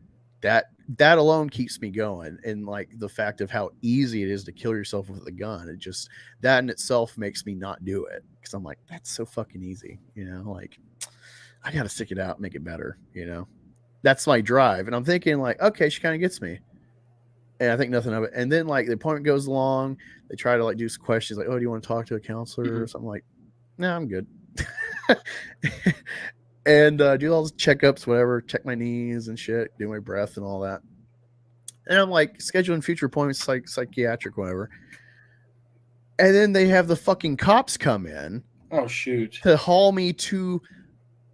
that alone keeps me going. And like the fact of how easy it is to kill yourself with a gun, it just, that in itself makes me not do it, because I'm like, that's so fucking easy, you know. Like, I gotta stick it out, make it better, you know. That's my drive. And I'm thinking like, okay, she kind of gets me, and I think nothing of it. And then like the appointment goes along, they try to like do some questions like, oh, do you want to talk to a counselor or something? Like, no, I'm good. And do all the checkups, whatever, check my knees and shit, do my breath and all that. And I'm like scheduling future appointments, like psychiatric, whatever. And then they have the fucking cops come in. Oh, shoot. To haul me to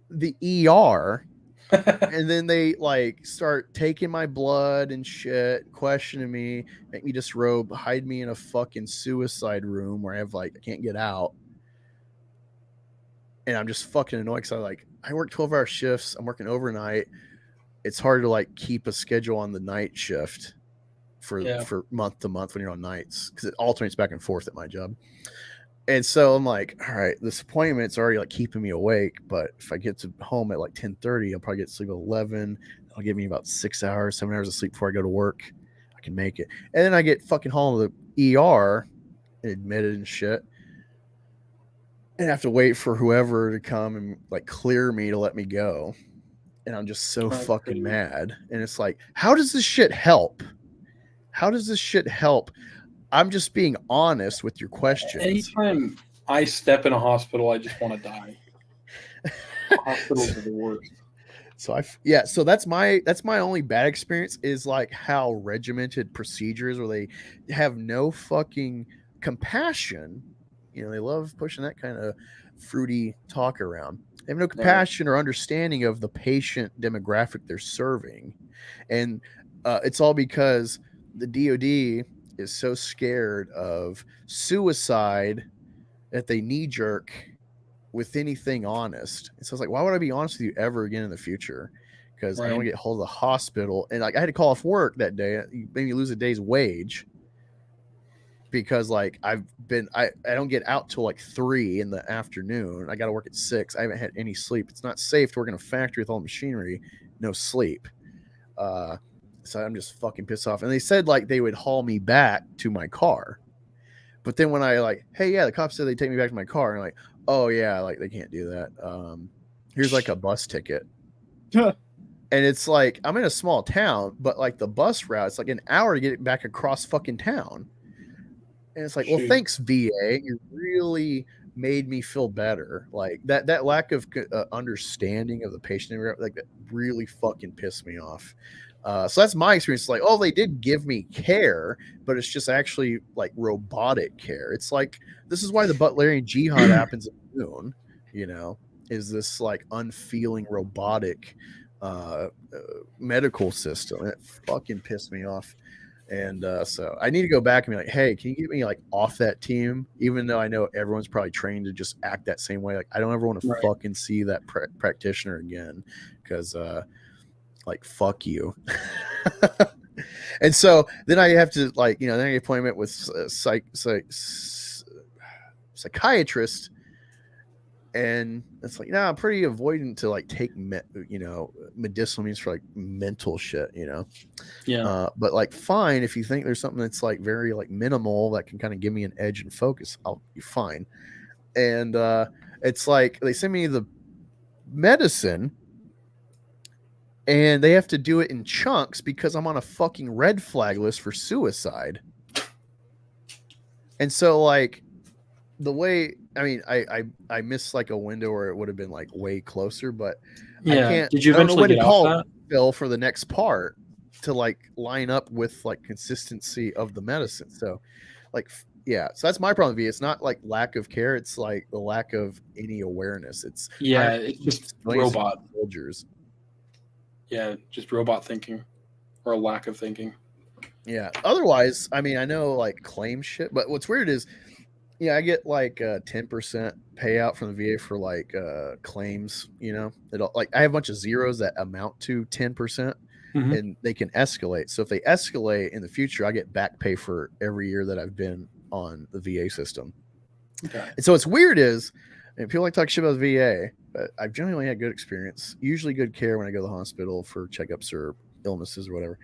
the ER. And then they like start taking my blood and shit, questioning me, make me disrobe, hide me in a fucking suicide room where I have like, I can't get out. And I'm just fucking annoyed because I work 12-hour shifts. I'm working overnight. It's hard to like keep a schedule on the night shift for month to month when you're on nights, because it alternates back and forth at my job. And so I'm like, all right, this appointment's already like keeping me awake, but if I get to home at like 10:30, I'll probably get to sleep at 11. That'll give me about 7 hours of sleep before I go to work. I can make it. And then I get fucking hauled to the ER and admitted and shit. And I have to wait for whoever to come and like clear me to let me go. And I'm just so fucking mad. And it's like, how does this shit help? How does this shit help I'm just being honest with your questions. Anytime I step in a hospital, I just want to die. Hospitals are the worst. So so that's my only bad experience is like how regimented procedures where they have no fucking compassion. You know, they love pushing that kind of fruity talk around. They have no compassion or understanding of the patient demographic they're serving. And it's all because the DoD is so scared of suicide that they knee jerk with anything honest. And so it's like, why would I be honest with you ever again in the future? Because I don't want to get hold of the hospital. And like I had to call off work that day. You made me lose a day's wage because like I don't get out till like 3 in the afternoon. I got to work at 6. I haven't had any sleep. It's not safe to work in a factory with all the machinery, no sleep. So I'm just fucking pissed off. And they said like they would haul me back to my car. But then when I like, hey, yeah, the cops said they take me back to my car. And I'm like, oh yeah, like they can't do that. Here's like a bus ticket. And it's like, I'm in a small town, but like the bus route, it's like an hour to get it back across fucking town. And it's like, well, thanks, VA. You really made me feel better. Like that lack of understanding of the patient, like that really fucking pissed me off. So that's my experience. Like, oh, they did give me care, but it's just actually like robotic care. It's like, this is why the Butlerian Jihad happens at noon, you know, is this like unfeeling robotic medical system. It fucking pissed me off. And so I need to go back and be like, hey, can you get me like off that team? Even though I know everyone's probably trained to just act that same way. Like, I don't ever want to fucking see that practitioner again because like, fuck you. And so then I have to like, you know, then I get an appointment with psychiatrist, and it's like, I'm pretty avoidant to like take medicinal means for like mental shit, you know. Yeah. But like, fine, if you think there's something that's like very like minimal that can kind of give me an edge and focus, I'll be fine. And it's like they send me the medicine and they have to do it in chunks because I'm on a fucking red flag list for suicide. And so like the way, I mean, I missed like a window where it would have been like way closer, but I can't. Did you eventually get off that? Phil for the next part to like line up with like consistency of the medicine. So like, yeah, so that's my problem. It's not like lack of care. It's like the lack of any awareness. It's just robot soldiers. Yeah, just robot thinking or a lack of thinking. Yeah. Otherwise, I mean, I know like claim shit, but what's weird is, I get like a 10% payout from the VA for like claims, you know, like I have a bunch of zeros that amount to 10% and they can escalate. So if they escalate in the future, I get back pay for every year that I've been on the VA system. Okay. And so what's weird is, and people like to talk shit about the VA, but I've generally had good experience, usually good care when I go to the hospital for checkups or illnesses or whatever.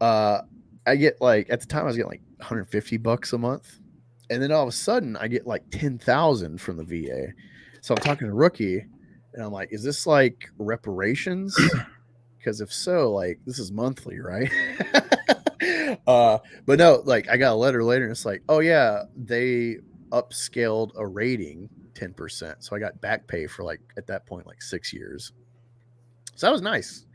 I get like, at the time I was getting like $150 a month. And then all of a sudden I get like 10,000 from the VA. So I'm talking to Rookie and I'm like, is this like reparations? Because if so, like this is monthly, right? But no, like I got a letter later and it's like, oh yeah, they upscaled a rating 10%. So I got back pay for like at that point, like 6 years. So that was nice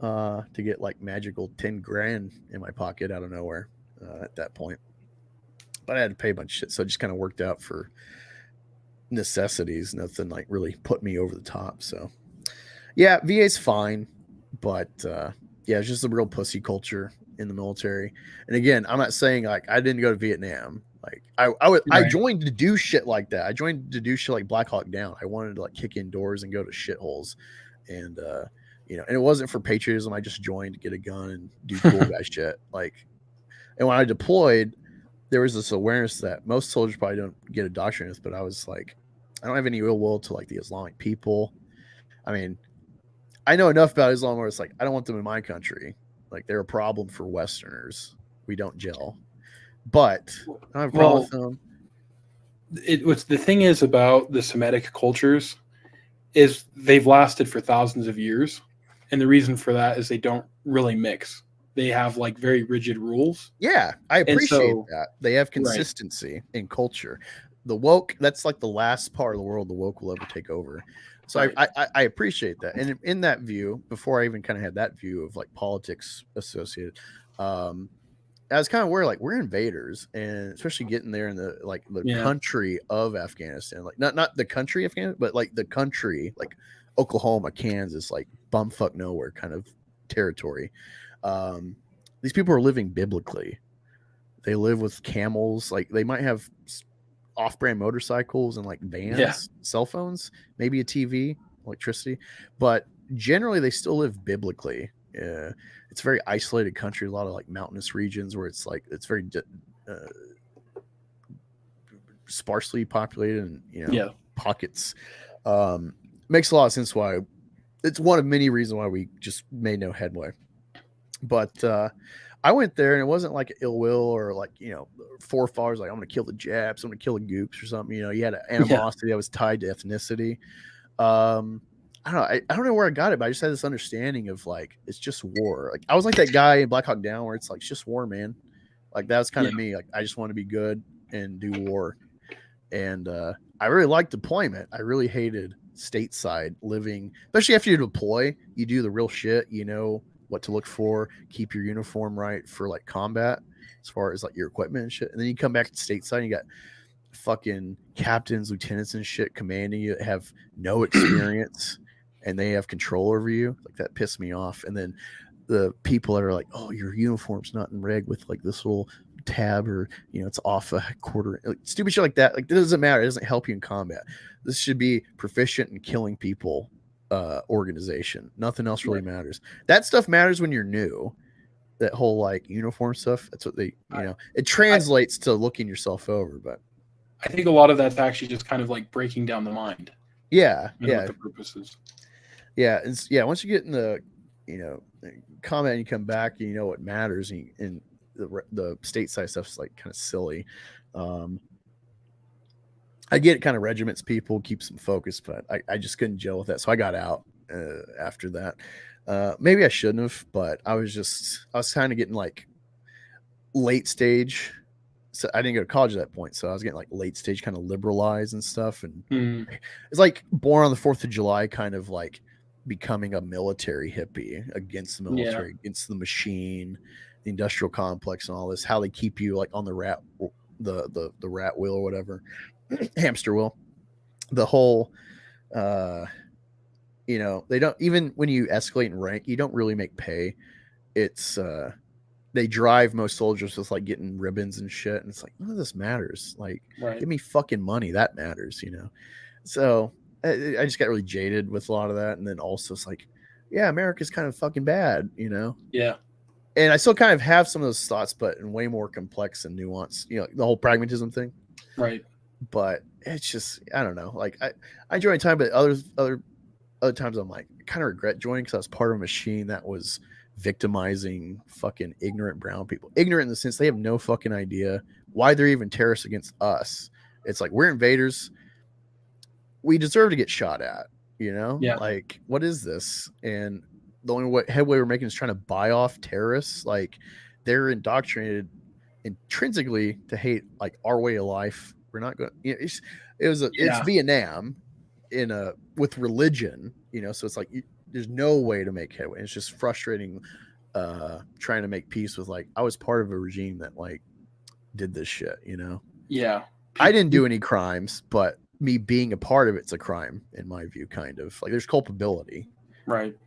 to get like magical 10 grand in my pocket out of nowhere at that point. But I had to pay a bunch of shit. So it just kind of worked out for necessities. Nothing like really put me over the top. So yeah, VA's fine. But it's just a real pussy culture in the military. And again, I'm not saying like I didn't go to Vietnam. Like I joined to do shit like that. I joined to do shit like Black Hawk Down. I wanted to like kick in doors and go to shitholes. And and it wasn't for patriotism. I just joined to get a gun and do cool guy shit. Like, and when I deployed, there was this awareness that most soldiers probably don't get indoctrinated with, but I was like, I don't have any ill will to like the Islamic people. I mean, I know enough about Islam where it's like, I don't want them in my country. Like they're a problem for Westerners. We don't gel, but I don't have a problem with them. The thing is about the Semitic cultures is they've lasted for thousands of years. And the reason for that is they don't really mix. they have like very rigid rules. Yeah, I appreciate that. They have Right. consistency in culture. The woke, that's like the last part of the world the woke will ever take over. So Right. I appreciate that. And in that view, before I even kind of had that view of like politics associated, I was kind of aware like we're invaders, and especially getting there in the like the Yeah. country of Afghanistan, like not the country of Afghanistan, but like the country, like Oklahoma, Kansas, like bumfuck nowhere kind of territory. These people are living biblically. They live with camels, like they might have off-brand motorcycles and like vans, cell phones, maybe a TV, electricity, but generally they still live biblically. It's a very isolated country, a lot of like mountainous regions where it's like it's very sparsely populated, and pockets. Makes a lot of sense why it's one of many reasons why we just made no headway. But I went there and it wasn't like ill will or like, forefathers like I'm gonna kill the Japs, I'm gonna kill the Goops or something. You had an animosity that was tied to ethnicity. I don't know where I got it, but I just had this understanding of like it's just war. Like I was like that guy in Black Hawk Down where it's like it's just war, man. Like that was kind of me. Like I just want to be good and do war. And I really liked deployment. I really hated stateside living, especially after you deploy. You do the real shit. You know what to look for. Keep your uniform right for like combat, as far as like your equipment and shit. And then you come back to stateside, and you got fucking captains, lieutenants, and shit commanding you that have no experience. And they have control over you. Like that pissed me off. And then the people that are like, oh, your uniform's not in reg with like this little tab, or it's off a quarter, like, stupid shit like that. Like it doesn't matter. It doesn't help you in combat. This should be proficient in killing people organization. Nothing else really matters. That stuff matters when you're new. That whole like uniform stuff. That's what they it translates to looking yourself over. But I think a lot of that's actually just kind of like breaking down the mind. Yeah. What the purpose is. Yeah, once you get in the, comment and you come back, you know what matters, and the stateside stuff is like kind of silly. I get it, kind of regiments people, keeps them focused, but I just couldn't gel with that, so I got out after that. Maybe I shouldn't have, but I was kind of getting like late stage. So I didn't go to college at that point, so I was getting like late stage kind of liberalized and stuff, and it's like born on the 4th of July, kind of like becoming a military hippie against the military, against the machine, the industrial complex, and all this. How they keep you like on the rat wheel or whatever, hamster wheel. The whole, they don't, even when you escalate in rank, you don't really make pay. It's they drive most soldiers with like getting ribbons and shit, and it's like none of this matters. Like, give me fucking money, that matters, So I just got really jaded with a lot of that, and then also it's like, yeah, America's kind of fucking bad, Yeah. And I still kind of have some of those thoughts, but in way more complex and nuanced, the whole pragmatism thing. Right. But it's just, I don't know. Like I joined time, but other times I'm like, I kind of regret joining because I was part of a machine that was victimizing fucking ignorant brown people. Ignorant in the sense they have no fucking idea why they're even terrorists against us. It's like we're invaders. We deserve to get shot at, like what is this? And the only headway we're making is trying to buy off terrorists. Like they're indoctrinated intrinsically to hate like our way of life. We're not going. It's Vietnam with religion. So it's like there's no way to make headway. It's just frustrating trying to make peace with like I was part of a regime that like did this shit. Yeah, I didn't do any crimes, but me being a part of it's a crime in my view. Kind of like there's culpability. Right.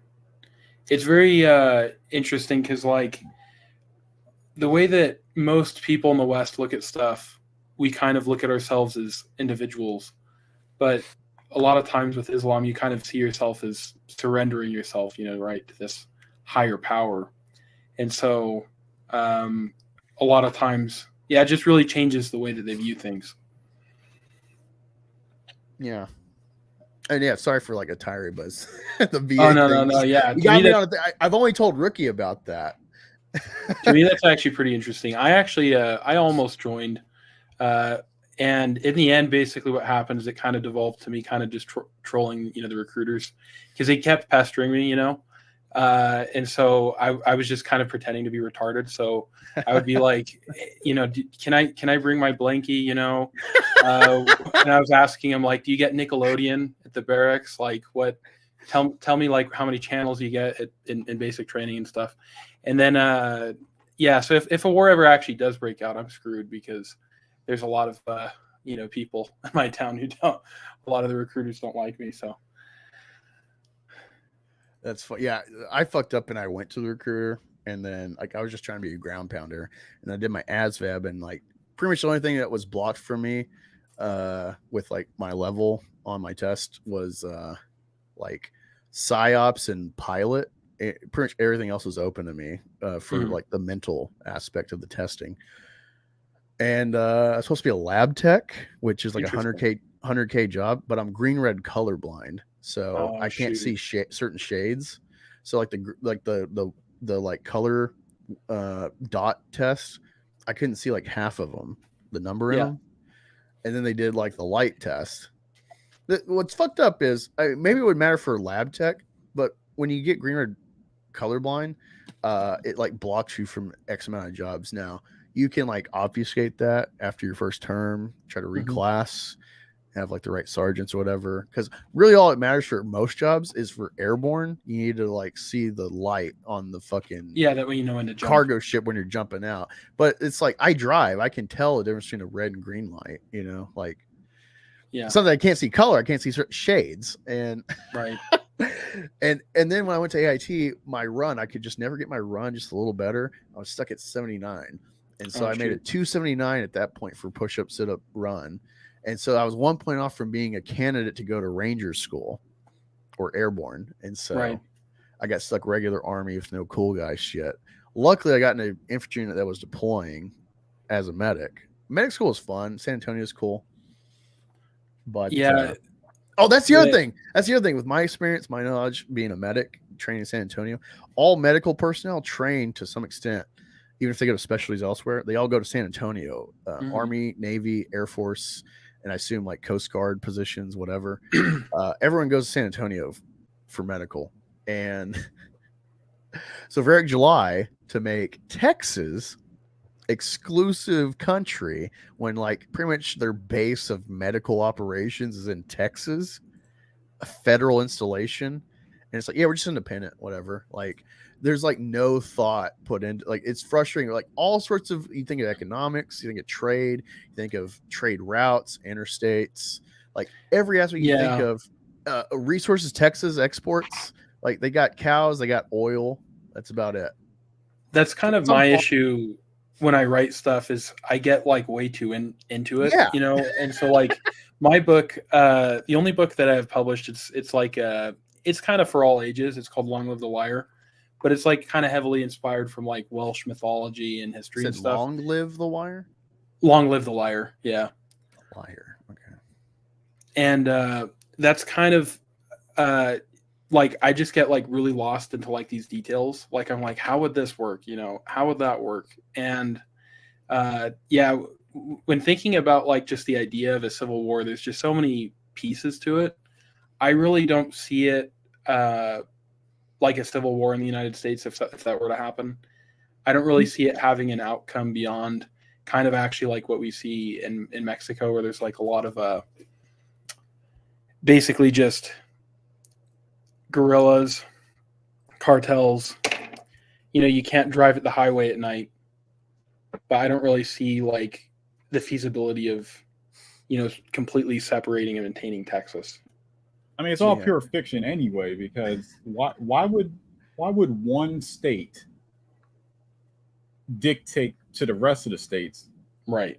It's very interesting because like the way that most people in the West look at stuff, we kind of look at ourselves as individuals, but a lot of times with Islam, you kind of see yourself as surrendering yourself, to this higher power. And so a lot of times, it just really changes the way that they view things. Yeah. And sorry for like a tirade, but the VA. Oh, no. Yeah. You got me on I've only told Rookie about that. To me, that's actually pretty interesting. I actually, I almost joined. And in the end, basically what happened is it kind of devolved to me kind of just trolling, the recruiters because they kept pestering me, And so I was just kind of pretending to be retarded. So I would be like, can I bring my blankie? And I was asking him, like, do you get Nickelodeon at the barracks? Like, what? Tell me, like, how many channels you get in basic training and stuff. And then so if a war ever actually does break out, I'm screwed, because there's a lot of people in my town who don't. A lot of the recruiters don't like me. So that's fun. Yeah, I fucked up and I went to the recruiter, and then like I was just trying to be a ground pounder, and I did my ASVAB, and like pretty much the only thing that was blocked for me with like my level on my test was like psyops and pilot. Pretty much everything else was open to me for like the mental aspect of the testing. And I was supposed to be a lab tech, which is like a 100K job, but I'm green red colorblind, so I can't see certain shades. So like the color dot test, I couldn't see like half of them, the number in them. And then they did like the light test. What's fucked up is maybe it would matter for lab tech, but when you get green red colorblind, it like blocks you from X amount of jobs. Now you can like obfuscate that after your first term, try to reclass, have like the right sergeants or whatever. Because really all it matters for most jobs is for airborne. You need to like see the light on the fucking that way you know when to jump. Cargo ship when you're jumping out. But it's like I drive, I can tell the difference between a red and green light. Like something I can't see color, I can't see certain shades, and right. And then when I went to AIT, my run, I could just never get my run just a little better. I was stuck at 79. And so I made it 279 at that point for push-up, sit-up, run. And so I was 1 point off from being a candidate to go to Ranger School or Airborne. And so I got stuck regular Army with no cool guy shit. Luckily, I got in an infantry unit that was deploying as a medic. Medic school was fun. San Antonio is cool. But that's the other thing. That's the other thing. With my experience, my knowledge, being a medic, training in San Antonio, all medical personnel train to some extent. Even if they go to specialties elsewhere, they all go to San Antonio, Army, Navy, Air Force, and I assume like Coast Guard positions, whatever. Everyone goes to San Antonio for medical. And so for Eric July to make Texas exclusive country when like pretty much their base of medical operations is in Texas, a federal installation, and it's like, yeah, we're just independent, whatever. Like there's like no thought put into, like, it's frustrating. Like all sorts of, you think of economics, you think of trade, you think of trade routes, interstates, like every aspect you think of, resources. Texas exports, like they got cows, they got oil, that's about it. That's kind of my issue when I write stuff, is I get like way too into it, and so like my book, the only book that I have published, it's like it's kind of for all ages. It's called Long Live the Liar, but it's like kind of heavily inspired from like Welsh mythology and history and stuff. Long Live the Wire? Long Live the Liar, yeah. Liar, okay. And that's kind of like I just get like really lost into like these details. Like I'm like, how would this work? How would that work? And when thinking about like just the idea of a civil war, there's just so many pieces to it. I really don't see it like a civil war in the United States if that were to happen. I don't really see it having an outcome beyond kind of actually like what we see in Mexico, where there's like a lot of basically just guerrillas, cartels. You can't drive at the highway at night, but I don't really see like the feasibility of completely separating and maintaining Texas. I mean, it's all pure fiction anyway, because why would one state dictate to the rest of the states, right?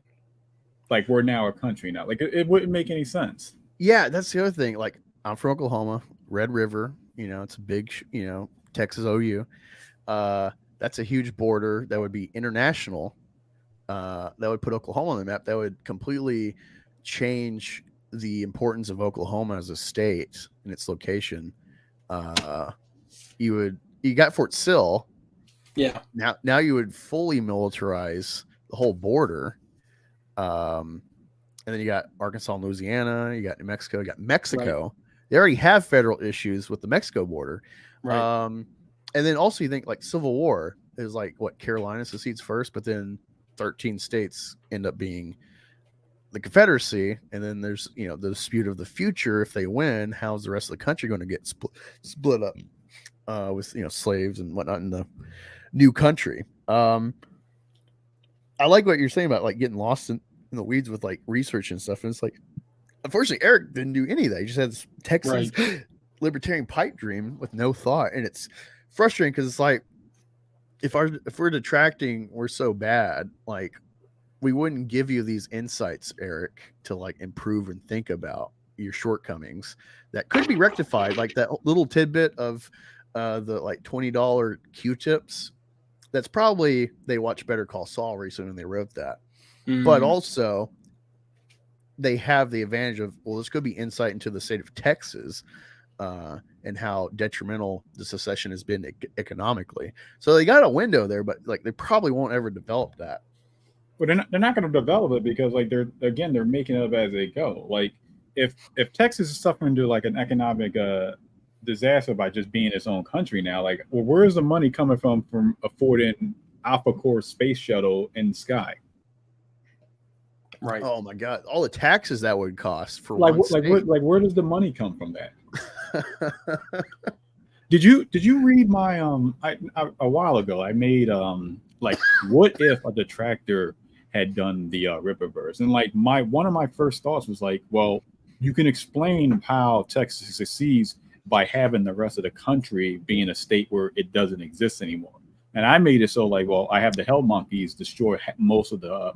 Like we're now a country now. Like it wouldn't make any sense. Yeah, that's the other thing. Like I'm from Oklahoma, Red River, it's a big, Texas OU. That's a huge border that would be international. That would put Oklahoma on the map. That would completely change the importance of Oklahoma as a state and its location. You got Fort Sill. Yeah. Now you would fully militarize the whole border. And then you got Arkansas and Louisiana, you got New Mexico, you got Mexico. Right. They already have federal issues with the Mexico border. Right. And then also you think like Civil War is like what Carolina secedes first, but then 13 states end up being the Confederacy, and then there's the dispute of the future. If they win, how's the rest of the country going to get split up with slaves and whatnot in the new country? I like what you're saying about like getting lost in the weeds with like research and stuff. And it's like, unfortunately, Eric didn't do any of that. He just had this Texas libertarian pipe dream with no thought, and it's frustrating because it's like if we're detracting, we're so bad, like. We wouldn't give you these insights, Eric, to like improve and think about your shortcomings that could be rectified. Like that little tidbit of the like $20 Q-tips. That's probably they watched Better Call Saul recently when they wrote that. But also they have the advantage of, well, this could be insight into the state of Texas and how detrimental the secession has been economically. So they got a window there, but like they probably won't ever develop that. But they're not going to develop it because like they're making it up as they go. Like if Texas is suffering to like an economic disaster by just being its own country now, like, well, where's the money coming from affording Alpha Core space shuttle in the sky? Right. Oh my God! All the taxes that would cost for like one where does the money come from that? Did you read my a while ago? I made like what if a detractor had done the Rippaverse, and like one of my first thoughts was like, well, you can explain how Texas succeeds by having the rest of the country being a state where it doesn't exist anymore. And I made it so like, well, I have the Hell Monkeys destroy most of the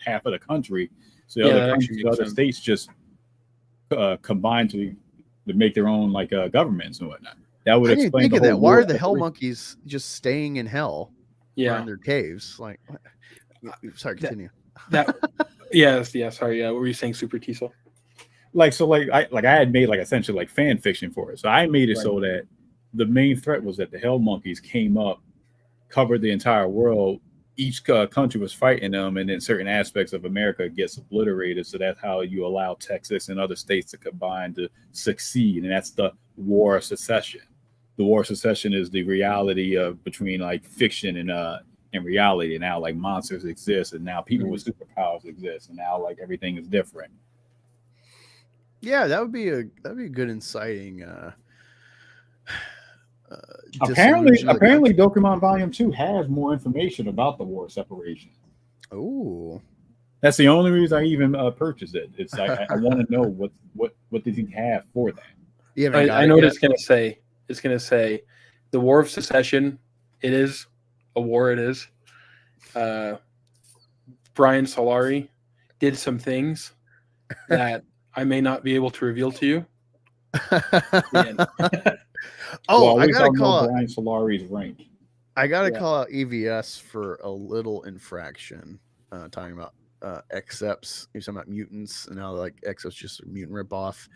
half of the country, so the other states just combine to make their own like governments and whatnot. That would explain the whole that. Why war are the Hell Monkeys just staying in hell? Yeah, in their caves. Like, sorry, continue. Sorry. What were you saying, Super Tiso? I had made like essentially like fan fiction for it. So I made it so that the main threat was that the Hell Monkeys came up, covered the entire world. Each country was fighting them, and then certain aspects of America gets obliterated. So that's how you allow Texas and other states to combine to succeed, and that's the War of Secession. The War of Secession is the reality of between like fiction and reality. And now like monsters exist, and now people with superpowers exist, and now like everything is different. Yeah, that'd be a good inciting. Apparently, Dokkan Volume 2 has more information about the War of Separation. Oh, that's the only reason I even purchased it. It's I want to know what does he have for that. Yeah, I know what it's going to say. It's going to say the War of Secession. It is a war. It is. Brian Solari did some things that I may not be able to reveal to you. Oh, I gotta call out Brian Solari's rank. I gotta call out EVS for a little infraction. Talking about Excepts. You're talking about mutants, and now like Excepts just a mutant ripoff.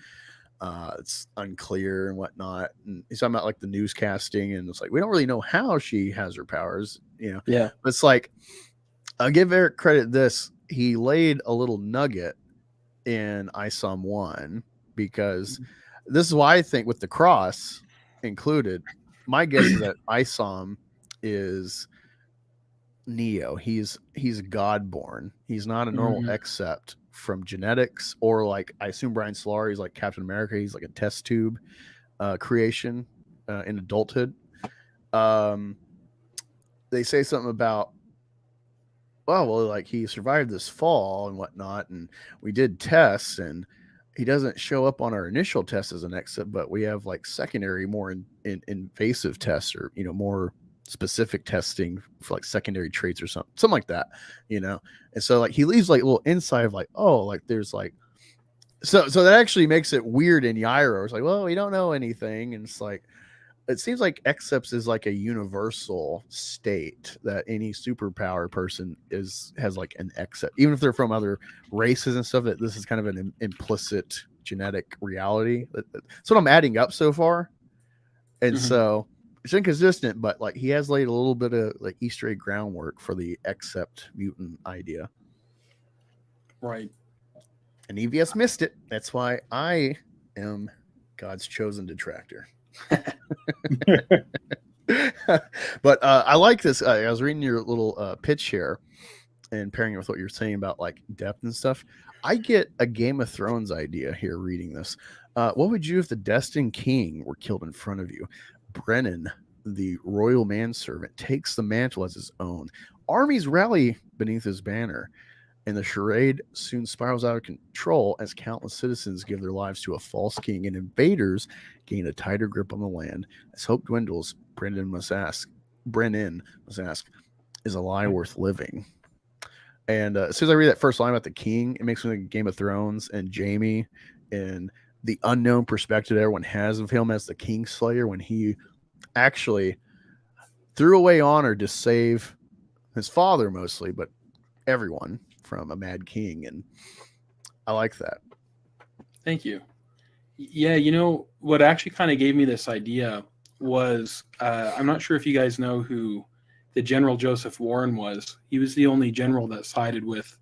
It's unclear and whatnot. And he's talking about like the newscasting, and it's like we don't really know how she has her powers. Yeah. But it's like I'll give Eric credit. He laid a little nugget in ISOM 1 because this is why I think with the cross included, my guess is that ISOM is Neo. He's God born. He's not a normal Except from genetics, or like I assume Brian Solari is like Captain America. He's like a test tube creation in adulthood. They say something about like he survived this fall and whatnot, and we did tests, and he doesn't show up on our initial test as an Except, but we have like secondary, more invasive tests, or more specific testing for like secondary traits or something like that, and so like he leaves like a little insight of like, oh, like there's like so that actually makes it weird in Yairo. It's like, well, we don't know anything, and it's like it seems like Excepts is like a universal state that any superpower person has like an Except, even if they're from other races and stuff. That this is kind of an implicit genetic reality. That's what I'm adding up so far, and so it's inconsistent. But like he has laid a little bit of like Easter egg groundwork for the Except mutant idea, right? And EVS missed it. That's why I am God's chosen detractor. But I like this. I was reading your little pitch here and pairing it with what you're saying about like depth and stuff. I get a Game of Thrones idea here reading this. What would you do if the destined king were killed in front of you? Brennan, the royal manservant, takes the mantle as his own. Armies rally beneath his banner, and the charade soon spirals out of control as countless citizens give their lives to a false king and invaders gain a tighter grip on the land. As hope dwindles, Brennan must ask, is a lie worth living? And as soon as I read that first line about the king, it makes me think of Game of Thrones and Jaime and the unknown perspective everyone has of him as the Kingslayer when he actually threw away honor to save his father mostly, but everyone from a mad king. And I like that. Thank you. Yeah, you know, what actually kind of gave me this idea was, I'm not sure if you guys know who the General Joseph Warren was. He was the only general that sided with,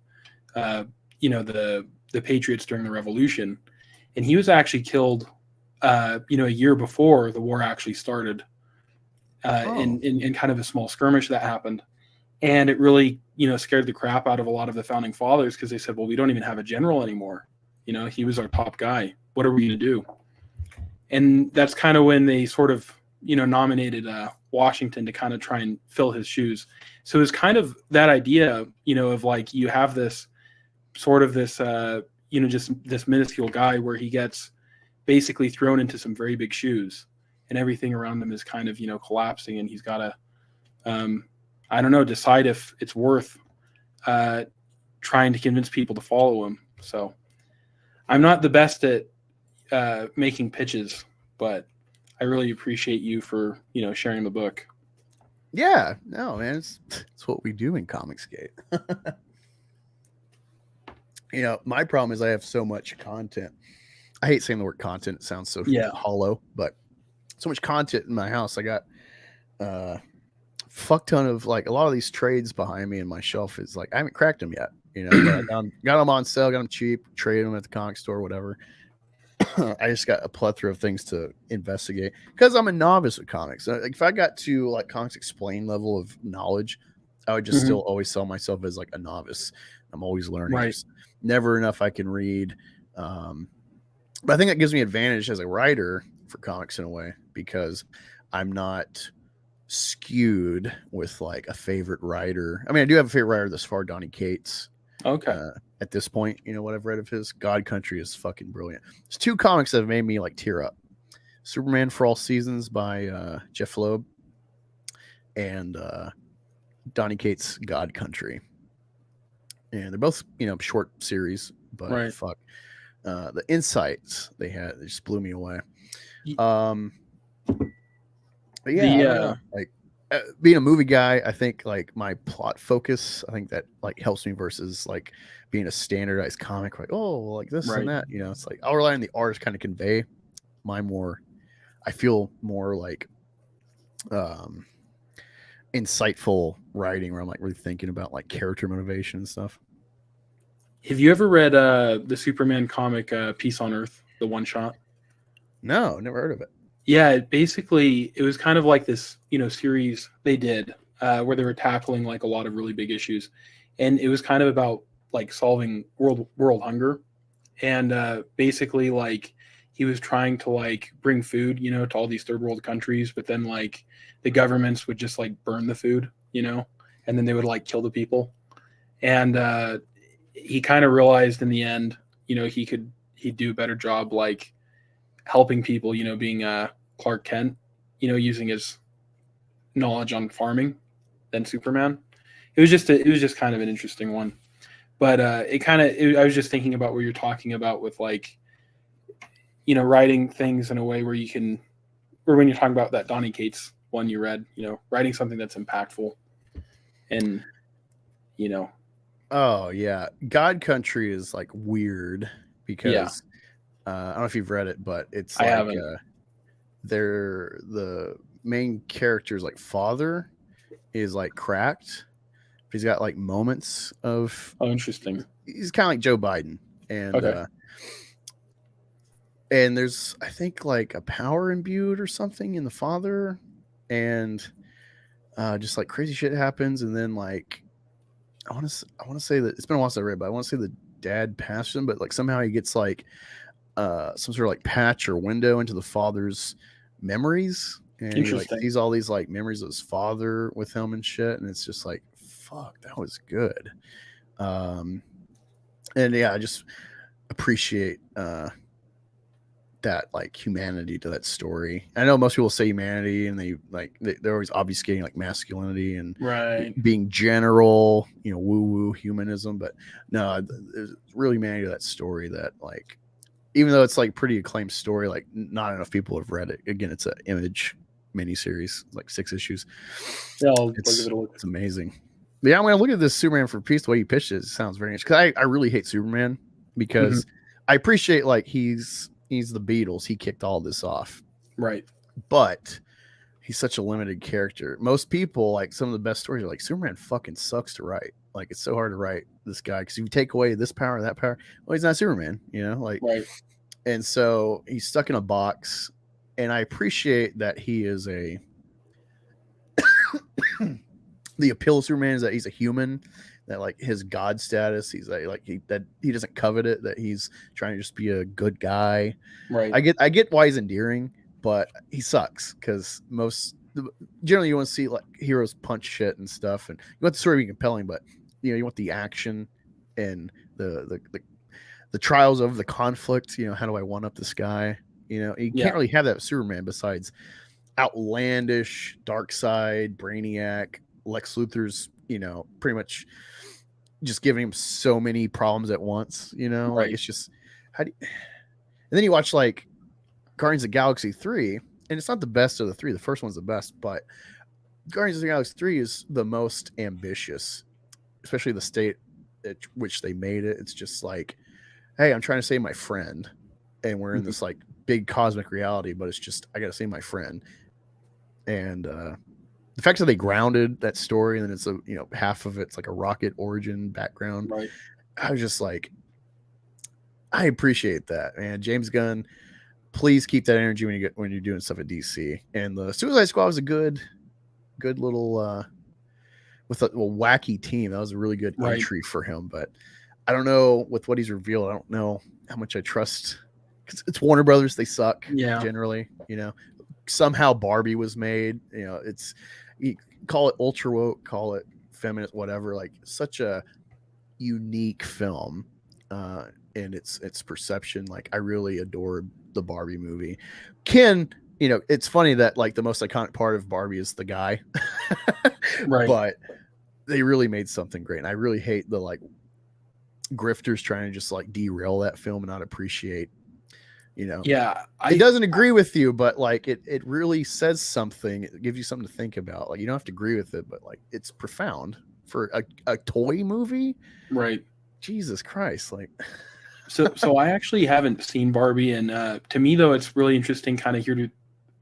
you know, the Patriots during the Revolution. And he was actually killed, you know, a year before the war actually started in kind of a small skirmish that happened. And it really, you know, scared the crap out of a lot of the founding fathers because they said, well, we don't even have a general anymore. You know, he was our top guy. What are we going to do? And that's kind of when they sort of, you know, nominated Washington to kind of try and fill his shoes. So it's kind of that idea, you know, of like you have this sort of this, you know, just this minuscule guy where he gets basically thrown into some very big shoes and everything around him is kind of, you know, collapsing and he's got to, I don't know, decide if it's worth trying to convince people to follow him. So I'm not the best at making pitches, but I really appreciate you for, you know, sharing the book. Yeah, no, man, it's what we do in Comicsgate. You know, my problem is I have so much content. I hate saying the word content. It sounds so hollow, but so much content in my house. I got fuck ton of like a lot of these trades behind me, and my shelf is like I haven't cracked them yet. You know, got them on sale, got them cheap, traded them at the comic store, whatever. I just got a plethora of things to investigate because I'm a novice with comics. Like if I got to like Comics Explain level of knowledge, I would just still always sell myself as like a novice. I'm always learning. Right. There's never enough I can read. But I think that gives me advantage as a writer for comics in a way because I'm not skewed with like a favorite writer. I mean, I do have a favorite writer thus far, Donny Cates. Okay. At this point, you know, what I've read of his, God Country is fucking brilliant. There's two comics that have made me like tear up. Superman for All Seasons by Jeff Loeb and Donny Cates' God Country. And they're both, you know, short series, but fuck. The insights they had, they just blew me away. But yeah, like being a movie guy, I think like my plot focus, I think that like helps me versus like being a standardized comic, like, oh, well, like this and that, you know, it's like I'll rely on the artist kind of convey my more, I feel more like insightful writing where I'm like really thinking about like character motivation and stuff. Have you ever read the Superman comic Peace on Earth, the one shot? No, never heard of it. Yeah, it was kind of like this, you know, series they did where they were tackling like a lot of really big issues, and it was kind of about like solving world hunger, and basically like he was trying to like bring food, you know, to all these third world countries, but then like the governments would just like burn the food, you know, and then they would like kill the people, and he kind of realized in the end, you know, he'd do a better job like helping people, you know, being Clark Kent, you know, using his knowledge on farming than Superman. It was just kind of an interesting one. But I was just thinking about what you're talking about with like, you know, writing things in a way where you can, or when you're talking about that Donny Cates one you read, you know, writing something that's impactful and, you know. Oh yeah. God Country is like weird because I don't know if you've read it, but it's like they're the main character's like father is like cracked. He's got like moments of interesting. He's kind of like Joe Biden, and and there's I think like a power imbued or something in the father. and just like crazy shit happens, and then like I want to say that it's been a while since I read, but I want to say the dad passed him, but like somehow he gets like some sort of like patch or window into the father's memories, and he like sees all these like memories of his father with him and shit, and it's just like fuck, that was good. And yeah, I just appreciate that like humanity to that story. I know most people say humanity and they're always obfuscating like masculinity and being general, you know, woo humanism, but no, there's real humanity to that story that like, even though it's like pretty acclaimed story, like not enough people have read it. Again, it's an Image miniseries, like 6 issues. Yeah, it's amazing. But yeah, when I look at this Superman for Peace, the way you pitched it, it sounds very interesting. Because I really hate Superman because I appreciate like he's the Beatles. He kicked all this off. Right. But he's such a limited character. Most people, like some of the best stories are like, Superman fucking sucks to write. Like it's so hard to write this guy because if you take away this power, that power, well, he's not Superman, you know? Like and so he's stuck in a box. And I appreciate that he is a the appeal of Superman is that he's a human, that like his God status, he's like he doesn't covet it, that he's trying to just be a good guy. Right. I get why he's endearing, but he sucks because generally you want to see like heroes punch shit and stuff, and you want the story to be compelling, but you know, you want the action and the trials of the conflict. You know, how do I one up this guy? You know, you can't really have that with Superman besides outlandish, dark side, Brainiac, Lex Luthor's, you know, pretty much just giving him so many problems at once, you know, like it's just and then you watch like Guardians of the Galaxy 3, and it's not the best of the 3. The first one's the best, but Guardians of the Galaxy 3 is the most ambitious, especially the state at which they made it. It's just like, hey, I'm trying to save my friend, and we're in this like big cosmic reality, but it's just I gotta save my friend. And the fact that they grounded that story, and then it's half of it's like a rocket origin background. Right. I was just like, I appreciate that, man. James Gunn, please keep that energy when you're doing stuff at DC. And the Suicide Squad was a good little with a wacky team. That was a really good entry for him. But I don't know with what he's revealed. I don't know how much I trust. Because it's Warner Brothers, they suck generally. You know, somehow Barbie was made. You know, you call it ultra woke, call it feminist, whatever. Like such a unique film, and its perception. Like I really adored the Barbie movie. Ken, you know, it's funny that like the most iconic part of Barbie is the guy, but they really made something great. And I really hate the like grifters trying to just like derail that film and not appreciate. You know, it doesn't agree with you, but like it really says something. It gives you something to think about. Like you don't have to agree with it, but like it's profound for a toy movie. Right. Jesus Christ. Like, so I actually haven't seen Barbie. And to me though, it's really interesting kind of here to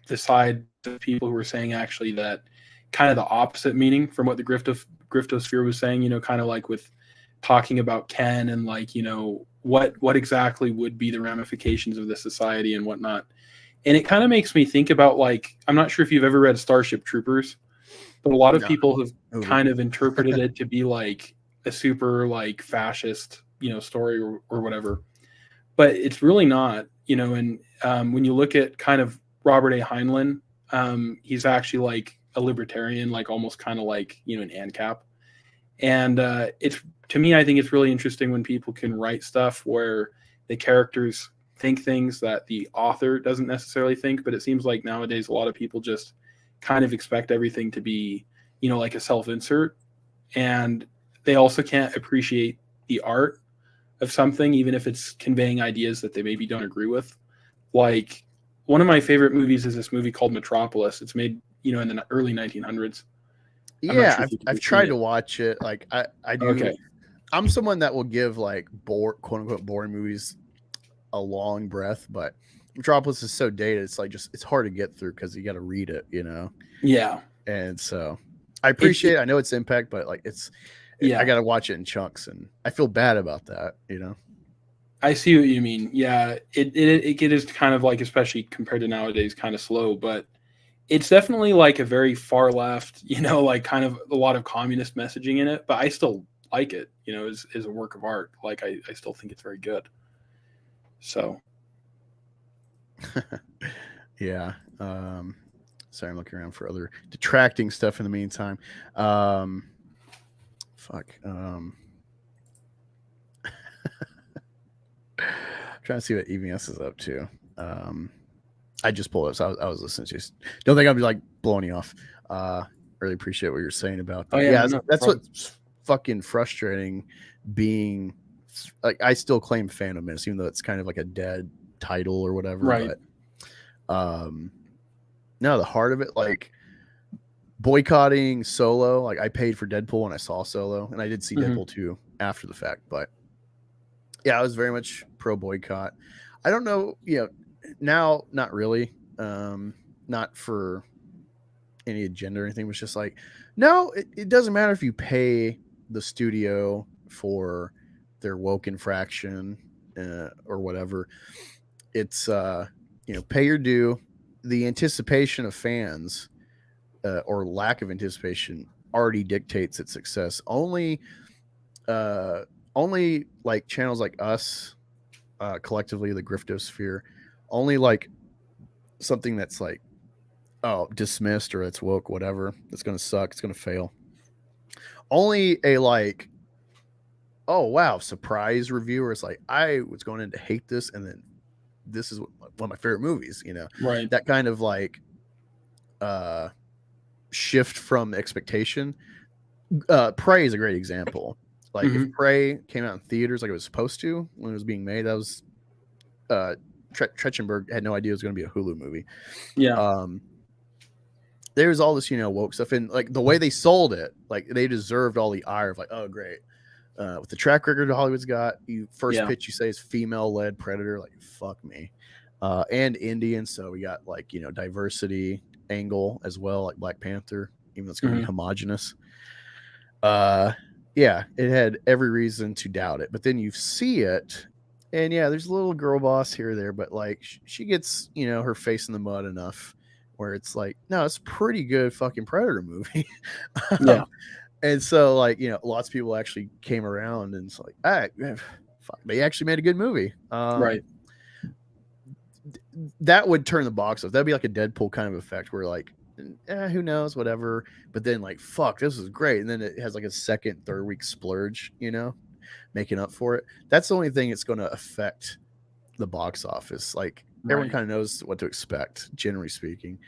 decide the people who are saying actually that kind of the opposite meaning from what the griftosphere was saying, you know, kind of like with talking about Ken and like, you know, what exactly would be the ramifications of the society and whatnot. And it kind of makes me think about like, I'm not sure if you've ever read Starship Troopers, but a lot of people have kind of interpreted it to be like a super like fascist, you know, story or whatever, but it's really not, you know. And when you look at kind of Robert A. Heinlein, he's actually like a libertarian, like almost kind of like, you know, an ANCAP. And it's, to me, I think it's really interesting when people can write stuff where the characters think things that the author doesn't necessarily think. But it seems like nowadays a lot of people just kind of expect everything to be, you know, like a self-insert. And they also can't appreciate the art of something, even if it's conveying ideas that they maybe don't agree with. Like one of my favorite movies is this movie called Metropolis. It's made, you know, in the early 1900s. Yeah, I've tried to watch it. Like I do. Okay. I'm someone that will give like quote unquote boring movies a long breath, but Metropolis is so dated. It's like it's hard to get through because you got to read it, you know? Yeah. And so I appreciate it. I know it's impact, but like I got to watch it in chunks, and I feel bad about that, you know? I see what you mean. Yeah. It is kind of like, especially compared to nowadays, kind of slow, but it's definitely like a very far left, you know, like kind of a lot of communist messaging in it, but I still like it, you know, is a work of art. Like I still think it's very good. So yeah. Sorry, I'm looking around for other detracting stuff in the meantime. Trying to see what EVS is up to. I just pulled up, so I was listening to you. Don't think I'll be like blowing you off. Really appreciate what you're saying about that. Oh, yeah, no that's problem. what's fucking frustrating. Being like, I still claim Phantom Menace, even though it's kind of like a dead title or whatever. Right. But no, the heart of it, like boycotting Solo. Like I paid for Deadpool when I saw Solo, and I did see Deadpool 2 after the fact. But yeah, I was very much pro boycott. I don't know, you know, now not really. Not for any agenda or anything. It was just like, no, it doesn't matter if you pay the studio for their woke infraction or whatever. It's you know, pay your due. The anticipation of fans or lack of anticipation already dictates its success. Only like channels like us, collectively the griftosphere, only like something that's like, oh, dismissed or it's woke, whatever, it's gonna suck, it's gonna fail. Only a like, oh wow, surprise reviewer is like, I was going in to hate this, and then this is one of my favorite movies, you know. Right. That kind of like shift from expectation. Prey is a great example. Like if Prey came out in theaters like it was supposed to when it was being made, that was Tretchenberg had no idea it was going to be a Hulu movie. Yeah. There's all this, you know, woke stuff, and like the way they sold it, like they deserved all the ire of like, oh great, with the track record Hollywood's got, you first pitch you say is female-led Predator, like fuck me, and Indian, so we got like, you know, diversity angle as well, like Black Panther, even though it's going to be homogenous. Yeah, it had every reason to doubt it, but then you see it, and yeah, there's a little girl boss here or there, but like she gets, you know, her face in the mud enough where it's like, no, it's a pretty good fucking Predator movie. Yeah. And so like, you know, lots of people actually came around and it's like, fuck, they actually made a good movie. Right. That would turn the box off. That'd be like a Deadpool kind of effect where like, who knows, whatever. But then like, fuck, this is great. And then it has like a second, third week splurge, you know, making up for it. That's the only thing that's going to affect the box office. Like everyone kind of knows what to expect, generally speaking.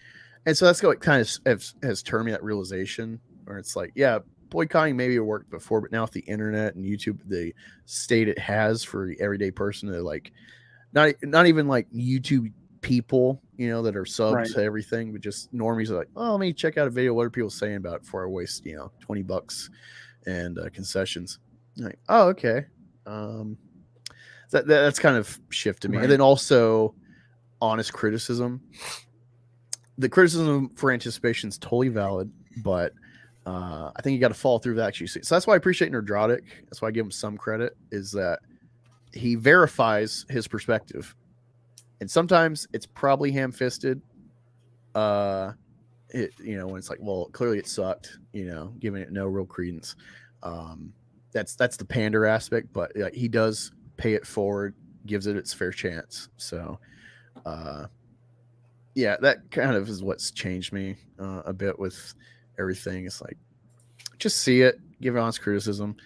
And so that's what kind of has turned me that realization where it's like, yeah, boycotting maybe it worked before, but now with the internet and YouTube, the state it has for the everyday person to like, not even like YouTube people, you know, that are subs to everything, but just normies are like, oh, let me check out a video. What are people saying about it before I waste, you know, $20 and concessions? Like, oh, okay. That's kind of shifted me. And then also honest criticism. The criticism for anticipation is totally valid, but I think you got to follow through that actually. So that's why I appreciate Nerdrotic. That's why I give him some credit, is that he verifies his perspective. And sometimes it's probably ham-fisted. You know, when it's like, well, clearly it sucked, you know, giving it no real credence. That's the pander aspect, but he does pay it forward, gives it its fair chance. So, yeah, that kind of is what's changed me a bit with everything. It's like, just see it, give it honest criticism,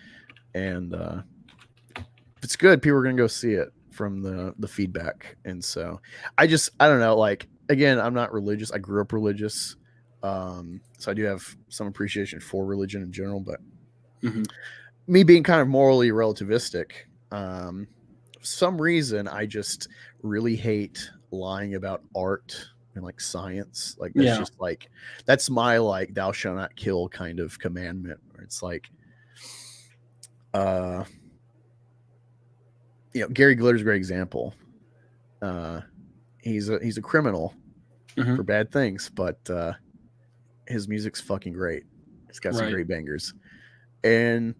and if it's good, people are going to go see it from the feedback. And so I don't know, like, again, I'm not religious. I grew up religious. So I do have some appreciation for religion in general, but me being kind of morally relativistic, for some reason, I just really hate lying about art and like science. Like that's just like, that's my like thou shalt not kill kind of commandment, where it's like, you know, Gary Glitter's a great example. He's a criminal for bad things, but his music's fucking great. It's got some great bangers, and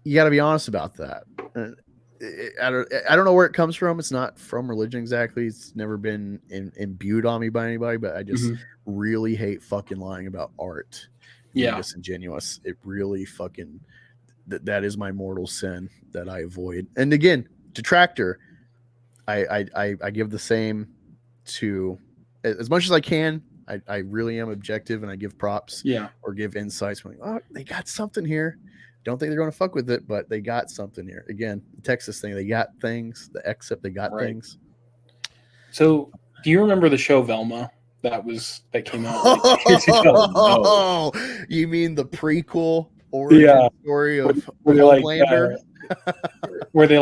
you got to be honest about that. I don't know where it comes from. It's not from religion exactly. It's never been imbued on me by anybody, but I just really hate fucking lying about art. Being disingenuous. It really fucking that is my mortal sin that I avoid. And again, Detractor, I give the same to as much as I can. I really am objective and I give props or give insights. Like, oh, they got something here. Don't think they're going to fuck with it, but they got something here. Again, the Texas thing, they got things. The except they got things. So, do you remember the show Velma that came out like 2 years ago? Oh, you mean the prequel origin story of Homelander? Where they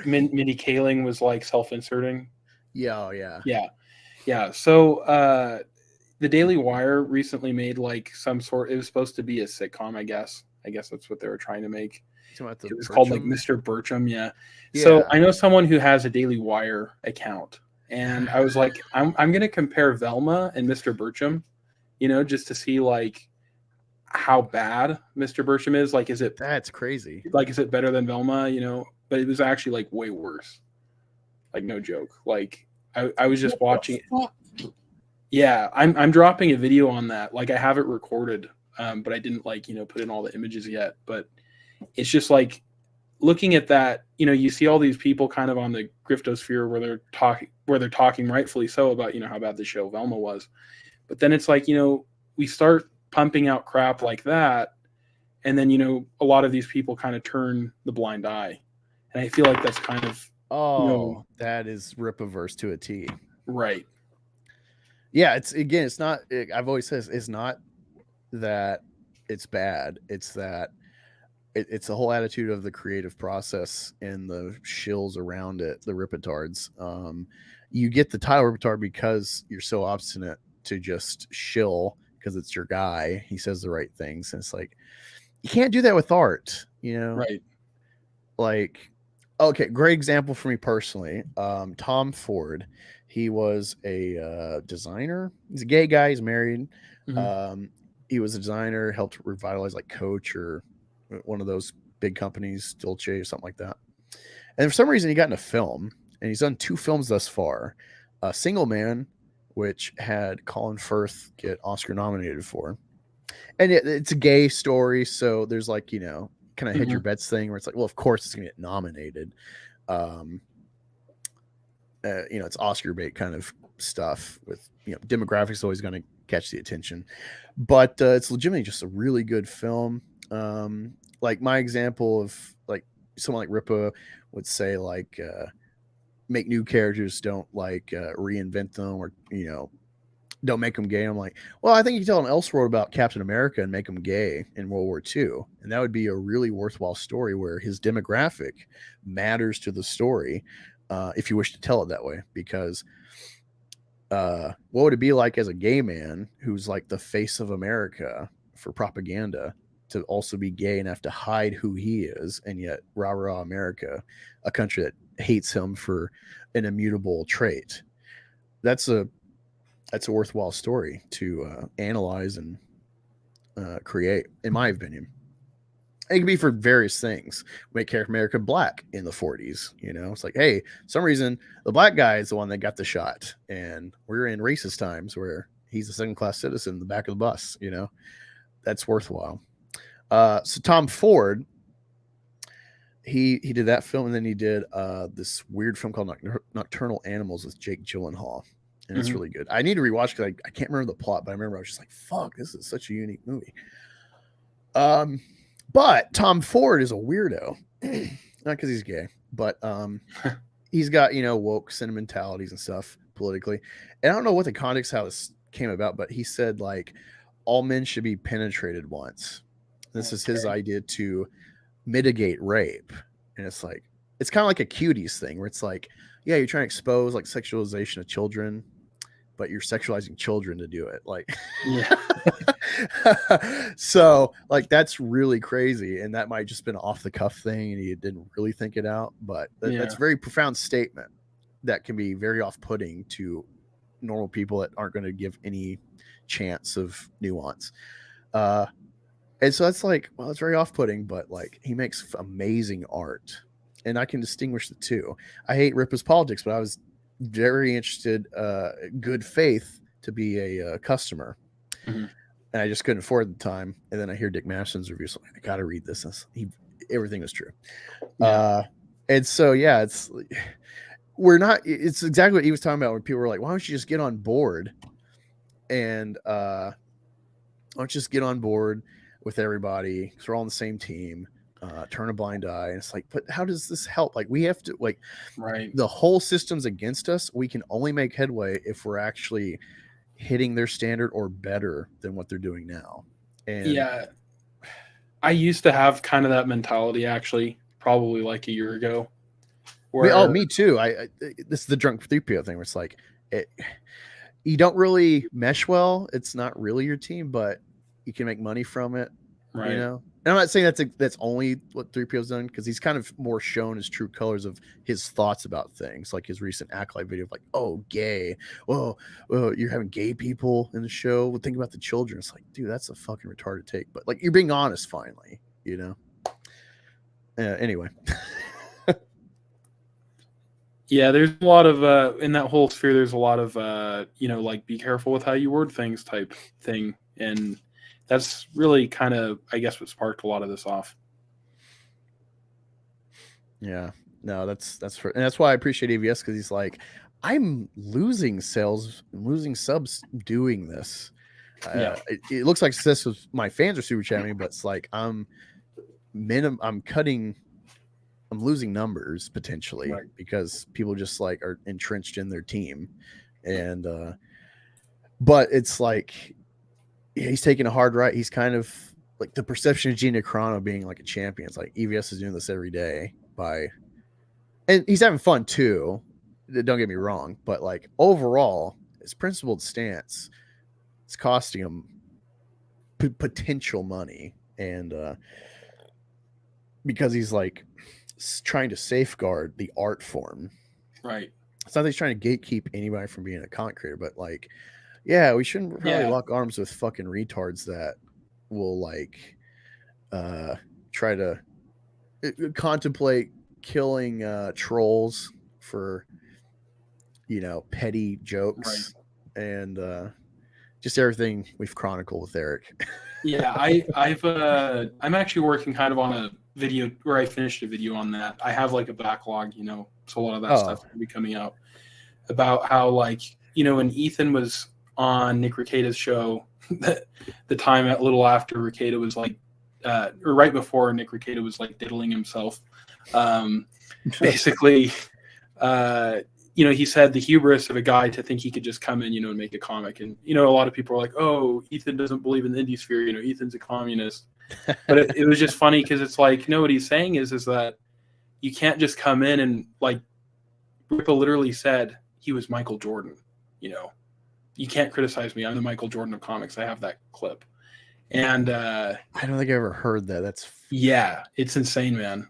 Mindy Kaling was like self-inserting. Yeah. So the Daily Wire recently made like some sort. It was supposed to be a sitcom, I guess. I guess that's what they were trying to make. It was called like Mr. Bertram. Yeah. So I know someone who has a Daily Wire account, and I was like, I'm gonna compare Velma and Mr. Bertram, just to see like how bad Mr. Bertram is. Like, that's crazy? Like, is it better than Velma? But it was actually like way worse. Like, no joke. Like, I was just watching it. Yeah, I'm dropping a video on that. Like, I have it recorded, but I didn't put in all the images yet. But it's just like looking at that. You see all these people kind of on the griftosphere where they're talking rightfully so about how bad the show Velma was. But then it's like we start pumping out crap like that, and then a lot of these people kind of turn the blind eye, and I feel like that's kind of that is Rippaverse to a T. Right. Yeah, it's not. I've always said it's not that it's bad. It's that it's the whole attitude of the creative process and the shills around it, the Rippetards. You get the title Rippetard because you're so obstinate to just shill because it's your guy. He says the right things, and it's like you can't do that with art. Right? Like, okay, great example for me personally. Tom Ford. He was a designer. He's a gay guy. He's married. He was a designer, helped revitalize like Coach or one of those big companies, Dolce or something like that. And for some reason, he got into film, and he's done 2 films thus far. Single Man, which had Colin Firth get Oscar nominated for. And it's a gay story, so there's like, kind of hedge your bets thing where it's like, well, of course it's going to get nominated. It's Oscar bait kind of stuff with, demographics always going to catch the attention, but it's legitimately just a really good film. Like my example of like someone like Rippa would say like, make new characters, don't like reinvent them or, don't make them gay. I'm like, well, I think you can tell an Elseworld about Captain America and make him gay in World War II. And that would be a really worthwhile story where his demographic matters to the story. If you wish to tell it that way, because what would it be like as a gay man who's like the face of America for propaganda to also be gay and have to hide who he is, and yet rah America, a country that hates him for an immutable trait? That's a worthwhile story to analyze and create, in my opinion. It can be for various things. Make Captain America black in the 40s. It's like, hey, some reason the black guy is the one that got the shot, and we're in racist times where he's a second-class citizen in the back of the bus. That's worthwhile. So Tom Ford, he did that film, and then he did this weird film called Nocturnal Animals with Jake Gyllenhaal, and it's really good. I need to rewatch because I can't remember the plot, but I remember I was just like, fuck, this is such a unique movie. But Tom Ford is a weirdo, not because he's gay, but he's got, woke sentimentalities and stuff politically. And I don't know what the context, how this came about, but he said like all men should be penetrated once. This is his idea to mitigate rape. And it's like, it's kind of like a cuties thing where it's like, yeah, you're trying to expose like sexualization of children, but you're sexualizing children to do it. Like, yeah. So like, that's really crazy. And that might just been an off the cuff thing and he didn't really think it out, but that's a very profound statement that can be very off-putting to normal people that aren't going to give any chance of nuance. And so that's like, well, it's very off-putting, but like he makes amazing art. and I can distinguish the two. I hate Rippa's politics, but I was very interested, good faith, to be a customer. Mhm. And I just couldn't afford the time. And then I hear Dick Masterson's review, so I got to read this. Everything was true. And so, yeah, it's exactly what he was talking about when people were like, why don't you just get on board? And why don't you just get on board with everybody? Because we're all on the same team. Turn a blind eye. And it's like, but how does this help? Like, we have to, like, the whole system's against us. We can only make headway if we're actually hitting their standard or better than what they're doing now. And yeah, I used to have kind of that mentality, actually, probably like a year ago. Me too. This is the drunk 3PO thing where it's like, you don't really mesh well. It's not really your team, but you can make money from it. Right. You know? And I'm not saying that's only what 3PO's done, because he's kind of more shown his true colors of his thoughts about things, like his recent Acolyte video of like, oh, gay. Well, you're having gay people in the show. Well, think about the children. It's like, dude, that's a fucking retarded take. But like, you're being honest finally, you know? Anyway. Yeah, there's a lot of in that whole sphere. There's a lot of like, be careful with how you word things type thing, and that's really kind of, I guess, what sparked a lot of this off. Yeah, no, and that's why I appreciate AVS, because he's like, I'm losing sales, losing subs doing this. It looks like success with my fans are super chatting me, but it's like I'm losing numbers potentially, because people just like are entrenched in their team. And but it's like, he's taking a hard right. He's kind of like the perception of Gina Carano being like a champion. It's like EVS is doing this every day and he's having fun too. Don't get me wrong, but like overall, his principled stance is costing him potential money. And because he's like trying to safeguard the art form. Right. It's not that he's trying to gatekeep anybody from being a content creator, but like, yeah, we shouldn't probably lock arms with fucking retards that will like try to contemplate killing trolls for, you know, petty jokes and just everything we've chronicled with Eric. Yeah, I'm actually working kind of on a video where I finished a video on that. I have like a backlog, you know, so a lot of that stuff will be coming out about how, like, you know, when Ethan was on Nick Rekieta's show, the time a little after Rekieta was like, or right before Nick Rekieta was like diddling himself, basically, you know, he said the hubris of a guy to think he could just come in, you know, and make a comic. And, you know, a lot of people are like, oh, Ethan doesn't believe in the indie sphere, you know, Ethan's a communist. But it was just funny because it's like, no, what he's saying is that you can't just come in and, like, Rippa literally said he was Michael Jordan, you know. You can't criticize me. I'm the Michael Jordan of comics. I have that clip. And I don't think I ever heard that. Yeah, it's insane, man.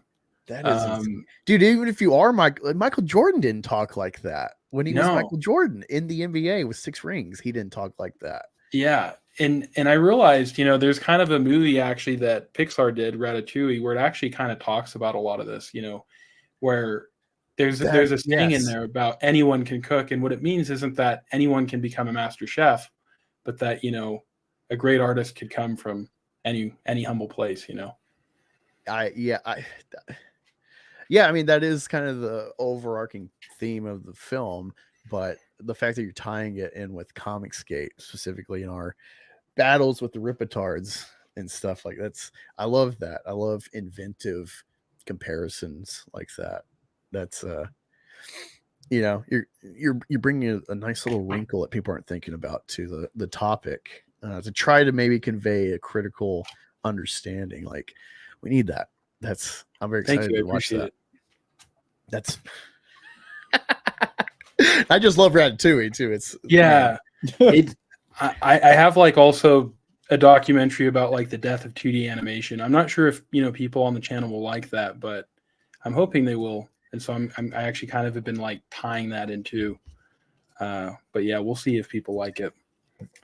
That is insane. Dude, even if you are Michael Jordan didn't talk like that. When he was Michael Jordan in the NBA with 6 rings, he didn't talk like that. Yeah. And I realized, you know, there's kind of a movie actually that Pixar did, Ratatouille, where it actually kind of talks about a lot of this, you know, where there's a thing in there about anyone can cook. And what it means isn't that anyone can become a master chef, but that, you know, a great artist could come from any humble place, you know. I mean, that is kind of the overarching theme of the film, but the fact that you're tying it in with Comicsgate, specifically in our battles with the Rippatards and stuff like I love that. I love inventive comparisons like that. That's you know, you're bringing a nice little wrinkle that people aren't thinking about to the topic, to try to maybe convey a critical understanding. Like, we need that. I'm very excited to watch that. That's I just love Ratatouille too. I have like also a documentary about like the death of 2D animation. I'm not sure if, you know, people on the channel will like that, but I'm hoping they will. And so I actually kind of have been like tying that into, but yeah, we'll see if people like it.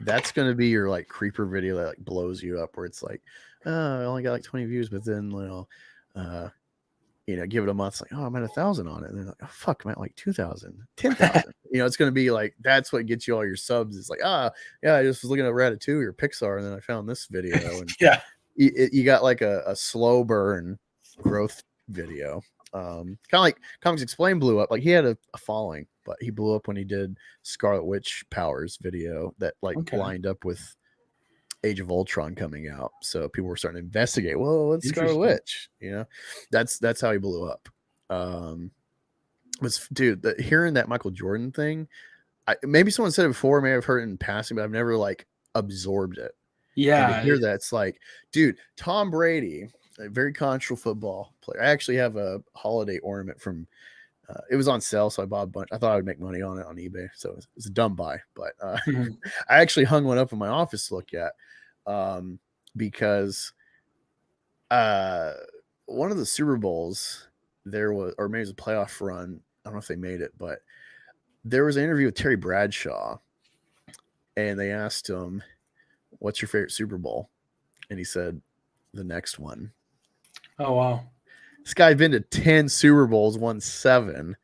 That's going to be your like creeper video that like blows you up, where it's like, oh, I only got like 20 views, but then, you know, give it a month. It's like, oh, I'm at 1,000 on it. And they're like, oh, fuck, I'm at like 2,000, 10,000. It's going to be like, that's what gets you all your subs. It's like, yeah, I just was looking at Ratatouille or Pixar, and then I found this video. And yeah, you got like a slow burn growth video. Kind of like Comics Explained blew up. Like he had a following, but he blew up when he did Scarlet Witch Powers video that lined up with Age of Ultron coming out. So people were starting to investigate. Well, what's Scarlet Witch? That's how he blew up. Hearing that Michael Jordan thing, maybe someone said it before, maybe I've heard it in passing, but I've never like absorbed it. Yeah, and to hear that, it's like, dude, Tom Brady, a very controversial football player. I actually have a holiday ornament from. It was on sale, so I bought a bunch. I thought I would make money on it on eBay, so it was a dumb buy. But I actually hung one up in my office to look at because one of the Super Bowls there was, or maybe it was a playoff run. I don't know if they made it, but there was an interview with Terry Bradshaw, and they asked him, "What's your favorite Super Bowl?" And he said, "The next one." Oh wow. This guy's been to 10 Super Bowls, won 7,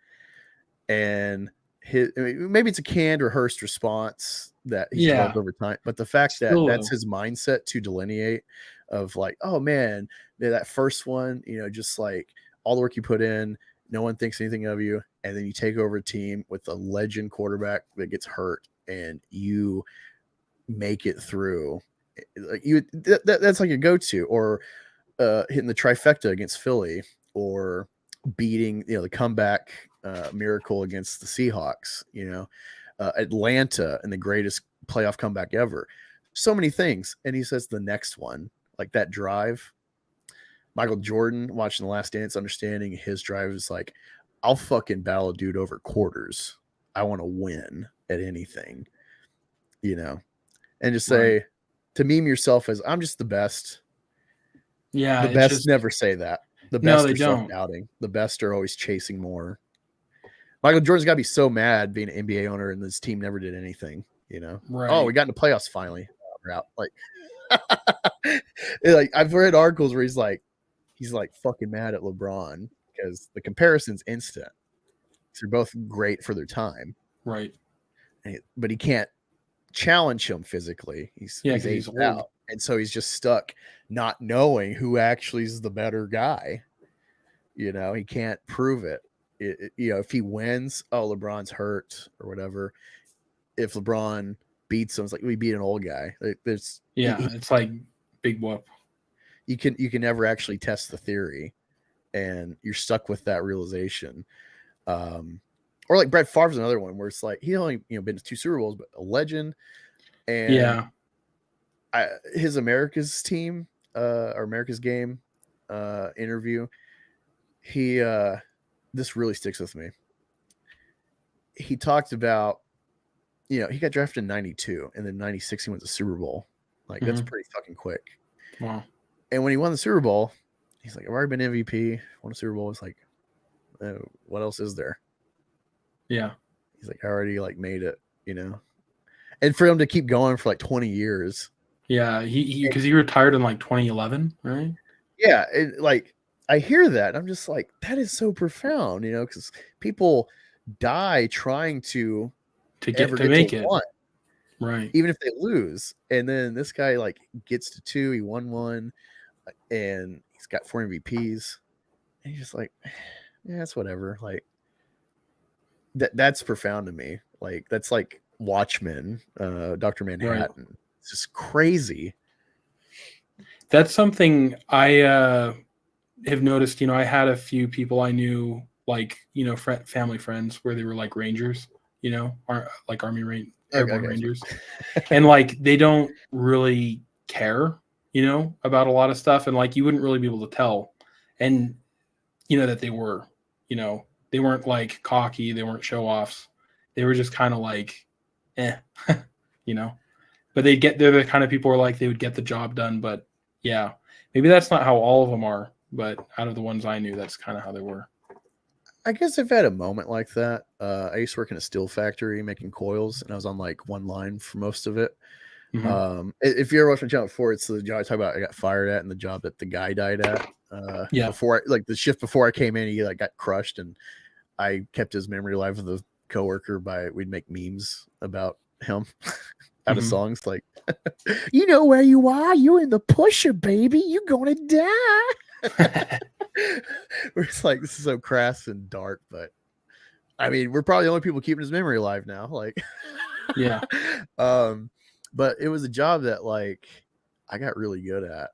and maybe it's a canned, rehearsed response that he's developed over time. But the fact that that's his mindset to delineate of like, oh man, that first one, just like all the work you put in, no one thinks anything of you, and then you take over a team with a legend quarterback that gets hurt, and you make it through. Like that's like a go-to, or hitting the trifecta against Philly, or beating the comeback miracle against the Seahawks, Atlanta and the greatest playoff comeback ever. So many things. And he says the next one, like that drive. Michael Jordan watching The Last Dance, understanding his drive is like, I'll fucking battle a dude over quarters. I want to win at anything, and just say to meme yourself as I'm just the best. Yeah, the best never say that. The best are self-doubting. The best are always chasing more. Michael Jordan's got to be so mad being an NBA owner and this team never did anything. Right. Oh, we got in the playoffs finally. We're out. Like, like I've read articles where he's like fucking mad at LeBron because the comparison's instant. They're both great for their time, right? But he can't challenge him physically. He's aged out. And so he's just stuck not knowing who actually is the better guy. He can't prove it. If he wins, oh, LeBron's hurt or whatever. If LeBron beats him, it's like we beat an old guy. It's like big whoop. You can never actually test the theory, and you're stuck with that realization. Or like Brett Favre's another one where it's like he only been to 2 Super Bowls, but a legend. And his America's team or America's game interview, he this really sticks with me. He talked about he got drafted in 92, and then 96 he went to Super Bowl. Like that's pretty fucking quick. Wow. And when he won the Super Bowl, he's like, I've already been MVP, won a Super Bowl. It's like, what else is there? Yeah. He's like, I already made it, and for him to keep going for like 20 years. Yeah, because he retired in like 2011, right? Yeah, I hear that. I'm just like, that is so profound, because people die trying to make it. One, right? Even if they lose, and then this guy gets to 2. He won 1, and he's got 4 MVPs, and he's just like, yeah, it's whatever. Like that's profound to me. Like that's like Watchmen, Dr. Manhattan. Right. It's just crazy. That's something I have noticed. I had a few people I knew, family friends, where they were like Rangers, like Army Airborne Rangers, and they don't really care, about a lot of stuff, and you wouldn't really be able to tell, and that they were, they weren't cocky, they weren't show offs, they were just kind of but they're the kind of people where they would get the job done. But yeah, maybe that's not how all of them are, but out of the ones I knew, that's kind of how they were. I guess I've had a moment like that. I used to work in a steel factory making coils, and I was on one line for most of it. If you ever watched my channel before, it's the job I talk about I got fired at and the job that the guy died at. Before the shift before I came in, he like got crushed, and I kept his memory alive with a coworker we'd make memes about him out of songs like, you know where you are, you in the pusher, baby, you gonna die. We're just like, this is so crass and dark, but I mean, we're probably the only people keeping his memory alive now. Like, yeah. But it was a job that like I got really good at,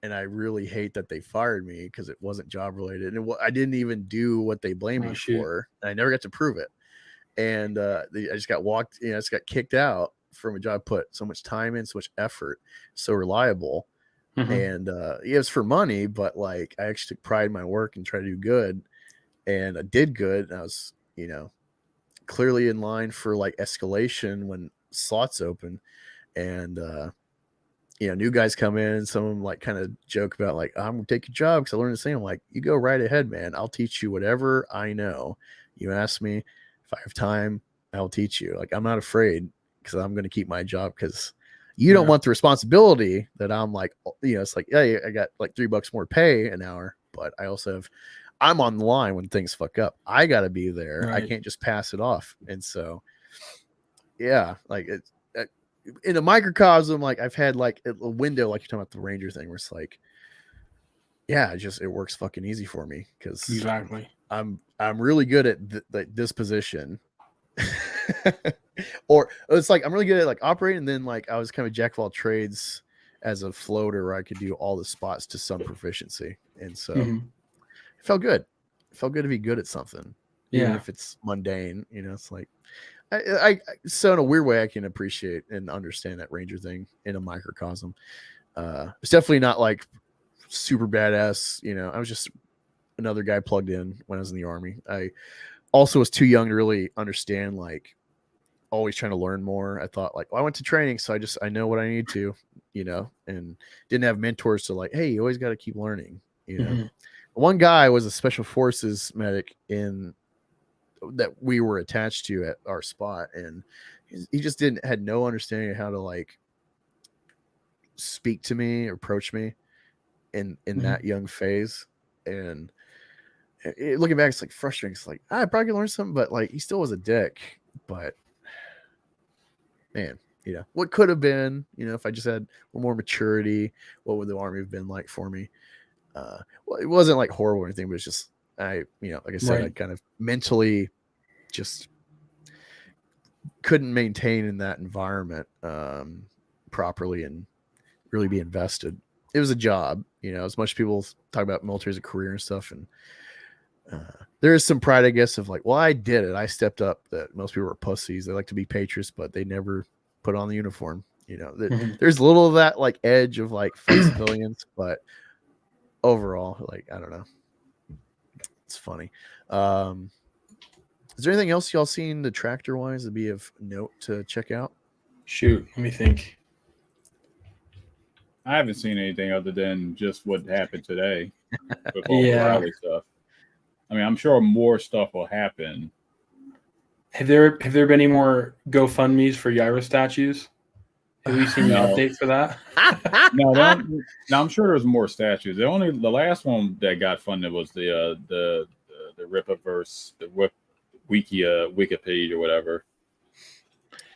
and I really hate that they fired me because it wasn't job related, and I didn't even do what they blamed me for. And I never got to prove it, and I just got I just got kicked out from a job I put so much time in, so much effort, so reliable. And it was for money, but like I actually took pride in my work and tried to do good, and I did good. And I was, clearly in line for like escalation when slots open, and new guys come in, and some of them like kind of joke about like, I'm gonna take your job because I learned this thing. I'm like, you go right ahead, man. I'll teach you whatever I know. You ask me if I have time, I'll teach you. Like, I'm not afraid because I'm gonna keep my job because you don't want the responsibility that I'm like, it's like, yeah, I got like $3 more pay an hour, but I also I'm on the line when things fuck up. I got to be there. Right. I can't just pass it off. And so, yeah, like in a microcosm, like I've had like a window, like you're talking about the Ranger thing, where it's like, yeah, it works fucking easy for me because exactly I'm really good at this position. Or it's like I'm really good at like operating, and then like I was kind of jack of all trades as a floater where I could do all the spots to some proficiency, and so it felt good. It felt good to be good at something, even if it's mundane. It's like I so in a weird way I can appreciate and understand that Ranger thing in a microcosm. It's definitely not like super badass. I was just another guy plugged in when I was in the Army. I also was too young to really understand, like always trying to learn more. I thought like, well, I went to training, so I know what I need to, and didn't have mentors to like, hey, you always got to keep learning. One guy was a special forces medic that we were attached to at our spot, and he just had no understanding of how to like speak to me or approach me in that young phase. And looking back, it's like frustrating. It's like I probably could learn something, but like he still was a dick. But man, what could have been, if I just had more maturity, what would the Army have been like for me? Well, it wasn't like horrible or anything, but it's just like I said, I kind of mentally just couldn't maintain in that environment properly and really be invested. It was a job, as much people talk about military as a career and stuff, and there is some pride, I guess, of like, well, I did it. I stepped up. That most people are pussies. They like to be patriots, but they never put on the uniform. There's a little of that like edge of like civilians, but overall, like, I don't know. It's funny. Is there anything else y'all seen Detractor wise that'd be of note to check out? Shoot, let me think. I haven't seen anything other than just what happened today with all the Riley stuff. I mean, I'm sure more stuff will happen. Have there been any more GoFundMes for Yaira statues? Have we seen the update for that? No, I'm sure there's more statues. The last one that got funded was the Rippaverse, the Wiki page or whatever.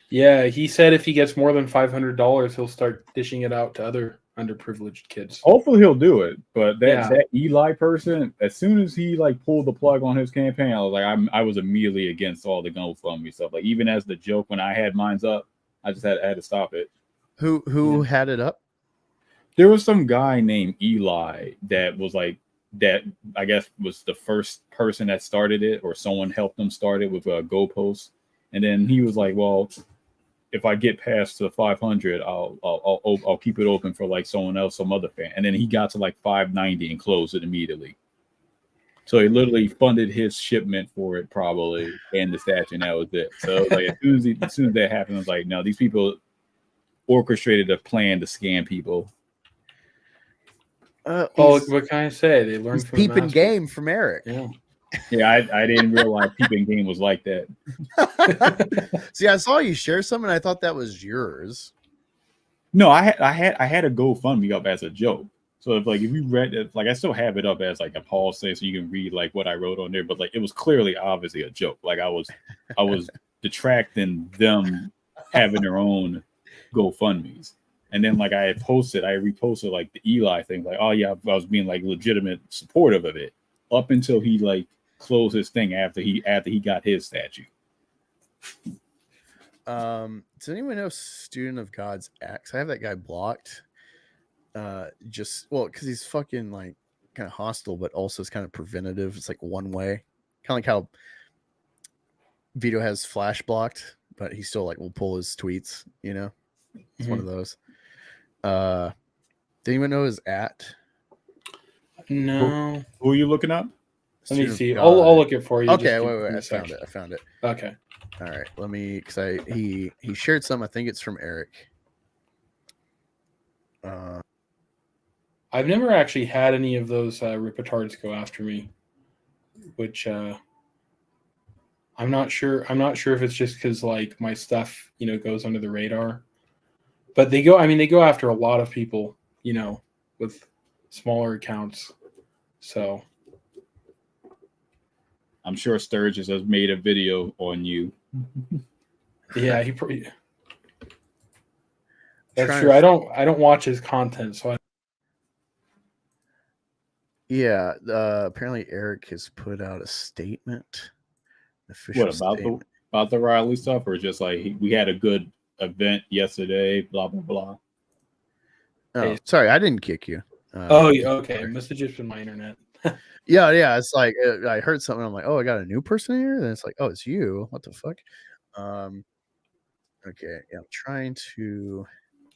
Yeah, he said if he gets more than $500, he'll start dishing it out to other underprivileged kids. Hopefully he'll do it. But that Eli person, as soon as he like pulled the plug on his campaign, I was like, I was immediately against all the GoFundMe stuff. Like even as the joke when I had mine's up, I just had to stop it. Who had it up? There was some guy named Eli that was like that. I guess was the first person that started it, or someone helped them start it with a GoPost. And then he was like, well, if I get past the 500, I'll keep it open for like someone else, some other fan. And then he got to like 590 and closed it immediately. So he literally funded his shipment for it probably, and the statue, and that was it. So like as soon as that happened, I was like, no, these people orchestrated a plan to scam people. What can I say? They learned from peeping game from Eric. Yeah, I didn't realize peeping game was like that. See, I saw you share some, and I thought that was yours. No, I had a GoFundMe up as a joke. So if you read it, like I still have it up as like a pause thing, so you can read like what I wrote on there. But like it was clearly, obviously a joke. Like I was detracting them having their own GoFundMes, and then like I reposted like the Eli thing, like oh yeah, I was being like legitimate supportive of it up until he like closed his thing after he got his statue. Does anyone know Student of God's Axe? I have that guy blocked. Because he's fucking like kind of hostile, but also it's kind of preventative. It's like one way, kind of like how Vito has Flash blocked, but he still like will pull his tweets. You know, it's one of those. Do anyone know his @ No. Who are you looking up? Let me see. I'll look it for you. Okay, wait. I found it. Okay. All right. Let me, because he shared some. I think it's from Eric. I've never actually had any of those Rippatards go after me, which I'm not sure. I'm not sure if it's just because like my stuff, goes under the radar. But they go after a lot of people, with smaller accounts. So I'm sure Sturgis has made a video on you. Yeah, he probably. That's true. I don't watch his content, so Yeah, apparently Eric has put out a statement. What about the Riley stuff, or just like we had a good event yesterday? Blah blah blah. Oh, sorry, I didn't kick you. Okay. It must have just been my internet. Yeah. It's like I heard something. I'm like, oh, I got a new person here. Then it's like, oh, it's you. What the fuck? Okay. Yeah, I'm trying to.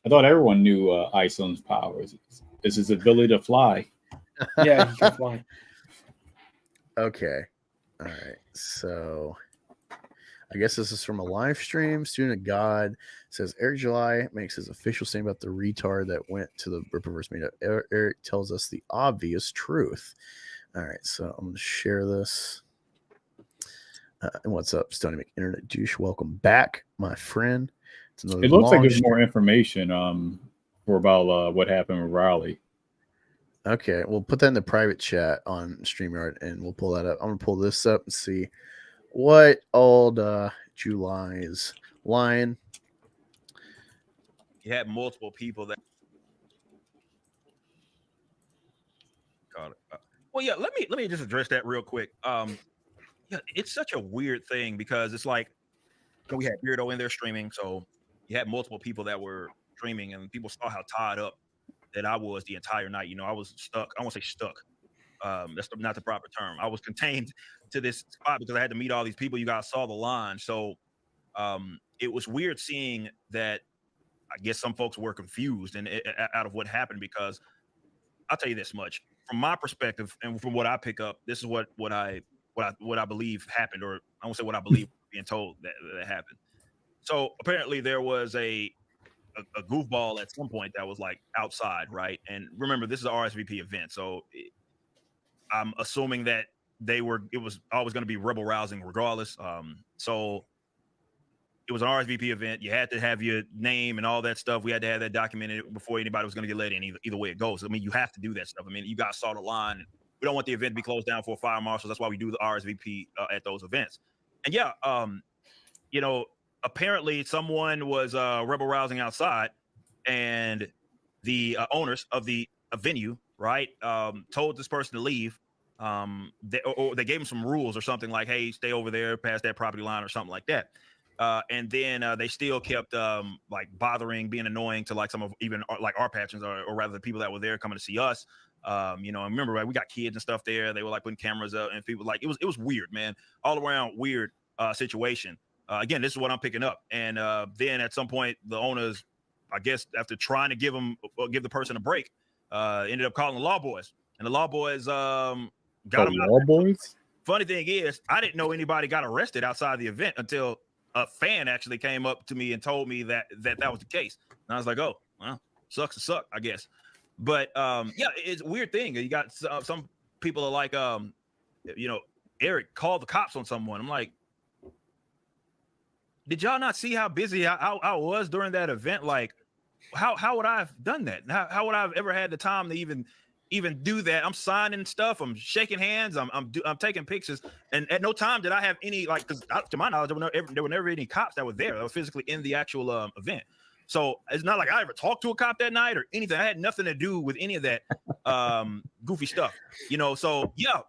I thought everyone knew Iceland's powers. It's his ability to fly. Yeah, he can fly. Okay. All right. So I guess this is from a live stream. Student of God says Eric July makes his official statement about the retard that went to the Rippaverse meetup. Eric tells us the obvious truth. All right. So I'm going to share this. And what's up, Stony McInternet douche? Welcome back, my friend. It looks like there's more information for about what happened with Riley. Okay, we'll put that in the private chat on StreamYard, and we'll pull that up. I'm gonna pull this up and see what old July's line. You had multiple people that. Got it. Well, yeah. Let me just address that real quick. Yeah, it's such a weird thing because it's like we had Beardo in there streaming, so you had multiple people that were streaming, and people saw how tied up that I was the entire night. I was stuck. I won't say stuck. That's not the proper term. I was contained to this spot because I had to meet all these people. You guys saw the line. So it was weird seeing that. I guess some folks were confused and out of what happened, because I'll tell you this much. From my perspective and from what I pick up, this is what I believe happened, or I won't say what I believe being told that happened. So apparently there was a goofball at some point that was like outside, right? And remember, this is an RSVP event, so I'm assuming that it was always going to be rebel rousing regardless. So it was an RSVP event. You had to have your name and all that stuff. We had to have that documented before anybody was going to get let in, either way it goes. I mean, you have to do that stuff. I mean, you guys saw the line. We don't want the event to be closed down for fire marshals. That's why we do the RSVP at those events. And yeah, apparently someone was rebel rousing outside, and the owners of the venue, right, told this person to leave. They gave him some rules or something like, hey, stay over there past that property line or something like that. And then they still kept like bothering, being annoying to like some of even like our patrons, or rather the people that were there coming to see us. And remember, right, we got kids and stuff there. They were like putting cameras up, and people like it was weird, man, all around weird situation. Again, this is what I'm picking up. And then at some point, the owners, I guess, after trying to give the person a break, ended up calling the law boys, and the law boys got them out. Law boys. Funny thing is, I didn't know anybody got arrested outside the event until a fan actually came up to me and told me that was the case. And I was like, oh, well, sucks to suck, I guess. But yeah, it's a weird thing. You got some people are like, Eric called the cops on someone. I'm like, did y'all not see how busy I was during that event? Like, how would I have done that? How would I have ever had the time to even do that? I'm signing stuff, I'm shaking hands, I'm taking pictures, and at no time did I have any, like, because to my knowledge, there were never any cops that were there that were physically in the actual event. So it's not like I ever talked to a cop that night or anything. I had nothing to do with any of that goofy stuff, you know. So yeah,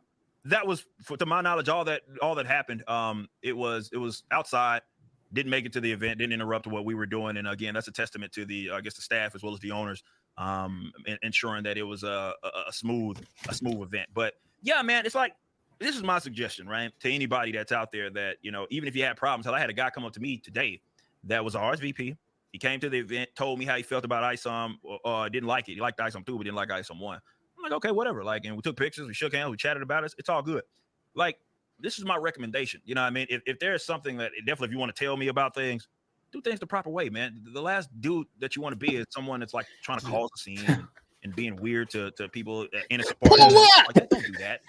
that was, to my knowledge, all that happened. It was outside. Didn't make it to the event, didn't interrupt what we were doing. And again, that's a testament to the the staff as well as the owners, ensuring that it was a smooth event. But yeah, man, it's like, this is my suggestion, right, to anybody that's out there that, you know, even if you had problems. I had a guy come up to me today that was a RSVP. He came to the event, told me how he felt about ISOM, didn't like it. He liked ISOM 2, but didn't like ISOM 1. I'm like, okay, whatever. Like, and we took pictures, we shook hands, we chatted about it. It's all good. Like, this is my recommendation. You know what I mean? If there's something that definitely, if you want to tell me about things, do things the proper way, man. The last dude that you want to be is someone that's like trying to cause a scene and being weird to people in a support. Like, don't do that.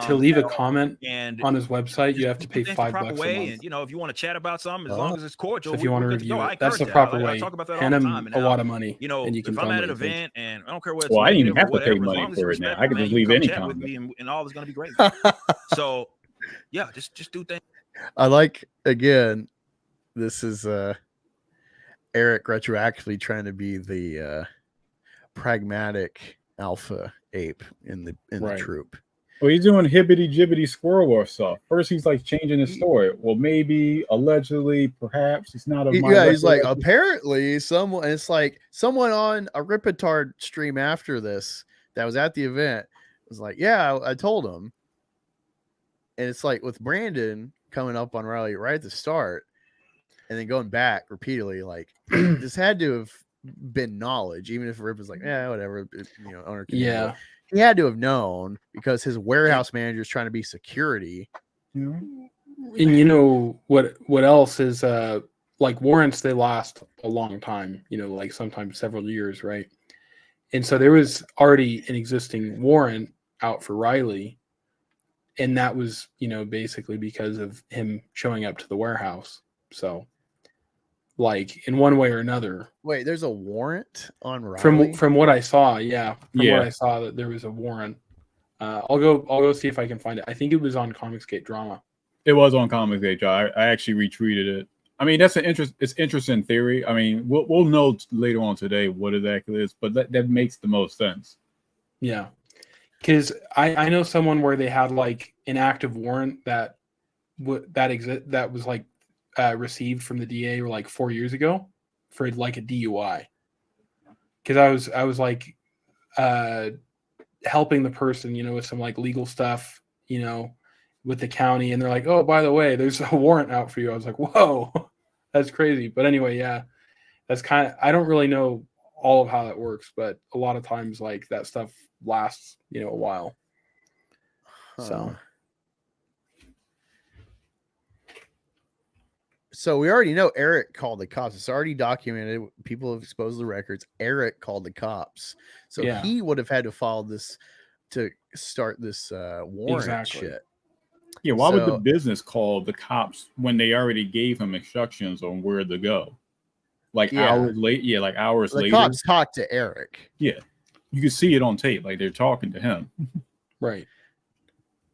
To leave a comment and on his website, you have to pay $5 a month. And, you know, if you want to chat about something, as long as it's cordial, so if you want to review it, that's the proper way. I talk about that all the time. And a lot of money. You know, and you can if I'm at an event and I don't care what. Well, I didn't even have to pay money for it now. I can just leave any comment, and all is going to be great. So, yeah, just do things. I like, again, this is Eric retroactively trying to be the pragmatic alpha ape in the troop. Well, he's doing hibbity jibbity squirrel or stuff. First, he's like changing his story. Well, maybe, allegedly, perhaps it's not a. Yeah, he's like, apparently someone. It's like someone on a Rippaverse stream after this that was at the event was like, yeah, I told him. And it's like with Brandon coming up on Riley right at the start, and then going back repeatedly, like this had to have been knowledge, even if Rip was like, yeah, whatever, you know, owner can handle it. He had to have known because his warehouse manager is trying to be security. And you know what else is like warrants, they last a long time, you know, like sometimes several years, right? And so there was already an existing warrant out for Riley, and that was, you know, basically because of him showing up to the warehouse. So like in one way or another. Wait, there's a warrant on Riley? From what I saw, yeah. What I saw, that there was a warrant. I'll go see if I can find it. I think it was on Comicsgate Drama. It was on Comicsgate. I actually retweeted it. I mean, it's interesting theory. I mean, we'll know later on today what exactly it is, but that makes the most sense. Yeah. Because I know someone where they had like an active warrant that was like received from the DA like 4 years ago for like a DUI. Because I was like helping the person, you know, with some like legal stuff, you know, with the county, and they're like, oh, by the way, there's a warrant out for you. I was like, whoa, that's crazy. But anyway, yeah, that's kind of, I don't really know all of how that works, but a lot of times like that stuff lasts, you know, a while. So we already know Eric called the cops. It's already documented. People have exposed the records. Eric called the cops. So he would have had to follow this to start this warrant shit. Yeah, why would the business call the cops when they already gave him instructions on where to go? Like hours late. Yeah, like hours later. The cops talked to Eric. Yeah. You can see it on tape, like they're talking to him. Right.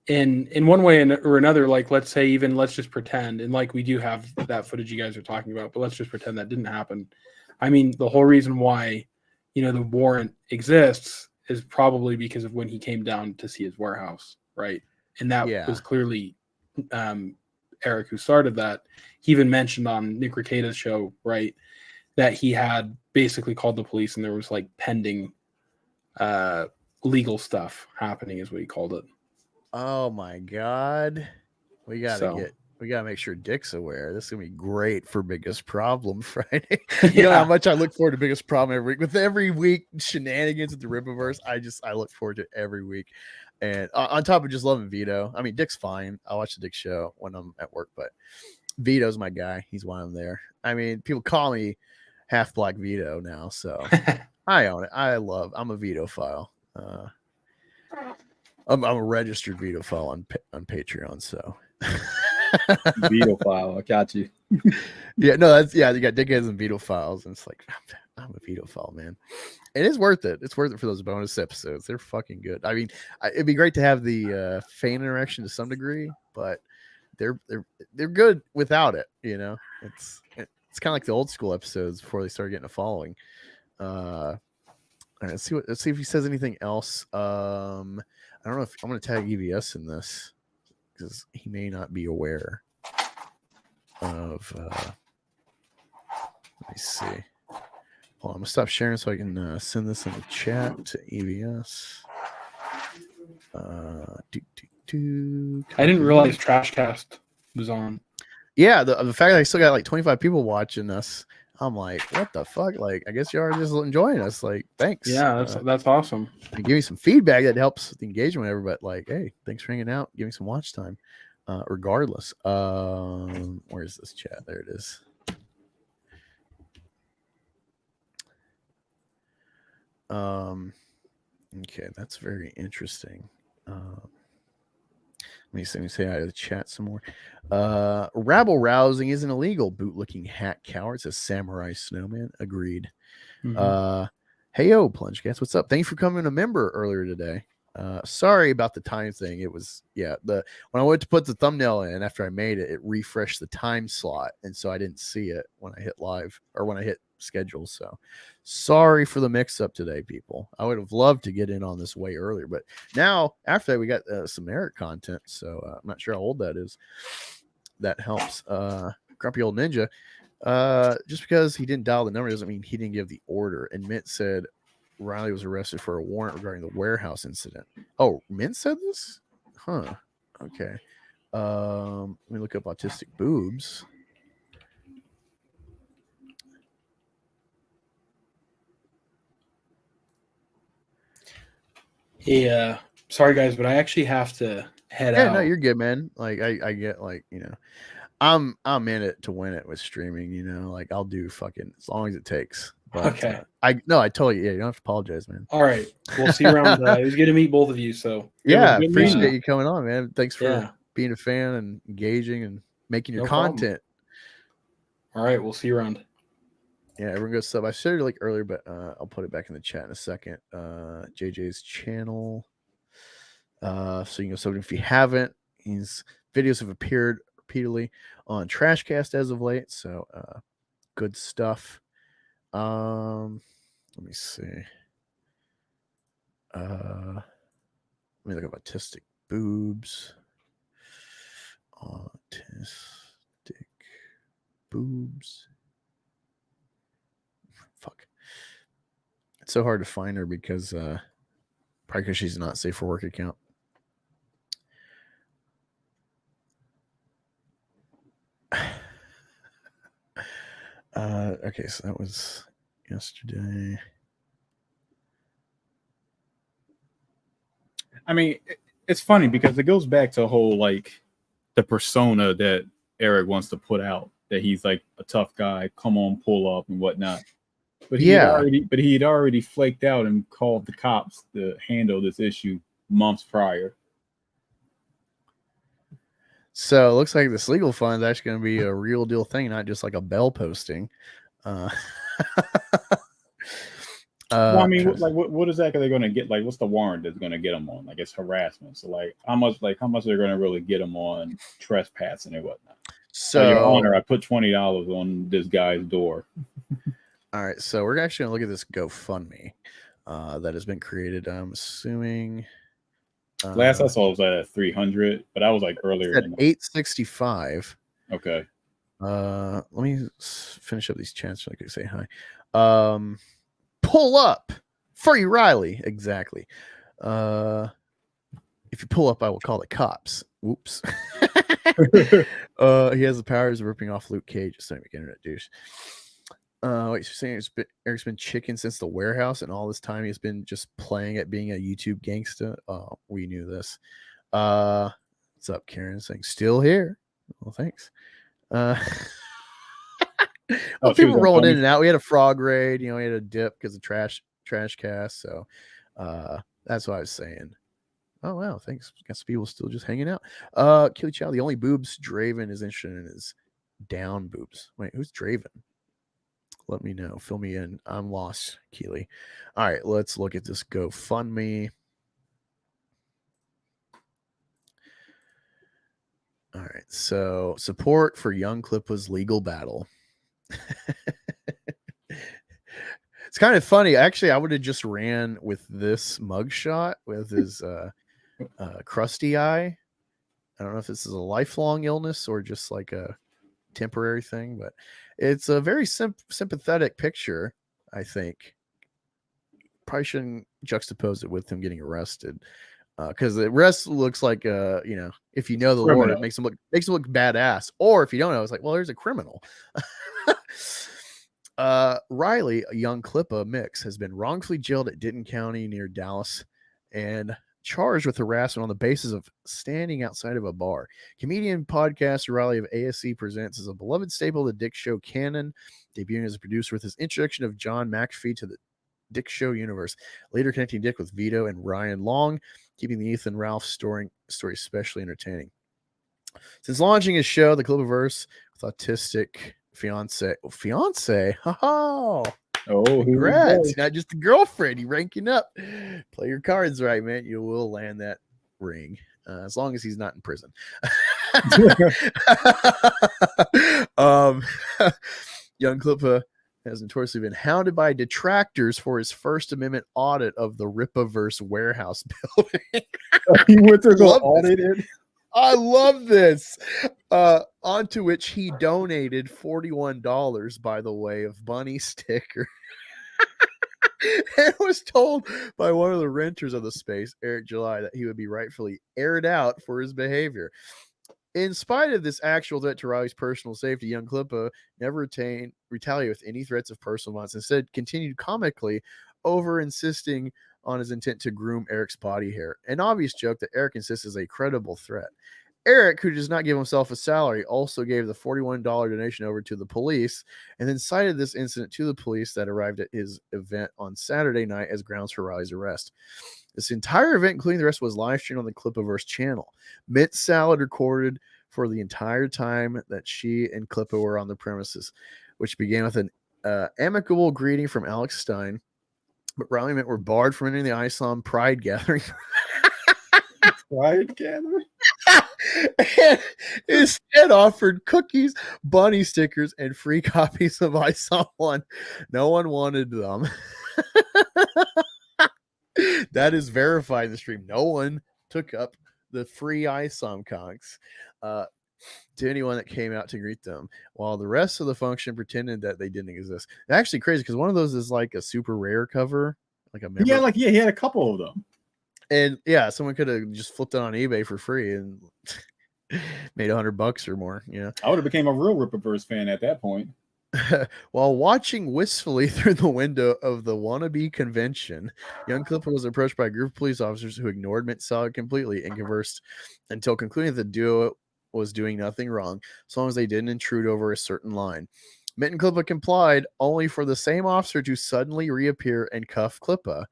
And in one way or another, like let's just pretend, and like we do have that footage you guys are talking about, but let's just pretend that didn't happen. I mean, the whole reason why, you know, the warrant exists is probably because of when he came down to see his warehouse, right? And that was clearly Eric who started that. He even mentioned on Nick Recatta's show, right, that he had basically called the police and there was like pending legal stuff happening, is what he called it. Oh my God. We gotta make sure Dick's aware. This is gonna be great for Biggest Problem Friday. You know how much I look forward to Biggest Problem every week. With every week shenanigans at the Rippaverse, I look forward to it every week. And on top of just loving Vito, I mean, Dick's fine. I watch the Dick show when I'm at work, but Vito's my guy. He's why I'm there. I mean, people call me Half Black Vito now, so I own it. I'm a Vito-phile. I'm a registered Vito-phile on Patreon, so Vito-phile, I got you. Yeah, no, you got dickheads and Vito-philes, and it's like I'm a pedophile, man. It is worth it. It's worth it for those bonus episodes. They're fucking good. I mean, it'd be great to have the fan interaction to some degree, but they're good without it. You know, it's kind of like the old school episodes before they started getting a following. All right, let's see if he says anything else. I don't know if I'm going to tag EVS in this because he may not be aware of. Let me see. Hold on, I'm gonna stop sharing so I can send this in the chat to EVS. I didn't realize Trashcast was on. Yeah, the fact that I still got like 25 people watching us, I'm like, what the fuck? Like, I guess you are just enjoying us. Like, thanks. Yeah, that's awesome. And give me some feedback that helps with the engagement, whatever. But like, hey, thanks for hanging out, giving some watch time. Regardless, where is this chat? There it is. Okay, that's very interesting. Let me say hi to the chat some more. Rabble rousing isn't illegal. Bootlicking hack cowards, a samurai snowman. Agreed. Mm-hmm. Hey yo, Plunge Cats, what's up? Thanks for coming a member earlier today. Sorry about the time thing. It was when I went to put the thumbnail in after I made it, it refreshed the time slot, and so I didn't see it when I hit live or when I hit schedule. So sorry for the mix up today, people. I would have loved to get in on this way earlier, but now after that we got some Eric content, so I'm not sure how old that is. That helps. Grumpy old ninja. Just because he didn't dial the number doesn't mean he didn't give the order. And Mint said Riley was arrested for a warrant regarding the warehouse incident. Oh, Mint said this? Huh. Okay. Let me look up autistic boobs. Yeah. Sorry guys, but I actually have to head out. No, you're good, man. Like I get like, I'm in it to win it with streaming, like I'll do fucking as long as it takes. But, okay. I told you, you don't have to apologize, man. All right. We'll see you around. It was good to meet both of you. So yeah, appreciate you coming on, man. Thanks for being a fan and engaging and making your content. All right, we'll see you around. Yeah, everyone goes sub. I shared it like earlier, but I'll put it back in the chat in a second. JJ's channel. So you can go sub if you haven't. His videos have appeared repeatedly on Trashcast as of late, so good stuff. Let me see. Let me look up autistic boobs. Autistic boobs. Fuck. It's so hard to find her because probably because she's not safe for work account. Okay, so that was yesterday. I mean, it's funny because it goes back to a whole like the persona that Eric wants to put out, that he's like a tough guy, come on, pull up and whatnot. But he had already flaked out and called the cops to handle this issue months prior. So it looks like this legal fund is actually going to be a real deal thing, not just like a bell posting. Well, I mean, what exactly are they going to get? Like, what's the warrant that's going to get them on? Like, it's harassment. So, like, how much are they going to really get them on trespassing and whatnot? So, Your Honor, I put $20 on this guy's door. All right, so we're actually going to look at this GoFundMe that has been created. I'm assuming. Last I saw was at 300, but I was like earlier. At 865. Okay. Let me finish up these chats so I can say hi. Pull up for you, Riley. Exactly. If you pull up, I will call the cops. Whoops. He has the powers of ripping off Luke Cage. Just like internet douche. Wait, you're saying Eric's been chicken since the warehouse, and all this time he's been just playing at being a YouTube gangsta. Oh, we knew this. What's up, Karen? Saying still here. Well, thanks. People rolling in and out. We had a frog raid, we had a dip because of trash cast. So that's what I was saying. Oh wow, thanks. Got some people still just hanging out. Killy Chow, the only boobs Draven is interested in is down boobs. Wait, who's Draven? Let me know. Fill me in. I'm lost, Keely. All right, let's look at this GoFundMe. All right, so support for YoungClippa's legal battle. It's kind of funny. Actually, I would have just ran with this mugshot with his crusty eye. I don't know if this is a lifelong illness or just like a temporary thing, but it's a very sympathetic picture, I think. Probably shouldn't juxtapose it with him getting arrested. Because the rest looks like if you know the Lord, it makes him look badass. Or if you don't know, it's like, well, there's a criminal. Riley, a YoungClippa mix, has been wrongfully jailed at Denton County near Dallas and charged with harassment on the basis of standing outside of a bar. Comedian podcaster Riley of ASC Presents is a beloved staple of the Dick Show canon, debuting as a producer with his introduction of John McAfee to the Dick Show universe, later connecting Dick with Vito and Ryan Long, keeping the Ethan Ralph story especially entertaining. Since launching his show, the Clippaverse, with autistic fiance, oh, congrats! Not just a girlfriend, you're ranking up. Play your cards right, man. You will land that ring, as long as he's not in prison. YoungClippa has notoriously been hounded by detractors for his First Amendment audit of the Rippaverse warehouse building. He went to go audit it. I love this. Onto which he donated $41, by the way, of bunny sticker. And was told by one of the renters of the space, Eric July, that he would be rightfully aired out for his behavior. In spite of this actual threat to Riley's personal safety, YoungClippa never retaliated with any threats of personal violence. Instead, continued comically over insisting on his intent to groom Eric's body hair. An obvious joke that Eric insists is a credible threat. Eric, who does not give himself a salary, also gave the $41 donation over to the police and then cited this incident to the police that arrived at his event on Saturday night as grounds for Riley's arrest. This entire event, including the rest, was live streamed on the Clippaverse channel. Mint Salad recorded for the entire time that she and Clippa were on the premises, which began with an amicable greeting from Alex Stein. But Riley and Mint were barred from entering the Islam Pride gathering. Pride gathering? And instead offered cookies, bunny stickers, and free copies of ISOM 1. No one wanted them. That is verified in the stream. No one took up the free ISOM comics to anyone that came out to greet them, while the rest of the function pretended that they didn't exist. It's actually crazy because one of those is like a super rare cover, like a member. He had a couple of them. And yeah, someone could have just flipped it on eBay for free and made $100 or more. Yeah, I would have became a real Rippaverse fan at that point. While watching wistfully through the window of the wannabe convention, YoungClippa was approached by a group of police officers who ignored Mint Salad completely and conversed until concluding that the duo was doing nothing wrong, as long as they didn't intrude over a certain line. Mint and Clippa complied, only for the same officer to suddenly reappear and cuff Clippa,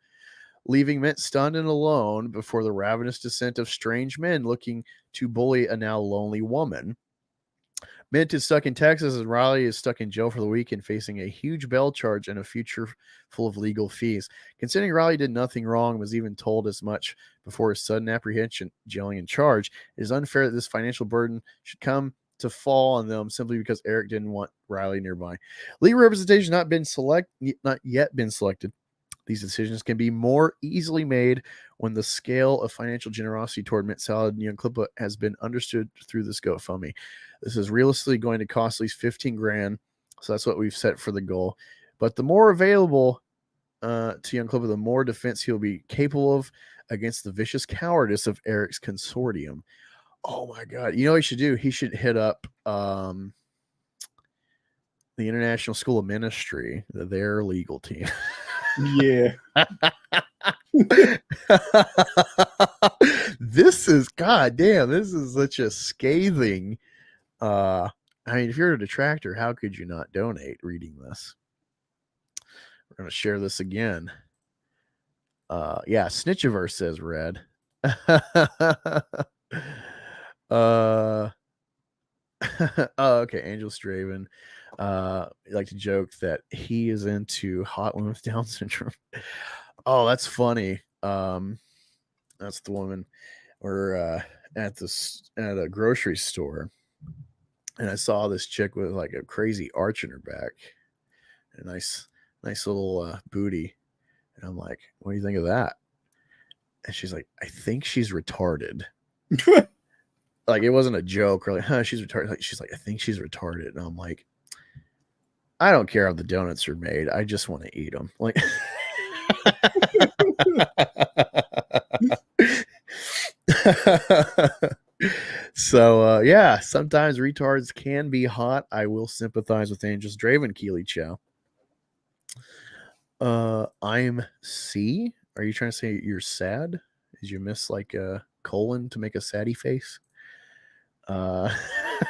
leaving Mint stunned and alone before the ravenous descent of strange men looking to bully a now lonely woman. Mint is stuck in Texas, and Riley is stuck in jail for the week and facing a huge bail charge and a future full of legal fees. Considering Riley did nothing wrong and was even told as much before his sudden apprehension, jailing, and charge, it is unfair that this financial burden should come to fall on them simply because Eric didn't want Riley nearby. Legal representation not yet been selected. These decisions can be more easily made when the scale of financial generosity toward Mint Salad and YoungClippa has been understood through this GoFundMe. This is realistically going to cost at least $15,000, so that's what we've set for the goal. But the more available to YoungClippa, the more defense he'll be capable of against the vicious cowardice of Eric's consortium. Oh my God! You know what he should do? He should hit up the International School of Ministry, their legal team. Yeah. This is goddamn. This is such a scathing. I mean, if you're a detractor, how could you not donate reading this? We're going to share this again. Yeah, Snitchiverse says red. Oh, okay. Angel Straven. Like to joke that he is into hot women with Down syndrome. Oh, that's funny. That's the woman. We're at a grocery store, and I saw this chick with like a crazy arch in her back, a nice little booty, and I'm like, "What do you think of that?" And she's like, "I think she's retarded." Like it wasn't a joke, or like, "Huh, she's retarded." Like, she's like, "I think she's retarded," and I'm like, "I don't care how the donuts are made. I just want to eat them." Like. So yeah, sometimes retards can be hot. I will sympathize with Angel's Draven, Keely Chow. I'm C. Are you trying to say you're sad? Did you miss like a colon to make a saddy face? What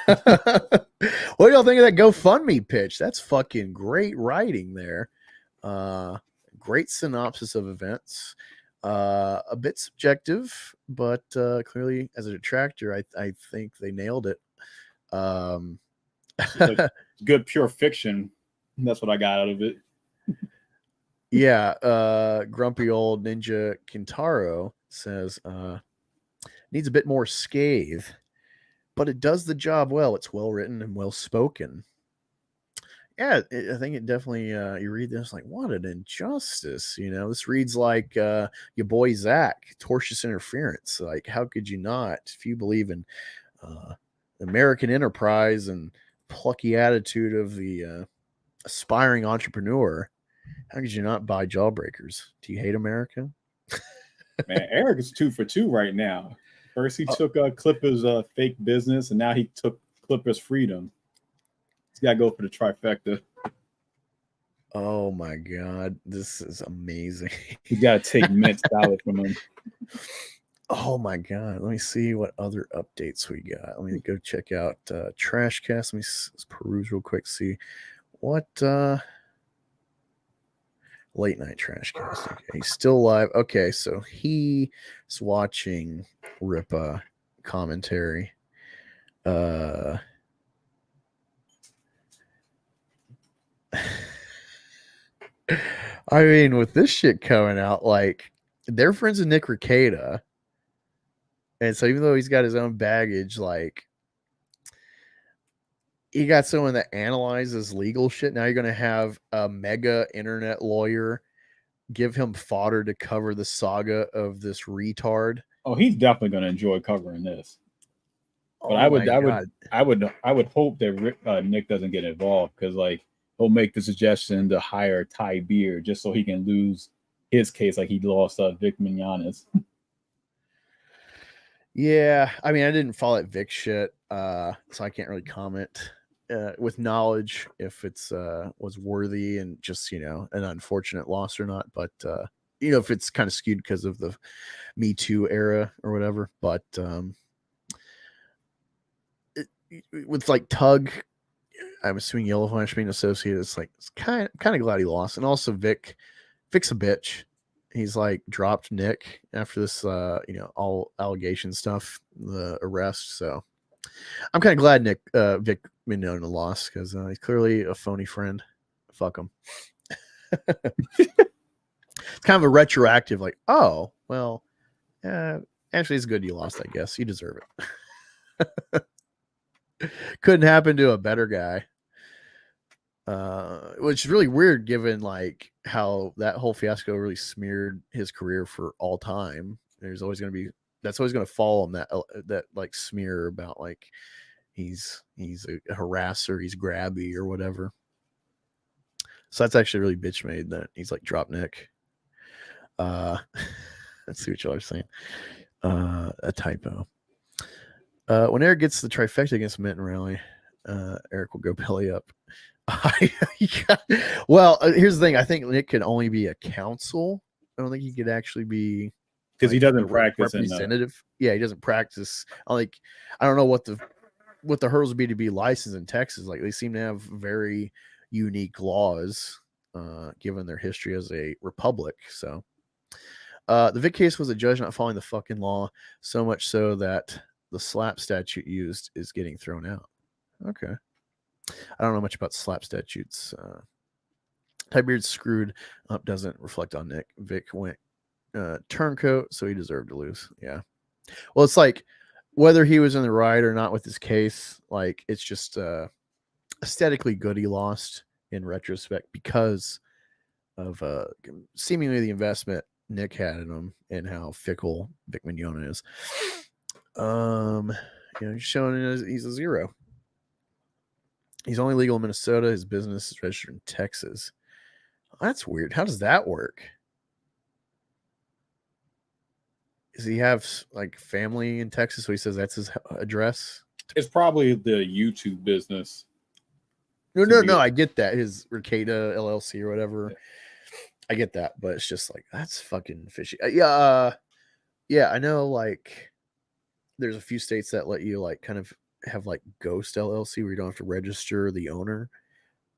do y'all think of that GoFundMe pitch? That's fucking great writing there. Great synopsis of events. A bit subjective, but clearly as a detractor, I think they nailed it. Good pure fiction. That's what I got out of it. Yeah, grumpy old Ninja Kintaro says needs a bit more scathe, but it does the job well. It's well written and well spoken. Yeah, I think it definitely. You read this like, what an injustice! You know, this reads like your boy Zach, tortious interference. Like, how could you not? If you believe in American enterprise and plucky attitude of the aspiring entrepreneur, how could you not buy Jawbreakers? Do you hate America? Man, Eric is 2 for 2 right now. First, he took Clippa's fake business, and now he took Clippa's freedom. He's got to go for the trifecta. Oh my God, this is amazing. You got to take mint salad from him. Oh my God, let me see what other updates we got. Let me go check out Trashcast. Let me peruse real quick, see what late night Trashcast. Okay, he's still live. Okay, so he's watching Rippa commentary. I mean, with this shit coming out, like they're friends with Nick Rekieta, and so even though he's got his own baggage, like he got someone that analyzes legal shit. Now you're gonna have a mega internet lawyer give him fodder to cover the saga of this retard. Oh, he's definitely gonna enjoy covering this. But Oh I would hope that Nick doesn't get involved, because like he'll make the suggestion to hire Ty Beer just so he can lose his case, like he lost Vic Mignogna. Yeah, I mean, I didn't follow that Vic shit, so I can't really comment with knowledge if it's was worthy and just, you know, an unfortunate loss or not. But you know, if it's kind of skewed because of the Me Too era or whatever. But with like Tug, I'm assuming Yellowfish being associated, it's like it's kind of glad he lost. And also Vic's a bitch. He's like dropped Nick after this you know, all allegation stuff, the arrest. So I'm kind of glad Vic Mignogna lost, because he's clearly a phony friend. Fuck him. It's kind of a retroactive, like, oh well, actually it's good you lost. I guess you deserve it. Couldn't happen to a better guy. Which is really weird given like how that whole fiasco really smeared his career for all time. There's always going to be, that's always going to fall on that like smear about like he's a harasser, he's grabby or whatever. So that's actually really bitch made that he's like drop Nick. Let's see what y'all are saying. A typo. When Eric gets the trifecta against Mint and Rally, Eric will go belly up. Well, here's the thing. I think Nick can only be a counsel. I don't think he could actually be, because he doesn't practice representative. Yeah, he doesn't practice. I don't know what the hurdles would be to be licensed in Texas. Like they seem to have very unique laws, given their history as a republic. So the Vic case was a judge not following the fucking law, so much so that the slap statute used is getting thrown out. Okay. I don't know much about slap statutes. Tybeard's screwed up doesn't reflect on Nick. Vic went turncoat, so he deserved to lose. Yeah. Well, it's like whether he was in the right or not with his case, like it's just aesthetically good he lost in retrospect because of seemingly the investment Nick had in him and how fickle Vic Mignogna is. He's showing he's a 0. He's only legal in Minnesota. His business is registered in Texas. That's weird. How does that work? Does he have like family in Texas? So he says that's his address. It's probably the YouTube business. No. I get that. His Ricada LLC or whatever. Yeah. I get that, but it's just like that's fucking fishy. Yeah. I know. Like, there's a few states that let you like kind of have like ghost LLC where you don't have to register the owner.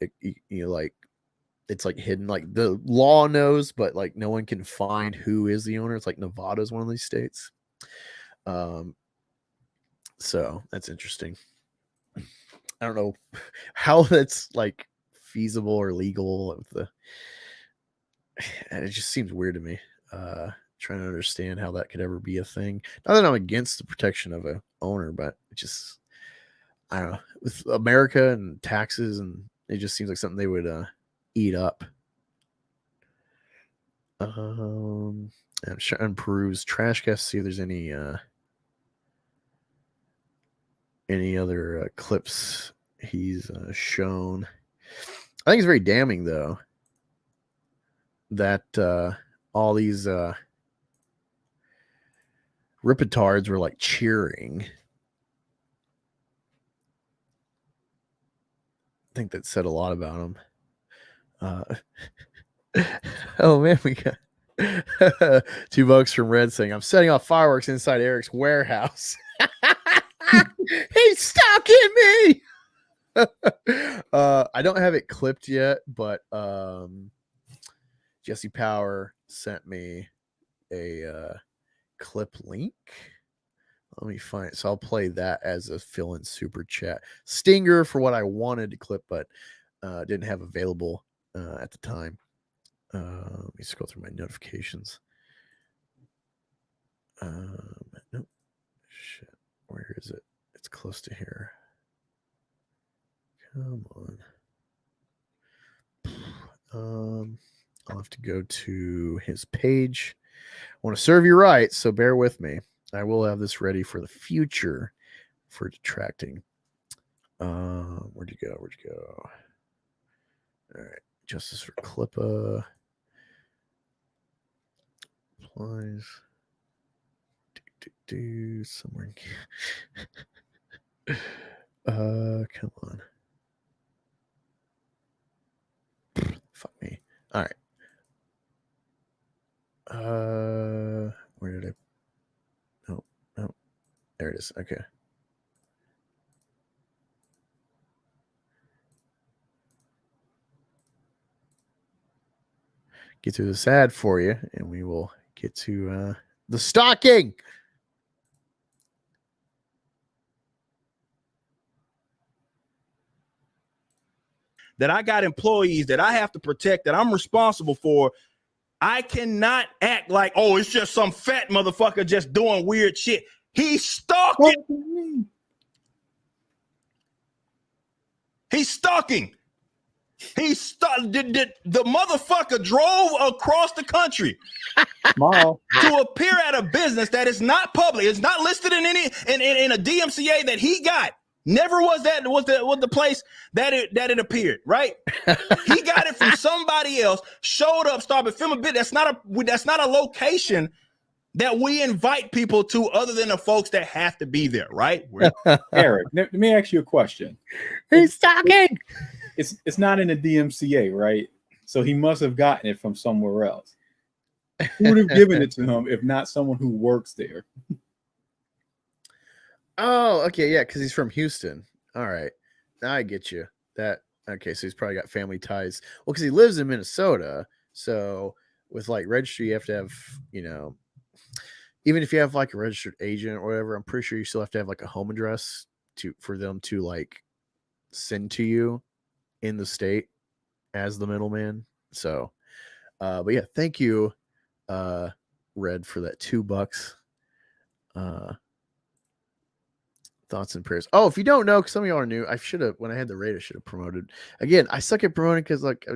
Like it's like hidden. Like the law knows, but like no one can find who is the owner. It's like Nevada's one of these states. So that's interesting. I don't know how that's like feasible or legal. It just seems weird to me. Trying to understand how that could ever be a thing. Not that I'm against the protection of a owner, but it just, I don't know, with America and taxes, and it just seems like something they would eat up. I'm trying to peruse trash cast, see if there's any other clips he's shown. I think it's very damning though that all these Rippatards were like cheering. I think that said a lot about him. Oh man, we got $2 from Red saying, "I'm setting off fireworks inside Eric's warehouse." He's stalking me. I don't have it clipped yet, but Jesse Power sent me a clip link. Let me find it. So I'll play that as a fill-in super chat. Stinger for what I wanted to clip, but didn't have available at the time. Let me scroll through my notifications. Nope. Shit. Where is it? It's close to here. Come on. I'll have to go to his page. I want to serve you right, so bear with me. I will have this ready for the future for detracting. Where'd you go? All right. Justice for Clippa. Applies. Do somewhere. Come on. Fuck me. All right. Where did I? No. There it is. Okay. Get through this ad for you, and we will get to the stocking. That I got employees that I have to protect, that I'm responsible for. I cannot act like, oh, it's just some fat motherfucker just doing weird shit. He's stalking. He's stalking. The motherfucker drove across the country to appear at a business that is not public. It's not listed in any in a DMCA that he got. Never was the place that it appeared, right? He got it from somebody else, showed up, started filming a bit. That's not a location that we invite people to other than the folks that have to be there, right? Eric, let me ask you a question. He's talking. It's not in the DMCA, right? So he must have gotten it from somewhere else. Who would have given it to him if not someone who works there? Oh, okay, yeah, because he's from Houston. All right, now I get you. Okay, so he's probably got family ties. Well, because he lives in Minnesota, so with like registry, you have to have, even if you have like a registered agent or whatever, I'm pretty sure you still have to have like a home address for them to like send to you in the state as the middleman. So, but yeah, thank you, Red, for that $2. Thoughts and prayers. Oh, if you don't know, because some of y'all are new, I should have, when I had the raid, I should have promoted. Again, I suck at promoting because, like,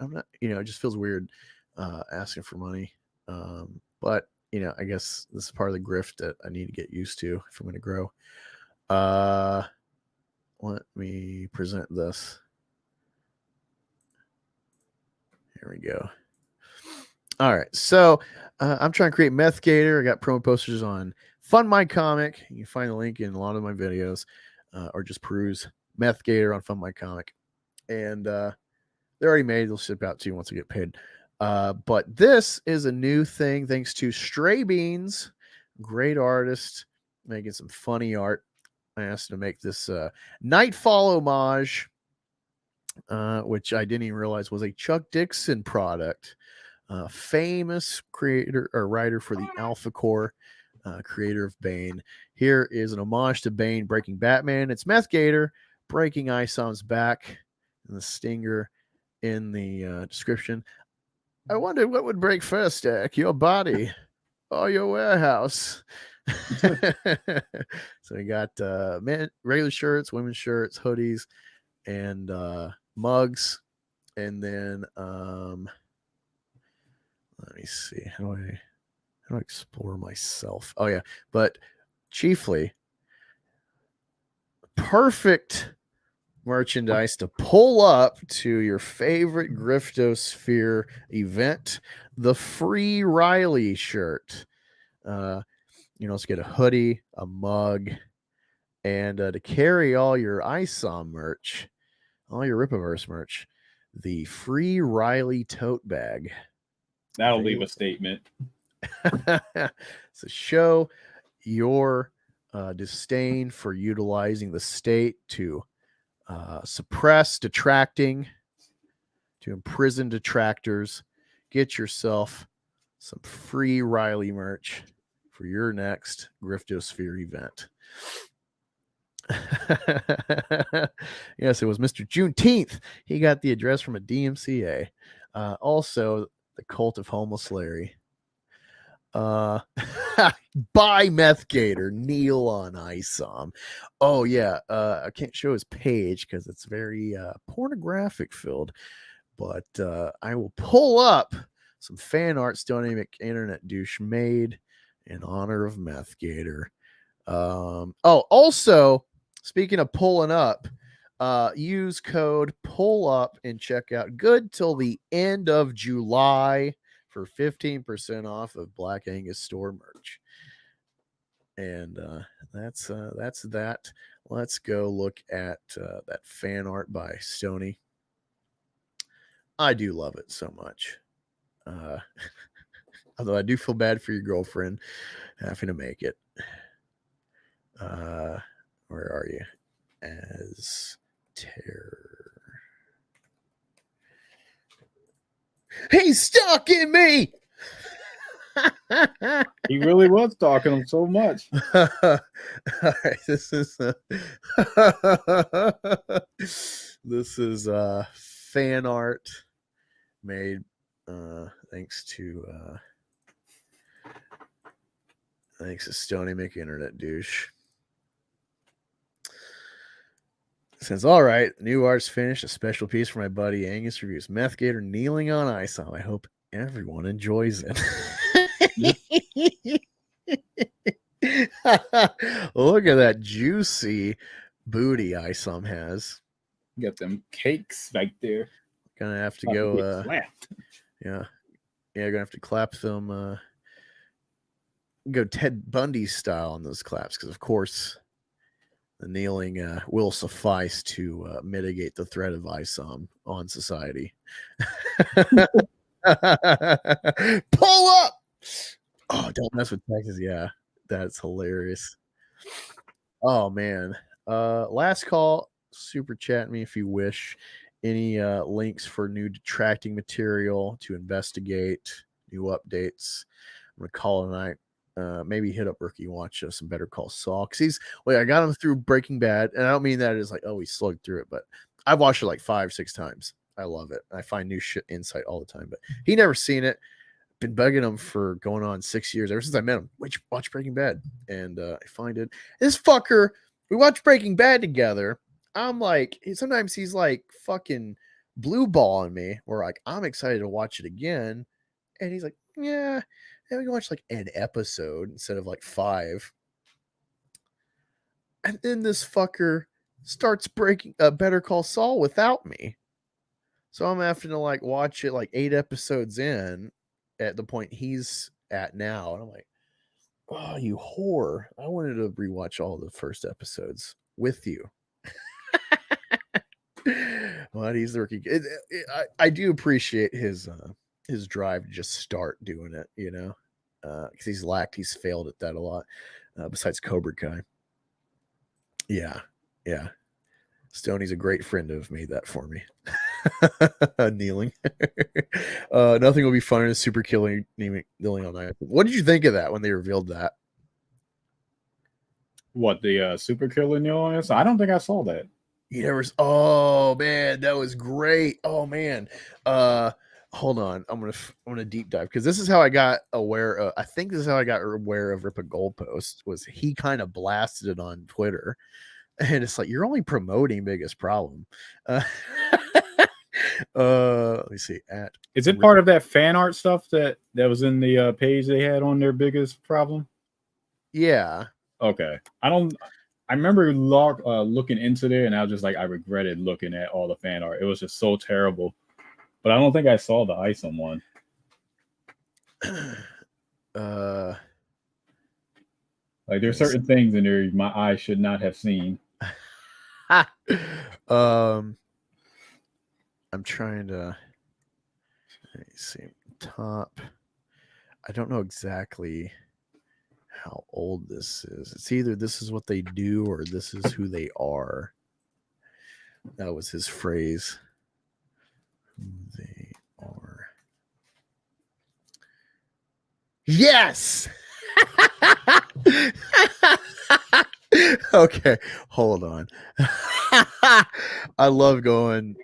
I'm not, it just feels weird asking for money. But, I guess this is part of the grift that I need to get used to if I'm going to grow. Let me present this. Here we go. All right. So I'm trying to create Meth Gator. I got promo posters on Fund My Comic. You can find the link in a lot of my videos, or just peruse Meth Gator on Fund My Comic. And they're already made. They'll ship out to you once I get paid. But this is a new thing thanks to Stray Beans, great artist, making some funny art. I asked him to make this Nightfall homage, which I didn't even realize was a Chuck Dixon product. Famous creator or writer for the Alpha Core, creator of Bane. Here is an homage to Bane breaking Batman. It's Meth Gator breaking Isom's back, and the stinger in the description. I wondered what would break first, Eric, your body or your warehouse. So we got regular shirts, women's shirts, hoodies, and mugs. And then let me see. How do I explore myself? Oh yeah, but chiefly perfect merchandise to pull up to your favorite Griftosphere event, the free Riley shirt. Let's get a hoodie, a mug, and to carry all your ISOM merch, all your Rippaverse merch, the free Riley tote bag. That'll leave a statement. So show your disdain for utilizing the state to suppress detracting, to imprison detractors. Get yourself some free Riley merch for your next Griftosphere event. Yes, it was Mr. Juneteenth. He got the address from a DMCA. Also, the Cult of Homeless Larry. Buy Meth Gator, kneel on Isom. Oh yeah, I can't show his page because it's very pornographic filled, but I will pull up some fan art Stony Internet Douche made in honor of Meth Gator. Also, speaking of pulling up, use code PULLUP and check out good till the end of July for 15% off of Black Angus store merch. And that's that. Let's go look at that fan art by Stony. I do love it so much. Although I do feel bad for your girlfriend having to make it. Where are you? As Terror. He's stalking me. He really was stalking him so much. All right, this is fan art made thanks to Stony McInternet Douche. It says, all right, new art's finished. A special piece for my buddy Angus reviews Meth Gator kneeling on Isom. I hope everyone enjoys it. Look at that juicy booty Isom has. Got them cakes right there. Gonna have to go. Gonna have to clap them. Go Ted Bundy style on those claps because, of course, the kneeling will suffice to mitigate the threat of Isom on society. Pull up! Oh, don't mess with Texas. Yeah, that's hilarious. Oh, man. Last call. Super chat me if you wish. Any links for new detracting material to investigate, new updates. I'm going to call it a night. maybe hit up Rookie and watch some Better Call Saul, because I got him through Breaking Bad, and I don't mean that as like, oh, he slugged through it, but I've watched it like 5-6 times. I love it. I find new shit insight all the time, but he never seen it. Been bugging him for going on 6 years ever since I met him. Watch Breaking Bad, and I find it. This fucker, we watched Breaking Bad together. I'm like, sometimes he's like fucking blue balling me, where like I'm excited to watch it again, and he's like, yeah, we can watch like an episode instead of like 5. And then this fucker starts breaking Better Call Saul without me. So I'm having to like watch it like 8 episodes in at the point he's at now. And I'm like, oh, you whore. I wanted to rewatch all the first episodes with you. Well, he's the rookie. I do appreciate his drive to just start doing it, you know, because he's failed at that a lot, besides Cobra Kai. Yeah. Stoney's a great friend to have made that for me. Kneeling. Nothing will be funner than super kneeling all night. What did you think of that when they revealed that? What, the super killer kneeling? I don't think I saw that. You never. Oh man, that was great. Oh man. Hold on. I'm gonna deep dive, because this is how I got aware. I think this is how I got aware of Rippa Goalpost. Was he kind of blasted it on Twitter, and it's like, you're only promoting Biggest Problem. Let me see. Is it part of that fan art stuff that was in the page they had on their Biggest Problem? Yeah. Okay. I remember looking into there, and I was just like, I regretted looking at all the fan art. It was just so terrible. But I don't think I saw the Isom one. Like, there's certain things in there my eyes should not have seen. I'm trying to, let me see, top. I don't know exactly how old this is. It's either this is what they do or this is who they are. That was his phrase. Who they are. Yes. Okay, hold on. I love rewatching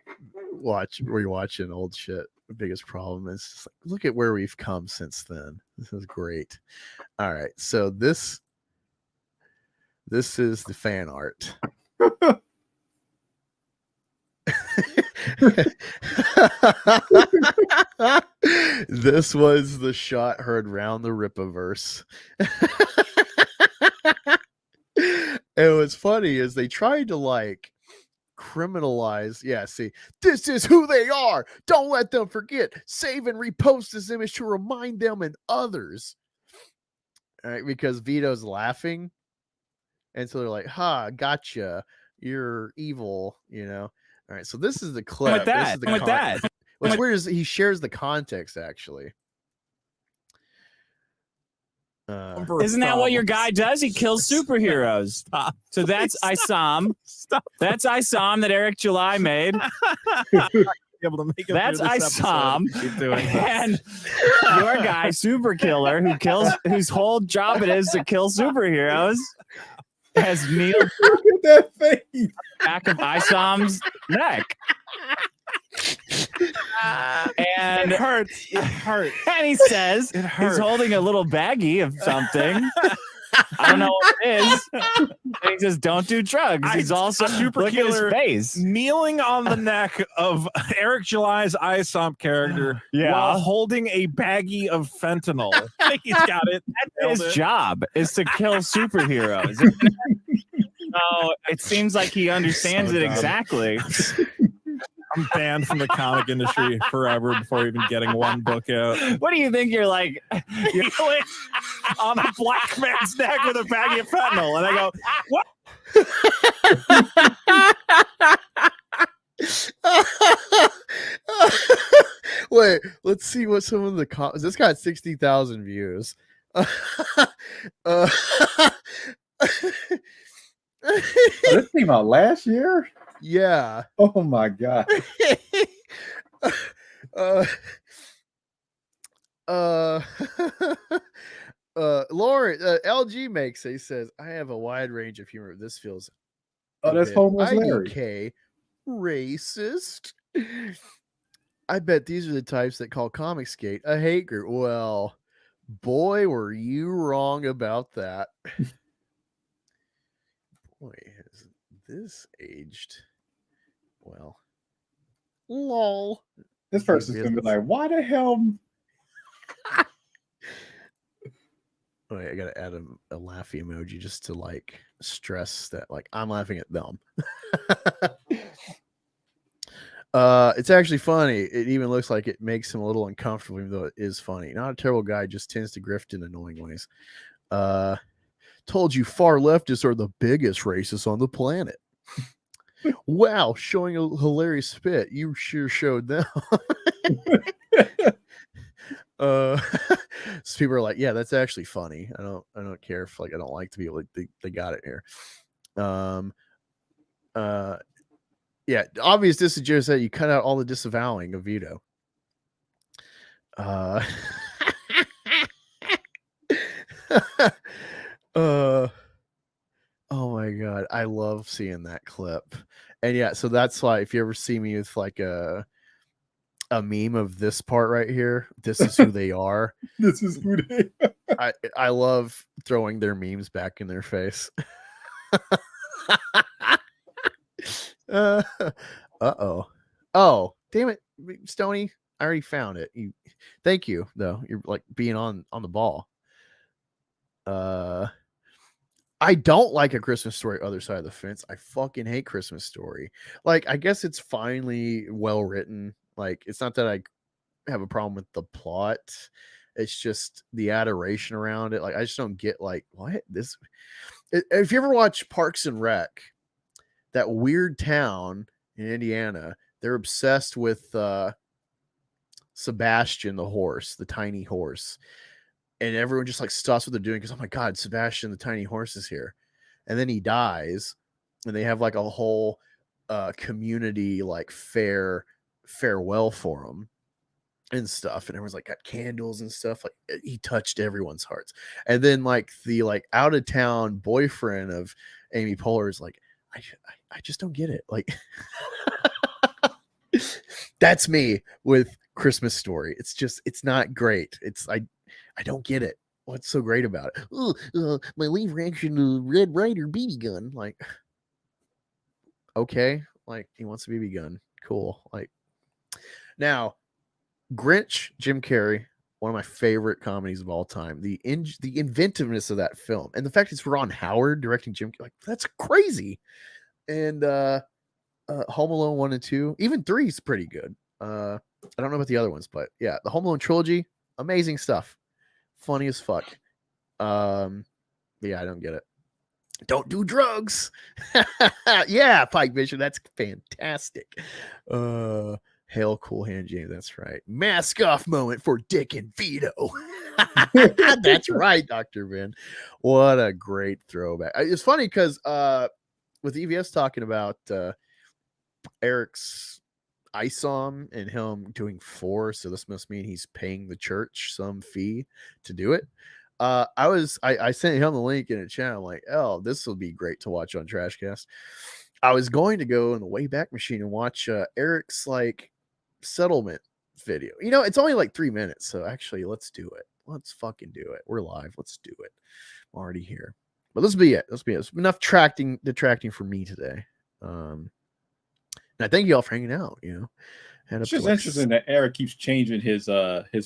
old shit. The Biggest Problem is just like, look at where we've come since then. This is great. All right, so this is the fan art. This was the shot heard round the Rippaverse. And what's funny is they tried to like criminalize. Yeah, see, this is who they are. Don't let them forget. Save and repost this image to remind them and others. All right, because Vito's laughing, and so they're like, "Ha, gotcha. You're evil," you know. All right, so this is the clip. With that, this is the with that. What's weird is he shares the context actually. Isn't that what your guy does? He kills superheroes. Stop. So that's Isom. Stop. That's Isom that Eric July made. Able to make that's Isom. And your guy, Super Killer, whose whole job it is to kill superheroes, has kneeled Look at that face. back of Isom's neck. And it hurts. It hurts. And he says It hurts. he's holding a little baggie of something. I don't know what it is. And he says, "Don't do drugs." He's also Super look at his Killer face. kneeling on the neck of Eric July's Isom character Yeah. while holding a baggie of fentanyl. He's got it. His job is to kill superheroes. So it seems like he understands So it dumb. exactly. I'm banned from the comic industry forever before even getting one book out. What do you think? You're like Kneeling on a black man's neck with a baggie of fentanyl, and I go, "What?" Wait, let's see what some of the this got 60,000 views. This came out last year? Yeah. Oh my god. Lauren, LG makes it. He says, I have a wide range of humor. This feels Oh, that's bit homeless Larry. IDK racist. I bet these are the types that call Comicsgate a hate group. Well, boy, were you wrong about that. Boy, has this aged well. Lol. This person's gonna be like, why the hell? Wait, I gotta add a laughy emoji just to like stress that like I'm laughing at them. It's actually funny. It even looks like it makes him a little uncomfortable, even though it is funny. Not a terrible guy, just tends to grift in annoying ways. Told you far leftists are the biggest racists on the planet. Wow, showing a hilarious spit. You sure showed them. So people are like, yeah, that's actually funny. I don't care if like I don't like the people. They got it here. Yeah, obvious disagree said you cut out all the disavowing of veto. Oh my god, I love seeing that clip. And yeah, so that's why if you ever see me with like a meme of this part right here, this is who they are. This is who they are. I love throwing their memes back in their face. Uh-oh. Oh, damn it, Stony. I already found it. Thank you, though. You're like being on the ball. I don't like A Christmas Story, Other Side of the Fence. I fucking hate Christmas Story. Like, I guess it's finally well written. Like, it's not that I have a problem with the plot. It's just the adoration around it. Like, I just don't get like what this. If you ever watch Parks and Rec, that weird town in Indiana, they're obsessed with Sebastian the horse, the tiny horse. And everyone just like stops what they're doing because, oh my God, Sebastian the tiny horse is here. And then he dies. And they have like a whole community like farewell for him and stuff. And everyone's like got candles and stuff. Like he touched everyone's hearts. And then like the like out of town boyfriend of Amy Poehler is like, I just don't get it. Like that's me with Christmas Story. It's not great. I don't get it. What's so great about it? My leave reaction Red Ryder BB gun. Like, okay, like he wants a BB gun. Cool. Like, now, Grinch, Jim Carrey, one of my favorite comedies of all time. The inventiveness of that film, and the fact it's Ron Howard directing Jim, like that's crazy. And Home Alone 1 and 2, even 3 is pretty good. I don't know about the other ones, but yeah, the Home Alone trilogy, amazing stuff. Funny as fuck. Yeah, I don't get it. Don't do drugs. Yeah, Pike Vision, that's fantastic. Hail Cool Hand James, that's right. Mask off moment for Dick and Vito. That's right, Dr. Ben. What a great throwback. It's funny because with EVS talking about Eric's ISOM and him doing 4, so this must mean he's paying the church some fee to do it. I sent him the link in a chat. I'm like, oh, this will be great to watch on Trashcast. I was going to go in the Wayback Machine and watch Eric's like settlement video. You know, it's only like 3 minutes, so actually, let's do it. Let's fucking do it. We're live. Let's do it. I'm already here. But this will be it. It's enough detracting for me today. And I thank you all for hanging out. You know, it's just interesting that Eric keeps changing his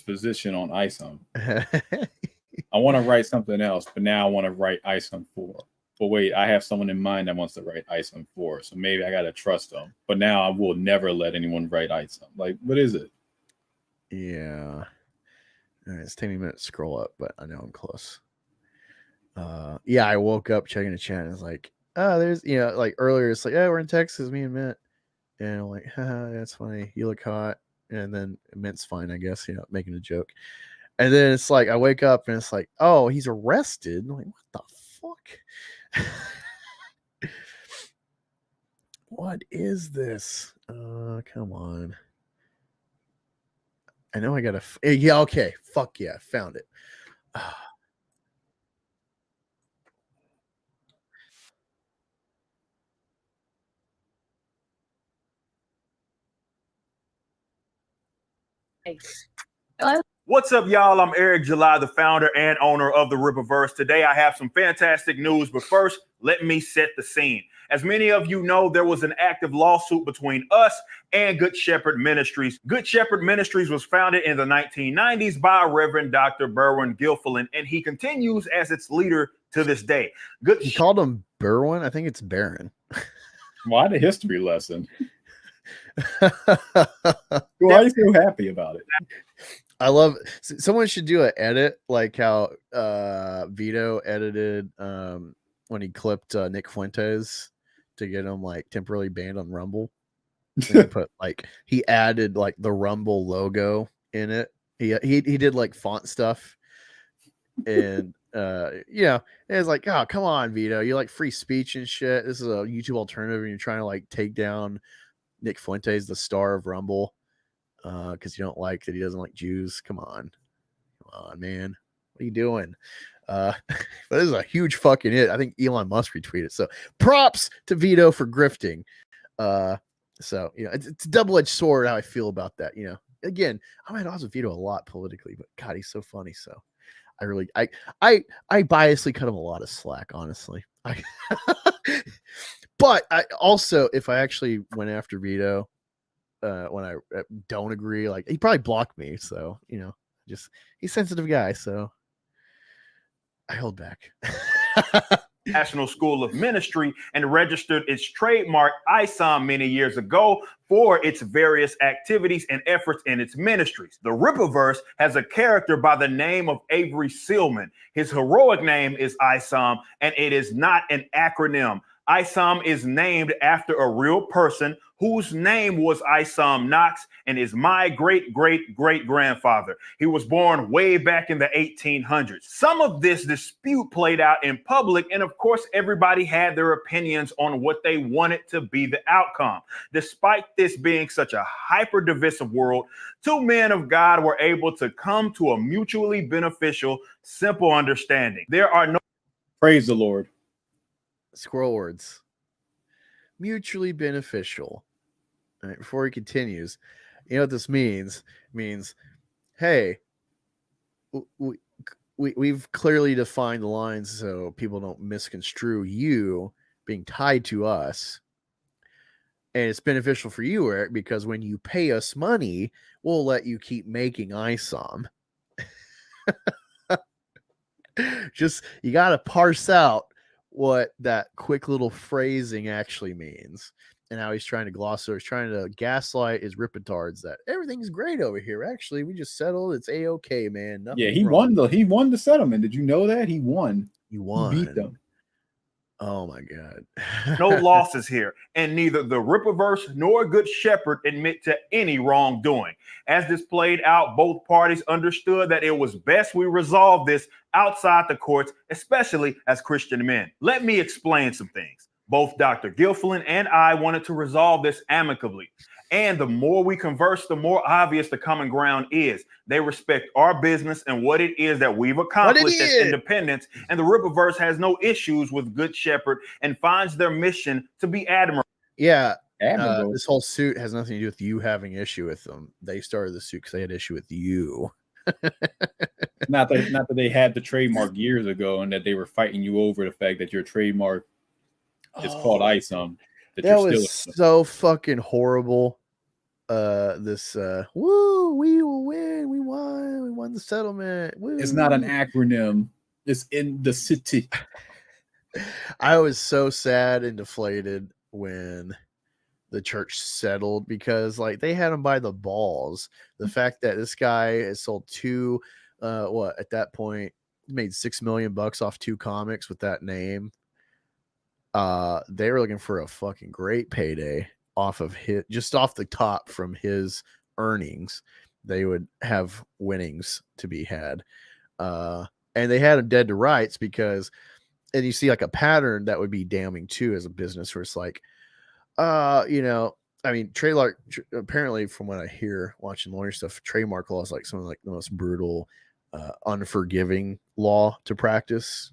position on ISOM. I want to write something else, but now I want to write ISOM 4. But wait, I have someone in mind that wants to write ISOM 4, so maybe I gotta trust them. But now I will never let anyone write ISOM. Like, what is it? Yeah. All right, it's taking me a minute to scroll up, but I know I'm close. Yeah, I woke up checking the chat and it's like, oh, there's, you know, like earlier it's like, yeah, we're in Texas, me and Mint. And I'm like, haha, that's funny. You look hot. And then Mint's fine, I guess, you know, making a joke. And then it's like, I wake up and it's like, oh, he's arrested. I'm like, what the fuck? What is this? Come on. I know I gotta. Yeah, okay. Fuck yeah, found it. What's up, y'all? I'm Eric July, the founder and owner of the Rippaverse. Today, I have some fantastic news, but first, let me set the scene. As many of you know, there was an active lawsuit between us and Good Shepherd Ministries. Good Shepherd Ministries was founded in the 1990s by Reverend Dr. Berwin Gilfillan, and he continues as its leader to this day. You called him Berwin? I think it's Baron. Why the history lesson? Why are you so happy about it? I love someone should do an edit like how Vito edited when he clipped Nick Fuentes to get him like temporarily banned on Rumble. And he put like he added like the Rumble logo in it. He did like font stuff, and it's like, oh, come on, Vito, you like free speech and shit. This is a YouTube alternative, and you're trying to like take down Nick Fuentes, the star of Rumble, because you don't like that he doesn't like Jews. Come on, man, what are you doing? But this is a huge fucking hit. I think Elon Musk retweeted. So props to Vito for grifting. So it's a double-edged sword how I feel about that. Again, I'm at odds with Vito a lot politically, but God, he's so funny. So I biasly cut him a lot of slack, honestly. But I also, if I actually went after Vito, when I don't agree, like he probably blocked me. So he's a sensitive guy. So I held back. National School of Ministry and registered its trademark ISOM many years ago for its various activities and efforts in its ministries. The Rippaverse has a character by the name of Avery Sealman. His heroic name is ISOM, and it is not an acronym. ISOM is named after a real person whose name was Isom Knox and is my great-great-great-grandfather. He was born way back in the 1800s. Some of this dispute played out in public, and of course, everybody had their opinions on what they wanted to be the outcome. Despite this being such a hyper-divisive world, two men of God were able to come to a mutually beneficial, simple understanding. There are no... Praise the Lord. Squirrel words. Mutually beneficial. All right, before he continues, you know what this means? It means, hey, we've clearly defined the lines so people don't misconstrue you being tied to us. And it's beneficial for you, Eric, because when you pay us money, we'll let you keep making ISOM. Just, you got to parse out what that quick little phrasing actually means and how he's trying to gloss over. He's trying to gaslight his rippetards that everything's great over here. Actually, we just settled. It's a-okay, man. Yeah, he won the settlement. Did you know that? He won. He won. He beat them. Oh my God. No losses here, and neither the Rippaverse nor Good Shepherd admit to any wrongdoing. As this played out, both parties understood that it was best we resolve this outside the courts, especially as Christian men. Let me explain some things. Both Dr. Gilfillan and I wanted to resolve this amicably. And the more we converse, the more obvious the common ground is. They respect our business and what it is that we've accomplished as independents. And the Rippaverse has no issues with Good Shepherd and finds their mission to be admirable. Yeah. This whole suit has nothing to do with you having issue with them. They started the suit because they had issue with you. Not that they had the trademark years ago and that they were fighting you over the fact that your trademark is called ISOM. That was so fucking horrible. Woo, we will win. We won the settlement. Woo. It's not an acronym. It's in the city. I was so sad and deflated when the church settled because like they had him by the balls. The fact that this guy has sold two, at that point made $6 million off 2 comics with that name. They were looking for a fucking great payday off of just off the top from his earnings. They would have winnings to be had. And they had him dead to rights because, and you see like a pattern that would be damning too as a business where it's like, trademark, apparently from what I hear watching lawyer stuff, trademark law is like something like the most brutal, unforgiving law to practice.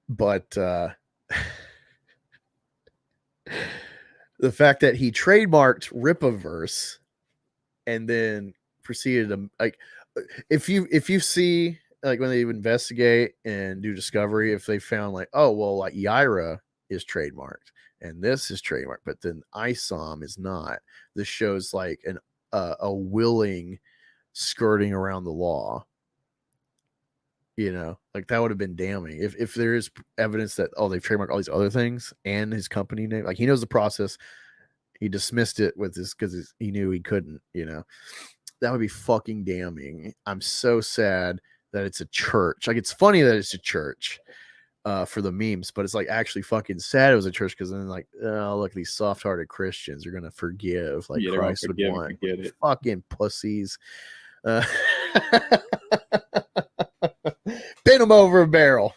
But the fact that he trademarked Rippaverse and then proceeded to like, if you see like when they investigate and do discovery, if they found like, oh well, like Yaira is trademarked and this is trademarked, but then ISOM is not. This shows like a willing skirting around the law. You know, like that would have been damning if there is evidence that they've trademarked all these other things and his company name. Like he knows the process. He dismissed it with this because he knew he couldn't. You know, that would be fucking damning. I'm so sad that it's a church. Like it's funny that it's a church for the memes, but it's like actually fucking sad it was a church because then like, oh look, these soft-hearted Christians are gonna forgive like Christ would want. Fucking pussies. Bend them over a barrel.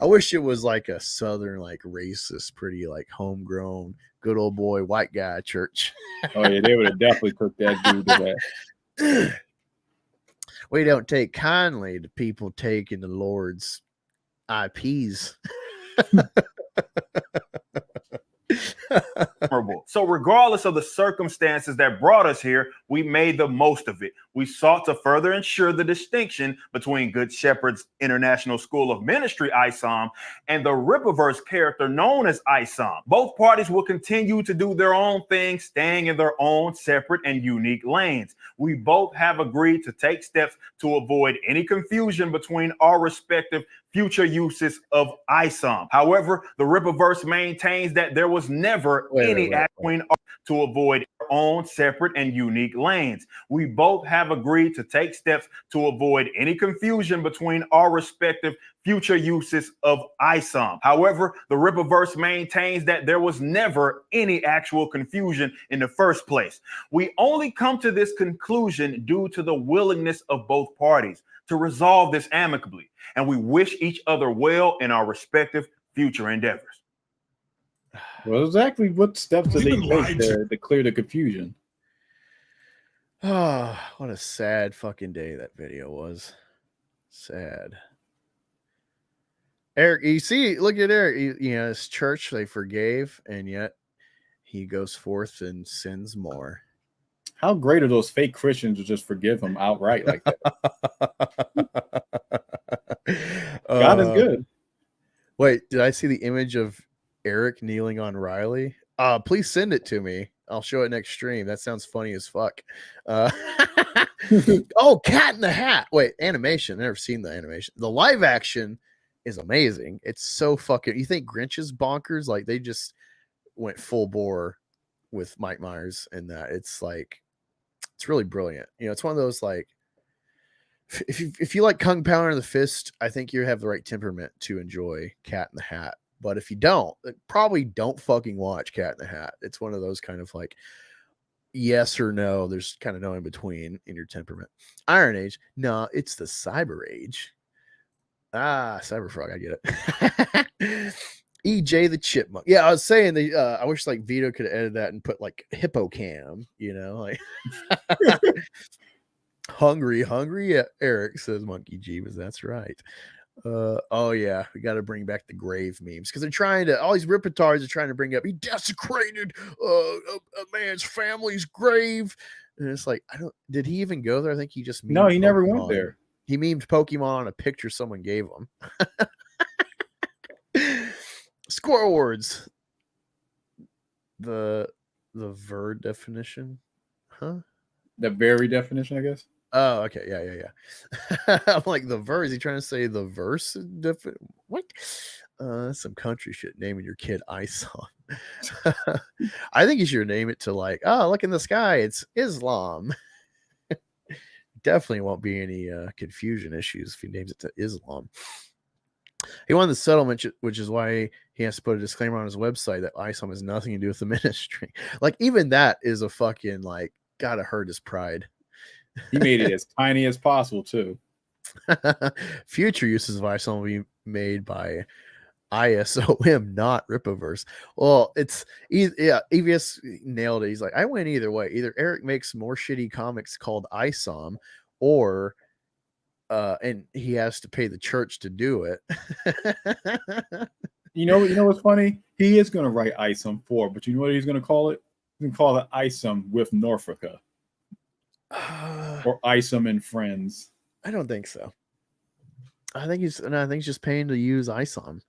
I wish it was like a southern, like racist, pretty like homegrown, good old boy white guy church. Oh yeah, they would have definitely took that dude to that. We don't take kindly to people taking the Lord's IPs. So regardless of the circumstances that brought us here, we made the most of it. We sought to further ensure the distinction between Good Shepherd's International School of Ministry, ISOM, and the Rippaverse character known as ISOM. Both parties will continue to do their own thing, staying in their own separate and unique lanes. We both have agreed to take steps to avoid any confusion between our respective future uses of ISOM. However, the Rippaverse maintains that there was never any act between to avoid our own separate and unique lanes. We both have agreed to take steps to avoid any confusion between our respective future uses of ISOM. However, the Rippaverse maintains that there was never any actual confusion in the first place. We only come to this conclusion due to the willingness of both parties to resolve this amicably, and we wish each other well in our respective future endeavors. Well, exactly what steps did they take to clear the confusion? Oh, what a sad fucking day that video was. Sad. Eric, you see, look at Eric. You know, his church, they forgave, and yet he goes forth and sins more. How great are those fake Christians to just forgive him outright like that? God is good. Wait, did I see the image of Eric kneeling on Riley? Please send it to me. I'll show it next stream. That sounds funny as fuck. Oh, Cat in the Hat. Wait, animation. I've never seen the animation. The live action is amazing. It's so fucking. You think Grinch is bonkers? Like they just went full bore with Mike Myers and that. It's like it's really brilliant. You know, it's one of those like if you like Kung Pao Under the Fist, I think you have the right temperament to enjoy Cat in the Hat. But if you don't, probably don't fucking watch Cat in the Hat. It's one of those kind of like yes or no. There's kind of no in between in your temperament. Iron Age, no, it's the Cyber Age. Cyberfrog, I get it. EJ the Chipmunk. Yeah, I was saying I wish like Vito could edit that and put like Hippocam, you know, like hungry. Yeah, Eric says Monkey Jeebus. That's right. Oh yeah, we got to bring back the grave memes because they're trying to. All these ripitards are trying to bring up. He desecrated a man's family's grave, and it's like I don't. Did he even go there? I think he just. No, he never Pokemon. went there. He memed Pokemon on a picture someone gave him. Squirrel words. The ver definition, huh? The very definition, I guess. Oh, okay, yeah. I'm like the verse. Is he trying to say the verse? What? That's some country shit. Naming your kid ISOM. I think you should name it to like, oh, look in the sky. It's Islam. Definitely won't be any confusion issues if he names it to Islam. He wanted the settlement, which is why he has to put a disclaimer on his website that ISOM has nothing to do with the ministry. Like even that is a fucking like gotta hurt his pride. He made it as tiny as possible too. Future uses of ISOM will be made by ISOM, not Rippaverse. Well, it's EVS nailed it. He's like, I win either way. Either Eric makes more shitty comics called ISOM, or and he has to pay the church to do it. You know what's funny? He is going to write Isom 4, but you know what he's going to call it? He's going to call it Isom with Norfolka. Or Isom and Friends. I don't think so. I think he's just paying to use Isom.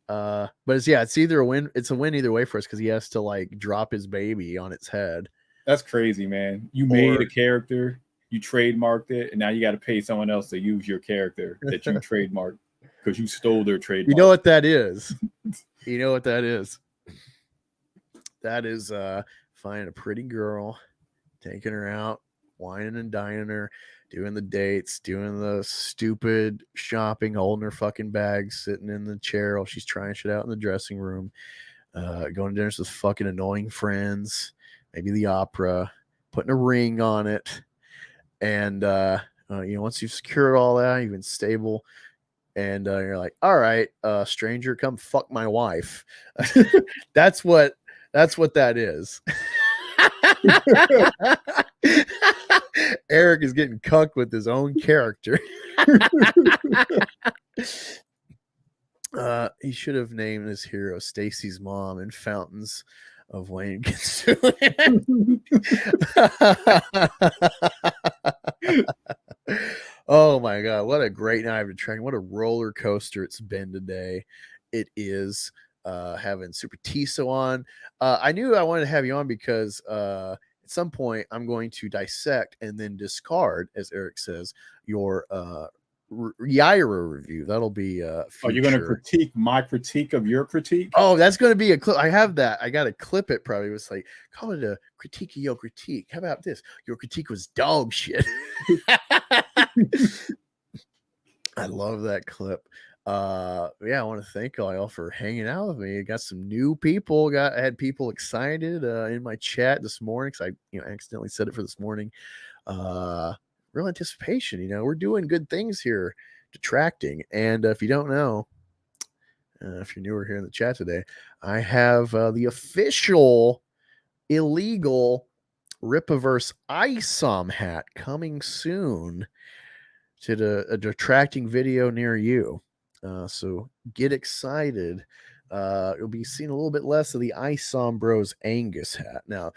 But it's either a win. It's a win either way for us because he has to like drop his baby on its head. That's crazy, man. You made a character, you trademarked it, and now you got to pay someone else to use your character that you trademarked because you stole their trademark. You know what that is? You know what that is? That is finding a pretty girl, taking her out, whining and dining her, doing the dates, doing the stupid shopping, holding her fucking bag, sitting in the chair while she's trying shit out in the dressing room, going to dinners with fucking annoying friends, maybe the opera, putting a ring on it. And, once you've secured all that, you've been stable, and you're like, all right, stranger, come fuck my wife. That's what that is. Eric is getting cucked with his own character. He should have named his hero Stacy's mom in Fountains of Wayne. Oh my god, what a great night of Detractor. What a roller coaster it's been today. It is having Super Tiso on. I knew I wanted to have you on because at some point I'm going to dissect and then discard, as Eric says, your Yaira review. That'll be Are you going to critique my critique of your critique? Oh, that's going to be a clip. I have that. I got to clip it. Probably. It was like, call it a critique of your critique. How about this? Your critique was dog shit. I love that clip. I want to thank all y'all for hanging out with me. I got some new people. I had people excited in my chat this morning because I accidentally said it for this morning. Real anticipation. We're doing good things here, detracting. And if you don't know, if you're newer here in the chat today, I have the official illegal Rippaverse Isom hat coming soon to a detracting video near you. So get excited. You'll be seeing a little bit less of the Isom Bros Angus hat. Now,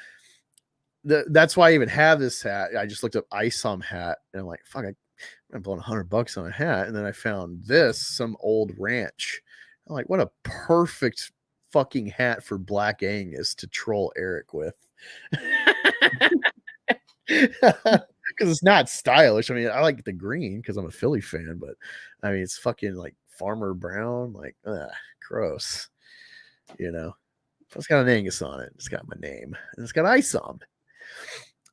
that's why I even have this hat. I just looked up Isom hat and I'm like, fuck, I'm blowing $100 on a hat. And then I found some old ranch. I'm like, what a perfect fucking hat for Black Angus to troll Eric with. Because it's not stylish. I mean, I like the green because I'm a Philly fan, but I mean, it's fucking like Farmer Brown, like, gross. It's got an Angus on it. It's got my name and it's got Isom.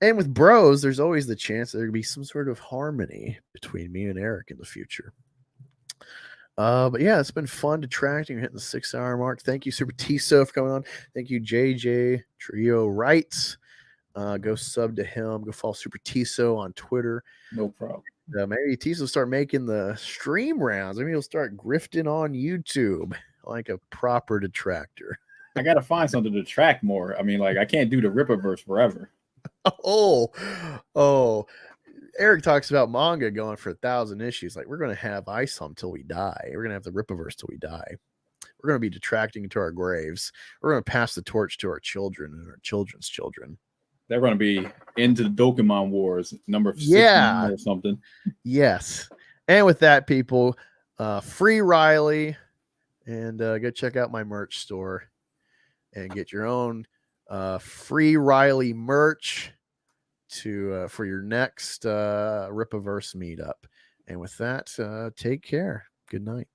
And with bros, there's always the chance that there could be some sort of harmony between me and Eric in the future. But yeah, it's been fun detracting. We're hitting the 6-hour mark. Thank you, Super Tiso, for coming on. Thank you, JJ Trio Wrights. Go sub to him. Go follow Super Tiso on Twitter. No problem. Maybe Tiso will start making the stream rounds. Maybe he'll start grifting on YouTube like a proper detractor. I got to find something to detract more. I mean, like, I can't do the Rippaverse forever. Oh. Eric talks about manga going for 1,000 issues. Like, we're going to have Isom till we die. We're going to have the Rippaverse till we die. We're going to be detracting to our graves. We're going to pass the torch to our children and our children's children. They're going to be into the Dokemon Wars, number 16 or something. Yes. And with that, people, free Riley, and go check out my merch store and get your own free Riley merch for your next Rippaverse meetup. And with that, take care. Good night.